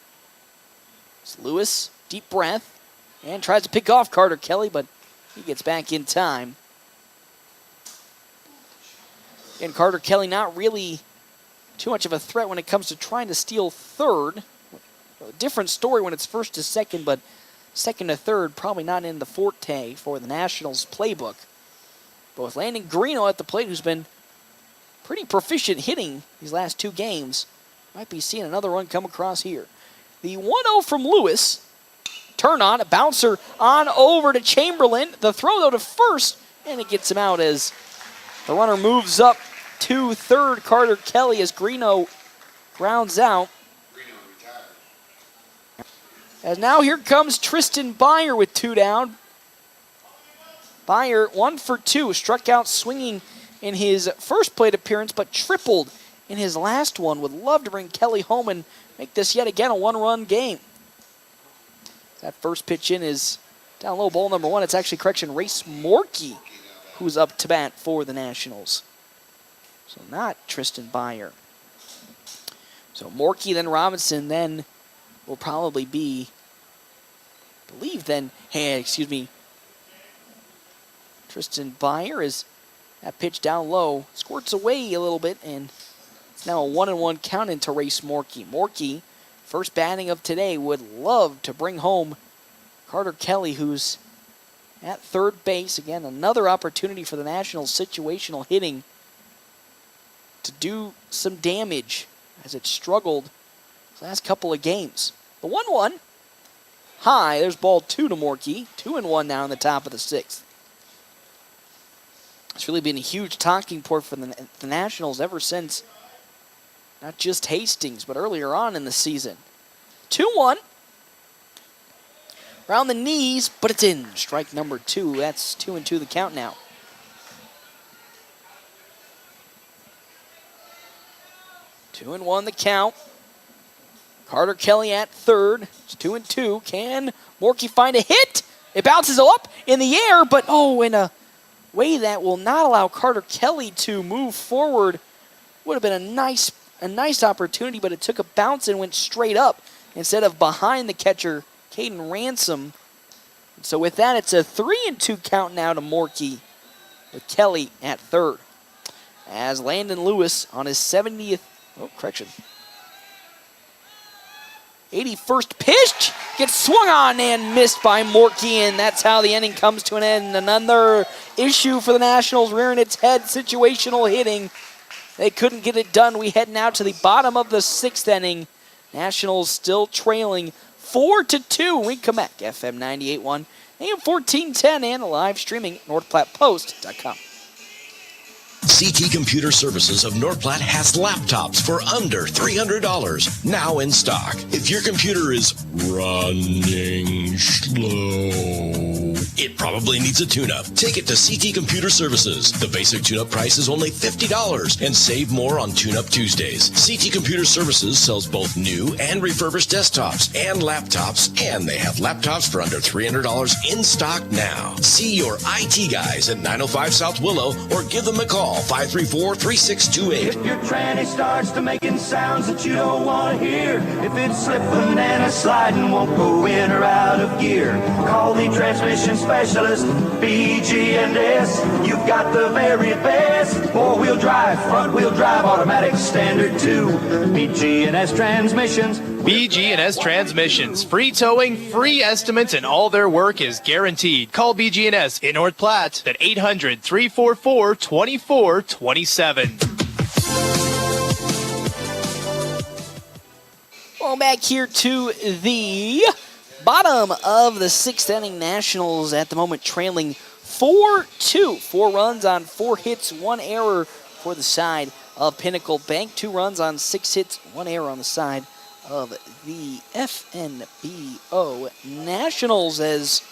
It's Lewis, deep breath, and tries to pick off Carter Kelly, but he gets back in time. And Carter Kelly not really too much of a threat when it comes to trying to steal third. A different story when it's first to second, but second to third, probably not in the forte for the Nationals playbook. But with Landon Greeno at the plate, who's been pretty proficient hitting these last 2 games, might be seeing another run come across here. The 1-0 from Lewis. Turn on, a bouncer on over to Chamberlain. The throw, though, to first, and it gets him out as the runner moves up to third. Carter Kelly as Greeno grounds out. As now here comes Tristan Byer with 2 down. Byer 1 for 2, struck out swinging in his first plate appearance, but tripled in his last one. Would love to bring Kelly home and make this yet again a 1-run game. That first pitch in is down low, ball number 1. It's actually, correction, Race Morkey, who's up to bat for the Nationals. So not Tristan Byer. So Morkey, then Robinson, then will probably be, I believe then, Tristan Byer is that pitch down low, squirts away a little bit, and it's now a 1-1 count into Race Morkey. Morkey, first batting of today, would love to bring home Carter Kelly, who's at third base. Again, another opportunity for the Nationals situational hitting to do some damage as it struggled the last couple of games. The 1-1, high, there's ball 2 to Morkey. 2-1 now in the top of the 6th. It's really been a huge talking point for the Nationals ever since, not just Hastings, but earlier on in the season. 2-1. Around the knees, but it's in. Strike number 2. That's 2-2 the count now. Two and 1 the count. Carter Kelly at third. It's 2-2. Can Morkey find a hit? It bounces up in the air, but in a way that will not allow Carter Kelly to move forward. Would have been a nice opportunity, but it took a bounce and went straight up instead of behind the catcher, Caden Ransom. So with that, it's a 3-2 count now to Morkey with Kelly at third. As Landon Lewis on his 81st pitch gets swung on and missed by Morkey, and that's how the inning comes to an end. Another issue for the Nationals, rearing its head, situational hitting. They couldn't get it done. We head now to the bottom of the 6th inning. Nationals still trailing 4-2. When we come back, FM 98.1, AM 1410, and live streaming at NorthPlattePost.com. CT Computer Services of North Platte has laptops for under $300 now in stock. If your computer is running slow, it probably needs a tune-up. Take it to CT Computer Services. The basic tune-up price is only $50 and save more on Tune-Up Tuesdays. CT Computer Services sells both new and refurbished desktops and laptops, and they have laptops for under $300 in stock now. See your IT guys at 905 South Willow or give them a call. 534-3628. If your tranny starts to making sounds that you don't want to hear, if it's slipping and a sliding, won't go in or out of gear, call the transmission specialist, BG&S. You've got the very best four-wheel drive, front-wheel drive, automatic standard too. BG&S Transmissions. BG&S Transmissions. Free towing, free estimates, and all their work is guaranteed. Call BG&S in North Platte at 800-344-2427. Well, back here to the bottom of the 6th inning. Nationals at the moment trailing 4-2. 4 runs on 4 hits, 1 error for the side of Pinnacle Bank. 2 runs on 6 hits, 1 error on the side of the FNBO Nationals, as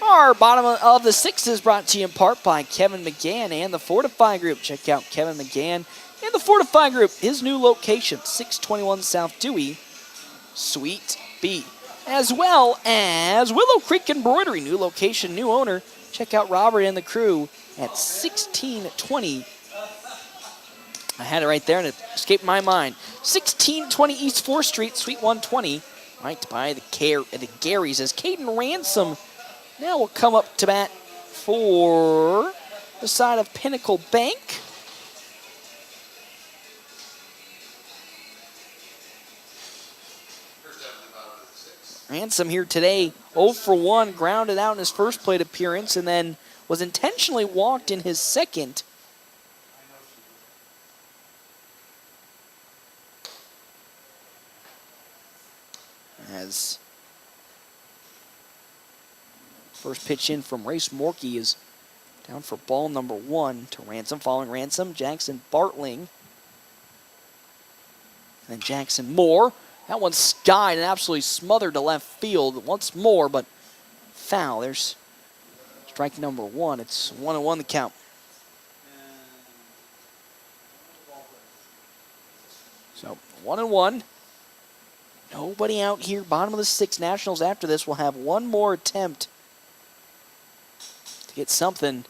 our bottom of the 6th is brought to you in part by Kevin McGann and the Fortify Group. Check out Kevin McGann and the Fortify Group, his new location, 621 South Dewey, Suite B. As well as Willow Creek Embroidery, new location, new owner. Check out Robert and the crew at 1620. I had it right there and it escaped my mind. 1620 East 4th Street, Suite 120, right by the Garys, as Caden Ransom now will come up to bat for the side of Pinnacle Bank. Ransom here today, 0 for 1, grounded out in his first plate appearance, and then was intentionally walked in his second. As first pitch in from Race Morkey is down for ball number 1 to Ransom. Following Ransom, Jackson Bartling. And Jackson Moore. That one skied and absolutely smothered to left field once more, but foul. There's strike number 1. It's 1-1 the count. So 1-1. Nobody out here. Bottom of the 6th. Nationals after this will have one more attempt to get something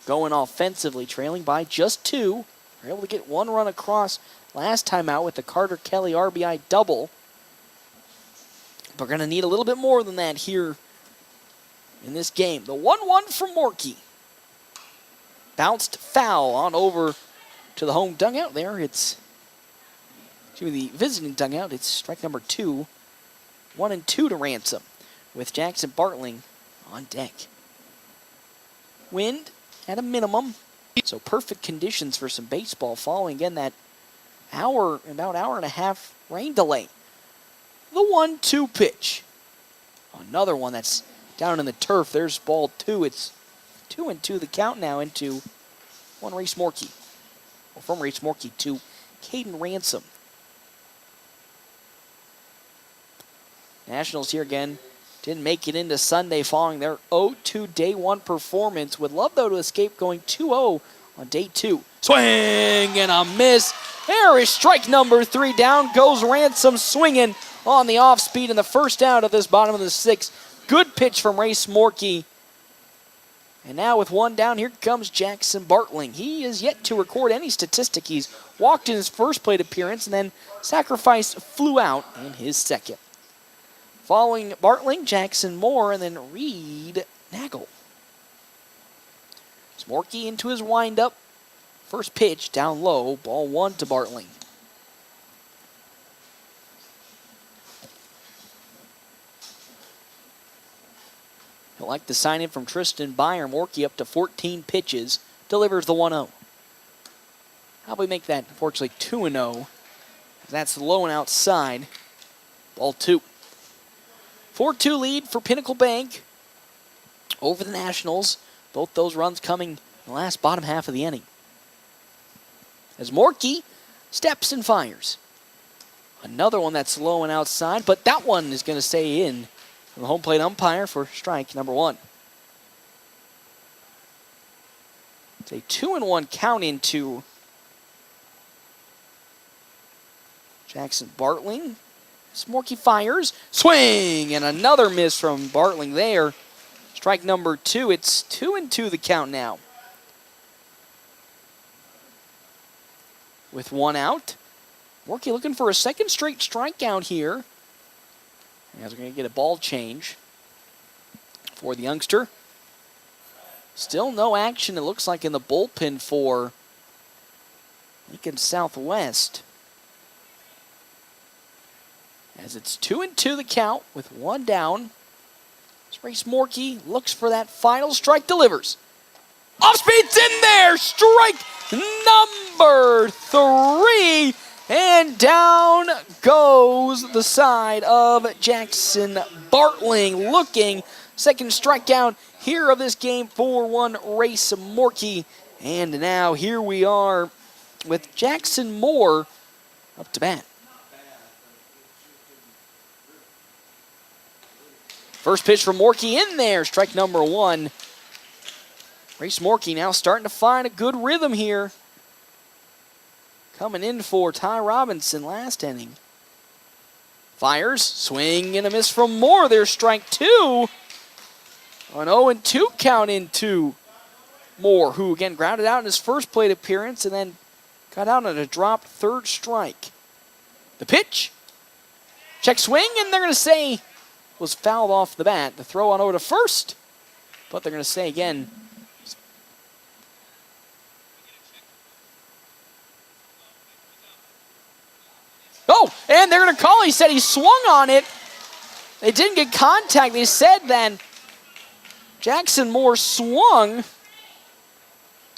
going offensively, trailing by just 2. They're able to get 1 run across last time out with the Carter Kelly RBI double. But we're going to need a little bit more than that here in this game. The 1-1 from Morkey. Bounced foul on over to the home dugout there. It's to the visiting dugout. It's strike number 2. 1-2 to Ransom with Jackson Bartling on deck. Wind at a minimum. So perfect conditions for some baseball following again that about hour and a half rain delay. The 1-2 pitch. Another one that's down in the turf. There's ball 2. It's 2-2 the count now into one Race Morkey. Or from Race Morkey to Caden Ransom. Nationals here again. Didn't make it into Sunday following their 0-2 day 1 performance. Would love, though, to escape going 2-0 on day 2. Swing and a miss. There is strike number 3. Down goes Ransom swinging on the off speed in the first out of this bottom of the 6th. Good pitch from Race Morkey. And now with 1 down, here comes Jackson Bartling. He is yet to record any statistic. He's walked in his first plate appearance and then sacrificed flew out in his second. Following Bartling, Jackson Moore, and then Reed Nagel. It's Morkey into his windup. First pitch down low, ball 1 to Bartling. He'll like the sign in from Tristan Byer. Morkey up to 14 pitches, delivers the 1-0. How about we make that, unfortunately, 2-0? That's low and outside. Ball 2. 4-2 lead for Pinnacle Bank over the Nationals. Both those runs coming in the last bottom half of the inning. As Morkey steps and fires. Another one that's low and outside, but that one is going to stay in from the home plate umpire for strike number 1. It's a 2-1 count into Jackson Bartling. Morkey fires, swing, and another miss from Bartling there. Strike number 2. It's 2-2 the count now. With 1 out, Morkey looking for a second straight strikeout here. As we're going to get a ball change for the youngster. Still no action, it looks like, in the bullpen for Lincoln Southwest. As it's 2-2 the count with 1 down. Race Morkey looks for that final strike, delivers. Off speed's in there, strike number 3. And down goes the side of Jackson Bartling. Looking, second strikeout here of this game, 4-1 Race Morkey. And now here we are with Jackson Moore up to bat. First pitch from Morkey in there, strike number 1. Race Morkey now starting to find a good rhythm here. Coming in for Ty Robinson last inning. Fires, swing and a miss from Moore. There's strike 2. An 0-2 count into Moore, who again grounded out in his first plate appearance and then got out on a dropped third strike. The pitch, check swing, and they're going to say was fouled off the bat. The throw on over to first, but they're going to say again. Oh, and they're going to call. He said he swung on it. They didn't get contact. They said then Jackson Moore swung.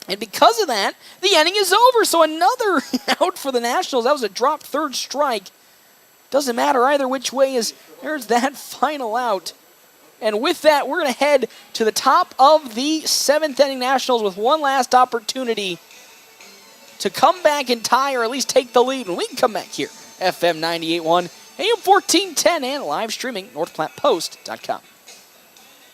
And because of that, the inning is over. So another out for the Nationals. That was a dropped third strike. Doesn't matter either which way, as there's that final out. And with that, we're going to head to the top of the 7th inning. Nationals with one last opportunity to come back and tie or at least take the lead. And we can come back here. FM 98.1, AM 1410, and live streaming, NorthPlattePost.com.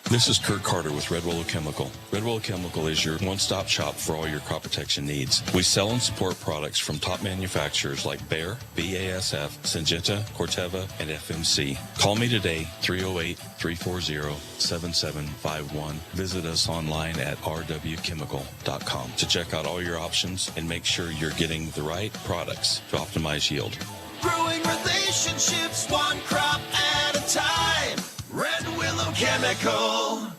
This is Kurt Carter with Red Willow Chemical. Red Willow Chemical is your one-stop shop for all your crop protection needs. We sell and support products from top manufacturers like Bayer, BASF, Syngenta, Corteva, and FMC. Call me today, 308-340-7751. Visit us online at rwchemical.com to check out all your options and make sure you're getting the right products to optimize yield. Growing relationships one crop at a time. Red Willow Chemical.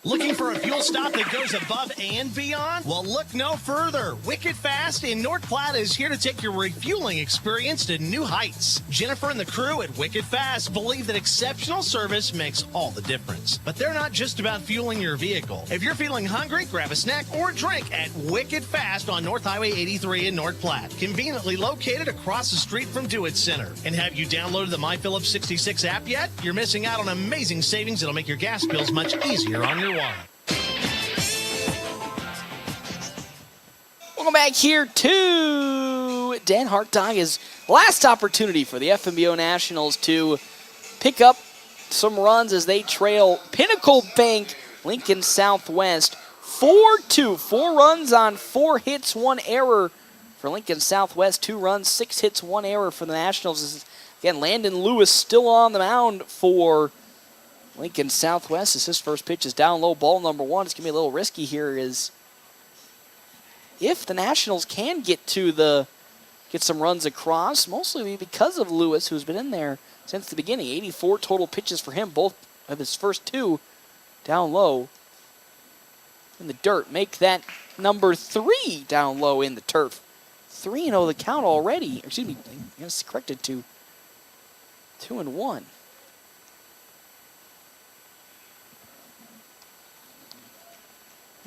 Looking for a fuel stop that goes above and beyond? Well, look no further. Wicked Fast in North Platte is here to take your refueling experience to new heights. Jennifer and the crew at Wicked Fast believe that exceptional service makes all the difference. But they're not just about fueling your vehicle. If you're feeling hungry, grab a snack or drink at Wicked Fast on North Highway 83 in North Platte. Conveniently located across the street from Do It Center. And have you downloaded the MyPhillips 66 app yet? You're missing out on amazing savings that'll make your gas bills much easier on your wallet. Welcome back here to Dan Hartog's last opportunity for the FNBO Nationals to pick up some runs as they trail Pinnacle Bank Lincoln Southwest 4-2. 4 runs on 4 hits, 1 error for Lincoln Southwest. 2 runs, 6 hits, 1 error for the Nationals. Again, Landon Lewis still on the mound for Lincoln Southwest as his first pitch is down low, ball number 1. It's going to be a little risky here is if the Nationals can get some runs across, mostly because of Lewis, who's been in there since the beginning. 84 total pitches for him, both of his first 2 down low in the dirt. Make that number 3 down low in the turf. 3-0 the count already. Excuse me, I guess corrected to 2-1.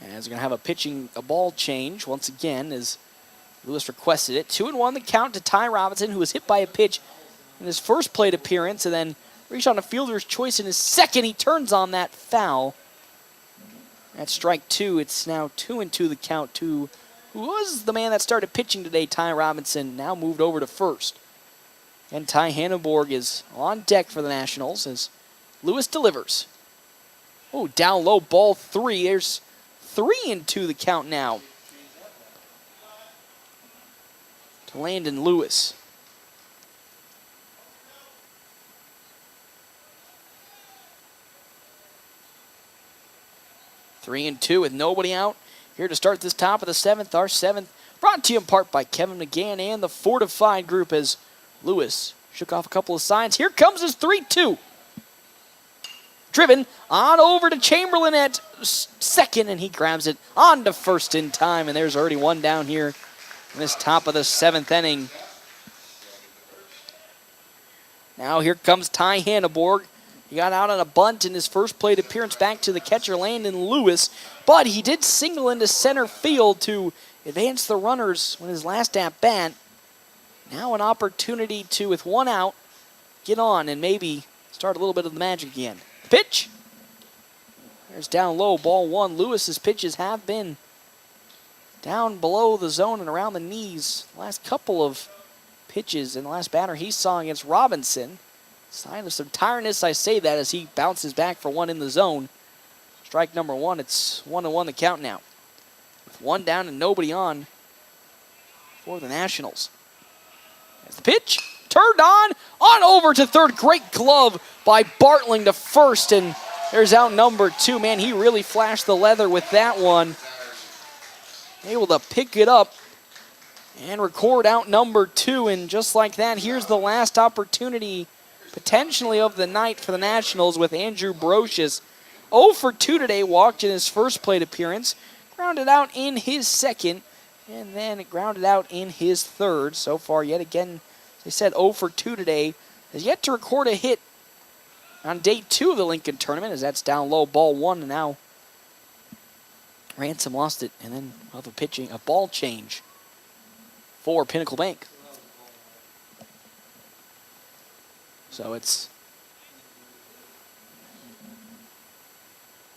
As we're going to have a ball change once again as Lewis requested it. 2-1 the count to Ty Robinson, who was hit by a pitch in his first plate appearance and then reached on a fielder's choice in his second. He turns on that foul. That's strike 2. It's now 2-2 the count to who was the man that started pitching today, Ty Robinson, now moved over to first. And Ty Hanneborg is on deck for the Nationals as Lewis delivers. Oh, down low, ball 3. There's 3-2 the count now to Landon Lewis. Three and two with nobody out. Here to start this top of the 7th. Our 7th brought to you in part by Kevin McGann and the Fortified Group as Lewis shook off a couple of signs. Here comes his 3-2. Driven on over to Chamberlain at second, and he grabs it on to first in time. And there's already one down here in this top of the 7th inning. Now here comes Ty Hanneborg. He got out on a bunt in his first plate appearance back to the catcher, Landon Lewis. But he did single into center field to advance the runners with his last at-bat. Now an opportunity to, with one out, get on and maybe start a little bit of the magic again. Pitch. There's down low, ball 1. Lewis's pitches have been down below the zone and around the knees. Last couple of pitches in the last batter he saw against Robinson. Sign of some tiredness, I say that, as he bounces back for one in the zone. Strike number 1, it's 1-1 the count now. With one down and nobody on for the Nationals. As the pitch turned on over to third. Great glove by Bartling to first, and there's out number 2. Man, he really flashed the leather with that one. Able to pick it up and record out number 2, and just like that, here's the last opportunity potentially of the night for the Nationals with Andrew Brocious. 0 for 2 today, walked in his first plate appearance, grounded out in his second, and then grounded out in his third. So far, yet again, as I said, 0 for 2 today. Has yet to record a hit on day 2 of the Lincoln tournament, as that's down low, ball 1, and now Ransom lost it, and then we'll have a ball change for Pinnacle Bank. So it's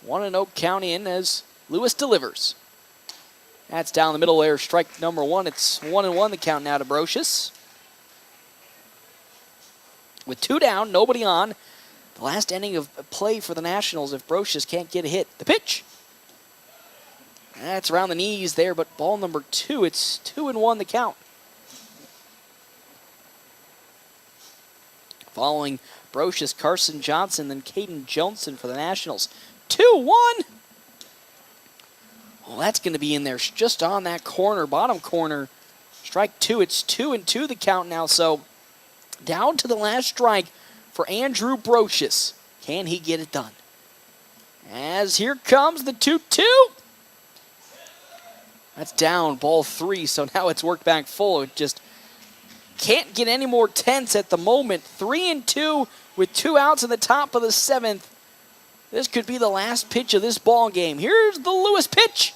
1-0 count in as Lewis delivers. That's down the middle there, strike number 1. It's 1-1 the count now to Brocious. With 2 down, nobody on. The last inning of play for the Nationals if Brocious can't get a hit. The pitch. That's around the knees there, but ball number 2. It's 2-1 the count. Following Brocious, Carson Johnson, then Caden Johnson for the Nationals. 2-1. Well, that's going to be in there just on that corner, bottom corner. Strike 2. It's 2-2 the count now. So down to the last strike for Andrew Brocious. Can he get it done? As here comes the 2-2. That's down, ball 3. So now it's worked back full. It just can't get any more tense at the moment. 3-2 with 2 outs in the top of the 7th. This could be the last pitch of this ball game. Here's the Lewis pitch.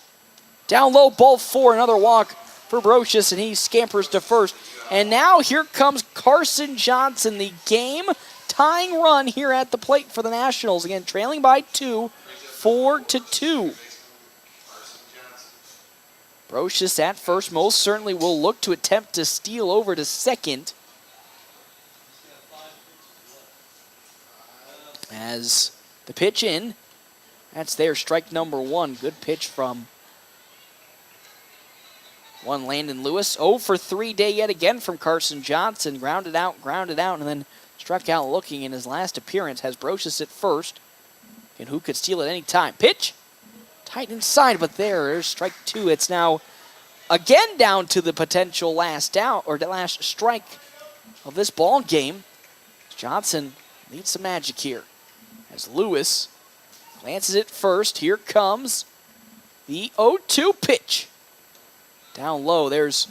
Down low, ball 4. Another walk for Brocious, and he scampers to first. And now here comes Carson Johnson, the game-tying run here at the plate for the Nationals. Again, trailing by 2, 4-2. Brocious at first most certainly will look to attempt to steal over to second. As the pitch in, that's there, strike number 1. Good pitch from Landon Lewis. 0 for 3 day yet again from Carson Johnson. Grounded out, and then struck out looking in his last appearance. Has Brocious at first, and who could steal at any time. Pitch, tight inside, but there's strike 2. It's now again down to the potential last out, or the last strike of this ball game. Johnson needs some magic here. As Lewis glances it first, here comes the 0-2 pitch. Down low, there's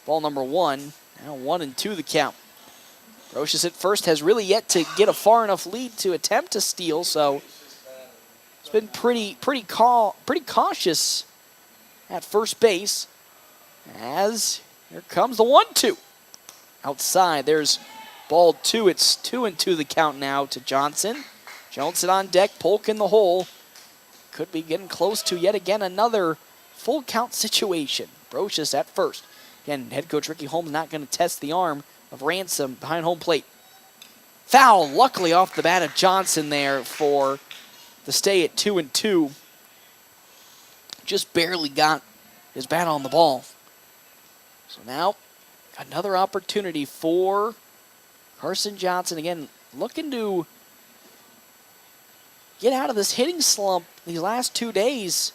ball number 1. Now 1-2 the count. Brocious at first has really yet to get a far enough lead to attempt to steal, so it's been pretty cautious at first base. As here comes the 1-2. Outside, there's ball 2. It's 2-2 the count now to Johnson. Johnson on deck, Polk in the hole. Could be getting close to yet again another full count situation. Brocious at first. Again, head coach Ricky Holmes not going to test the arm of Ransom behind home plate. Foul, luckily off the bat of Johnson there for the stay at 2-2. Just barely got his bat on the ball. So now, another opportunity for Carson Johnson. Again, looking to get out of this hitting slump these last 2 days.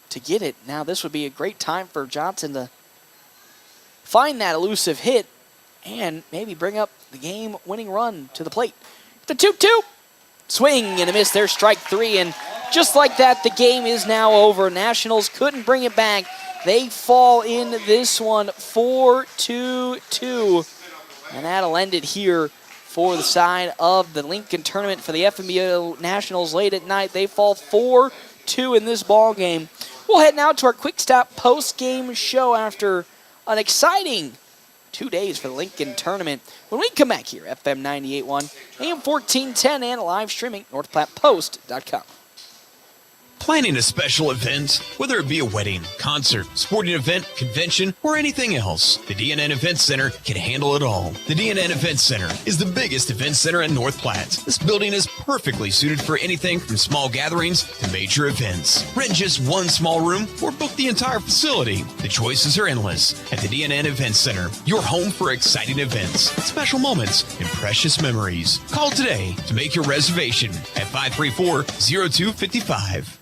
To get it. Now this would be a great time for Johnson to find that elusive hit and maybe bring up the game-winning run to the plate. The 2-2. Swing and a miss there, strike 3. And just like that, the game is now over. Nationals couldn't bring it back. They fall in this one 4-2. And that'll end it here for the side of the Lincoln tournament for the FNBO Nationals late at night. They fall 4-2 in this ball game. We'll head now to our quick stop post-game show after an exciting 2 days for the Lincoln tournament. When we come back here, FM 98.1, AM 1410, and live streaming, NorthPlattePost.com. Planning a special event, whether it be a wedding, concert, sporting event, convention, or anything else, the DNN Event Center can handle it all. The DNN Event Center is the biggest event center in North Platte. This building is perfectly suited for anything from small gatherings to major events. Rent just one small room or book the entire facility. The choices are endless at the DNN Event Center, your home for exciting events, special moments, and precious memories. Call today to make your reservation at 534-0255.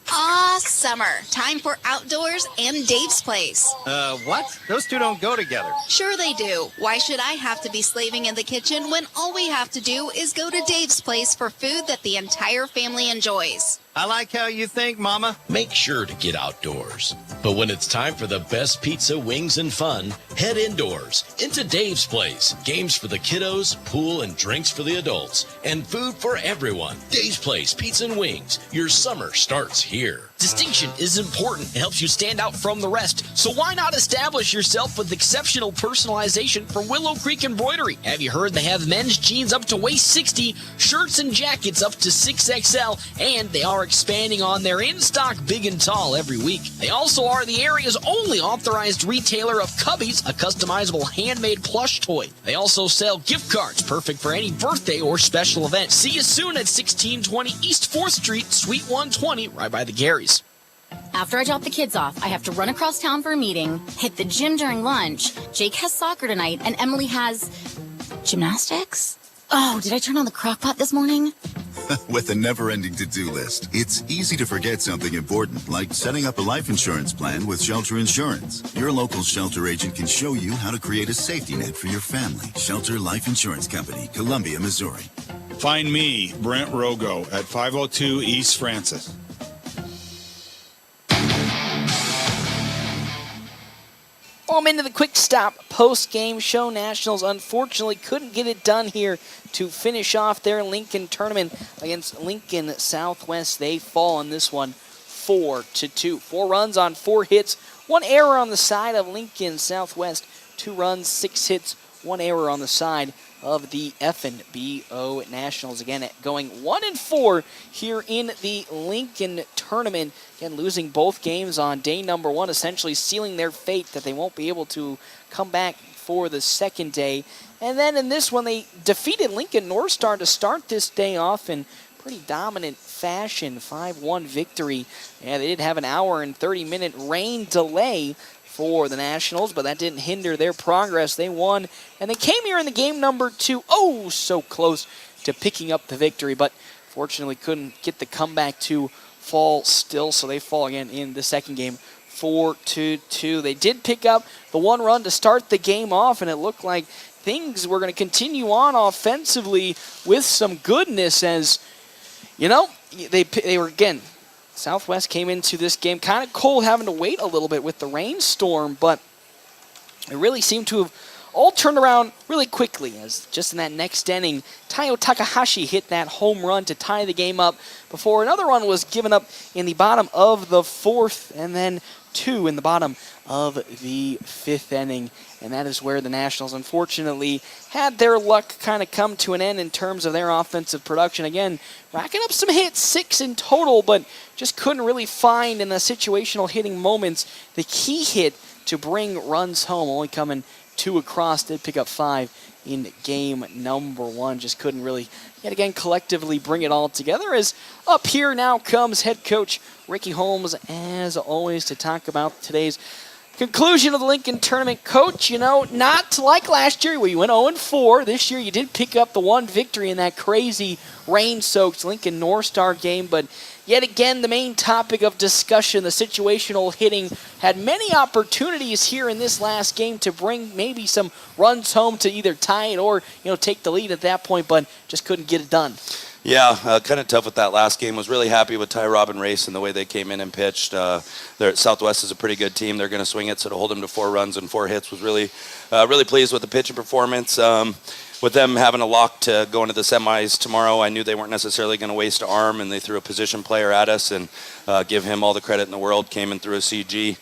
Summer. Time for outdoors and Dave's Place. What? Those two don't go together. Sure they do. Why should I have to be slaving in the kitchen when all we have to do is go to Dave's Place for food that the entire family enjoys? I like how you think, Mama. Make sure to get outdoors. But when it's time for the best pizza, wings, and fun, head indoors into Dave's Place. Games for the kiddos, pool and drinks for the adults, and food for everyone. Dave's Place Pizza and Wings. Your summer starts here. Distinction is important. It helps you stand out from the rest. So why not establish yourself with exceptional personalization from Willow Creek Embroidery? Have you heard they have men's jeans up to waist 60, shirts and jackets up to 6XL, and they are expanding on their in-stock big and tall every week. They also are the area's only authorized retailer of Cubbies, a customizable handmade plush toy. They also sell gift cards, perfect for any birthday or special event. See you soon at 1620 East 4th Street, Suite 120, right by the Garys. After I drop the kids off, I have to run across town for a meeting, hit the gym during lunch. Jake has soccer tonight, and Emily has gymnastics? Oh, did I turn on the crock pot this morning? With a never-ending to-do list, it's easy to forget something important, like setting up a life insurance plan with Shelter Insurance. Your local Shelter agent can show you how to create a safety net for your family. Shelter Life Insurance Company, Columbia, Missouri. Find me, Brent Rogo, at 502 East Francis. I'm into the quick stop post-game show. Nationals unfortunately couldn't get it done here to finish off their Lincoln tournament against Lincoln Southwest. They fall on this one 4-2. 4 runs on 4 hits, 1 error on the side of Lincoln Southwest. 2 runs, 6 hits, 1 error on the side of the FNBO Nationals. Again, going 1-4 here in the Lincoln tournament. Again, losing both games on day number 1, essentially sealing their fate that they won't be able to come back for the second day. And then in this one, they defeated Lincoln North Star to start this day off in pretty dominant fashion, 5-1 victory. Yeah, they did have an hour and 30-minute rain delay for the Nationals, but that didn't hinder their progress. They won, and they came here in the game number 2, oh, so close to picking up the victory, but fortunately couldn't get the comeback to fall still, so they fall again in the second game, 4-2. They did pick up the 1 run to start the game off, and it looked like things were going to continue on offensively with some goodness as, you know, they were, again, Southwest came into this game kind of cold, having to wait a little bit with the rainstorm, but it really seemed to have all turned around really quickly as just in that next inning, Taiyo Takahashi hit that home run to tie the game up before another run was given up in the bottom of the 4th and then 2 in the bottom of the 5th inning. And that is where the Nationals, unfortunately, had their luck kind of come to an end in terms of their offensive production. Again, racking up some hits, 6 in total, but just couldn't really find in the situational hitting moments the key hit to bring runs home. Only coming 2 across, did pick up 5 in game number 1. Just couldn't really, yet again, collectively bring it all together. As up here now comes head coach Ricky Holmes, as always, to talk about today's conclusion of the Lincoln tournament. Coach, you know, not like last year where you went 0-4. This year you did pick up the 1 victory in that crazy rain-soaked Lincoln North Star game, but yet again, the main topic of discussion, the situational hitting, had many opportunities here in this last game to bring maybe some runs home to either tie it or, you know, take the lead at that point, but just couldn't get it done. Yeah, kind of tough with that last game. Was really happy with Ty Robin Race and the way they came in and pitched. Southwest is a pretty good team. They're going to swing it, so to hold them to 4 runs and 4 hits was really pleased with the pitching performance. With them having a lock to go into the semis tomorrow, I knew they weren't necessarily going to waste an arm, and they threw a position player at us, and give him all the credit in the world. Came in through a CG.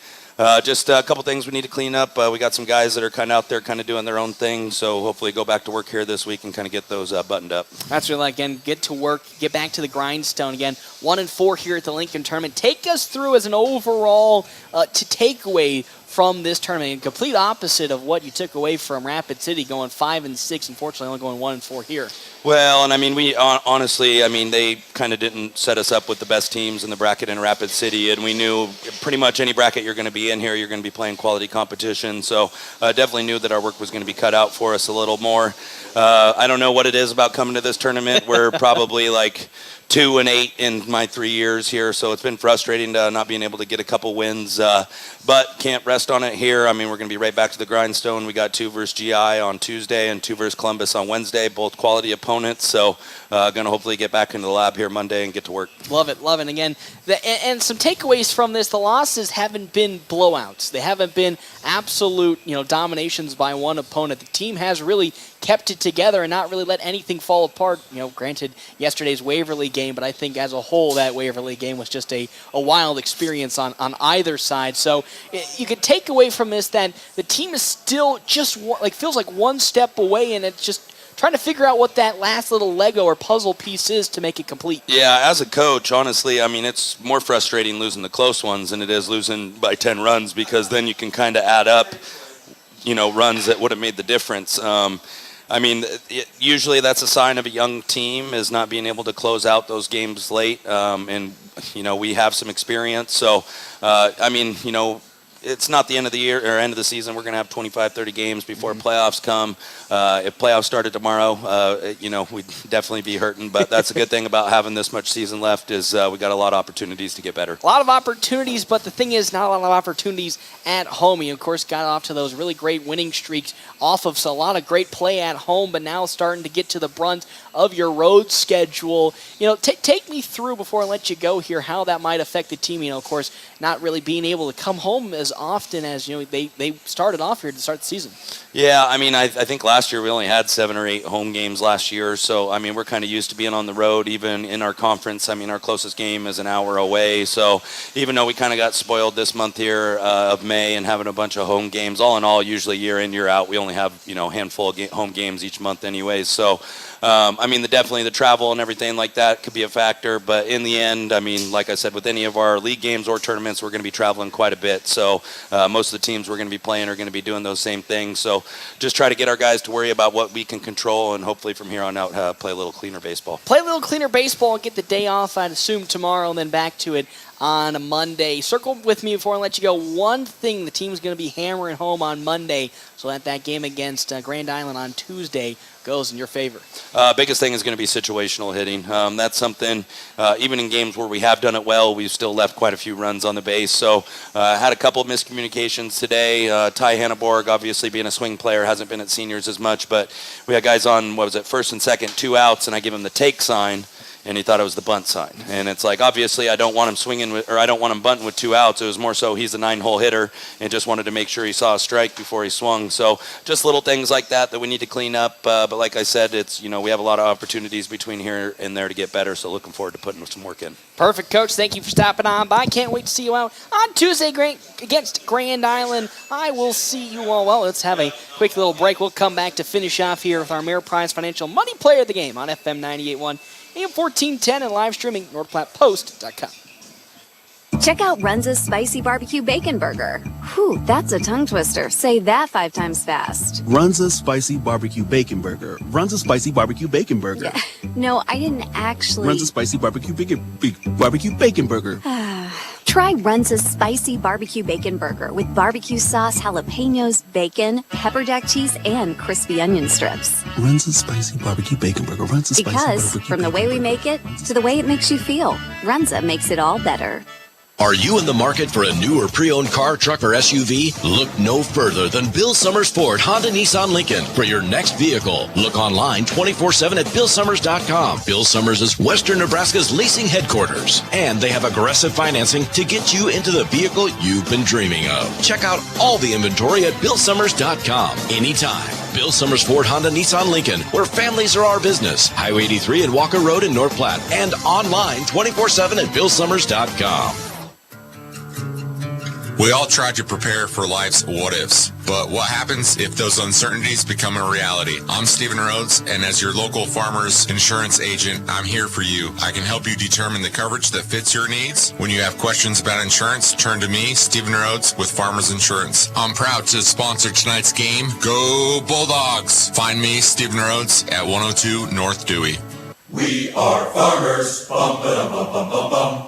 Just a couple things we need to clean up. We got some guys that are kind of out there kind of doing their own thing, so hopefully go back to work here this week and kind of get those buttoned up. That's really, again, get to work, get back to the grindstone again. 1-4 here at the Lincoln tournament. Take us through as an overall to takeaway from this tournament, and complete opposite of what you took away from Rapid City, going 5-6, unfortunately only going 1-4 here. Well, and I mean, we honestly, I mean, they kind of didn't set us up with the best teams in the bracket in Rapid City, and we knew pretty much any bracket you're going to be in here, you're going to be playing quality competition, so definitely knew that our work was going to be cut out for us a little more. I don't know what it is about coming to this tournament. We're probably like 2-8 in my 3 years here, so it's been frustrating to not being able to get a couple wins, but can't rest on it here. I mean, we're going to be right back to the grindstone. We got 2 versus GI on Tuesday and 2 versus Columbus on Wednesday, both quality opponents. opponents. So going to hopefully get back into the lab here Monday and get to work. Love it. And again, and some takeaways from this, the losses haven't been blowouts. They haven't been absolute, dominations by one opponent. The team has really kept it together and not really let anything fall apart. Granted, yesterday's Waverly game, but I think as a whole, that Waverly game was just a wild experience on either side. So you could take away from this that the team is still just feels like one step away, and it's just trying to figure out what that last little Lego or puzzle piece is to make it complete. Yeah, as a coach, honestly, it's more frustrating losing the close ones than it is losing by 10 runs, because then you can kind of add up, runs that would have made the difference. Usually that's a sign of a young team, is not being able to close out those games late. And we have some experience. So, it's not the end of the year or end of the season. We're going to have 25, 30 games before playoffs come. If playoffs started tomorrow, we'd definitely be hurting. But that's a good thing about having this much season left, is we got a lot of opportunities to get better. A lot of opportunities, but the thing is, not a lot of opportunities at home. You, of course, got off to those really great winning streaks off of a lot of great play at home, but now starting to get to the brunt of your road schedule. Take me through, before I let you go here, how that might affect the team. Of course, not really being able to come home as often as they started off here to start the season. Yeah, I think last year we only had 7 or 8 home games last year, so we're kind of used to being on the road. Even in our conference, our closest game is an hour away. So even though we kind of got spoiled this month here of May and having a bunch of home games, all in all, usually year in, year out, we only have a handful of home games each month anyways. So definitely the travel and everything like that could be a factor. But in the end, like I said, with any of our league games or tournaments, we're going to be traveling quite a bit. So most of the teams we're going to be playing are going to be doing those same things. So just try to get our guys to worry about what we can control, and hopefully from here on out play a little cleaner baseball. Play a little cleaner baseball and get the day off, I'd assume, tomorrow, and then back to it on a Monday. Circle with me before I let you go. One thing the team's going to be hammering home on Monday, so that game against Grand Island on Tuesday goes in your favor. Biggest thing is going to be situational hitting. That's something, even in games where we have done it well, we've still left quite a few runs on the base. So had a couple of miscommunications today. Ty Hanneborg, obviously being a swing player, hasn't been at seniors as much, but we had guys on, first and second, 2 outs, and I give him the take sign, and he thought it was the bunt sign. And it's like, obviously, I don't want him swinging with, or I don't want him bunting with 2 outs. It was more so he's a 9-hole hitter and just wanted to make sure he saw a strike before he swung. So just little things like that we need to clean up. But like I said, it's, we have a lot of opportunities between here and there to get better. So looking forward to putting some work in. Perfect, Coach. Thank you for stopping on by. Can't wait to see you out on Tuesday against Grand Island. I will see you all. Well, let's have a quick little break. We'll come back to finish off here with our Ameriprise Financial Money Player of the Game on FM 98.1. AM 1410 and live streaming NordPlattePost.com. Check out Runza's Spicy Barbecue Bacon Burger. Whew, that's a tongue twister. Say that 5 times fast. Runza's Spicy Barbecue Bacon Burger. Runza's Spicy Barbecue Bacon Burger. Yeah. No, I didn't actually. Runza's Spicy Barbecue Bacon Burger. Try Runza's Spicy Barbecue Bacon Burger with barbecue sauce, jalapenos, bacon, pepper jack cheese, and crispy onion strips. Runza's Spicy Barbecue Bacon Burger. Runza's Spicy Because Barbecue from the way we make it to the way it makes you feel, Runza makes it all better. Are you in the market for a new or pre-owned car, truck, or SUV? Look no further than Bill Summers Ford, Honda, Nissan, Lincoln for your next vehicle. Look online 24/7 at BillSummers.com. Bill Summers is Western Nebraska's leasing headquarters, and they have aggressive financing to get you into the vehicle you've been dreaming of. Check out all the inventory at BillSummers.com anytime. Bill Summers Ford, Honda, Nissan, Lincoln, where families are our business. Highway 83 and Walker Road in North Platte, and online 24/7 at BillSummers.com. We all try to prepare for life's what-ifs, but what happens if those uncertainties become a reality? I'm Stephen Rhodes, and as your local farmers insurance agent, I'm here for you. I can help you determine the coverage that fits your needs. When you have questions about insurance, turn to me, Stephen Rhodes, with Farmers Insurance. I'm proud to sponsor tonight's game. Go Bulldogs! Find me, Stephen Rhodes, at 102 North Dewey. We are farmers. Bum, ba-dum, bum, bum, bum, bum.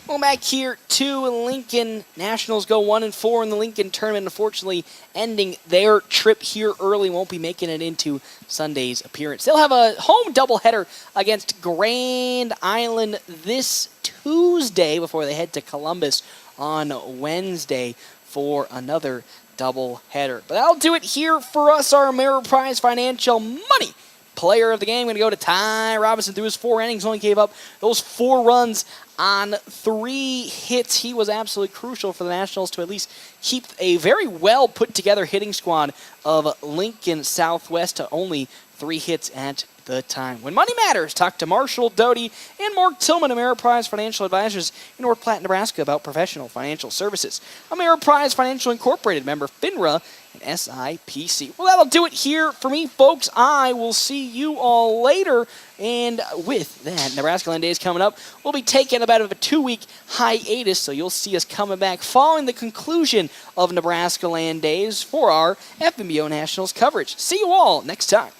Well, back here to Lincoln. Nationals go 1-4 in the Lincoln tournament. Unfortunately, ending their trip here early. Won't be making it into Sunday's appearance. They'll have a home doubleheader against Grand Island this Tuesday before they head to Columbus on Wednesday for another doubleheader. But that'll do it here for us. Our Ameriprise Financial Money Player of the game going to go to Ty Robinson. Through his 4 innings, only gave up those 4 runs on 3 hits. He was absolutely crucial for the Nationals to at least keep a very well put together hitting squad of Lincoln Southwest to only 3 hits at the time. When money matters, talk to Marshall Doty and Mark Tillman, Ameriprise Financial Advisors in North Platte, Nebraska, about professional financial services. Ameriprise Financial Incorporated, member FINRA and SIPC. Well, that'll do it here for me, folks. I will see you all later. And with that, Nebraska Land Days coming up, we'll be taking about a 2-week hiatus, so you'll see us coming back following the conclusion of Nebraska Land Days for our FNBO Nationals coverage. See you all next time.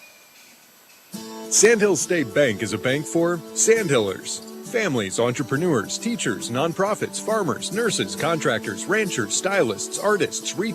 Sandhill State Bank is a bank for Sandhillers. Families, entrepreneurs, teachers, nonprofits, farmers, nurses, contractors, ranchers, stylists, artists, retailers.